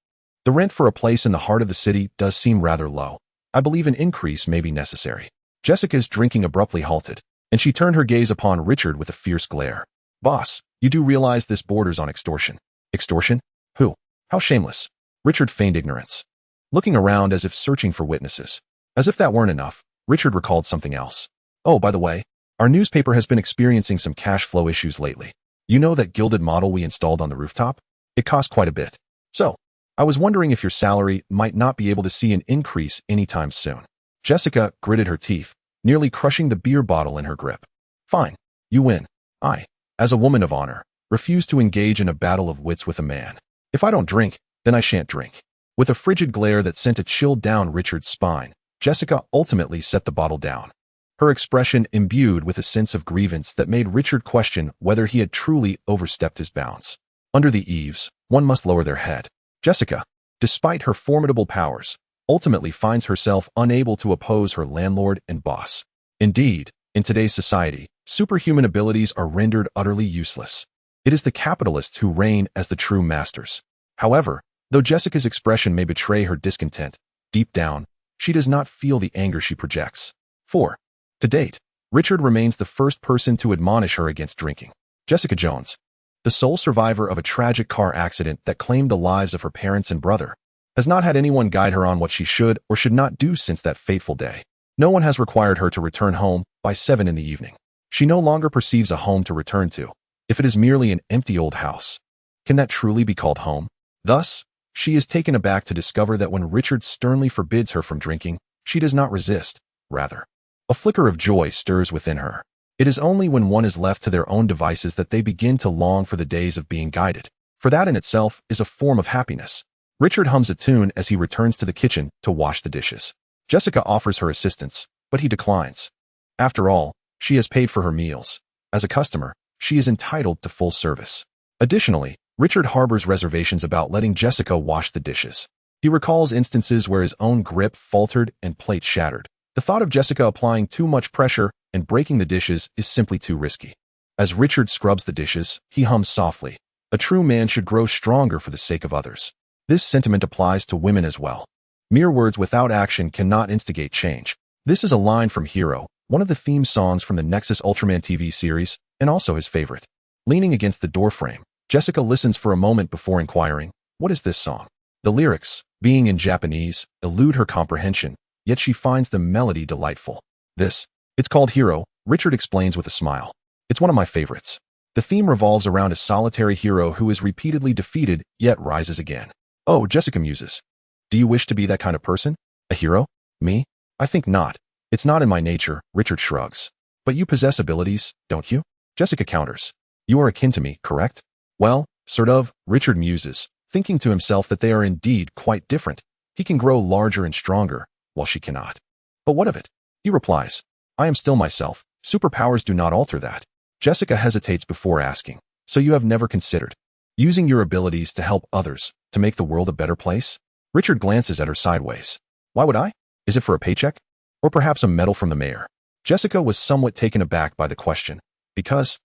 The rent for a place in the heart of the city does seem rather low. I believe an increase may be necessary. Jessica's drinking abruptly halted, and she turned her gaze upon Richard with a fierce glare. Boss, you do realize this borders on extortion. Extortion? Who? How shameless. Richard feigned ignorance, looking around as if searching for witnesses. As if that weren't enough, Richard recalled something else. Oh, by the way, our newspaper has been experiencing some cash flow issues lately. You know that gilded model we installed on the rooftop? It cost quite a bit. So, I was wondering if your salary might not be able to see an increase anytime soon. Jessica gritted her teeth, nearly crushing the beer bottle in her grip. Fine, you win. I, as a woman of honor, refuse to engage in a battle of wits with a man. If I don't drink, then I shan't drink. With a frigid glare that sent a chill down Richard's spine, Jessica ultimately set the bottle down, her expression imbued with a sense of grievance that made Richard question whether he had truly overstepped his bounds. Under the eaves, one must lower their head. Jessica, despite her formidable powers, ultimately finds herself unable to oppose her landlord and boss. Indeed, in today's society, superhuman abilities are rendered utterly useless. It is the capitalists who reign as the true masters. However, though Jessica's expression may betray her discontent, deep down, she does not feel the anger she projects. 4. To date, Richard remains the first person to admonish her against drinking. Jessica Jones, the sole survivor of a tragic car accident that claimed the lives of her parents and brother, has not had anyone guide her on what she should or should not do since that fateful day. No one has required her to return home by 7 in the evening. She no longer perceives a home to return to, if it is merely an empty old house. Can that truly be called home? Thus, she is taken aback to discover that when Richard sternly forbids her from drinking, she does not resist. Rather, a flicker of joy stirs within her. It is only when one is left to their own devices that they begin to long for the days of being guided, for that in itself is a form of happiness. Richard hums a tune as he returns to the kitchen to wash the dishes. Jessica offers her assistance, but he declines. After all, she has paid for her meals. As a customer, she is entitled to full service. Additionally, Richard harbors reservations about letting Jessica wash the dishes. He recalls instances where his own grip faltered and plates shattered. The thought of Jessica applying too much pressure and breaking the dishes is simply too risky. As Richard scrubs the dishes, he hums softly. A true man should grow stronger for the sake of others. This sentiment applies to women as well. Mere words without action cannot instigate change. This is a line from Hero, one of the theme songs from the Nexus Ultraman TV series, and also his favorite. Leaning against the doorframe, Jessica listens for a moment before inquiring, "What is this song?" The lyrics, being in Japanese, elude her comprehension, yet she finds the melody delightful. It's called Hero, Richard explains with a smile. It's one of my favorites. The theme revolves around a solitary hero who is repeatedly defeated, yet rises again. Oh, Jessica muses. Do you wish to be that kind of person? A hero? Me? I think not. It's not in my nature, Richard shrugs. But you possess abilities, don't you? Jessica counters. You are akin to me, correct? Well, sort of, Richard muses, thinking to himself that they are indeed quite different. He can grow larger and stronger, while she cannot. But what of it? He replies, I am still myself. Superpowers do not alter that. Jessica hesitates before asking, so you have never considered using your abilities to help others, to make the world a better place? Richard glances at her sideways. Why would I? Is it for a paycheck? Or perhaps a medal from the mayor? Jessica was somewhat taken aback by the question. Because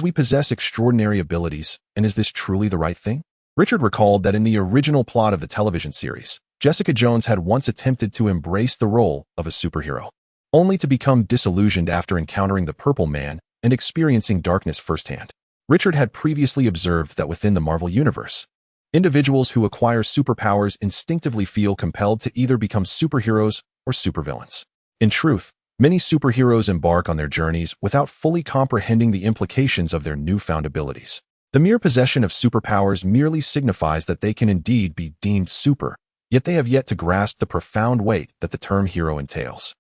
we possess extraordinary abilities, and is this truly the right thing? Richard recalled that in the original plot of the television series, Jessica Jones had once attempted to embrace the role of a superhero, only to become disillusioned after encountering the Purple Man and experiencing darkness firsthand. Richard had previously observed that within the Marvel Universe, individuals who acquire superpowers instinctively feel compelled to either become superheroes or supervillains. In truth, many superheroes embark on their journeys without fully comprehending the implications of their newfound abilities. The mere possession of superpowers merely signifies that they can indeed be deemed super, yet they have yet to grasp the profound weight that the term hero entails.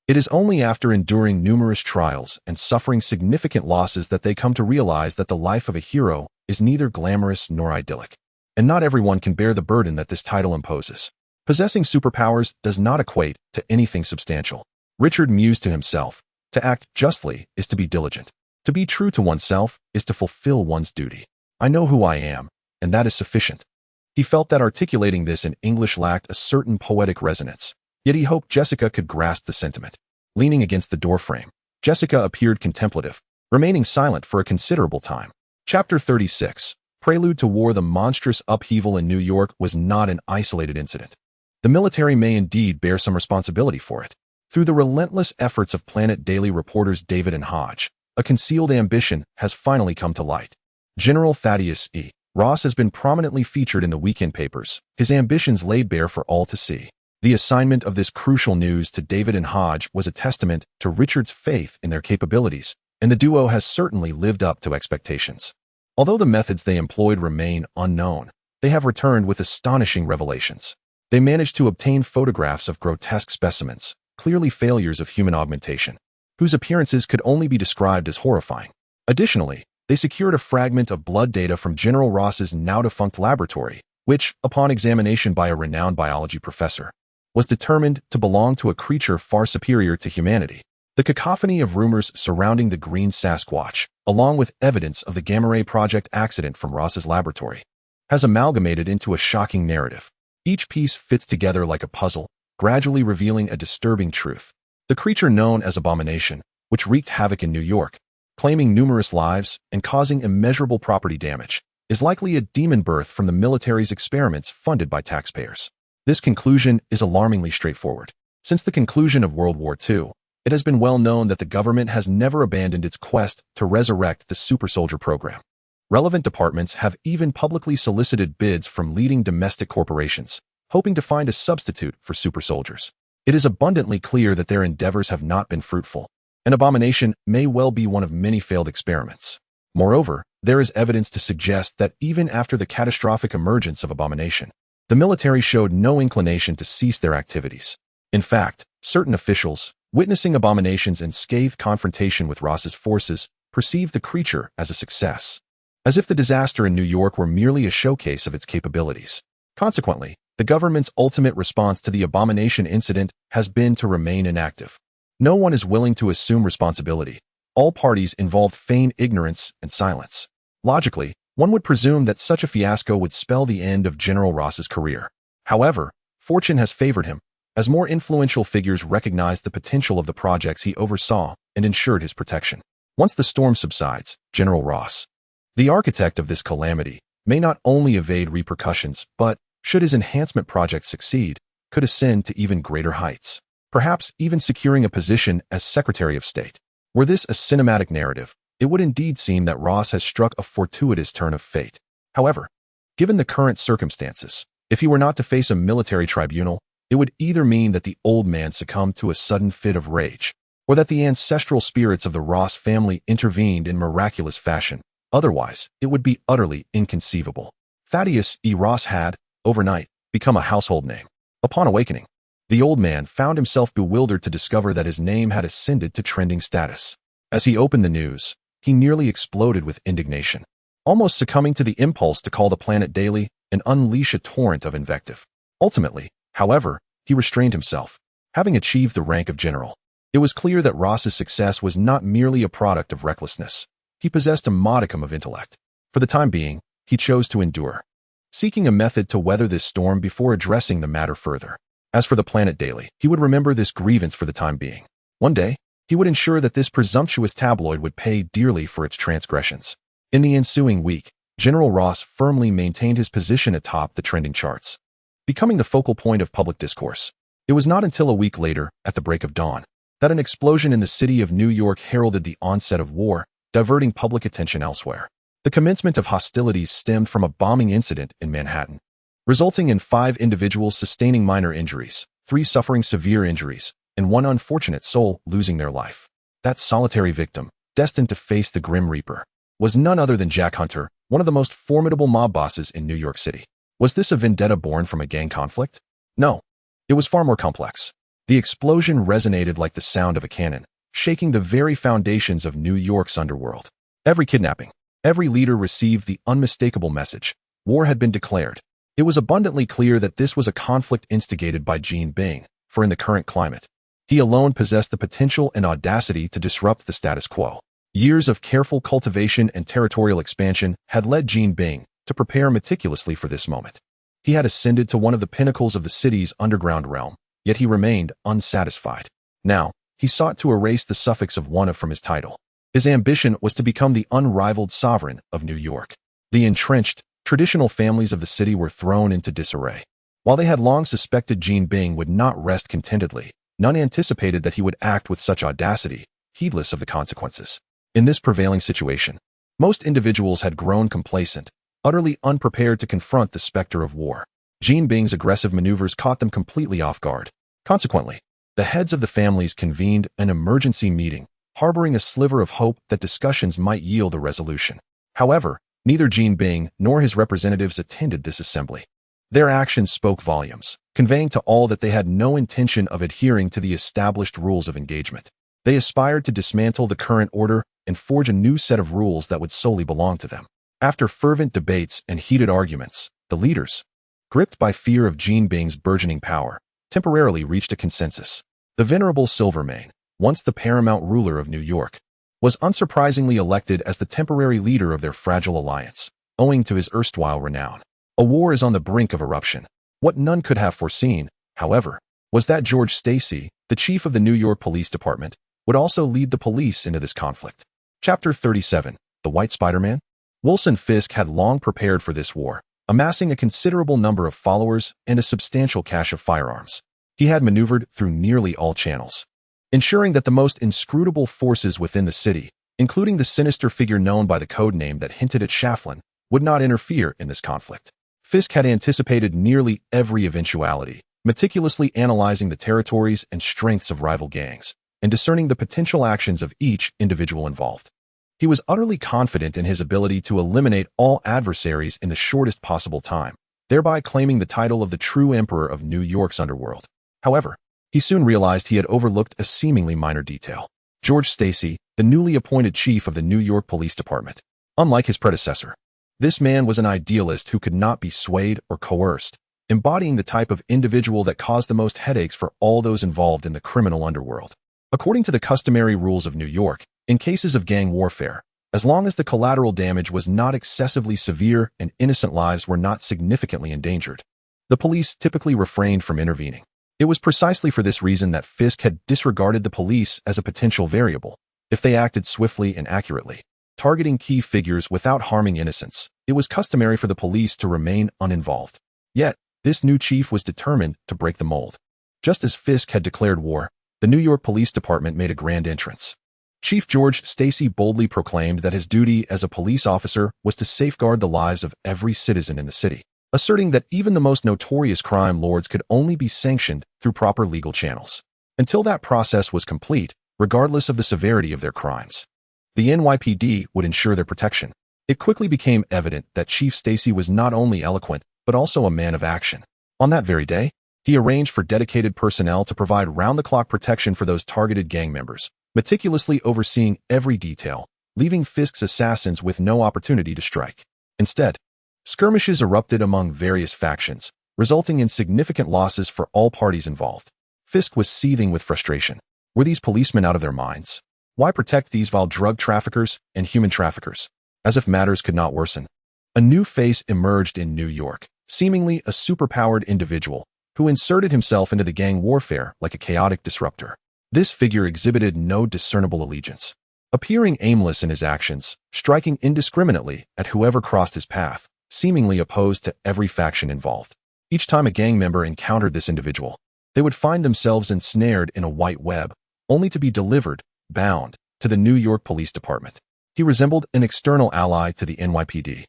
It is only after enduring numerous trials and suffering significant losses that they come to realize that the life of a hero is neither glamorous nor idyllic. And not everyone can bear the burden that this title imposes. Possessing superpowers does not equate to anything substantial. Richard mused to himself, to act justly is to be diligent. To be true to oneself is to fulfill one's duty. I know who I am, and that is sufficient. He felt that articulating this in English lacked a certain poetic resonance, yet he hoped Jessica could grasp the sentiment. Leaning against the doorframe, Jessica appeared contemplative, remaining silent for a considerable time. Chapter 36. Prelude to war, the monstrous upheaval in New York was not an isolated incident. The military may indeed bear some responsibility for it. Through the relentless efforts of Planet Daily reporters David and Hodge, a concealed ambition has finally come to light. General Thaddeus E. Ross has been prominently featured in the weekend papers, his ambitions laid bare for all to see. The assignment of this crucial news to David and Hodge was a testament to Richard's faith in their capabilities, and the duo has certainly lived up to expectations. Although the methods they employed remain unknown, they have returned with astonishing revelations. They managed to obtain photographs of grotesque specimens, clearly failures of human augmentation, whose appearances could only be described as horrifying. Additionally, they secured a fragment of blood data from General Ross's now-defunct laboratory, which, upon examination by a renowned biology professor, was determined to belong to a creature far superior to humanity. The cacophony of rumors surrounding the green Sasquatch, along with evidence of the Gamma Ray Project accident from Ross's laboratory, has amalgamated into a shocking narrative. Each piece fits together like a puzzle, gradually revealing a disturbing truth. The creature known as Abomination, which wreaked havoc in New York, claiming numerous lives and causing immeasurable property damage, is likely a demon birth from the military's experiments funded by taxpayers. This conclusion is alarmingly straightforward. Since the conclusion of World War II, it has been well known that the government has never abandoned its quest to resurrect the super soldier program. Relevant departments have even publicly solicited bids from leading domestic corporations, hoping to find a substitute for super soldiers. It is abundantly clear that their endeavors have not been fruitful. An Abomination may well be one of many failed experiments. Moreover, there is evidence to suggest that even after the catastrophic emergence of Abomination, the military showed no inclination to cease their activities. In fact, certain officials, witnessing Abomination's unscathed confrontation with Ross's forces, perceived the creature as a success, as if the disaster in New York were merely a showcase of its capabilities. Consequently, the government's ultimate response to the Abomination incident has been to remain inactive. No one is willing to assume responsibility. All parties involved feign ignorance and silence. Logically, one would presume that such a fiasco would spell the end of General Ross's career. However, fortune has favored him, as more influential figures recognized the potential of the projects he oversaw and ensured his protection. Once the storm subsides, General Ross, the architect of this calamity, may not only evade repercussions, but, should his enhancement project succeed, could ascend to even greater heights, perhaps even securing a position as Secretary of State. Were this a cinematic narrative, it would indeed seem that Ross has struck a fortuitous turn of fate. However, given the current circumstances, if he were not to face a military tribunal, it would either mean that the old man succumbed to a sudden fit of rage, or that the ancestral spirits of the Ross family intervened in miraculous fashion. Otherwise, it would be utterly inconceivable. Thaddeus E. Ross had, overnight, become a household name. Upon awakening, the old man found himself bewildered to discover that his name had ascended to trending status. As he opened the news, he nearly exploded with indignation, almost succumbing to the impulse to call the Planet Daily and unleash a torrent of invective. Ultimately, however, he restrained himself. Having achieved the rank of general, it was clear that Ross's success was not merely a product of recklessness. He possessed a modicum of intellect. For the time being, he chose to endure, seeking a method to weather this storm before addressing the matter further. As for the Planet Daily, he would remember this grievance for the time being. One day, he would ensure that this presumptuous tabloid would pay dearly for its transgressions. In the ensuing week, General Ross firmly maintained his position atop the trending charts, becoming the focal point of public discourse. It was not until a week later, at the break of dawn, that an explosion in the city of New York heralded the onset of war, diverting public attention elsewhere. The commencement of hostilities stemmed from a bombing incident in Manhattan, resulting in 5 individuals sustaining minor injuries, 3 suffering severe injuries, and 1 unfortunate soul losing their life. That solitary victim, destined to face the Grim Reaper, was none other than Jack Hunter, one of the most formidable mob bosses in New York City. Was this a vendetta born from a gang conflict? No. It was far more complex. The explosion resonated like the sound of a cannon, shaking the very foundations of New York's underworld. Every kidnapping, every leader received the unmistakable message: war had been declared. It was abundantly clear that this was a conflict instigated by Gene Bing, for in the current climate, he alone possessed the potential and audacity to disrupt the status quo. Years of careful cultivation and territorial expansion had led Gene Bing to prepare meticulously for this moment. He had ascended to one of the pinnacles of the city's underground realm, yet he remained unsatisfied. Now, he sought to erase the suffix of one from his title. His ambition was to become the unrivaled sovereign of New York. The entrenched, traditional families of the city were thrown into disarray. While they had long suspected Jean Bing would not rest contentedly, none anticipated that he would act with such audacity, heedless of the consequences. In this prevailing situation, most individuals had grown complacent, utterly unprepared to confront the specter of war. Jean Bing's aggressive maneuvers caught them completely off guard. Consequently, the heads of the families convened an emergency meeting, harboring a sliver of hope that discussions might yield a resolution. However, neither Jean Bing nor his representatives attended this assembly. Their actions spoke volumes, conveying to all that they had no intention of adhering to the established rules of engagement. They aspired to dismantle the current order and forge a new set of rules that would solely belong to them. After fervent debates and heated arguments, the leaders, gripped by fear of Jean Bing's burgeoning power, temporarily reached a consensus. The venerable Silvermane, once the paramount ruler of New York, was unsurprisingly elected as the temporary leader of their fragile alliance, owing to his erstwhile renown. A war is on the brink of eruption. What none could have foreseen, however, was that George Stacy, the chief of the New York Police Department, would also lead the police into this conflict. Chapter 37. The White Spider-Man? Wilson Fisk had long prepared for this war, amassing a considerable number of followers and a substantial cache of firearms. He had maneuvered through nearly all channels, ensuring that the most inscrutable forces within the city, including the sinister figure known by the code name that hinted at Shaflin, would not interfere in this conflict. Fisk had anticipated nearly every eventuality, meticulously analyzing the territories and strengths of rival gangs, and discerning the potential actions of each individual involved. He was utterly confident in his ability to eliminate all adversaries in the shortest possible time, thereby claiming the title of the true emperor of New York's underworld. However, he soon realized he had overlooked a seemingly minor detail. George Stacy, the newly appointed chief of the New York Police Department. Unlike his predecessor, this man was an idealist who could not be swayed or coerced, embodying the type of individual that caused the most headaches for all those involved in the criminal underworld. According to the customary rules of New York, in cases of gang warfare, as long as the collateral damage was not excessively severe and innocent lives were not significantly endangered, the police typically refrained from intervening. It was precisely for this reason that Fisk had disregarded the police as a potential variable. If they acted swiftly and accurately, targeting key figures without harming innocents, it was customary for the police to remain uninvolved. Yet, this new chief was determined to break the mold. Just as Fisk had declared war, the New York Police Department made a grand entrance. Chief George Stacy boldly proclaimed that his duty as a police officer was to safeguard the lives of every citizen in the city, asserting that even the most notorious crime lords could only be sanctioned through proper legal channels. Until that process was complete, regardless of the severity of their crimes, the NYPD would ensure their protection. It quickly became evident that Chief Stacy was not only eloquent, but also a man of action. On that very day, he arranged for dedicated personnel to provide round-the-clock protection for those targeted gang members, meticulously overseeing every detail, leaving Fisk's assassins with no opportunity to strike. Instead, skirmishes erupted among various factions, resulting in significant losses for all parties involved. Fisk was seething with frustration. Were these policemen out of their minds? Why protect these vile drug traffickers and human traffickers? As if matters could not worsen, a new face emerged in New York, seemingly a superpowered individual who inserted himself into the gang warfare like a chaotic disruptor. This figure exhibited no discernible allegiance, appearing aimless in his actions, striking indiscriminately at whoever crossed his path, seemingly opposed to every faction involved. Each time a gang member encountered this individual, they would find themselves ensnared in a white web, only to be delivered, bound, to the New York Police Department. He resembled an external ally to the NYPD,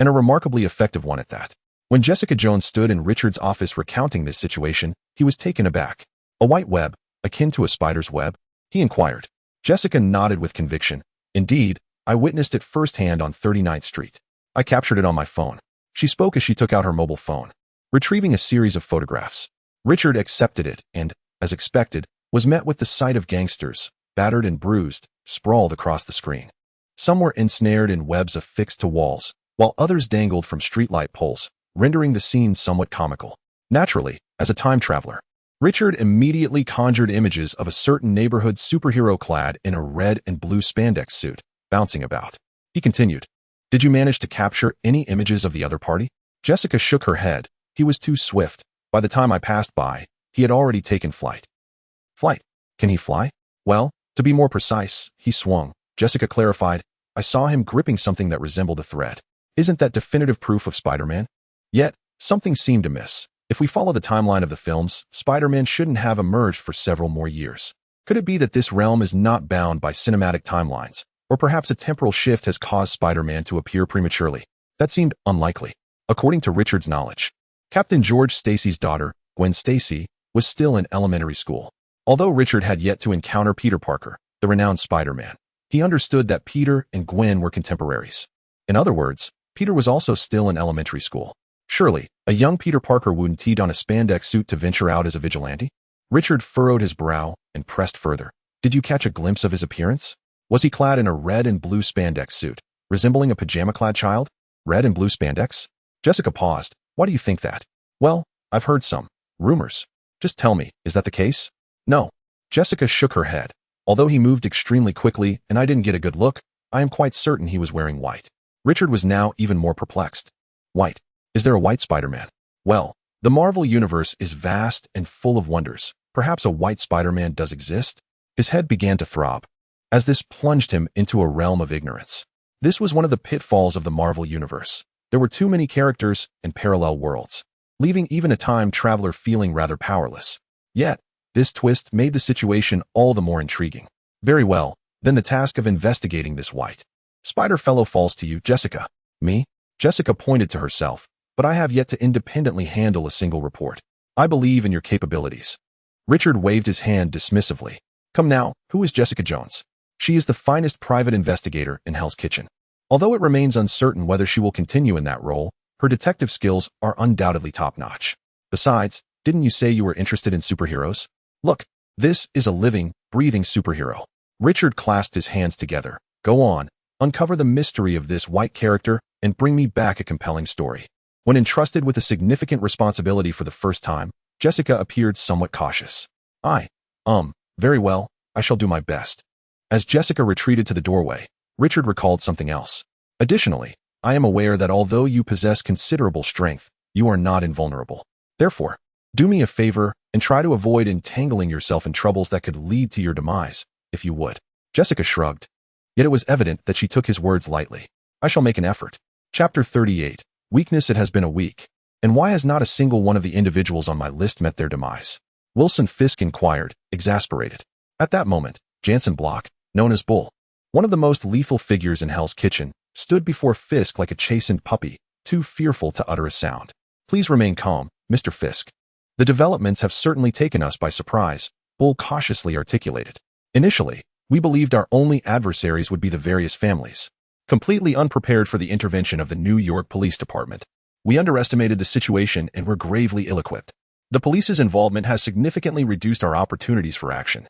and a remarkably effective one at that. When Jessica Jones stood in Richard's office recounting this situation, he was taken aback. A white web, akin to a spider's web? He inquired. Jessica nodded with conviction. Indeed, I witnessed it firsthand on 39th Street. I captured it on my phone. She spoke as she took out her mobile phone, retrieving a series of photographs. Richard accepted it and, as expected, was met with the sight of gangsters, battered and bruised, sprawled across the screen. Some were ensnared in webs affixed to walls, while others dangled from streetlight poles, rendering the scene somewhat comical. Naturally, as a time traveler, Richard immediately conjured images of a certain neighborhood superhero clad in a red and blue spandex suit, bouncing about. He continued, "Did you manage to capture any images of the other party?" Jessica shook her head. He was too swift. By the time I passed by, he had already taken flight. Flight? Can he fly? Well, to be more precise, he swung. Jessica clarified, I saw him gripping something that resembled a thread. Isn't that definitive proof of Spider-Man? Yet, something seemed amiss. If we follow the timeline of the films, Spider-Man shouldn't have emerged for several more years. Could it be that this realm is not bound by cinematic timelines, or perhaps a temporal shift has caused Spider-Man to appear prematurely? That seemed unlikely. According to Richard's knowledge, Captain George Stacy's daughter, Gwen Stacy, was still in elementary school. Although Richard had yet to encounter Peter Parker, the renowned Spider-Man, he understood that Peter and Gwen were contemporaries. In other words, Peter was also still in elementary school. Surely, a young Peter Parker wouldn't need on a spandex suit to venture out as a vigilante? Richard furrowed his brow and pressed further. Did you catch a glimpse of his appearance? Was he clad in a red and blue spandex suit, resembling a pajama-clad child? Red and blue spandex? Jessica paused. Why do you think that? Well, I've heard some rumors. Just tell me, is that the case? No. Jessica shook her head. Although he moved extremely quickly and I didn't get a good look, I am quite certain he was wearing white. Richard was now even more perplexed. White. Is there a white Spider-Man? Well, the Marvel Universe is vast and full of wonders. Perhaps a white Spider-Man does exist? His head began to throb, as this plunged him into a realm of ignorance. This was one of the pitfalls of the Marvel Universe. There were too many characters and parallel worlds, leaving even a time traveler feeling rather powerless. Yet, this twist made the situation all the more intriguing. Very well, then the task of investigating this white Spider-Fellow falls to you, Jessica. Me? Jessica pointed to herself, but I have yet to independently handle a single report. I believe in your capabilities. Richard waved his hand dismissively. Come now, who is Jessica Jones? She is the finest private investigator in Hell's Kitchen. Although it remains uncertain whether she will continue in that role, her detective skills are undoubtedly top-notch. Besides, didn't you say you were interested in superheroes? Look, this is a living, breathing superhero. Richard clasped his hands together. Go on, uncover the mystery of this white character and bring me back a compelling story. When entrusted with a significant responsibility for the first time, Jessica appeared somewhat cautious. Very well, I shall do my best. As Jessica retreated to the doorway, Richard recalled something else. Additionally, I am aware that although you possess considerable strength, you are not invulnerable. Therefore, do me a favor and try to avoid entangling yourself in troubles that could lead to your demise, if you would. Jessica shrugged. Yet it was evident that she took his words lightly. I shall make an effort. Chapter 38. Weakness. It has been a week. And why has not a single one of the individuals on my list met their demise? Wilson Fisk inquired, exasperated. At that moment, Jansen Block, known as Bull, one of the most lethal figures in Hell's Kitchen, stood before Fisk like a chastened puppy, too fearful to utter a sound. Please remain calm, Mr. Fisk. The developments have certainly taken us by surprise, Bull cautiously articulated. Initially, we believed our only adversaries would be the various families. Completely unprepared for the intervention of the New York Police Department, we underestimated the situation and were gravely ill-equipped. The police's involvement has significantly reduced our opportunities for action,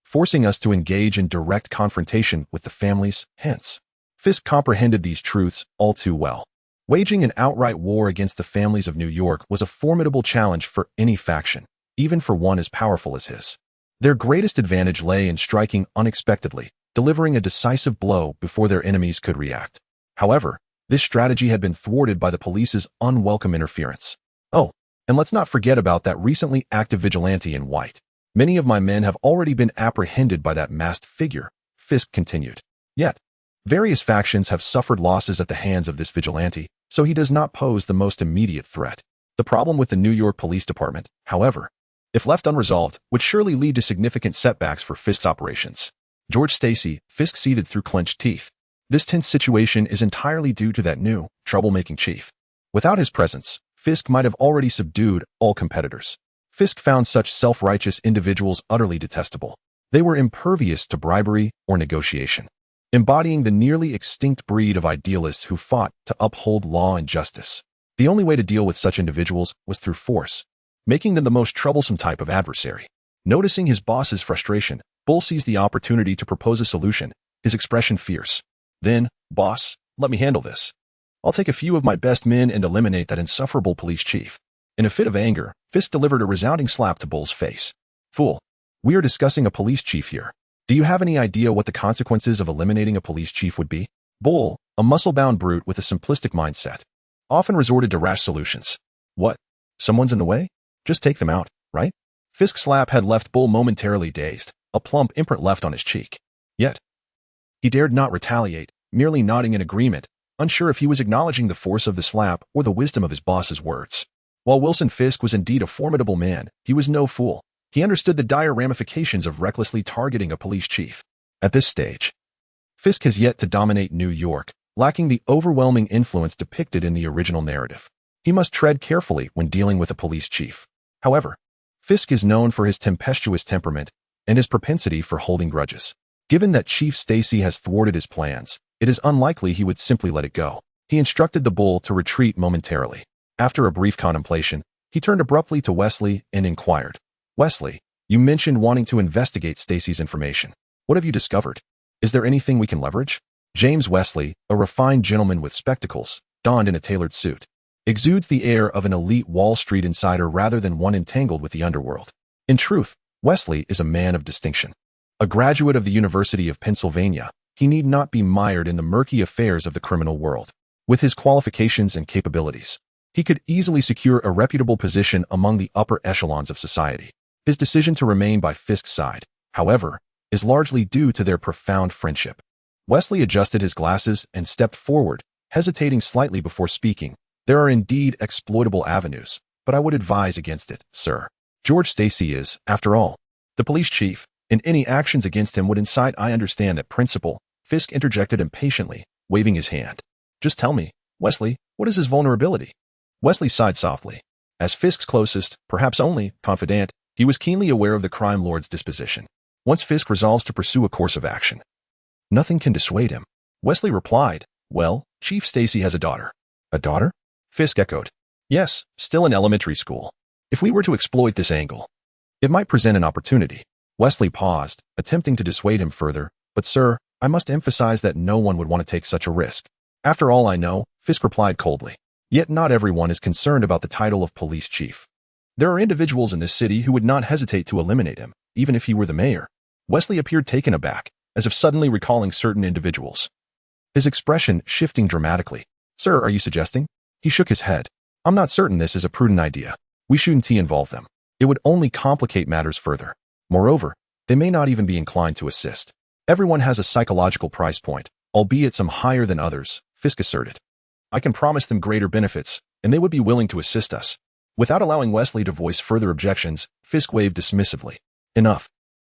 forcing us to engage in direct confrontation with the families. Hence, Fisk comprehended these truths all too well. Waging an outright war against the families of New York was a formidable challenge for any faction, even for one as powerful as his. Their greatest advantage lay in striking unexpectedly, delivering a decisive blow before their enemies could react. However, this strategy had been thwarted by the police's unwelcome interference. Oh, and let's not forget about that recently active vigilante in white. Many of my men have already been apprehended by that masked figure, Fisk continued. Yet, various factions have suffered losses at the hands of this vigilante, so he does not pose the most immediate threat. The problem with the New York Police Department, however, if left unresolved, would surely lead to significant setbacks for Fisk's operations. George Stacy, Fisk seethed through clenched teeth. This tense situation is entirely due to that new, troublemaking chief. Without his presence, Fisk might have already subdued all competitors. Fisk found such self-righteous individuals utterly detestable. They were impervious to bribery or negotiation, embodying the nearly extinct breed of idealists who fought to uphold law and justice. The only way to deal with such individuals was through force, making them the most troublesome type of adversary. Noticing his boss's frustration, Bull seized the opportunity to propose a solution, his expression fierce. Then, boss, let me handle this. I'll take a few of my best men and eliminate that insufferable police chief. In a fit of anger, Fisk delivered a resounding slap to Bull's face. Fool, we are discussing a police chief here. Do you have any idea what the consequences of eliminating a police chief would be? Bull, a muscle-bound brute with a simplistic mindset, often resorted to rash solutions. What? Someone's in the way? Just take them out, right? Fisk's slap had left Bull momentarily dazed, a plump imprint left on his cheek. Yet, he dared not retaliate, merely nodding in agreement, unsure if he was acknowledging the force of the slap or the wisdom of his boss's words. While Wilson Fisk was indeed a formidable man, he was no fool. He understood the dire ramifications of recklessly targeting a police chief. At this stage, Fisk has yet to dominate New York, lacking the overwhelming influence depicted in the original narrative. He must tread carefully when dealing with a police chief. However, Fisk is known for his tempestuous temperament and his propensity for holding grudges. Given that Chief Stacy has thwarted his plans, it is unlikely he would simply let it go. He instructed the bull to retreat momentarily. After a brief contemplation, he turned abruptly to Wesley and inquired, "Wesley, you mentioned wanting to investigate Stacy's information. What have you discovered? Is there anything we can leverage?" James Wesley, a refined gentleman with spectacles, donned in a tailored suit, exudes the air of an elite Wall Street insider rather than one entangled with the underworld. In truth, Wesley is a man of distinction. A graduate of the University of Pennsylvania, he need not be mired in the murky affairs of the criminal world. With his qualifications and capabilities, he could easily secure a reputable position among the upper echelons of society. His decision to remain by Fisk's side, however, is largely due to their profound friendship. Wesley adjusted his glasses and stepped forward, hesitating slightly before speaking. "There are indeed exploitable avenues, but I would advise against it, sir. George Stacy is, after all, the police chief, and any actions against him would incite." "I understand that principle," Fisk interjected impatiently, waving his hand. "Just tell me, Wesley, what is his vulnerability?" Wesley sighed softly. As Fisk's closest, perhaps only, confidant, he was keenly aware of the crime lord's disposition. Once Fisk resolves to pursue a course of action, nothing can dissuade him. Wesley replied, "Well, Chief Stacy has a daughter." "A daughter?" Fisk echoed. "Yes, still in elementary school. If we were to exploit this angle, it might present an opportunity." Wesley paused, attempting to dissuade him further, "But sir, I must emphasize that no one would want to take such a risk." "After all I know," Fisk replied coldly. "Yet not everyone is concerned about the title of police chief. There are individuals in this city who would not hesitate to eliminate him, even if he were the mayor." Wesley appeared taken aback, as if suddenly recalling certain individuals, his expression shifting dramatically. "Sir, are you suggesting?" He shook his head. "I'm not certain this is a prudent idea. We shouldn't involve them. It would only complicate matters further. Moreover, they may not even be inclined to assist. Everyone has a psychological price point, albeit some higher than others," Fisk asserted. "I can promise them greater benefits, and they would be willing to assist us." Without allowing Wesley to voice further objections, Fisk waved dismissively. "Enough.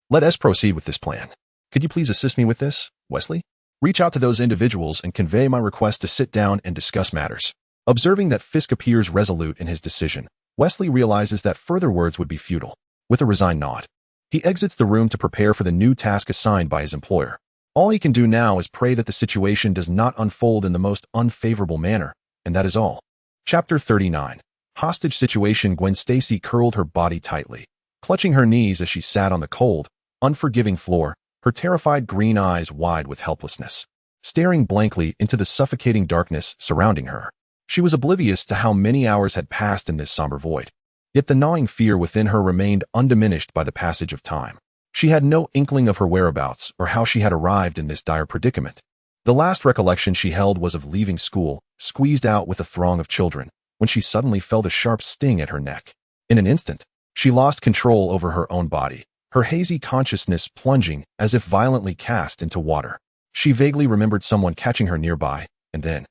Let us proceed with this plan. Could you please assist me with this, Wesley? Reach out to those individuals and convey my request to sit down and discuss matters." Observing that Fisk appears resolute in his decision, Wesley realizes that further words would be futile. With a resigned nod, he exits the room to prepare for the new task assigned by his employer. All he can do now is pray that the situation does not unfold in the most unfavorable manner, and that is all. Chapter 39. Hostage situation. Gwen Stacy curled her body tightly, clutching her knees as she sat on the cold, unforgiving floor, her terrified green eyes wide with helplessness, staring blankly into the suffocating darkness surrounding her. She was oblivious to how many hours had passed in this somber void. Yet the gnawing fear within her remained undiminished by the passage of time. She had no inkling of her whereabouts or how she had arrived in this dire predicament. The last recollection she held was of leaving school, squeezed out with a throng of children, when she suddenly felt a sharp sting at her neck. In an instant, she lost control over her own body, her hazy consciousness plunging as if violently cast into water. She vaguely remembered someone catching her nearby, and then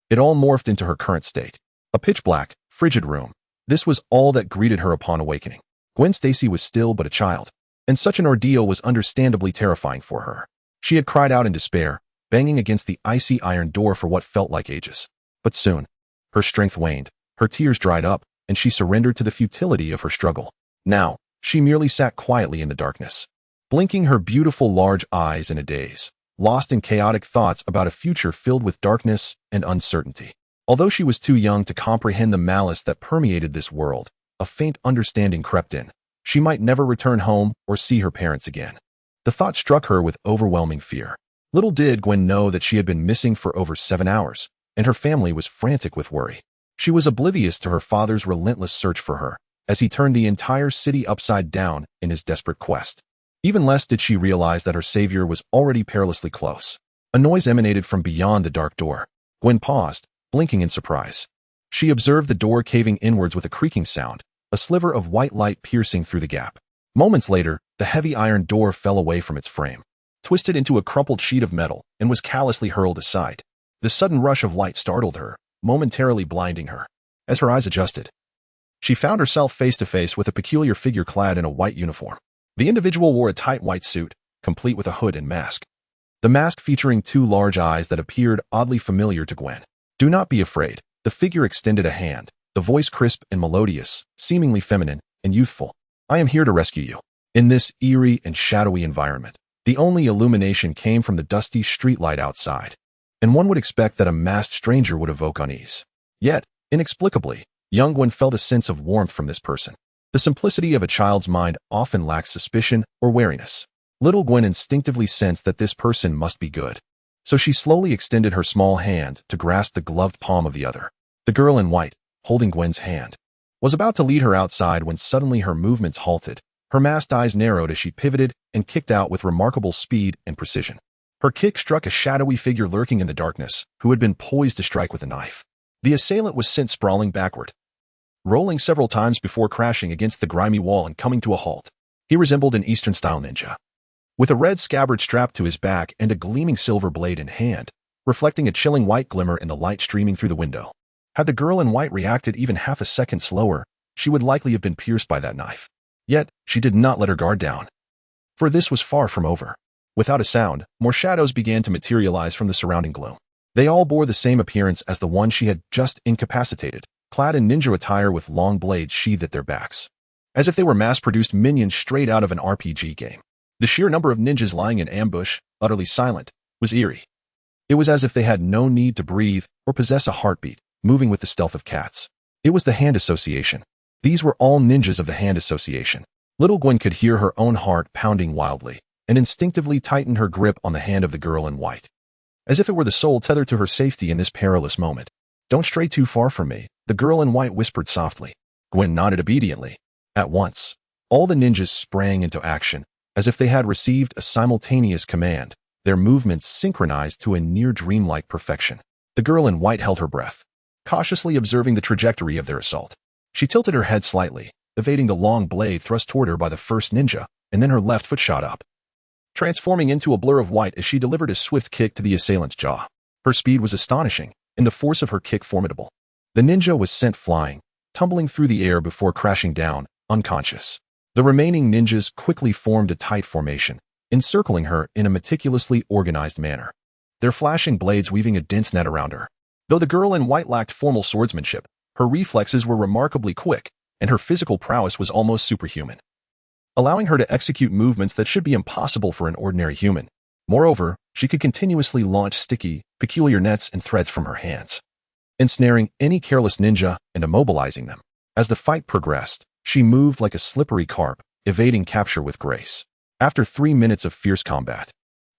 it all morphed into her current state. A pitch-black, frigid room. This was all that greeted her upon awakening. Gwen Stacy was still but a child, and such an ordeal was understandably terrifying for her. She had cried out in despair, banging against the icy iron door for what felt like ages. But soon, her strength waned, her tears dried up, and she surrendered to the futility of her struggle. Now, she merely sat quietly in the darkness, blinking her beautiful large eyes in a daze, lost in chaotic thoughts about a future filled with darkness and uncertainty. Although she was too young to comprehend the malice that permeated this world, a faint understanding crept in. She might never return home or see her parents again. The thought struck her with overwhelming fear. Little did Gwen know that she had been missing for over 7 hours, and her family was frantic with worry. She was oblivious to her father's relentless search for her, as he turned the entire city upside down in his desperate quest. Even less did she realize that her savior was already perilously close. A noise emanated from beyond the dark door. Gwen paused, blinking in surprise. She observed the door caving inwards with a creaking sound, a sliver of white light piercing through the gap. Moments later, the heavy iron door fell away from its frame, twisted into a crumpled sheet of metal, and was callously hurled aside. The sudden rush of light startled her, momentarily blinding her. As her eyes adjusted, she found herself face to face with a peculiar figure clad in a white uniform. The individual wore a tight white suit, complete with a hood and mask. The mask featuring two large eyes that appeared oddly familiar to Gwen. "Do not be afraid." The figure extended a hand, the voice crisp and melodious, seemingly feminine and youthful. "I am here to rescue you." In this eerie and shadowy environment, the only illumination came from the dusty streetlight outside, and one would expect that a masked stranger would evoke unease. Yet, inexplicably, young Gwen felt a sense of warmth from this person. The simplicity of a child's mind often lacks suspicion or wariness. Little Gwen instinctively sensed that this person must be good, so she slowly extended her small hand to grasp the gloved palm of the other. The girl in white, holding Gwen's hand, was about to lead her outside when suddenly her movements halted. Her masked eyes narrowed as she pivoted and kicked out with remarkable speed and precision. Her kick struck a shadowy figure lurking in the darkness, who had been poised to strike with a knife. The assailant was sent sprawling backward, rolling several times before crashing against the grimy wall and coming to a halt. He resembled an Eastern-style ninja, with a red scabbard strapped to his back and a gleaming silver blade in hand, reflecting a chilling white glimmer in the light streaming through the window. Had the girl in white reacted even half a second slower, she would likely have been pierced by that knife. Yet, she did not let her guard down, for this was far from over. Without a sound, more shadows began to materialize from the surrounding gloom. They all bore the same appearance as the one she had just incapacitated, clad in ninja attire with long blades sheathed at their backs, as if they were mass-produced minions straight out of an RPG game. The sheer number of ninjas lying in ambush, utterly silent, was eerie. It was as if they had no need to breathe or possess a heartbeat, moving with the stealth of cats. It was the Hand Association. These were all ninjas of the Hand Association. Little Gwen could hear her own heart pounding wildly, and instinctively tightened her grip on the hand of the girl in white, as if it were the sole tether to her safety in this perilous moment. "Don't stray too far from me," the girl in white whispered softly. Gwen nodded obediently. At once, all the ninjas sprang into action, as if they had received a simultaneous command, their movements synchronized to a near dreamlike perfection. The girl in white held her breath, cautiously observing the trajectory of their assault. She tilted her head slightly, evading the long blade thrust toward her by the first ninja, and then her left foot shot up, transforming into a blur of white as she delivered a swift kick to the assailant's jaw. Her speed was astonishing, and the force of her kick formidable. The ninja was sent flying, tumbling through the air before crashing down, unconscious. The remaining ninjas quickly formed a tight formation, encircling her in a meticulously organized manner, their flashing blades weaving a dense net around her. Though the girl in white lacked formal swordsmanship, her reflexes were remarkably quick, and her physical prowess was almost superhuman, allowing her to execute movements that should be impossible for an ordinary human. Moreover, she could continuously launch sticky, peculiar nets and threads from her hands, ensnaring any careless ninja and immobilizing them. As the fight progressed, she moved like a slippery carp, evading capture with grace. After 3 minutes of fierce combat,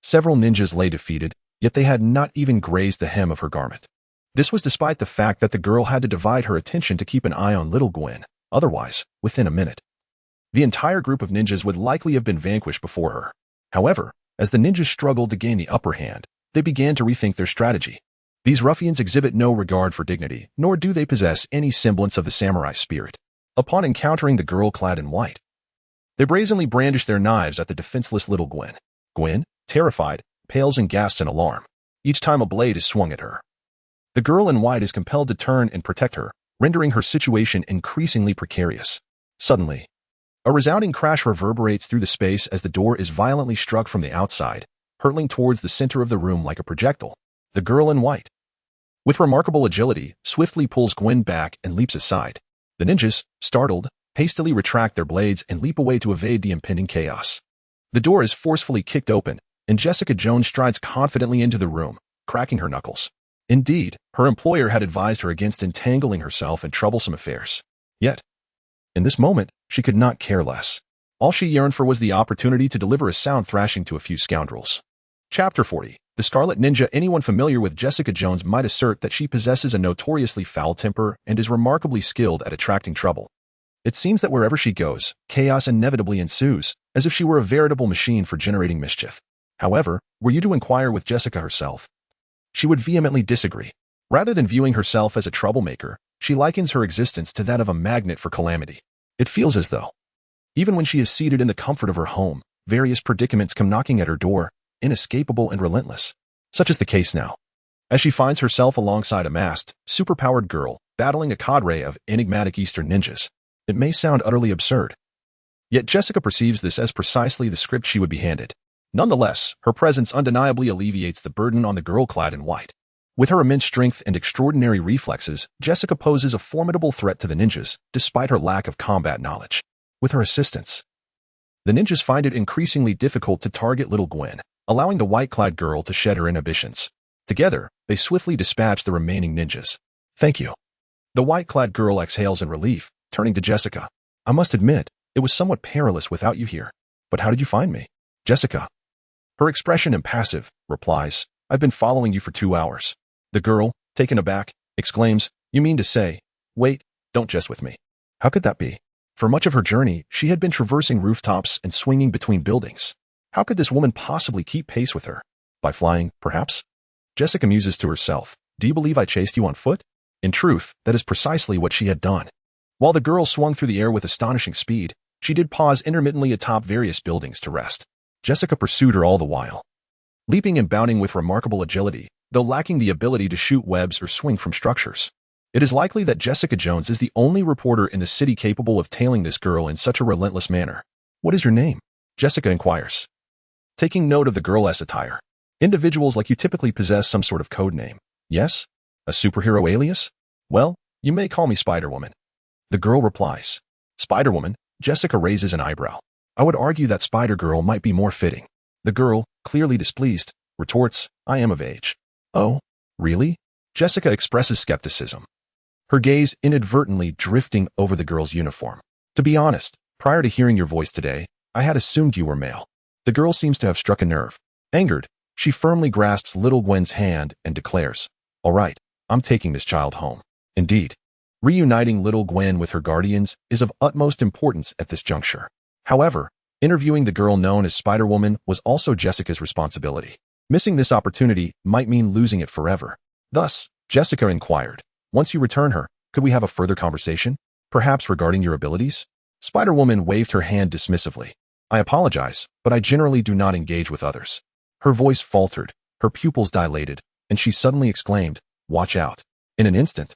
several ninjas lay defeated, yet they had not even grazed the hem of her garment. This was despite the fact that the girl had to divide her attention to keep an eye on little Gwen. Otherwise, within a minute, the entire group of ninjas would likely have been vanquished before her. However, as the ninjas struggled to gain the upper hand, they began to rethink their strategy. These ruffians exhibit no regard for dignity, nor do they possess any semblance of the samurai spirit. Upon encountering the girl clad in white, they brazenly brandished their knives at the defenseless little Gwen. Gwen, terrified, pales and gasps in alarm. Each time a blade is swung at her, the girl in white is compelled to turn and protect her, rendering her situation increasingly precarious. Suddenly, a resounding crash reverberates through the space as the door is violently struck from the outside, hurtling towards the center of the room like a projectile. The girl in white, with remarkable agility, swiftly pulls Gwen back and leaps aside. The ninjas, startled, hastily retract their blades and leap away to evade the impending chaos. The door is forcefully kicked open, and Jessica Jones strides confidently into the room, cracking her knuckles. Indeed, her employer had advised her against entangling herself in troublesome affairs. Yet, in this moment, she could not care less. All she yearned for was the opportunity to deliver a sound thrashing to a few scoundrels. Chapter 40. The Scarlet Ninja. Anyone familiar with Jessica Jones might assert that she possesses a notoriously foul temper and is remarkably skilled at attracting trouble. It seems that wherever she goes, chaos inevitably ensues, as if she were a veritable machine for generating mischief. However, were you to inquire with Jessica herself, she would vehemently disagree. Rather than viewing herself as a troublemaker, she likens her existence to that of a magnet for calamity. It feels as though, even when she is seated in the comfort of her home, various predicaments come knocking at her door, inescapable and relentless. Such is the case now. as she finds herself alongside a masked, superpowered girl battling a cadre of enigmatic Eastern ninjas. It may sound utterly absurd, yet Jessica perceives this as precisely the script she would be handed. Nonetheless, her presence undeniably alleviates the burden on the girl clad in white. With her immense strength and extraordinary reflexes, Jessica poses a formidable threat to the ninjas, despite her lack of combat knowledge. With her assistance, the ninjas find it increasingly difficult to target little Gwen, allowing the white-clad girl to shed her inhibitions. Together, they swiftly dispatch the remaining ninjas. Thank you. The white-clad girl exhales in relief, turning to Jessica. I must admit, it was somewhat perilous without you here. But how did you find me? Jessica, her expression impassive, replies, I've been following you for 2 hours. The girl, taken aback, exclaims, You mean to say, wait, don't jest with me. How could that be? For much of her journey, she had been traversing rooftops and swinging between buildings. How could this woman possibly keep pace with her? By flying, perhaps? Jessica muses to herself, Do you believe I chased you on foot? In truth, that is precisely what she had done. While the girl swung through the air with astonishing speed, she did pause intermittently atop various buildings to rest. Jessica pursued her all the while, leaping and bounding with remarkable agility, though lacking the ability to shoot webs or swing from structures. It is likely that Jessica Jones is the only reporter in the city capable of tailing this girl in such a relentless manner. What is your name? Jessica inquires, taking note of the girl's attire. Individuals like you typically possess some sort of code name. Yes? A superhero alias? Well, you may call me Spider-Woman. The girl replies. Spider-Woman? Jessica raises an eyebrow. I would argue that Spider-Girl might be more fitting. The girl, clearly displeased, retorts, I am of age. Oh, really? Jessica expresses skepticism, her gaze inadvertently drifting over the girl's uniform. To be honest, prior to hearing your voice today, I had assumed you were male. The girl seems to have struck a nerve. Angered, she firmly grasps little Gwen's hand and declares, All right, I'm taking this child home. Indeed, reuniting little Gwen with her guardians is of utmost importance at this juncture. However, interviewing the girl known as Spider-Woman was also Jessica's responsibility. Missing this opportunity might mean losing it forever. Thus, Jessica inquired, Once you return her, could we have a further conversation? Perhaps regarding your abilities? Spider-Woman waved her hand dismissively. I apologize, but I generally do not engage with others. Her voice faltered, her pupils dilated, and she suddenly exclaimed, Watch out. In an instant,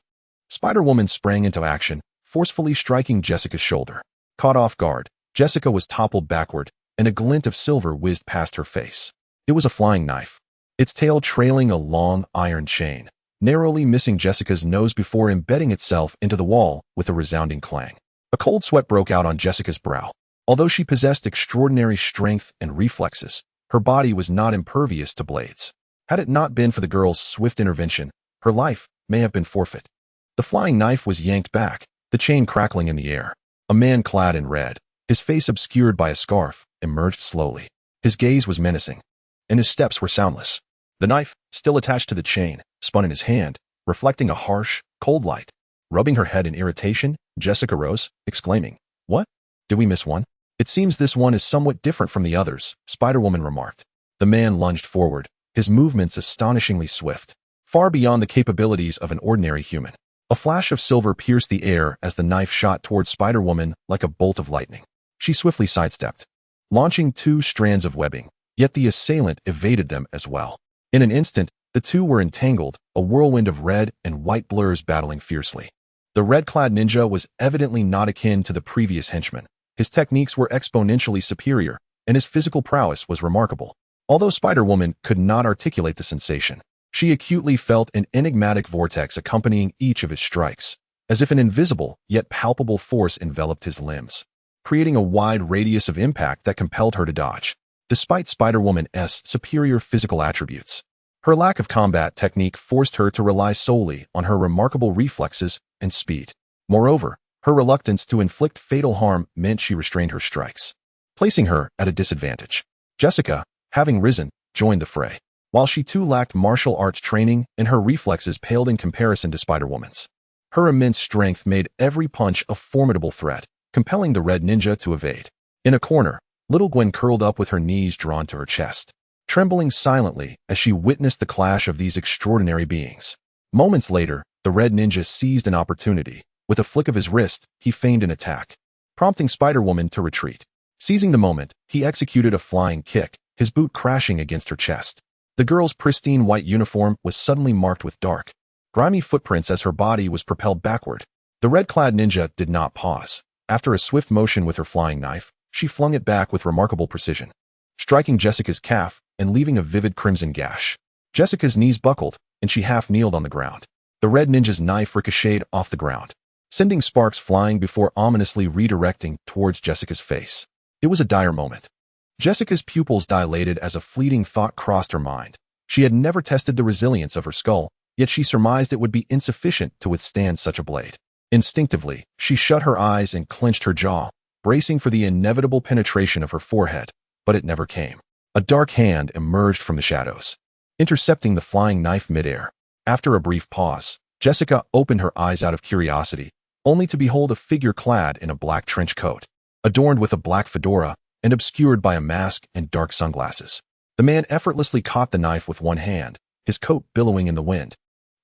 Spider-Woman sprang into action, forcefully striking Jessica's shoulder. Caught off guard, Jessica was toppled backward, and a glint of silver whizzed past her face. It was a flying knife, its tail trailing a long iron chain, narrowly missing Jessica's nose before embedding itself into the wall with a resounding clang. A cold sweat broke out on Jessica's brow. Although she possessed extraordinary strength and reflexes, her body was not impervious to blades. Had it not been for the girl's swift intervention, her life may have been forfeit. The flying knife was yanked back, the chain crackling in the air. A man clad in red, his face obscured by a scarf, emerged slowly. His gaze was menacing, and his steps were soundless. The knife, still attached to the chain, spun in his hand, reflecting a harsh, cold light. Rubbing her head in irritation, Jessica rose, exclaiming, What? Did we miss one? It seems this one is somewhat different from the others, Spider-Woman remarked. The man lunged forward, his movements astonishingly swift, far beyond the capabilities of an ordinary human. A flash of silver pierced the air as the knife shot towards Spider-Woman like a bolt of lightning. She swiftly sidestepped, launching 2 strands of webbing, yet the assailant evaded them as well. In an instant, the two were entangled, a whirlwind of red and white blurs battling fiercely. The red-clad ninja was evidently not akin to the previous henchman. His techniques were exponentially superior, and his physical prowess was remarkable. Although Spider-Woman could not articulate the sensation, she acutely felt an enigmatic vortex accompanying each of his strikes, as if an invisible yet palpable force enveloped his limbs, creating a wide radius of impact that compelled her to dodge. Despite Spider-Woman's superior physical attributes, her lack of combat technique forced her to rely solely on her remarkable reflexes and speed. Moreover, her reluctance to inflict fatal harm meant she restrained her strikes, placing her at a disadvantage. Jessica, having risen, joined the fray. While she too lacked martial arts training and her reflexes paled in comparison to Spider-Woman's, her immense strength made every punch a formidable threat, compelling the red ninja to evade. In a corner, little Gwen curled up with her knees drawn to her chest, trembling silently as she witnessed the clash of these extraordinary beings. Moments later, the red ninja seized an opportunity. With a flick of his wrist, he feigned an attack, prompting Spider-Woman to retreat. Seizing the moment, he executed a flying kick, his boot crashing against her chest. The girl's pristine white uniform was suddenly marked with dark, grimy footprints as her body was propelled backward. The red-clad ninja did not pause. After a swift motion with her flying knife, she flung it back with remarkable precision, striking Jessica's calf and leaving a vivid crimson gash. Jessica's knees buckled, and she half-kneeled on the ground. The red ninja's knife ricocheted off the ground, sending sparks flying before ominously redirecting towards Jessica's face. It was a dire moment. Jessica's pupils dilated as a fleeting thought crossed her mind. She had never tested the resilience of her skull, yet she surmised it would be insufficient to withstand such a blade. Instinctively, she shut her eyes and clenched her jaw, bracing for the inevitable penetration of her forehead, but it never came. A dark hand emerged from the shadows, intercepting the flying knife midair. After a brief pause, Jessica opened her eyes out of curiosity, only to behold a figure clad in a black trench coat, adorned with a black fedora and obscured by a mask and dark sunglasses. The man effortlessly caught the knife with one hand, his coat billowing in the wind,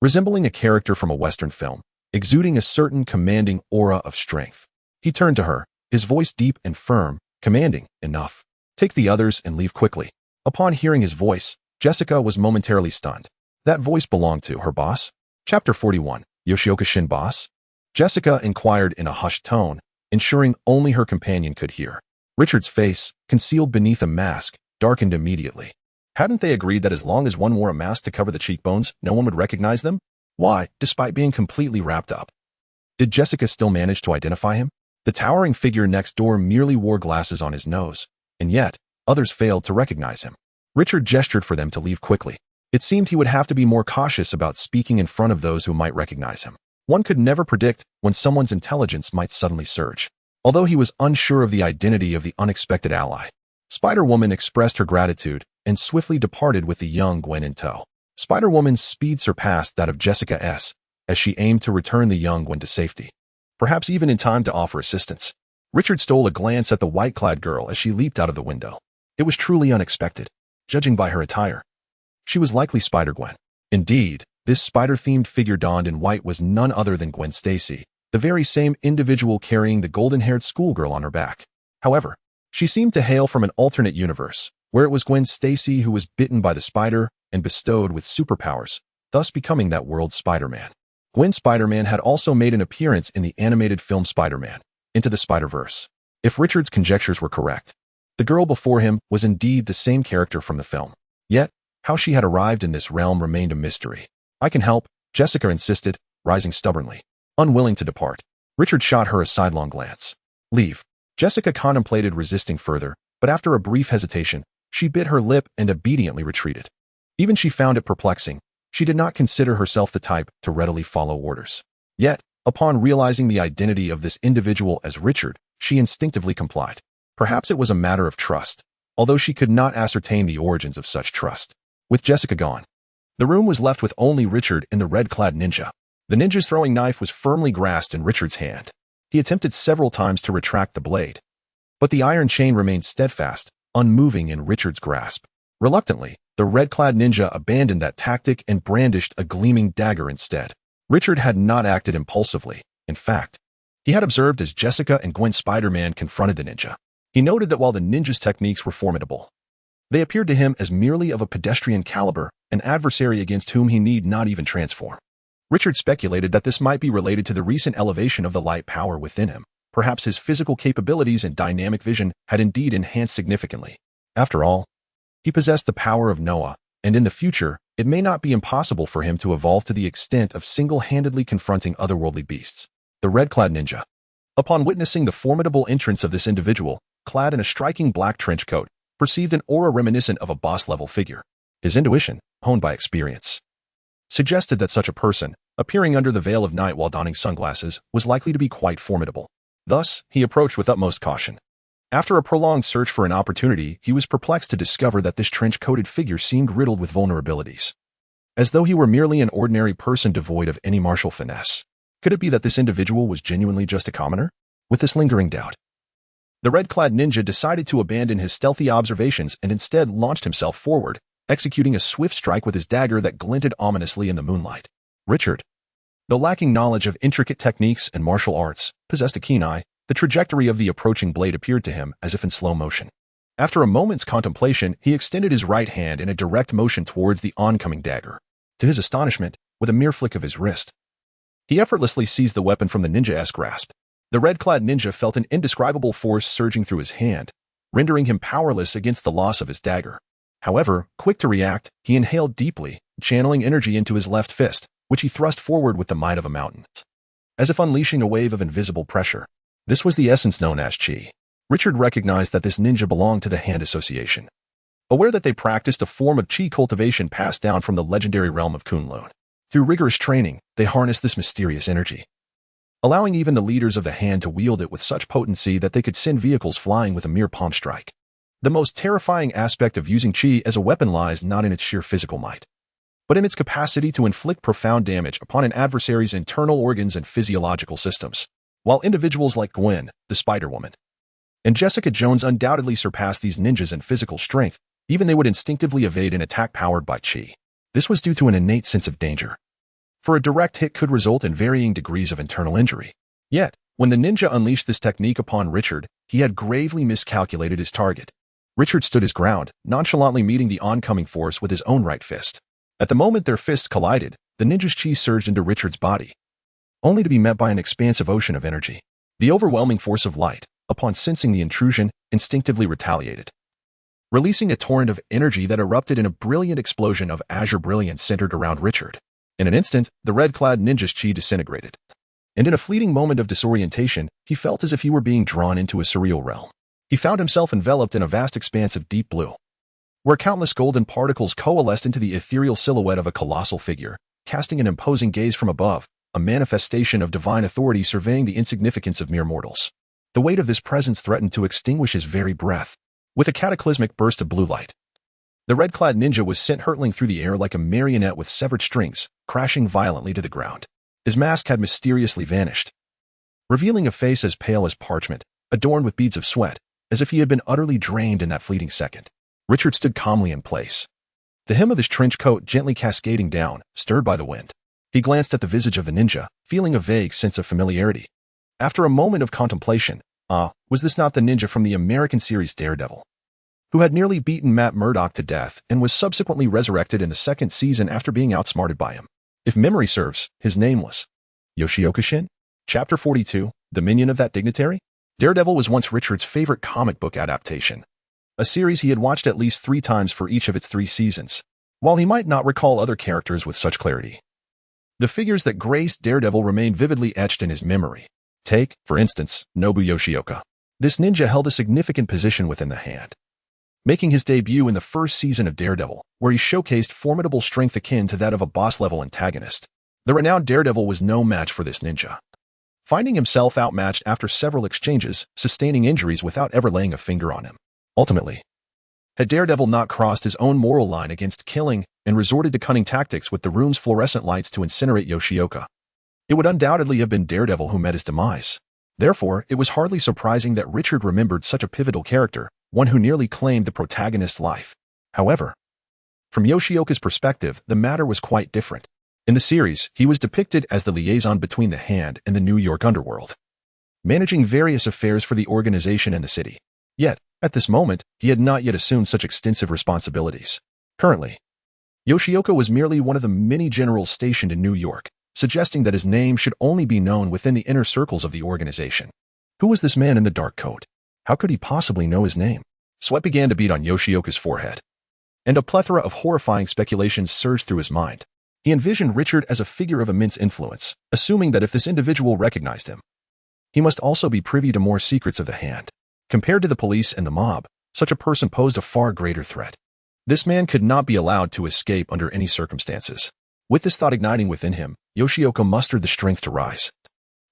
resembling a character from a Western film, exuding a certain commanding aura of strength. He turned to her, his voice deep and firm, commanding, "Enough. Take the others and leave quickly." Upon hearing his voice, Jessica was momentarily stunned. That voice belonged to her boss? Chapter 41, Yoshioka Shin Boss? Jessica inquired in a hushed tone, ensuring only her companion could hear. Richard's face, concealed beneath a mask, darkened immediately. Hadn't they agreed that as long as one wore a mask to cover the cheekbones, no one would recognize them? Why, despite being completely wrapped up? Did Jessica still manage to identify him? The towering figure next door merely wore glasses on his nose, and yet, others failed to recognize him. Richard gestured for them to leave quickly. It seemed he would have to be more cautious about speaking in front of those who might recognize him. One could never predict when someone's intelligence might suddenly surge. Although he was unsure of the identity of the unexpected ally, Spider-Woman expressed her gratitude and swiftly departed with the young Gwen in tow. Spider-Woman's speed surpassed that of Jessica S. as she aimed to return the young Gwen to safety, perhaps even in time to offer assistance. Richard stole a glance at the white-clad girl as she leaped out of the window. It was truly unexpected, judging by her attire. She was likely Spider-Gwen. Indeed, this spider-themed figure donned in white was none other than Gwen Stacy, the very same individual carrying the golden-haired schoolgirl on her back. However, she seemed to hail from an alternate universe, where it was Gwen Stacy who was bitten by the spider and bestowed with superpowers, thus becoming that world's Spider-Man. Gwen Spider-Man had also made an appearance in the animated film Spider-Man, Into the Spider-Verse. If Richard's conjectures were correct, the girl before him was indeed the same character from the film. Yet, how she had arrived in this realm remained a mystery. "I can help," Jessica insisted, rising stubbornly. Unwilling to depart, Richard shot her a sidelong glance. "Leave." Jessica contemplated resisting further, but after a brief hesitation, she bit her lip and obediently retreated. Even she found it perplexing. She did not consider herself the type to readily follow orders. Yet, upon realizing the identity of this individual as Richard, she instinctively complied. Perhaps it was a matter of trust, although she could not ascertain the origins of such trust. With Jessica gone, the room was left with only Richard and the red-clad ninja. The ninja's throwing knife was firmly grasped in Richard's hand. He attempted several times to retract the blade, but the iron chain remained steadfast, unmoving in Richard's grasp. Reluctantly, the red-clad ninja abandoned that tactic and brandished a gleaming dagger instead. Richard had not acted impulsively. In fact, he had observed as Jessica and Gwen Spider-Man confronted the ninja. He noted that while the ninja's techniques were formidable, they appeared to him as merely of a pedestrian caliber, an adversary against whom he need not even transform. Richard speculated that this might be related to the recent elevation of the light power within him. Perhaps his physical capabilities and dynamic vision had indeed enhanced significantly. After all, he possessed the power of Noah, and in the future, it may not be impossible for him to evolve to the extent of single-handedly confronting otherworldly beasts. The red-clad ninja. Upon witnessing the formidable entrance of this individual, clad in a striking black trench coat, perceived an aura reminiscent of a boss-level figure. His intuition, honed by experience, suggested that such a person, appearing under the veil of night while donning sunglasses, was likely to be quite formidable. Thus, he approached with utmost caution. After a prolonged search for an opportunity, he was perplexed to discover that this trench-coated figure seemed riddled with vulnerabilities, as though he were merely an ordinary person devoid of any martial finesse. Could it be that this individual was genuinely just a commoner? With this lingering doubt, the red-clad ninja decided to abandon his stealthy observations and instead launched himself forward, executing a swift strike with his dagger that glinted ominously in the moonlight. Richard, though lacking knowledge of intricate techniques and martial arts, possessed a keen eye. The trajectory of the approaching blade appeared to him as if in slow motion. After a moment's contemplation, he extended his right hand in a direct motion towards the oncoming dagger. To his astonishment, with a mere flick of his wrist, he effortlessly seized the weapon from the ninja-esque grasp. The red-clad ninja felt an indescribable force surging through his hand, rendering him powerless against the loss of his dagger. However, quick to react, he inhaled deeply, channeling energy into his left fist, which he thrust forward with the might of a mountain, as if unleashing a wave of invisible pressure. This was the essence known as chi. Richard recognized that this ninja belonged to the Hand Association, aware that they practiced a form of chi cultivation passed down from the legendary realm of Kunlun. Through rigorous training, they harnessed this mysterious energy, allowing even the leaders of the Hand to wield it with such potency that they could send vehicles flying with a mere palm strike. The most terrifying aspect of using chi as a weapon lies not in its sheer physical might, but in its capacity to inflict profound damage upon an adversary's internal organs and physiological systems. While individuals like Gwen, the Spider-Woman, and Jessica Jones undoubtedly surpassed these ninjas in physical strength, even they would instinctively evade an attack powered by chi. This was due to an innate sense of danger, for a direct hit could result in varying degrees of internal injury. Yet, when the ninja unleashed this technique upon Richard, he had gravely miscalculated his target. Richard stood his ground, nonchalantly meeting the oncoming force with his own right fist. At the moment their fists collided, the ninja's chi surged into Richard's body, only to be met by an expansive ocean of energy. The overwhelming force of light, upon sensing the intrusion, instinctively retaliated, releasing a torrent of energy that erupted in a brilliant explosion of azure brilliance centered around Richard. In an instant, the red-clad ninja's chi disintegrated, and in a fleeting moment of disorientation, he felt as if he were being drawn into a surreal realm. He found himself enveloped in a vast expanse of deep blue, where countless golden particles coalesced into the ethereal silhouette of a colossal figure, casting an imposing gaze from above, a manifestation of divine authority surveying the insignificance of mere mortals. The weight of this presence threatened to extinguish his very breath. With a cataclysmic burst of blue light, the red-clad ninja was sent hurtling through the air like a marionette with severed strings, crashing violently to the ground. His mask had mysteriously vanished, revealing a face as pale as parchment, adorned with beads of sweat, as if he had been utterly drained in that fleeting second. Richard stood calmly in place, the hem of his trench coat gently cascading down, stirred by the wind. He glanced at the visage of the ninja, feeling a vague sense of familiarity. After a moment of contemplation, was this not the ninja from the American series Daredevil, who had nearly beaten Matt Murdock to death and was subsequently resurrected in the second season after being outsmarted by him? If memory serves, his name was Yoshioka Shin? Chapter 42, The Minion of That Dignitary? Daredevil was once Richard's favorite comic book adaptation, a series he had watched at least 3 times for each of its 3 seasons. While he might not recall other characters with such clarity, the figures that graced Daredevil remained vividly etched in his memory. Take, for instance, Nobu Yoshioka. This ninja held a significant position within the Hand, making his debut in the first season of Daredevil, where he showcased formidable strength akin to that of a boss-level antagonist. The renowned Daredevil was no match for this ninja, finding himself outmatched after several exchanges, sustaining injuries without ever laying a finger on him. Ultimately, had Daredevil not crossed his own moral line against killing and resorted to cunning tactics with the room's fluorescent lights to incinerate Yoshioka, it would undoubtedly have been Daredevil who met his demise. Therefore, it was hardly surprising that Richard remembered such a pivotal character, one who nearly claimed the protagonist's life. However, from Yoshioka's perspective, the matter was quite different. In the series, he was depicted as the liaison between the Hand and the New York underworld, managing various affairs for the organization and the city. Yet, at this moment, he had not yet assumed such extensive responsibilities. Currently, Yoshioka was merely one of the many generals stationed in New York, suggesting that his name should only be known within the inner circles of the organization. Who was this man in the dark coat? How could he possibly know his name? Sweat began to bead on Yoshioka's forehead, and a plethora of horrifying speculations surged through his mind. He envisioned Richard as a figure of immense influence, assuming that if this individual recognized him, he must also be privy to more secrets of the Hand. Compared to the police and the mob, such a person posed a far greater threat. This man could not be allowed to escape under any circumstances. With this thought igniting within him, Yoshioka mustered the strength to rise,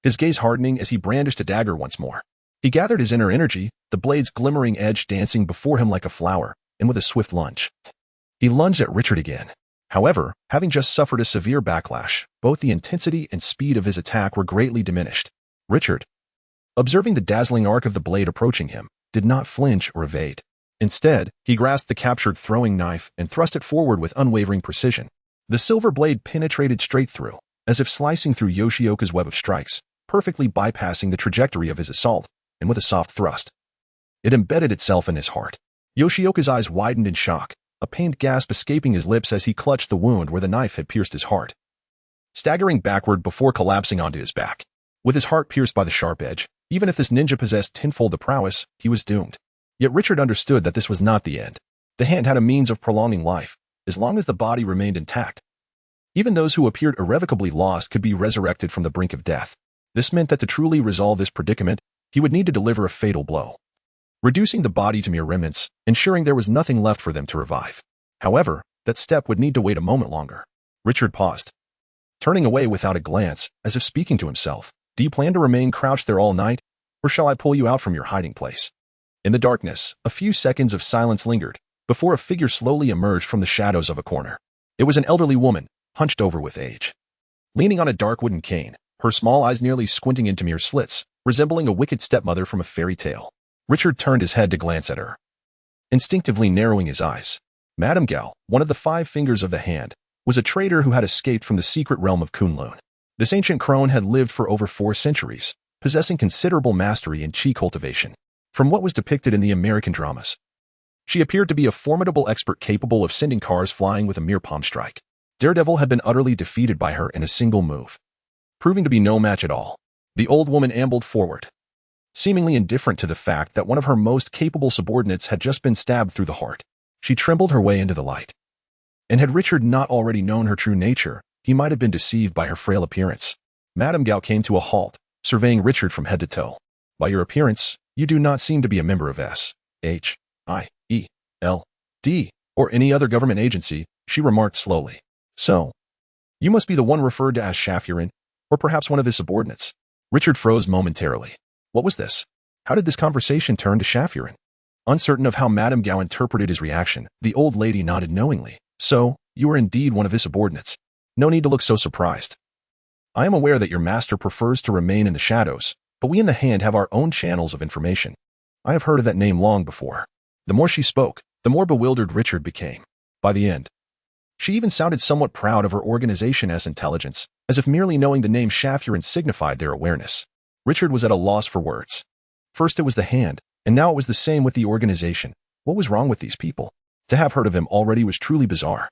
his gaze hardening as he brandished a dagger once more. He gathered his inner energy, the blade's glimmering edge dancing before him like a flower, and with a swift lunge, he lunged at Richard again. However, having just suffered a severe backlash, both the intensity and speed of his attack were greatly diminished. Richard, observing the dazzling arc of the blade approaching him, did not flinch or evade. Instead, he grasped the captured throwing knife and thrust it forward with unwavering precision. The silver blade penetrated straight through, as if slicing through Yoshioka's web of strikes, perfectly bypassing the trajectory of his assault, and with a soft thrust, it embedded itself in his heart. Yoshioka's eyes widened in shock, a pained gasp escaping his lips as he clutched the wound where the knife had pierced his heart. Staggering backward before collapsing onto his back. With his heart pierced by the sharp edge, even if this ninja possessed tenfold the prowess, he was doomed. Yet Richard understood that this was not the end. The hand had a means of prolonging life, as long as the body remained intact. Even those who appeared irrevocably lost could be resurrected from the brink of death. This meant that to truly resolve this predicament, he would need to deliver a fatal blow, reducing the body to mere remnants, ensuring there was nothing left for them to revive. However, that step would need to wait a moment longer. Richard paused, turning away without a glance, as if speaking to himself. Do you plan to remain crouched there all night, or shall I pull you out from your hiding place? In the darkness, a few seconds of silence lingered, before a figure slowly emerged from the shadows of a corner. It was an elderly woman, hunched over with age. Leaning on a dark wooden cane, her small eyes nearly squinting into mere slits, resembling a wicked stepmother from a fairy tale. Richard turned his head to glance at her, instinctively narrowing his eyes. Madame Gao, one of the 5 fingers of the hand, was a traitor who had escaped from the secret realm of Kunlun. This ancient crone had lived for over 4 centuries, possessing considerable mastery in chi cultivation. From what was depicted in the American dramas, she appeared to be a formidable expert capable of sending cars flying with a mere palm strike. Daredevil had been utterly defeated by her in a single move, proving to be no match at all. The old woman ambled forward, seemingly indifferent to the fact that one of her most capable subordinates had just been stabbed through the heart. She trembled her way into the light. And had Richard not already known her true nature, he might have been deceived by her frail appearance. Madame Gao came to a halt, surveying Richard from head to toe. By your appearance, you do not seem to be a member of S.H.I.E.L.D. or any other government agency, she remarked slowly. So, you must be the one referred to as Shafurin, or perhaps one of his subordinates. Richard froze momentarily. What was this? How did this conversation turn to Shafurin? Uncertain of how Madame Gao interpreted his reaction, the old lady nodded knowingly. So, you are indeed one of his subordinates. No need to look so surprised. I am aware that your master prefers to remain in the shadows, but we in the Hand have our own channels of information. I have heard of that name long before. The more she spoke, the more bewildered Richard became. By the end, she even sounded somewhat proud of her organization as intelligence, as if merely knowing the name Shafurin signified their awareness. Richard was at a loss for words. First it was the Hand, and now it was the same with the organization. What was wrong with these people? To have heard of him already was truly bizarre.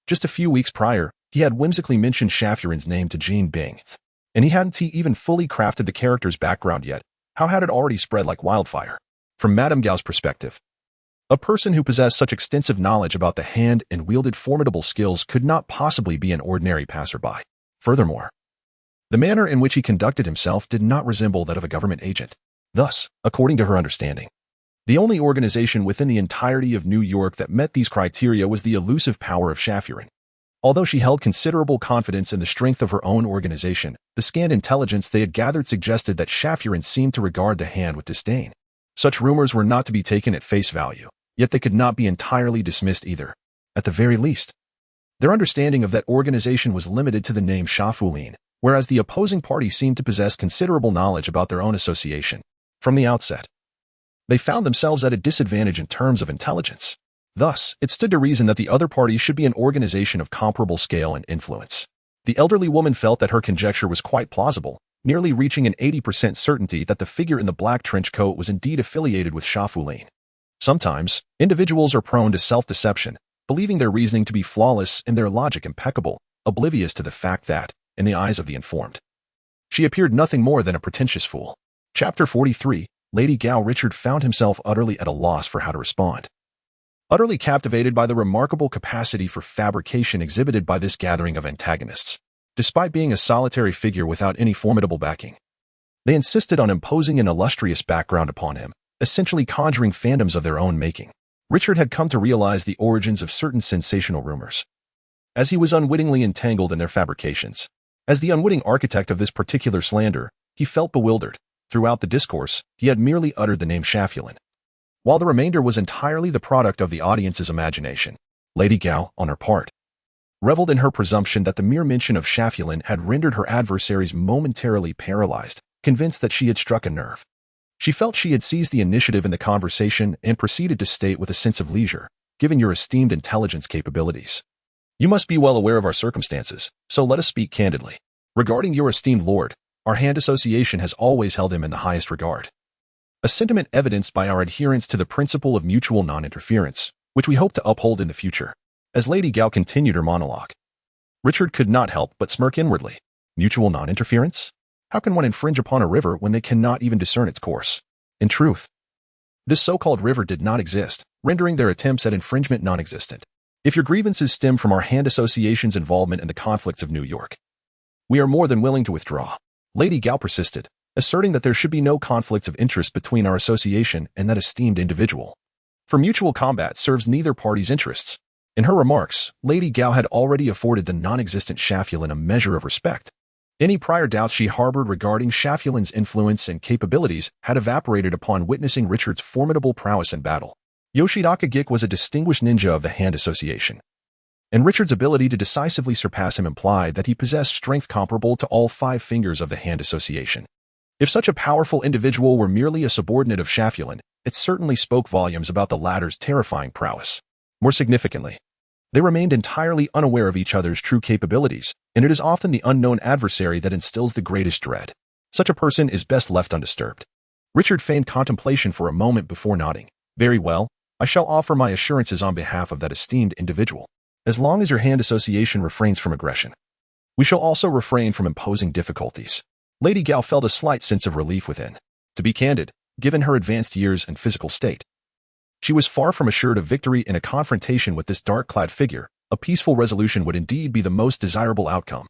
Just a few weeks prior, he had whimsically mentioned Shafurin's name to Jean Bing, and he hadn't even fully crafted the character's background yet. How had it already spread like wildfire? From Madame Gao's perspective, a person who possessed such extensive knowledge about the Hand and wielded formidable skills could not possibly be an ordinary passerby. Furthermore, the manner in which he conducted himself did not resemble that of a government agent. Thus, according to her understanding, the only organization within the entirety of New York that met these criteria was the elusive power of Shafurin. Although she held considerable confidence in the strength of her own organization, the scant intelligence they had gathered suggested that Shafurin seemed to regard the Hand with disdain. Such rumors were not to be taken at face value, yet they could not be entirely dismissed either. At the very least, their understanding of that organization was limited to the name Shafulin, whereas the opposing party seemed to possess considerable knowledge about their own association. From the outset, they found themselves at a disadvantage in terms of intelligence. Thus, it stood to reason that the other party should be an organization of comparable scale and influence. The elderly woman felt that her conjecture was quite plausible, nearly reaching an 80% certainty that the figure in the black trench coat was indeed affiliated with Shafulin. Sometimes, individuals are prone to self-deception, believing their reasoning to be flawless and their logic impeccable, oblivious to the fact that, in the eyes of the informed, she appeared nothing more than a pretentious fool. Chapter 43, Lady Gao. Richard found himself utterly at a loss for how to respond. Utterly captivated by the remarkable capacity for fabrication exhibited by this gathering of antagonists, despite being a solitary figure without any formidable backing, they insisted on imposing an illustrious background upon him, essentially conjuring phantoms of their own making. Richard had come to realize the origins of certain sensational rumors, as he was unwittingly entangled in their fabrications. As the unwitting architect of this particular slander, he felt bewildered. Throughout the discourse, he had merely uttered the name Shafulin, while the remainder was entirely the product of the audience's imagination. Lady Gao, on her part, reveled in her presumption that the mere mention of Shafulin had rendered her adversaries momentarily paralyzed, convinced that she had struck a nerve. She felt she had seized the initiative in the conversation and proceeded to state with a sense of leisure, given your esteemed intelligence capabilities, you must be well aware of our circumstances, so let us speak candidly. Regarding your esteemed lord, our Hand Association has always held him in the highest regard. a sentiment evidenced by our adherence to the principle of mutual non-interference, which we hope to uphold in the future. As Lady Gao continued her monologue, Richard could not help but smirk inwardly. Mutual non-interference? How can one infringe upon a river when they cannot even discern its course? In truth, this so-called river did not exist, rendering their attempts at infringement non-existent. If your grievances stem from our hand association's involvement in the conflicts of New York, we are more than willing to withdraw. Lady Gao persisted, asserting that there should be no conflicts of interest between our association and that esteemed individual. For mutual combat serves neither party's interests. In her remarks, Lady Gao had already afforded the non-existent Shafulin a measure of respect. Any prior doubts she harbored regarding Shafulin's influence and capabilities had evaporated upon witnessing Richard's formidable prowess in battle. Yoshitaka Gik was a distinguished ninja of the Hand Association, and Richard's ability to decisively surpass him implied that he possessed strength comparable to all 5 fingers of the Hand Association. If such a powerful individual were merely a subordinate of Shafulin, it certainly spoke volumes about the latter's terrifying prowess. More significantly, they remained entirely unaware of each other's true capabilities, and it is often the unknown adversary that instills the greatest dread. Such a person is best left undisturbed. Richard feigned contemplation for a moment before nodding. Very well, I shall offer my assurances on behalf of that esteemed individual. As long as your Hand Association refrains from aggression, we shall also refrain from imposing difficulties. Lady Gao felt a slight sense of relief within. To be candid, given her advanced years and physical state, she was far from assured of victory in a confrontation with this dark-clad figure. A peaceful resolution would indeed be the most desirable outcome.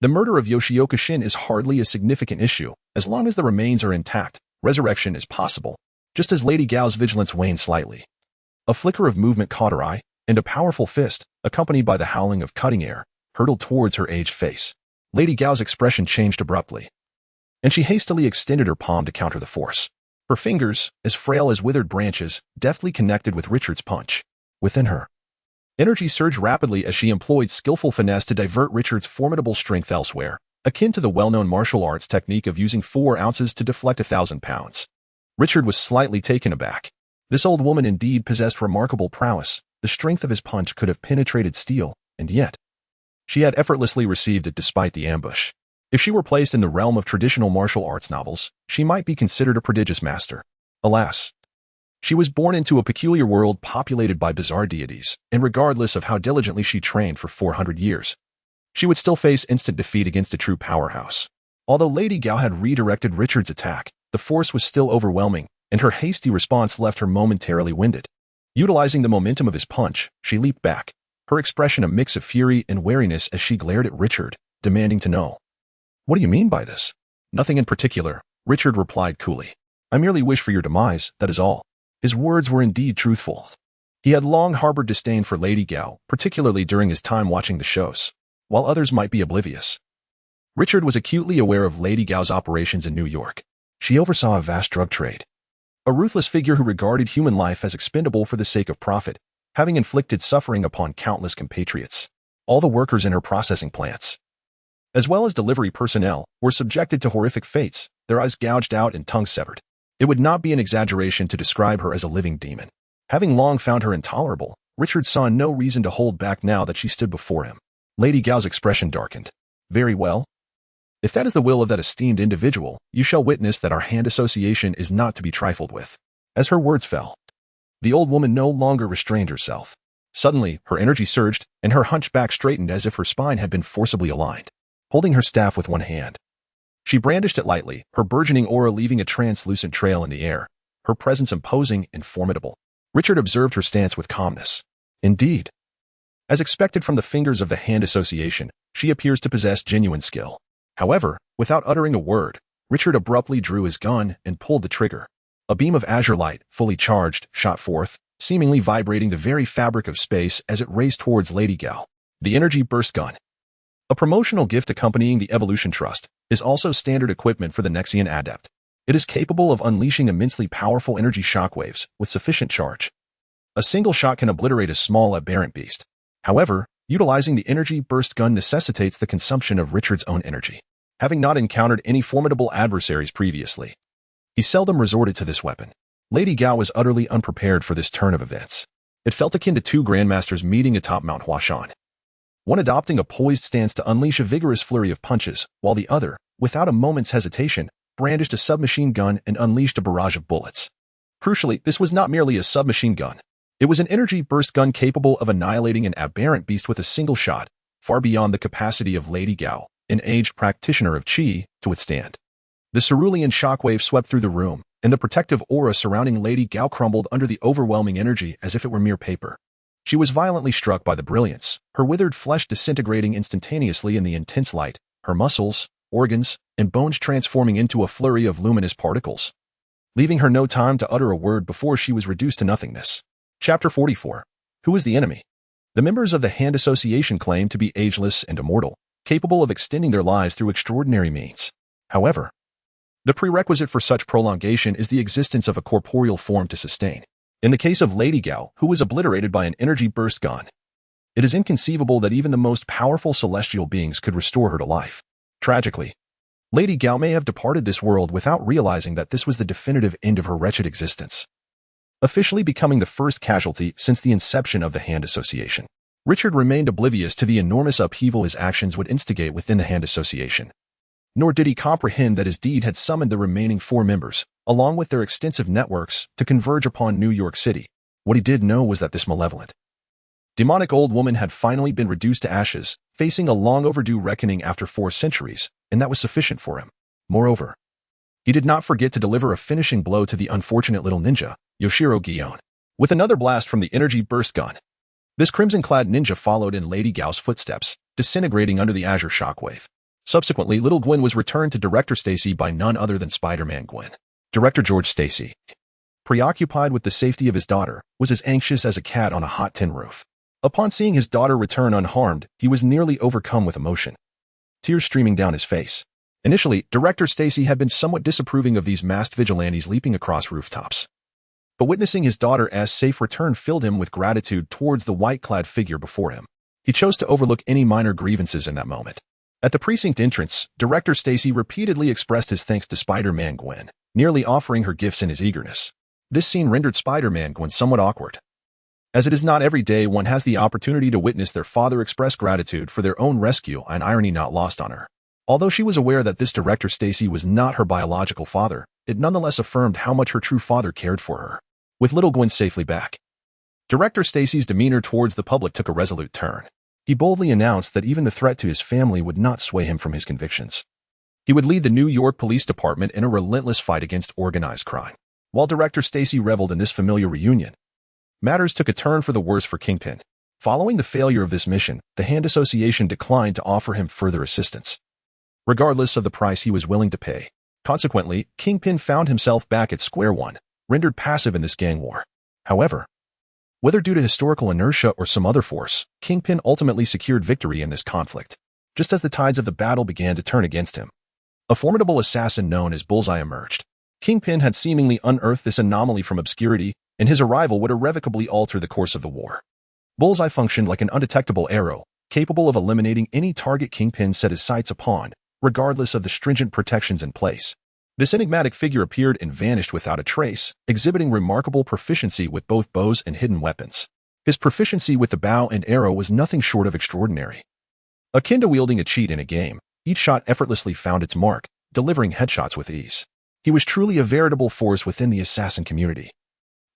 The murder of Yoshioka Shin is hardly a significant issue. As long as the remains are intact, resurrection is possible. Just as Lady Gao's vigilance waned slightly, a flicker of movement caught her eye, and a powerful fist, accompanied by the howling of cutting air, hurtled towards her aged face. Lady Gao's expression changed abruptly, and she hastily extended her palm to counter the force. Her fingers, as frail as withered branches, deftly connected with Richard's punch. Within her, energy surged rapidly as she employed skillful finesse to divert Richard's formidable strength elsewhere, akin to the well-known martial arts technique of using 4 ounces to deflect 1,000 pounds. Richard was slightly taken aback. This old woman indeed possessed remarkable prowess. The strength of his punch could have penetrated steel, and yet she had effortlessly received it despite the ambush. If she were placed in the realm of traditional martial arts novels, she might be considered a prodigious master. Alas, she was born into a peculiar world populated by bizarre deities, and regardless of how diligently she trained for 400 years, she would still face instant defeat against a true powerhouse. Although Lady Gao had redirected Richard's attack, the force was still overwhelming, and her hasty response left her momentarily winded. Utilizing the momentum of his punch, she leaped back, her expression a mix of fury and wariness as she glared at Richard, demanding to know. What do you mean by this? Nothing in particular, Richard replied coolly. I merely wish for your demise, that is all. His words were indeed truthful. He had long harbored disdain for Lady Gao, particularly during his time watching the shows, while others might be oblivious. Richard was acutely aware of Lady Gao's operations in New York. She oversaw a vast drug trade, a ruthless figure who regarded human life as expendable for the sake of profit, having inflicted suffering upon countless compatriots. All the workers in her processing plants, as well as delivery personnel, were subjected to horrific fates, their eyes gouged out and tongues severed. It would not be an exaggeration to describe her as a living demon. Having long found her intolerable, Richard saw no reason to hold back now that she stood before him. Lady Gao's expression darkened. Very well. If that is the will of that esteemed individual, you shall witness that our Hand Association is not to be trifled with. As her words fell, the old woman no longer restrained herself. Suddenly, her energy surged, and her hunchback straightened as if her spine had been forcibly aligned. Holding her staff with one hand, she brandished it lightly, her burgeoning aura leaving a translucent trail in the air, her presence imposing and formidable. Richard observed her stance with calmness. Indeed, as expected from the fingers of the Hand Association, she appears to possess genuine skill. However, without uttering a word, Richard abruptly drew his gun and pulled the trigger. A beam of azure light, fully charged, shot forth, seemingly vibrating the very fabric of space as it raced towards Lady Gao. The energy burst gun, a promotional gift accompanying the Evolution Trust, is also standard equipment for the Nexian Adept. It is capable of unleashing immensely powerful energy shockwaves with sufficient charge. A single shot can obliterate a small aberrant beast. However, utilizing the energy burst gun necessitates the consumption of Richard's own energy. Having not encountered any formidable adversaries previously, he seldom resorted to this weapon. Lady Gao was utterly unprepared for this turn of events. It felt akin to 2 grandmasters meeting atop Mount Huashan, one adopting a poised stance to unleash a vigorous flurry of punches, while the other, without a moment's hesitation, brandished a submachine gun and unleashed a barrage of bullets. Crucially, this was not merely a submachine gun. It was an energy burst gun capable of annihilating an aberrant beast with a single shot, far beyond the capacity of Lady Gao, an aged practitioner of Qi, to withstand. The cerulean shockwave swept through the room, and the protective aura surrounding Lady Gao crumbled under the overwhelming energy as if it were mere paper. She was violently struck by the brilliance, her withered flesh disintegrating instantaneously in the intense light, her muscles, organs, and bones transforming into a flurry of luminous particles, leaving her no time to utter a word before she was reduced to nothingness. Chapter 44. Who is the enemy? The members of the Hand Association claim to be ageless and immortal, capable of extending their lives through extraordinary means. However, the prerequisite for such prolongation is the existence of a corporeal form to sustain. In the case of Lady Gao, who was obliterated by an energy burst gun, it is inconceivable that even the most powerful celestial beings could restore her to life. Tragically, Lady Gao may have departed this world without realizing that this was the definitive end of her wretched existence, officially becoming the first casualty since the inception of the Hand Association. Richard remained oblivious to the enormous upheaval his actions would instigate within the Hand Association. Nor did he comprehend that his deed had summoned the remaining 4 members, along with their extensive networks, to converge upon New York City. What he did know was that this malevolent, demonic old woman had finally been reduced to ashes, facing a long overdue reckoning after 4 centuries, and that was sufficient for him. Moreover, he did not forget to deliver a finishing blow to the unfortunate little ninja, Yoshiro Gion, with another blast from the energy burst gun. This crimson-clad ninja followed in Lady Gao's footsteps, disintegrating under the azure shockwave. Subsequently, little Gwen was returned to Director Stacy by none other than Spider-Man Gwen. Director George Stacy, preoccupied with the safety of his daughter, was as anxious as a cat on a hot tin roof. Upon seeing his daughter return unharmed, he was nearly overcome with emotion, tears streaming down his face. Initially, Director Stacy had been somewhat disapproving of these masked vigilantes leaping across rooftops. But witnessing his daughter's safe return filled him with gratitude towards the white-clad figure before him. He chose to overlook any minor grievances in that moment. At the precinct entrance, Director Stacy repeatedly expressed his thanks to Spider-Man Gwen, nearly offering her gifts in his eagerness. This scene rendered Spider-Man Gwen somewhat awkward, as it is not every day one has the opportunity to witness their father express gratitude for their own rescue, an irony not lost on her. Although she was aware that this Director Stacy was not her biological father, it nonetheless affirmed how much her true father cared for her. With little Gwen safely back, Director Stacy's demeanor towards the public took a resolute turn. He boldly announced that even the threat to his family would not sway him from his convictions. He would lead the New York Police Department in a relentless fight against organized crime. While Director Stacy reveled in this familiar reunion, matters took a turn for the worse for Kingpin. Following the failure of this mission, the Hand Association declined to offer him further assistance, regardless of the price he was willing to pay. Consequently, Kingpin found himself back at square one, rendered passive in this gang war. However, whether due to historical inertia or some other force, Kingpin ultimately secured victory in this conflict, just as the tides of the battle began to turn against him. A formidable assassin known as Bullseye emerged. Kingpin had seemingly unearthed this anomaly from obscurity, and his arrival would irrevocably alter the course of the war. Bullseye functioned like an undetectable arrow, capable of eliminating any target Kingpin set his sights upon, regardless of the stringent protections in place. This enigmatic figure appeared and vanished without a trace, exhibiting remarkable proficiency with both bows and hidden weapons. His proficiency with the bow and arrow was nothing short of extraordinary. Akin to wielding a cheat in a game, each shot effortlessly found its mark, delivering headshots with ease. He was truly a veritable force within the assassin community,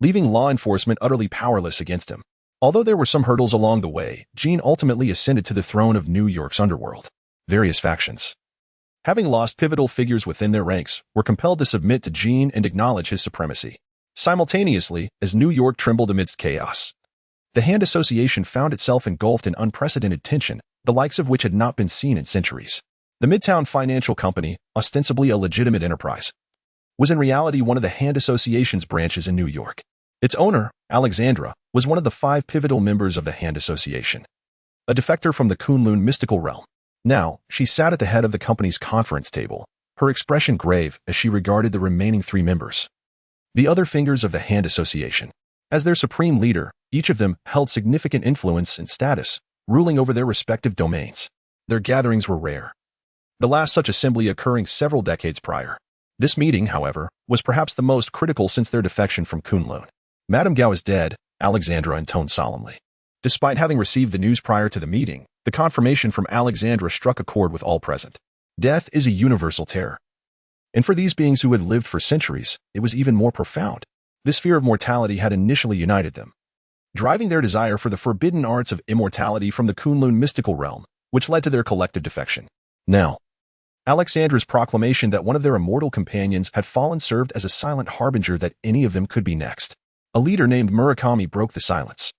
leaving law enforcement utterly powerless against him. Although there were some hurdles along the way, Gene ultimately ascended to the throne of New York's underworld. Various factions, having lost pivotal figures within their ranks, were compelled to submit to Gene and acknowledge his supremacy. Simultaneously, as New York trembled amidst chaos, the Hand Association found itself engulfed in unprecedented tension, the likes of which had not been seen in centuries. The Midtown Financial Company, ostensibly a legitimate enterprise, was in reality one of the Hand Association's branches in New York. Its owner, Alexandra, was one of the 5 pivotal members of the Hand Association, a defector from the Kunlun mystical realm. Now, she sat at the head of the company's conference table, her expression grave as she regarded the remaining 3 members, the other fingers of the Hand Association. As their supreme leader, each of them held significant influence and status, ruling over their respective domains. Their gatherings were rare, the last such assembly occurring several decades prior. This meeting, however, was perhaps the most critical since their defection from Kunlun. Madame Gao is dead, Alexandra intoned solemnly. Despite having received the news prior to the meeting, the confirmation from Alexandra struck a chord with all present. Death is a universal terror, And for these beings who had lived for centuries, it was even more profound. This fear of mortality had initially united them, driving their desire for the forbidden arts of immortality from the Kunlun mystical realm, which led to their collective defection. Now, Alexandra's proclamation that one of their immortal companions had fallen served as a silent harbinger that any of them could be next. A leader named Murakami broke the silence.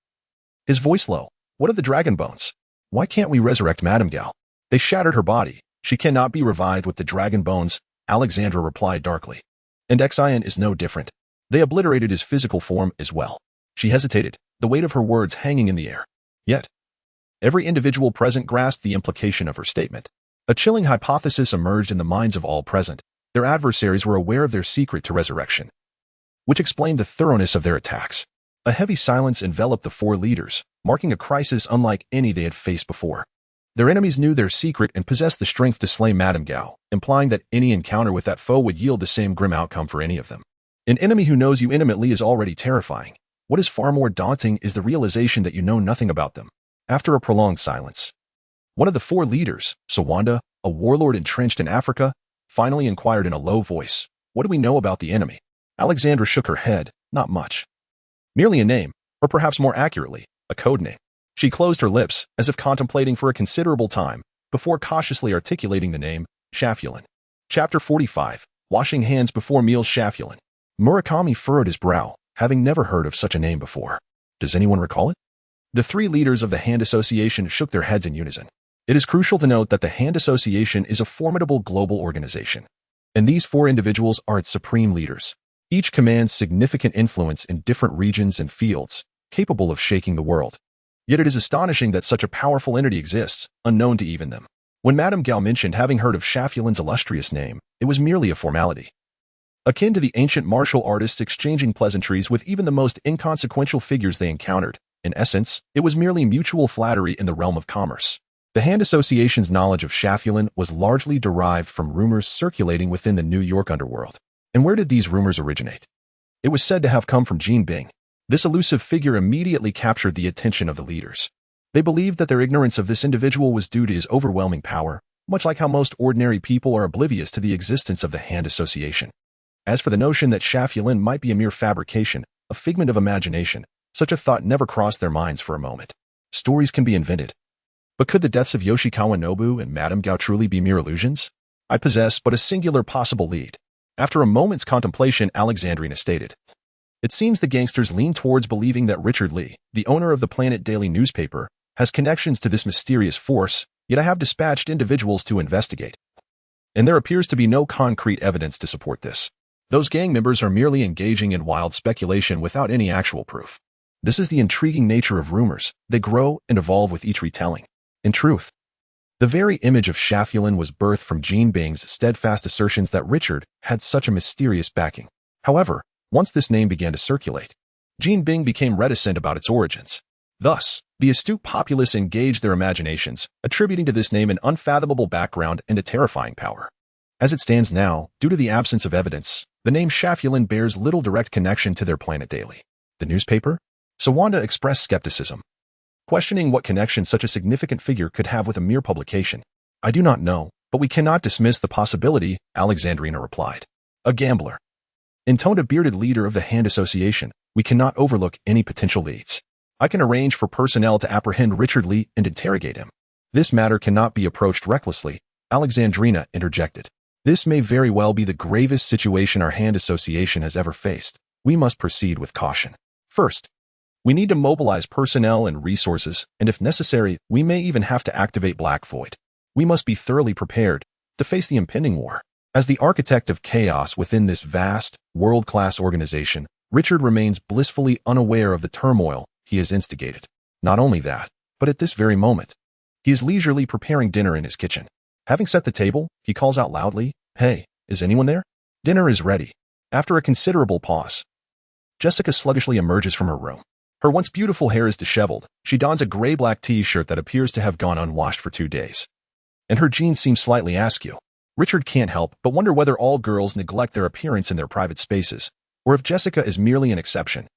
His voice low. What of the dragon bones? Why can't we resurrect Madame Gao? They shattered her body. She cannot be revived with the dragon bones, Alexandra replied darkly. And Xian is no different. They obliterated his physical form as well. She hesitated, the weight of her words hanging in the air. Yet, every individual present grasped the implication of her statement. A chilling hypothesis emerged in the minds of all present. Their adversaries were aware of their secret to resurrection, which explained the thoroughness of their attacks. A heavy silence enveloped the four leaders, marking a crisis unlike any they had faced before. Their enemies knew their secret and possessed the strength to slay Madame Gao, implying that any encounter with that foe would yield the same grim outcome for any of them. An enemy who knows you intimately is already terrifying. What is far more daunting is the realization that you know nothing about them. After a prolonged silence, one of the four leaders, Sawanda, a warlord entrenched in Africa, finally inquired in a low voice, "What do we know about the enemy?" Alexandra shook her head. Not much. Merely a name, or perhaps more accurately, a code name. She closed her lips, as if contemplating for a considerable time, before cautiously articulating the name, Shafulin. Chapter 45, Washing Hands Before Meals. Shafulin. Murakami furrowed his brow, having never heard of such a name before. Does anyone recall it? The three leaders of the Hand Association shook their heads in unison. It is crucial to note that the Hand Association is a formidable global organization, and these four individuals are its supreme leaders. Each commands significant influence in different regions and fields, capable of shaking the world. Yet it is astonishing that such a powerful entity exists, unknown to even them. When Madame Gao mentioned having heard of Shafulin's illustrious name, it was merely a formality, akin to the ancient martial artists exchanging pleasantries with even the most inconsequential figures they encountered. In essence, it was merely mutual flattery in the realm of commerce. The Hand Association's knowledge of Shafulin was largely derived from rumors circulating within the New York underworld. And where did these rumors originate? It was said to have come from Jean Bing. This elusive figure immediately captured the attention of the leaders. They believed that their ignorance of this individual was due to his overwhelming power, much like how most ordinary people are oblivious to the existence of the Hand Association. As for the notion that Shafulin might be a mere fabrication, a figment of imagination, such a thought never crossed their minds for a moment. Stories can be invented. But could the deaths of Yoshikawa Nobu and Madame Gao truly be mere illusions? I possess but a singular possible lead. After a moment's contemplation, Alexandrina stated, "It seems the gangsters lean towards believing that Richard Lee, the owner of the Planet Daily newspaper, has connections to this mysterious force, yet I have dispatched individuals to investigate. And there appears to be no concrete evidence to support this. Those gang members are merely engaging in wild speculation without any actual proof. This is the intriguing nature of rumors. They grow and evolve with each retelling. In truth, the very image of Shafulin was birthed from Jean Bing's steadfast assertions that Richard had such a mysterious backing. However, once this name began to circulate, Jean Bing became reticent about its origins. Thus, the astute populace engaged their imaginations, attributing to this name an unfathomable background and a terrifying power. As it stands now, due to the absence of evidence, the name Shafulin bears little direct connection to their Planet Daily. The newspaper? Sawanda expressed skepticism, questioning what connection such a significant figure could have with a mere publication. I do not know, but we cannot dismiss the possibility, Alexandrina replied. A gambler. Intoned a bearded leader of the Hand Association, we cannot overlook any potential leads. I can arrange for personnel to apprehend Richard Lee and interrogate him. This matter cannot be approached recklessly, Alexandrina interjected. This may very well be the gravest situation our Hand Association has ever faced. We must proceed with caution. First, we need to mobilize personnel and resources, and if necessary, we may even have to activate Black Void. We must be thoroughly prepared to face the impending war. As the architect of chaos within this vast, world-class organization, Richard remains blissfully unaware of the turmoil he has instigated. Not only that, but at this very moment, he is leisurely preparing dinner in his kitchen. Having set the table, he calls out loudly, "Hey, is anyone there?" Dinner is ready. After a considerable pause, Jessica sluggishly emerges from her room. Her once beautiful hair is disheveled. She dons a gray-black t-shirt that appears to have gone unwashed for 2 days. And her jeans seem slightly askew. Richard can't help but wonder whether all girls neglect their appearance in their private spaces, or if Jessica is merely an exception.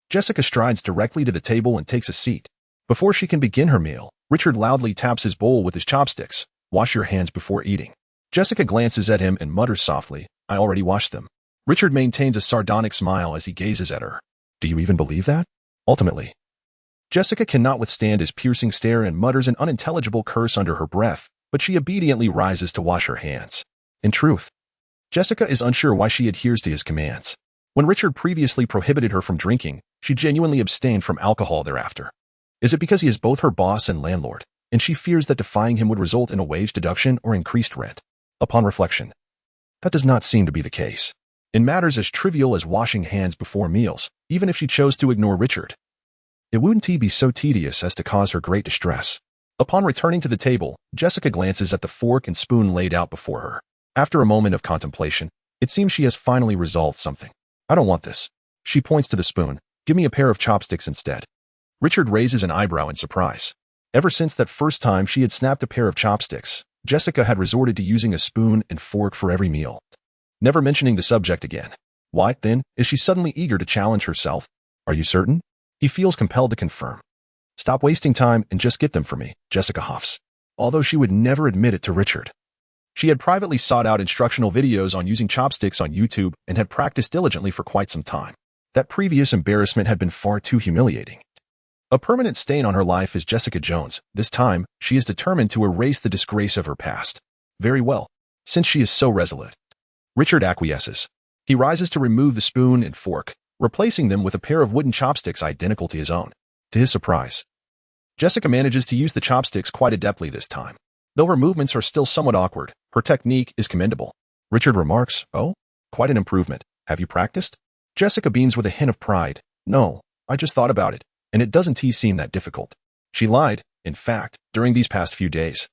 Jessica strides directly to the table and takes a seat. Before she can begin her meal, Richard loudly taps his bowl with his chopsticks. "Wash your hands before eating." Jessica glances at him and mutters softly, I already washed them. Richard maintains a sardonic smile as he gazes at her. Do you even believe that? Ultimately, Jessica cannot withstand his piercing stare and mutters an unintelligible curse under her breath, but she obediently rises to wash her hands. In truth, Jessica is unsure why she adheres to his commands. When Richard previously prohibited her from drinking, she genuinely abstained from alcohol thereafter. Is it because he is both her boss and landlord, and she fears that defying him would result in a wage deduction or increased rent? Upon reflection, that does not seem to be the case. In matters as trivial as washing hands before meals, even if she chose to ignore Richard, it wouldn't be so tedious as to cause her great distress. Upon returning to the table, Jessica glances at the fork and spoon laid out before her. After a moment of contemplation, it seems she has finally resolved something. I don't want this. She points to the spoon. Give me a pair of chopsticks instead. Richard raises an eyebrow in surprise. Ever since that first time she had snapped a pair of chopsticks, Jessica had resorted to using a spoon and fork for every meal, never mentioning the subject again. Why, then, is she suddenly eager to challenge herself? Are you certain? He feels compelled to confirm. Stop wasting time and just get them for me, Jessica huffs, although she would never admit it to Richard. She had privately sought out instructional videos on using chopsticks on YouTube and had practiced diligently for quite some time. That previous embarrassment had been far too humiliating. A permanent stain on her life is Jessica Jones. This time, she is determined to erase the disgrace of her past. Very well, since she is so resolute. Richard acquiesces. He rises to remove the spoon and fork, replacing them with a pair of wooden chopsticks identical to his own. To his surprise, Jessica manages to use the chopsticks quite adeptly this time. Though her movements are still somewhat awkward, her technique is commendable. Richard remarks, "Oh, quite an improvement. Have you practiced?" Jessica beams with a hint of pride. "No, I just thought about it, and it doesn't seem that difficult." She lied. In fact, during these past few days,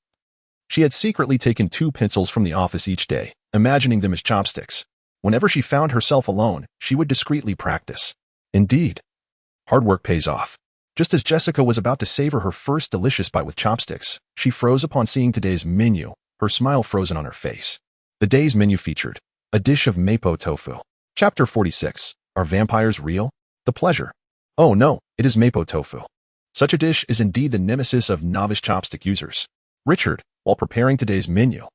she had secretly taken 2 pencils from the office each day, imagining them as chopsticks. Whenever she found herself alone, she would discreetly practice. Indeed, hard work pays off. Just as Jessica was about to savor her first delicious bite with chopsticks, she froze upon seeing today's menu, her smile frozen on her face. The day's menu featured a dish of mapo tofu. Chapter 46. Are vampires real? The pleasure. Oh no, it is mapo tofu. Such a dish is indeed the nemesis of novice chopstick users. Richard, while preparing today's menu,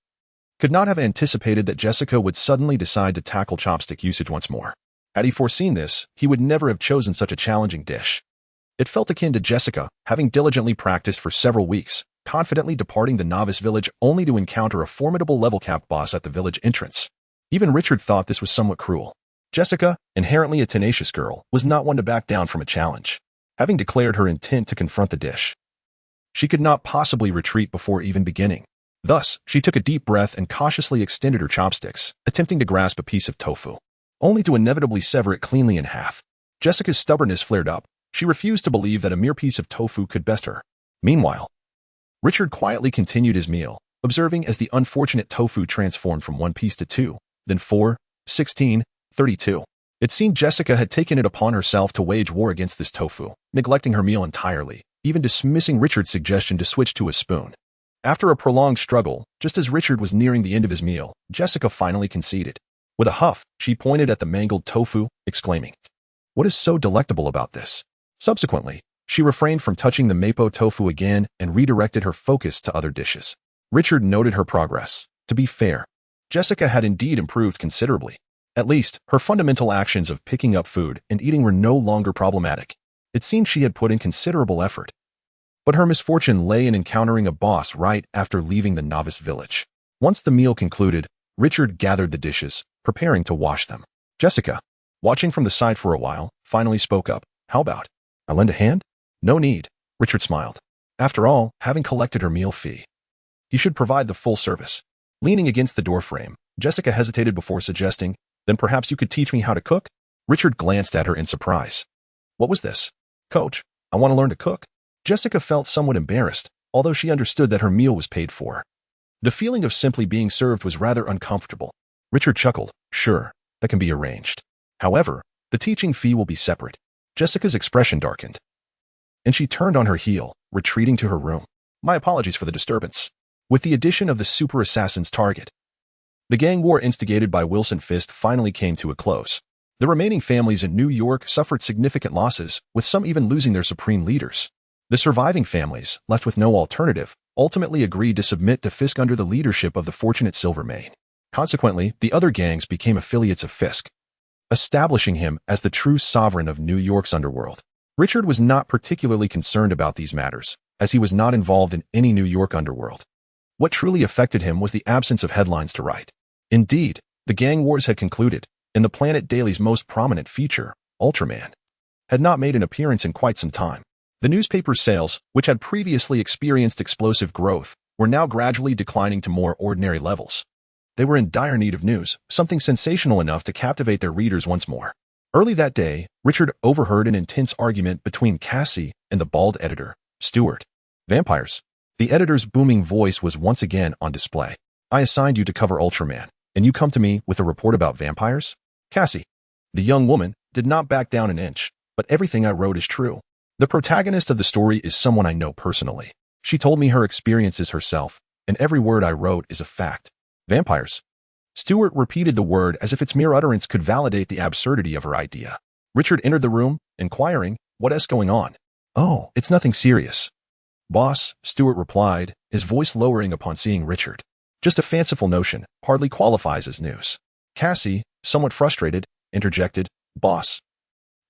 could not have anticipated that Jessica would suddenly decide to tackle chopstick usage once more. Had he foreseen this, he would never have chosen such a challenging dish. It felt akin to Jessica, having diligently practiced for several weeks, confidently departing the novice village only to encounter a formidable level-capped boss at the village entrance. Even Richard thought this was somewhat cruel. Jessica, inherently a tenacious girl, was not one to back down from a challenge. Having declared her intent to confront the dish, she could not possibly retreat before even beginning. Thus, she took a deep breath and cautiously extended her chopsticks, attempting to grasp a piece of tofu, only to inevitably sever it cleanly in half. Jessica's stubbornness flared up. She refused to believe that a mere piece of tofu could best her. Meanwhile, Richard quietly continued his meal, observing as the unfortunate tofu transformed from 1 piece to 2, then 4, 16, 32. It seemed Jessica had taken it upon herself to wage war against this tofu, neglecting her meal entirely, even dismissing Richard's suggestion to switch to a spoon. After a prolonged struggle, just as Richard was nearing the end of his meal, Jessica finally conceded. With a huff, she pointed at the mangled tofu, exclaiming, "What is so delectable about this?" Subsequently, she refrained from touching the mapo tofu again and redirected her focus to other dishes. Richard noted her progress. To be fair, Jessica had indeed improved considerably. At least, her fundamental actions of picking up food and eating were no longer problematic. It seemed she had put in considerable effort. But her misfortune lay in encountering a boss right after leaving the novice village. Once the meal concluded, Richard gathered the dishes, preparing to wash them. Jessica, watching from the side for a while, finally spoke up. "How about I lend a hand?" "No need," Richard smiled. After all, having collected her meal fee, he should provide the full service. Leaning against the doorframe, Jessica hesitated before suggesting, "Then perhaps you could teach me how to cook?" Richard glanced at her in surprise. What was this? "Coach, I want to learn to cook." Jessica felt somewhat embarrassed, although she understood that her meal was paid for. The feeling of simply being served was rather uncomfortable. Richard chuckled. "Sure, that can be arranged. However, the teaching fee will be separate." Jessica's expression darkened, and she turned on her heel, retreating to her room. "My apologies for the disturbance." With the addition of the super assassin's target, the gang war instigated by Wilson Fisk finally came to a close. The remaining families in New York suffered significant losses, with some even losing their supreme leaders. The surviving families, left with no alternative, ultimately agreed to submit to Fisk under the leadership of the fortunate Silvermane. Consequently, the other gangs became affiliates of Fisk, establishing him as the true sovereign of New York's underworld. Richard was not particularly concerned about these matters, as he was not involved in any New York underworld. What truly affected him was the absence of headlines to write. Indeed, the gang wars had concluded, and the Planet Daily's most prominent feature, Ultraman, had not made an appearance in quite some time. The newspaper's sales, which had previously experienced explosive growth, were now gradually declining to more ordinary levels. They were in dire need of news, something sensational enough to captivate their readers once more. Early that day, Richard overheard an intense argument between Cassie and the bald editor, Stewart. Vampires. The editor's booming voice was once again on display. I assigned you to cover Ultraman, and you come to me with a report about vampires? Cassie. The young woman did not back down an inch, but everything I wrote is true. The protagonist of the story is someone I know personally. She told me her experiences herself, and every word I wrote is a fact. Vampires. Stewart repeated the word as if its mere utterance could validate the absurdity of her idea. Richard entered the room, inquiring, "What's going on?" "Oh, it's nothing serious, boss," Stewart replied, his voice lowering upon seeing Richard. "Just a fanciful notion, hardly qualifies as news." Cassie, somewhat frustrated, interjected, "Boss,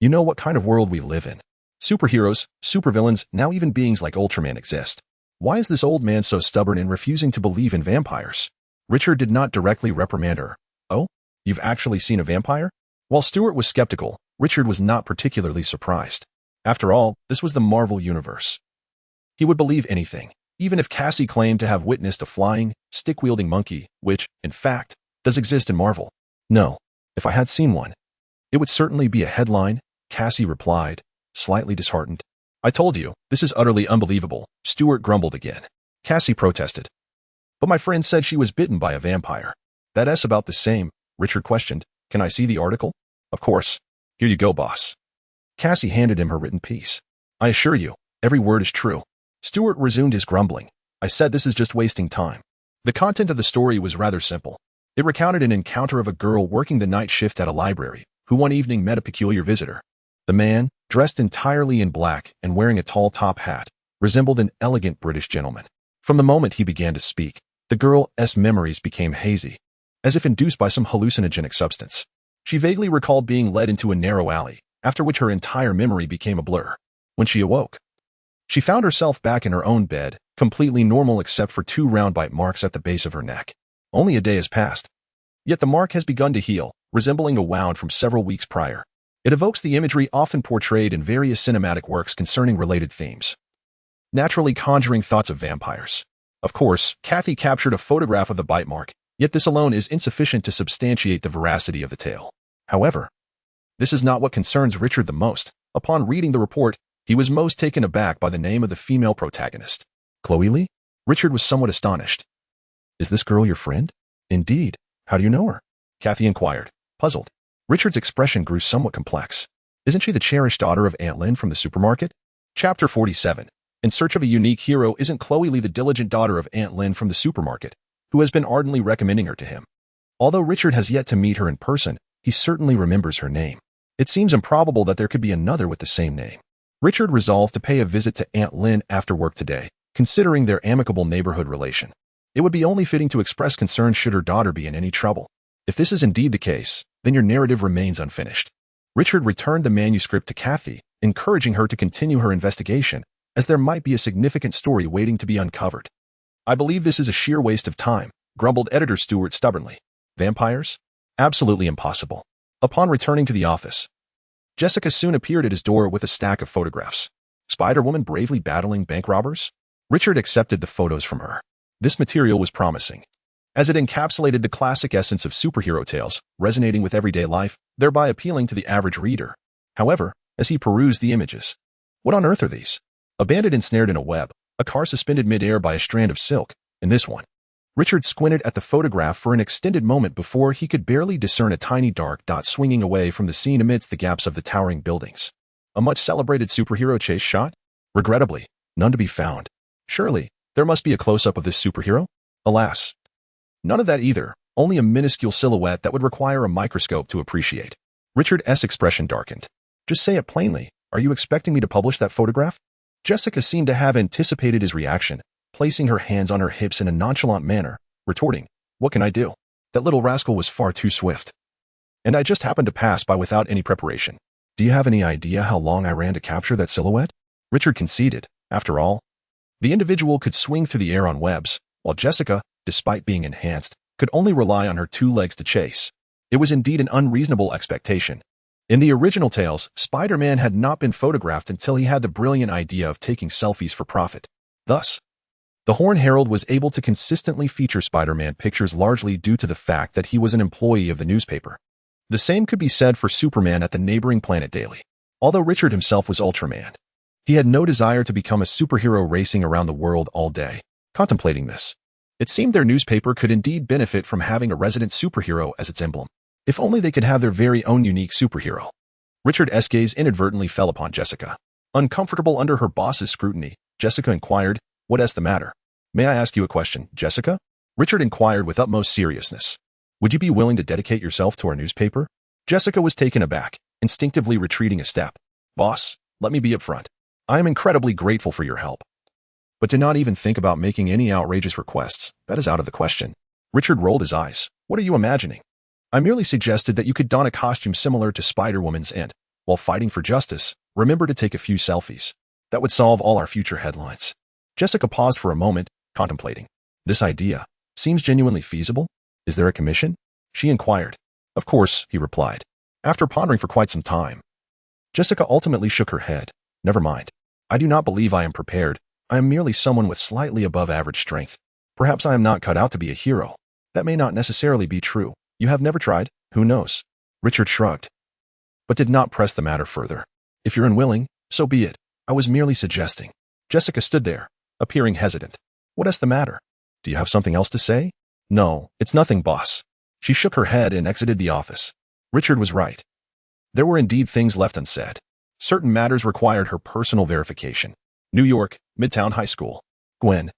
you know what kind of world we live in. Superheroes, supervillains, now even beings like Ultraman exist. Why is this old man so stubborn in refusing to believe in vampires?" Richard did not directly reprimand her. "Oh, you've actually seen a vampire?" While Stewart was skeptical, Richard was not particularly surprised. After all, this was the Marvel Universe. He would believe anything, even if Cassie claimed to have witnessed a flying, stick-wielding monkey, which, in fact, does exist in Marvel. "No, if I had seen one, it would certainly be a headline," Cassie replied, slightly disheartened. "I told you, this is utterly unbelievable," Stewart grumbled again. Cassie protested. "But my friend said she was bitten by a vampire." "That's about the same," Richard questioned. "Can I see the article?" "Of course. Here you go, boss." Cassie handed him her written piece. "I assure you, every word is true." Stewart resumed his grumbling. "I said this is just wasting time." The content of the story was rather simple. It recounted an encounter of a girl working the night shift at a library, who one evening met a peculiar visitor. The man, dressed entirely in black and wearing a tall top hat, resembled an elegant British gentleman. From the moment he began to speak, the girl's memories became hazy, as if induced by some hallucinogenic substance. She vaguely recalled being led into a narrow alley, after which her entire memory became a blur. When she awoke, she found herself back in her own bed, completely normal except for 2 round bite marks at the base of her neck. Only a day has passed. Yet the mark has begun to heal, resembling a wound from several weeks prior. It evokes the imagery often portrayed in various cinematic works concerning related themes, naturally conjuring thoughts of vampires. Of course, Kathy captured a photograph of the bite mark, yet this alone is insufficient to substantiate the veracity of the tale. However, this is not what concerns Richard the most. Upon reading the report, he was most taken aback by the name of the female protagonist. Chloe Lee? Richard was somewhat astonished. "Is this girl your friend?" "Indeed. How do you know her?" Kathy inquired, puzzled. Richard's expression grew somewhat complex. "Isn't she the cherished daughter of Aunt Lynn from the supermarket?" Chapter 47. In search of a unique hero, isn't Chloe Lee the diligent daughter of Aunt Lynn from the supermarket, who has been ardently recommending her to him? Although Richard has yet to meet her in person, he certainly remembers her name. It seems improbable that there could be another with the same name. Richard resolved to pay a visit to Aunt Lynn after work today, considering their amicable neighborhood relation. It would be only fitting to express concern should her daughter be in any trouble. If this is indeed the case, then your narrative remains unfinished. Richard returned the manuscript to Kathy, encouraging her to continue her investigation, as there might be a significant story waiting to be uncovered. "I believe this is a sheer waste of time," grumbled editor Stewart stubbornly. "Vampires? Absolutely impossible." Upon returning to the office, Jessica soon appeared at his door with a stack of photographs. Spider-Woman bravely battling bank robbers? Richard accepted the photos from her. This material was promising, as it encapsulated the classic essence of superhero tales, resonating with everyday life, thereby appealing to the average reader. However, as he perused the images, what on earth are these? A bandit ensnared in a web, a car suspended mid-air by a strand of silk, and this one. Richard squinted at the photograph for an extended moment before he could barely discern a tiny dark dot swinging away from the scene amidst the gaps of the towering buildings. A much-celebrated superhero chase shot? Regrettably, none to be found. Surely, there must be a close-up of this superhero? Alas, none of that either, only a minuscule silhouette that would require a microscope to appreciate. Richard's expression darkened. "Just say it plainly. Are you expecting me to publish that photograph?" Jessica seemed to have anticipated his reaction, placing her hands on her hips in a nonchalant manner, retorting, "What can I do?" That little rascal was far too swift. And I just happened to pass by without any preparation. Do you have any idea how long I ran to capture that silhouette? Richard conceded. After all, the individual could swing through the air on webs, while Jessica, despite being enhanced, could only rely on her 2 legs to chase. It was indeed an unreasonable expectation. In the original tales, Spider-Man had not been photographed until he had the brilliant idea of taking selfies for profit. Thus, the Horn Herald was able to consistently feature Spider-Man pictures largely due to the fact that he was an employee of the newspaper. The same could be said for Superman at the neighboring planet Daily. Although Richard himself was Ultraman, he had no desire to become a superhero racing around the world all day. Contemplating this, it seemed their newspaper could indeed benefit from having a resident superhero as its emblem. If only they could have their very own unique superhero. Richard's gaze inadvertently fell upon Jessica. Uncomfortable under her boss's scrutiny, Jessica inquired, "What's the matter?" "May I ask you a question, Jessica?" Richard inquired with utmost seriousness. "Would you be willing to dedicate yourself to our newspaper?" Jessica was taken aback, instinctively retreating a step. "Boss, let me be upfront. I am incredibly grateful for your help. But do not even think about making any outrageous requests. That is out of the question." Richard rolled his eyes. "What are you imagining? I merely suggested that you could don a costume similar to Spider-Woman's and, while fighting for justice, remember to take a few selfies. That would solve all our future headlines." Jessica paused for a moment, contemplating. "This idea seems genuinely feasible. Is there a commission?" she inquired. "Of course," he replied. After pondering for quite some time, Jessica ultimately shook her head. "Never mind. I do not believe I am prepared. I am merely someone with slightly above average strength. Perhaps I am not cut out to be a hero. That may not necessarily be true. You have never tried, who knows?" Richard shrugged, but did not press the matter further. "If you're unwilling, so be it. I was merely suggesting." Jessica stood there, appearing hesitant. "What's the matter? Do you have something else to say?" "No, it's nothing, boss." She shook her head and exited the office. Richard was right. There were indeed things left unsaid. Certain matters required her personal verification. New York, Midtown High School. "Gwen,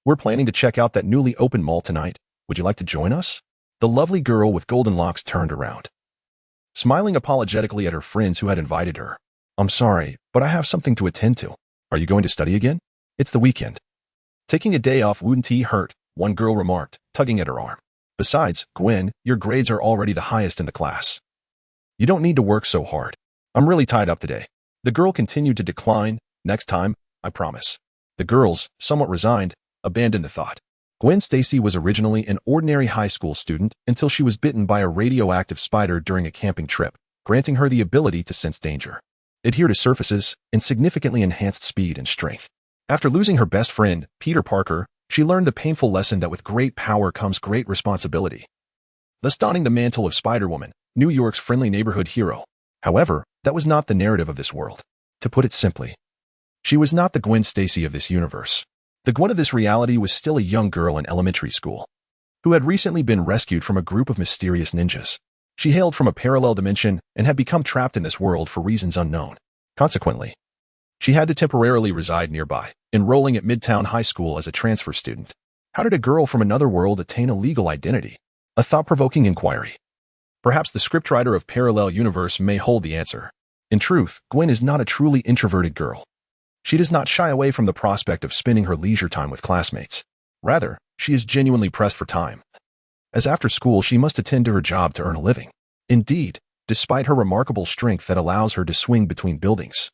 we're planning to check out that newly opened mall tonight. Would you like to join us?" The lovely girl with golden locks turned around, smiling apologetically at her friends who had invited her. "I'm sorry, but I have something to attend to." "Are you going to study again?" "It's the weekend." "Taking a day off wouldn't hurt," one girl remarked, tugging at her arm. "Besides, Gwen, your grades are already the highest in the class. You don't need to work so hard." "I'm really tied up today." The girl continued to decline. "Next time, I promise." The girls, somewhat resigned, abandoned the thought. Gwen Stacy was originally an ordinary high school student until she was bitten by a radioactive spider during a camping trip, granting her the ability to sense danger, adhere to surfaces, and significantly enhanced speed and strength. After losing her best friend, Peter Parker, she learned the painful lesson that with great power comes great responsibility, thus donning the mantle of Spider-Woman, New York's friendly neighborhood hero. However, that was not the narrative of this world. To put it simply, she was not the Gwen Stacy of this universe. The Gwen of this reality was still a young girl in elementary school, who had recently been rescued from a group of mysterious ninjas. She hailed from a parallel dimension and had become trapped in this world for reasons unknown. Consequently, she had to temporarily reside nearby, enrolling at Midtown High School as a transfer student. How did a girl from another world attain a legal identity? A thought-provoking inquiry. Perhaps the scriptwriter of Parallel Universe may hold the answer. In truth, Gwen is not a truly introverted girl. She does not shy away from the prospect of spending her leisure time with classmates. Rather, she is genuinely pressed for time, as after school she must attend to her job to earn a living. Indeed, despite her remarkable strength that allows her to swing between buildings,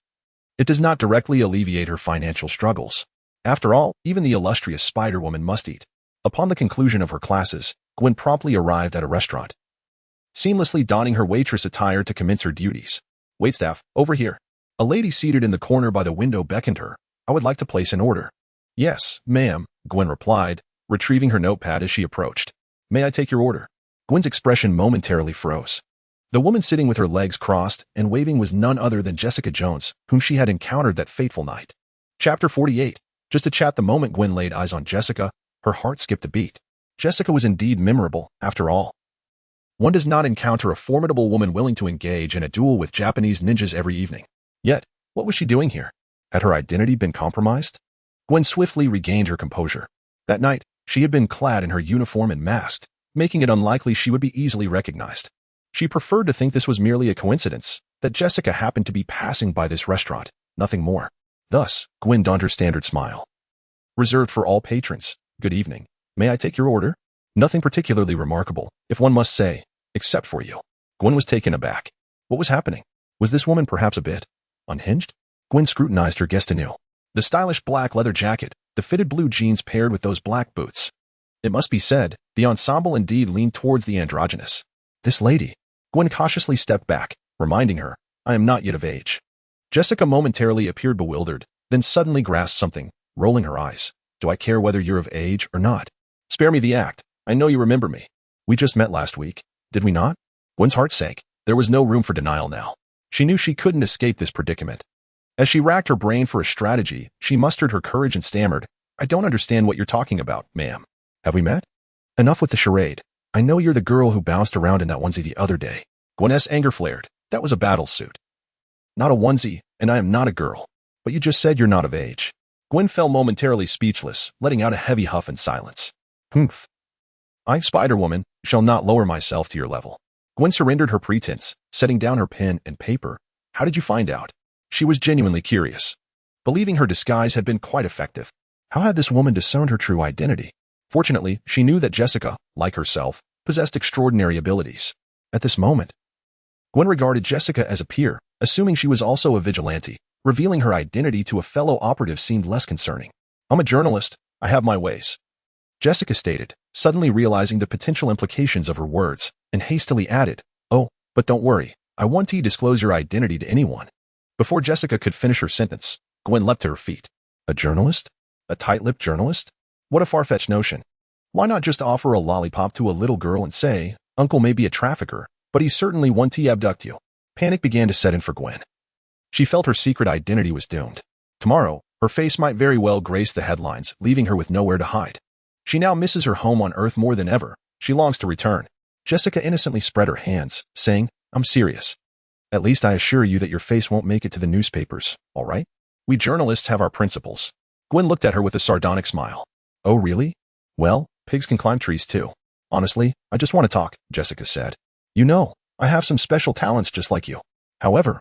it does not directly alleviate her financial struggles. After all, even the illustrious Spider-Woman must eat. Upon the conclusion of her classes, Gwen promptly arrived at a restaurant, seamlessly donning her waitress attire to commence her duties. "Waitstaff, over here." A lady seated in the corner by the window beckoned her. "I would like to place an order." "Yes, ma'am," Gwen replied, retrieving her notepad as she approached. "May I take your order?" Gwen's expression momentarily froze. The woman sitting with her legs crossed and waving was none other than Jessica Jones, whom she had encountered that fateful night. Chapter 48. Just a chat. The moment Gwen laid eyes on Jessica, her heart skipped a beat. Jessica was indeed memorable, after all. One does not encounter a formidable woman willing to engage in a duel with Japanese ninjas every evening. Yet, what was she doing here? Had her identity been compromised? Gwen swiftly regained her composure. That night, she had been clad in her uniform and masked, making it unlikely she would be easily recognized. She preferred to think this was merely a coincidence, that Jessica happened to be passing by this restaurant, nothing more. Thus, Gwen donned her standard smile. "Reserved for all patrons. Good evening. May I take your order?" Nothing particularly remarkable, if one must say, except for you. Gwen was taken aback. What was happening? Was this woman perhaps a bit unhinged? Gwen scrutinized her guest anew. The stylish black leather jacket, the fitted blue jeans paired with those black boots. It must be said, the ensemble indeed leaned towards the androgynous. This lady. Gwen cautiously stepped back, reminding her, I am not yet of age. Jessica momentarily appeared bewildered, then suddenly grasped something, rolling her eyes. Do I care whether you're of age or not? Spare me the act. I know you remember me. We just met last week, did we not? Gwen's heart sank. There was no room for denial now. She knew she couldn't escape this predicament. As she racked her brain for a strategy, she mustered her courage and stammered, I don't understand what you're talking about, ma'am. Have we met? Enough with the charade. I know you're the girl who bounced around in that onesie the other day. Gwen's anger flared. That was a battle suit. Not a onesie, and I am not a girl. But you just said you're not of age. Gwen fell momentarily speechless, letting out a heavy huff in silence. Humph. I, Spider-Woman, shall not lower myself to your level. Gwen surrendered her pretense, setting down her pen and paper. How did you find out? She was genuinely curious. Believing her disguise had been quite effective. How had this woman discerned her true identity? Fortunately, she knew that Jessica, like herself, possessed extraordinary abilities. At this moment, Gwen regarded Jessica as a peer, assuming she was also a vigilante. Revealing her identity to a fellow operative seemed less concerning. I'm a journalist. I have my ways. Jessica stated, suddenly realizing the potential implications of her words, and hastily added, Oh, but don't worry. I won't disclose your identity to anyone. Before Jessica could finish her sentence, Gwen leapt to her feet. A journalist? A tight-lipped journalist? What a far-fetched notion. Why not just offer a lollipop to a little girl and say, Uncle may be a trafficker, but he certainly won't abduct you. Panic began to set in for Gwen. She felt her secret identity was doomed. Tomorrow, her face might very well grace the headlines, leaving her with nowhere to hide. She now misses her home on Earth more than ever. She longs to return. Jessica innocently spread her hands, saying, I'm serious. At least I assure you that your face won't make it to the newspapers, all right? We journalists have our principles. Gwen looked at her with a sardonic smile. Oh, really? Well, pigs can climb trees too. Honestly, I just want to talk, Jessica said. You know, I have some special talents just like you. However,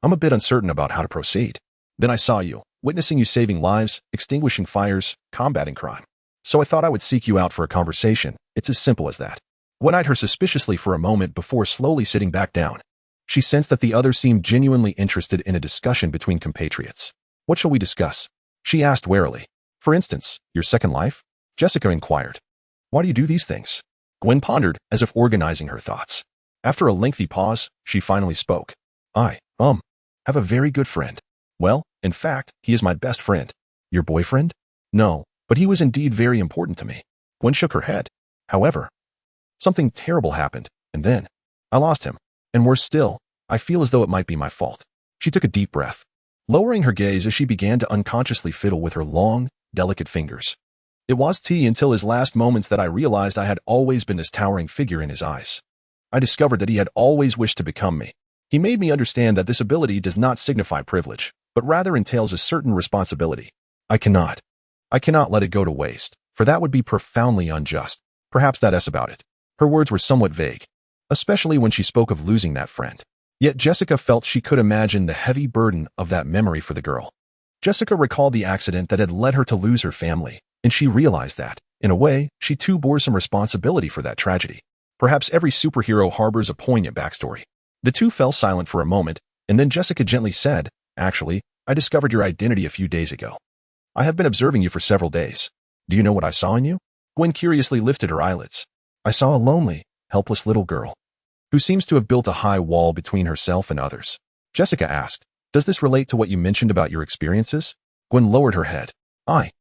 I'm a bit uncertain about how to proceed. Then I saw you, witnessing you saving lives, extinguishing fires, combating crime. So I thought I would seek you out for a conversation. It's as simple as that. Gwen eyed her suspiciously for a moment before slowly sitting back down. She sensed that the other seemed genuinely interested in a discussion between compatriots. What shall we discuss? She asked warily. For instance, your second life? Jessica inquired. Why do you do these things? Gwen pondered, as if organizing her thoughts. After a lengthy pause, she finally spoke. I have a very good friend. Well, in fact, he is my best friend. Your boyfriend? No, but he was indeed very important to me. Gwen shook her head. However, something terrible happened, and then I lost him. And worse still, I feel as though it might be my fault. She took a deep breath, lowering her gaze as she began to unconsciously fiddle with her long, delicate fingers. It was until his last moments that I realized I had always been this towering figure in his eyes. I discovered that he had always wished to become me. He made me understand that this ability does not signify privilege, but rather entails a certain responsibility. I cannot let it go to waste, for that would be profoundly unjust. Perhaps that's about it. Her words were somewhat vague, especially when she spoke of losing that friend. Yet Jessica felt she could imagine the heavy burden of that memory for the girl. Jessica recalled the accident that had led her to lose her family, and she realized that, in a way, she too bore some responsibility for that tragedy. Perhaps every superhero harbors a poignant backstory. The two fell silent for a moment, and then Jessica gently said, Actually, I discovered your identity a few days ago. I have been observing you for several days. Do you know what I saw in you? Gwen curiously lifted her eyelids. I saw a lonely, helpless little girl, who seems to have built a high wall between herself and others. Jessica asked, Does this relate to what you mentioned about your experiences? Gwen lowered her head. I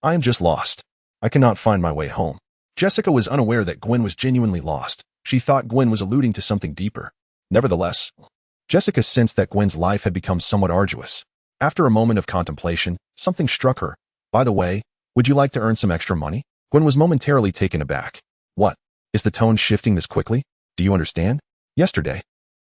am just lost. I cannot find my way home. Jessica was unaware that Gwen was genuinely lost. She thought Gwen was alluding to something deeper. Nevertheless, Jessica sensed that Gwen's life had become somewhat arduous. After a moment of contemplation, something struck her. By the way, would you like to earn some extra money? Gwen was momentarily taken aback. What? Is the tone shifting this quickly? Do you understand? Yesterday,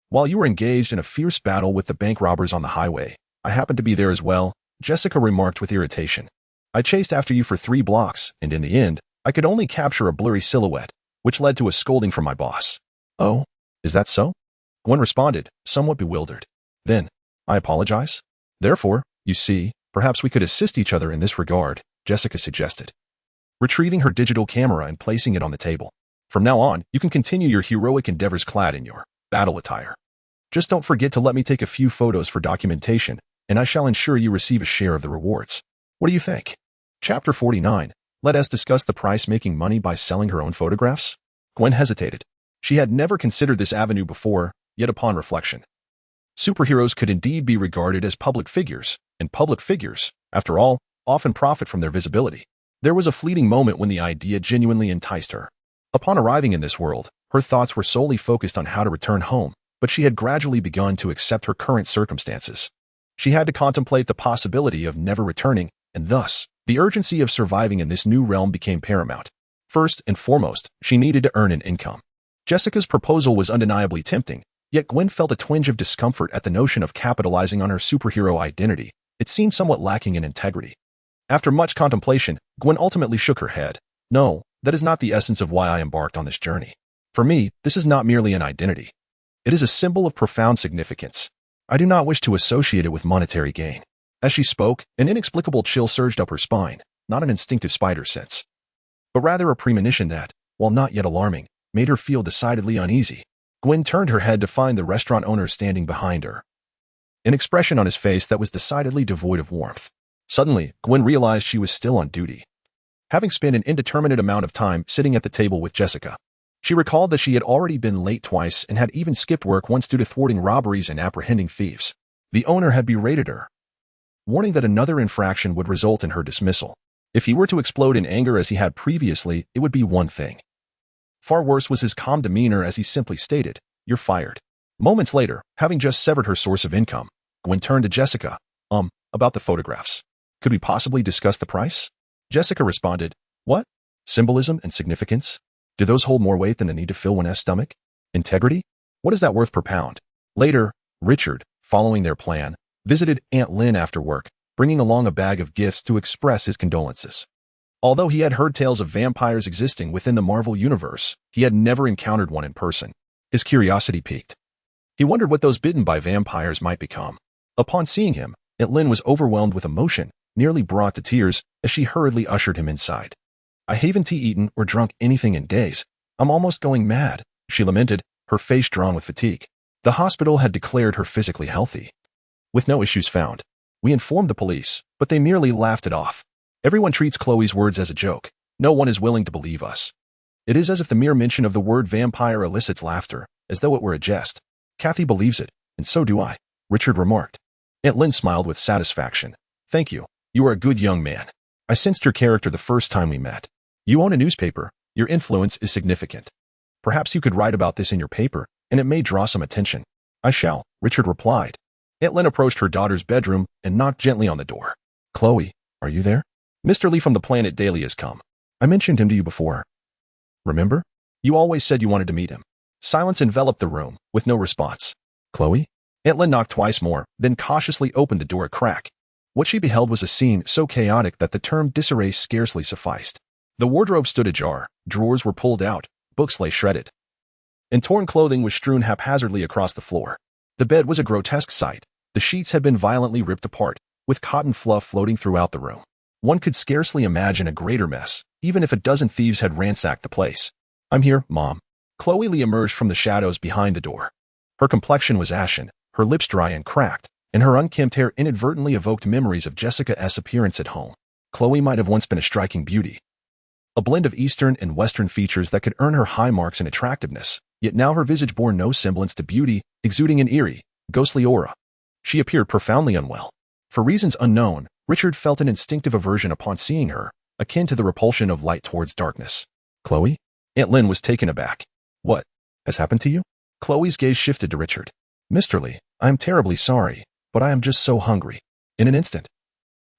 while you were engaged in a fierce battle with the bank robbers on the highway, I happened to be there as well, Jessica remarked with irritation. I chased after you for 3 blocks, and in the end, I could only capture a blurry silhouette, which led to a scolding from my boss. Oh, is that so? Gwen responded, somewhat bewildered. Then, I apologize. Therefore, you see, perhaps we could assist each other in this regard, Jessica suggested. retrieving her digital camera and placing it on the table. From now on, you can continue your heroic endeavors clad in your battle attire. Just don't forget to let me take a few photos for documentation, and I shall ensure you receive a share of the rewards. What do you think? Chapter 49. Let us discuss the price making money by selling her own photographs. Gwen hesitated. She had never considered this avenue before, yet upon reflection, superheroes could indeed be regarded as public figures, and public figures, after all, often profit from their visibility. There was a fleeting moment when the idea genuinely enticed her. Upon arriving in this world, her thoughts were solely focused on how to return home, but she had gradually begun to accept her current circumstances. She had to contemplate the possibility of never returning, and thus, the urgency of surviving in this new realm became paramount. First and foremost, she needed to earn an income. Jessica's proposal was undeniably tempting, yet Gwen felt a twinge of discomfort at the notion of capitalizing on her superhero identity. It seemed somewhat lacking in integrity. After much contemplation, Gwen ultimately shook her head. No, that is not the essence of why I embarked on this journey. For me, this is not merely an identity. It is a symbol of profound significance. I do not wish to associate it with monetary gain. As she spoke, an inexplicable chill surged up her spine, not an instinctive spider sense, but rather a premonition that, while not yet alarming, made her feel decidedly uneasy. Gwen turned her head to find the restaurant owner standing behind her, an expression on his face that was decidedly devoid of warmth. Suddenly, Gwen realized she was still on duty, having spent an indeterminate amount of time sitting at the table with Jessica. She recalled that she had already been late twice and had even skipped work once due to thwarting robberies and apprehending thieves. The owner had berated her, warning that another infraction would result in her dismissal. If he were to explode in anger as he had previously, it would be one thing. Far worse was his calm demeanor as he simply stated, "You're fired." Moments later, having just severed her source of income, Gwen turned to Jessica. About the photographs. Could we possibly discuss the price? Jessica responded, "What? Symbolism and significance? Do those hold more weight than the need to fill one's stomach? Integrity? What is that worth per pound?" Later, Richard, following their plan, visited Aunt Lynn after work, bringing along a bag of gifts to express his condolences. Although he had heard tales of vampires existing within the Marvel Universe, he had never encountered one in person. His curiosity piqued. He wondered what those bitten by vampires might become. Upon seeing him, Aunt Lynn was overwhelmed with emotion, nearly brought to tears, as she hurriedly ushered him inside. "I haven't eaten or drunk anything in days. I'm almost going mad," she lamented, her face drawn with fatigue. The hospital had declared her physically healthy, with no issues found. We informed the police, but they merely laughed it off. Everyone treats Chloe's words as a joke. No one is willing to believe us. It is as if the mere mention of the word vampire elicits laughter, as though it were a jest. Kathy believes it, and so do I, Richard remarked. Aunt Lynn smiled with satisfaction. "Thank you. You are a good young man. I sensed your character the first time we met. You own a newspaper. Your influence is significant. Perhaps you could write about this in your paper, and it may draw some attention." "I shall," Richard replied. Aunt Lynn approached her daughter's bedroom and knocked gently on the door. "Chloe, are you there? Mr. Lee from the planet Daily has come. I mentioned him to you before. Remember? You always said you wanted to meet him." Silence enveloped the room, with no response. "Chloe?" Aunt Lynn knocked twice more, then cautiously opened the door a crack. What she beheld was a scene so chaotic that the term disarray scarcely sufficed. The wardrobe stood ajar, drawers were pulled out, books lay shredded, and torn clothing was strewn haphazardly across the floor. The bed was a grotesque sight. The sheets had been violently ripped apart, with cotton fluff floating throughout the room. One could scarcely imagine a greater mess, even if a dozen thieves had ransacked the place. "I'm here, Mom." Chloe Lee emerged from the shadows behind the door. Her complexion was ashen, her lips dry and cracked, and her unkempt hair inadvertently evoked memories of Jessica's appearance at home. Chloe might have once been a striking beauty, a blend of Eastern and Western features that could earn her high marks in attractiveness, yet now her visage bore no semblance to beauty, exuding an eerie, ghostly aura. She appeared profoundly unwell. For reasons unknown, Richard felt an instinctive aversion upon seeing her, akin to the repulsion of light towards darkness. "Chloe?" Aunt Lynn was taken aback. "What has happened to you?" Chloe's gaze shifted to Richard. "Mr. Lee, I am terribly sorry, but I am just so hungry." In an instant,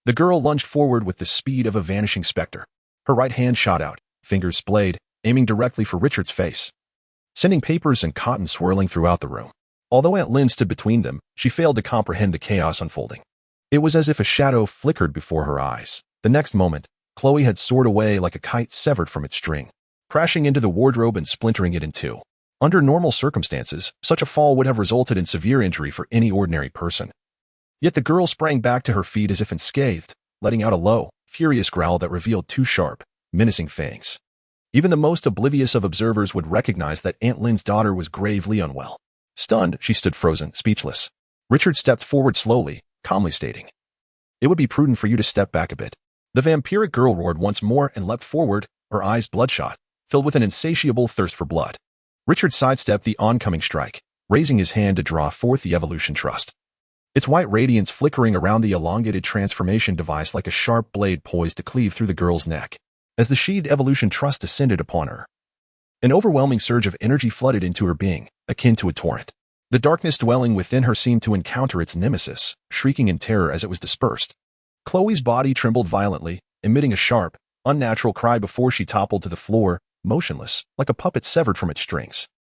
the girl lunged forward with the speed of a vanishing specter. Her right hand shot out, fingers splayed, aiming directly for Richard's face, sending papers and cotton swirling throughout the room. Although Aunt Lynn stood between them, she failed to comprehend the chaos unfolding. It was as if a shadow flickered before her eyes. The next moment, Chloe had soared away like a kite severed from its string, crashing into the wardrobe and splintering it in two. Under normal circumstances, such a fall would have resulted in severe injury for any ordinary person. Yet the girl sprang back to her feet as if unscathed, letting out a low, furious growl that revealed two sharp, menacing fangs. Even the most oblivious of observers would recognize that Aunt Lynn's daughter was gravely unwell. Stunned, she stood frozen, speechless. Richard stepped forward slowly, calmly stating, "It would be prudent for you to step back a bit." The vampiric girl roared once more and leapt forward, her eyes bloodshot, filled with an insatiable thirst for blood. Richard sidestepped the oncoming strike, raising his hand to draw forth the evolution trust. Its white radiance flickering around the elongated transformation device like a sharp blade poised to cleave through the girl's neck. As the sheathed evolution trust descended upon her, an overwhelming surge of energy flooded into her being, akin to a torrent. The darkness dwelling within her seemed to encounter its nemesis, shrieking in terror as it was dispersed. Chloe's body trembled violently, emitting a sharp, unnatural cry before she toppled to the floor, motionless, like a puppet severed from its strings.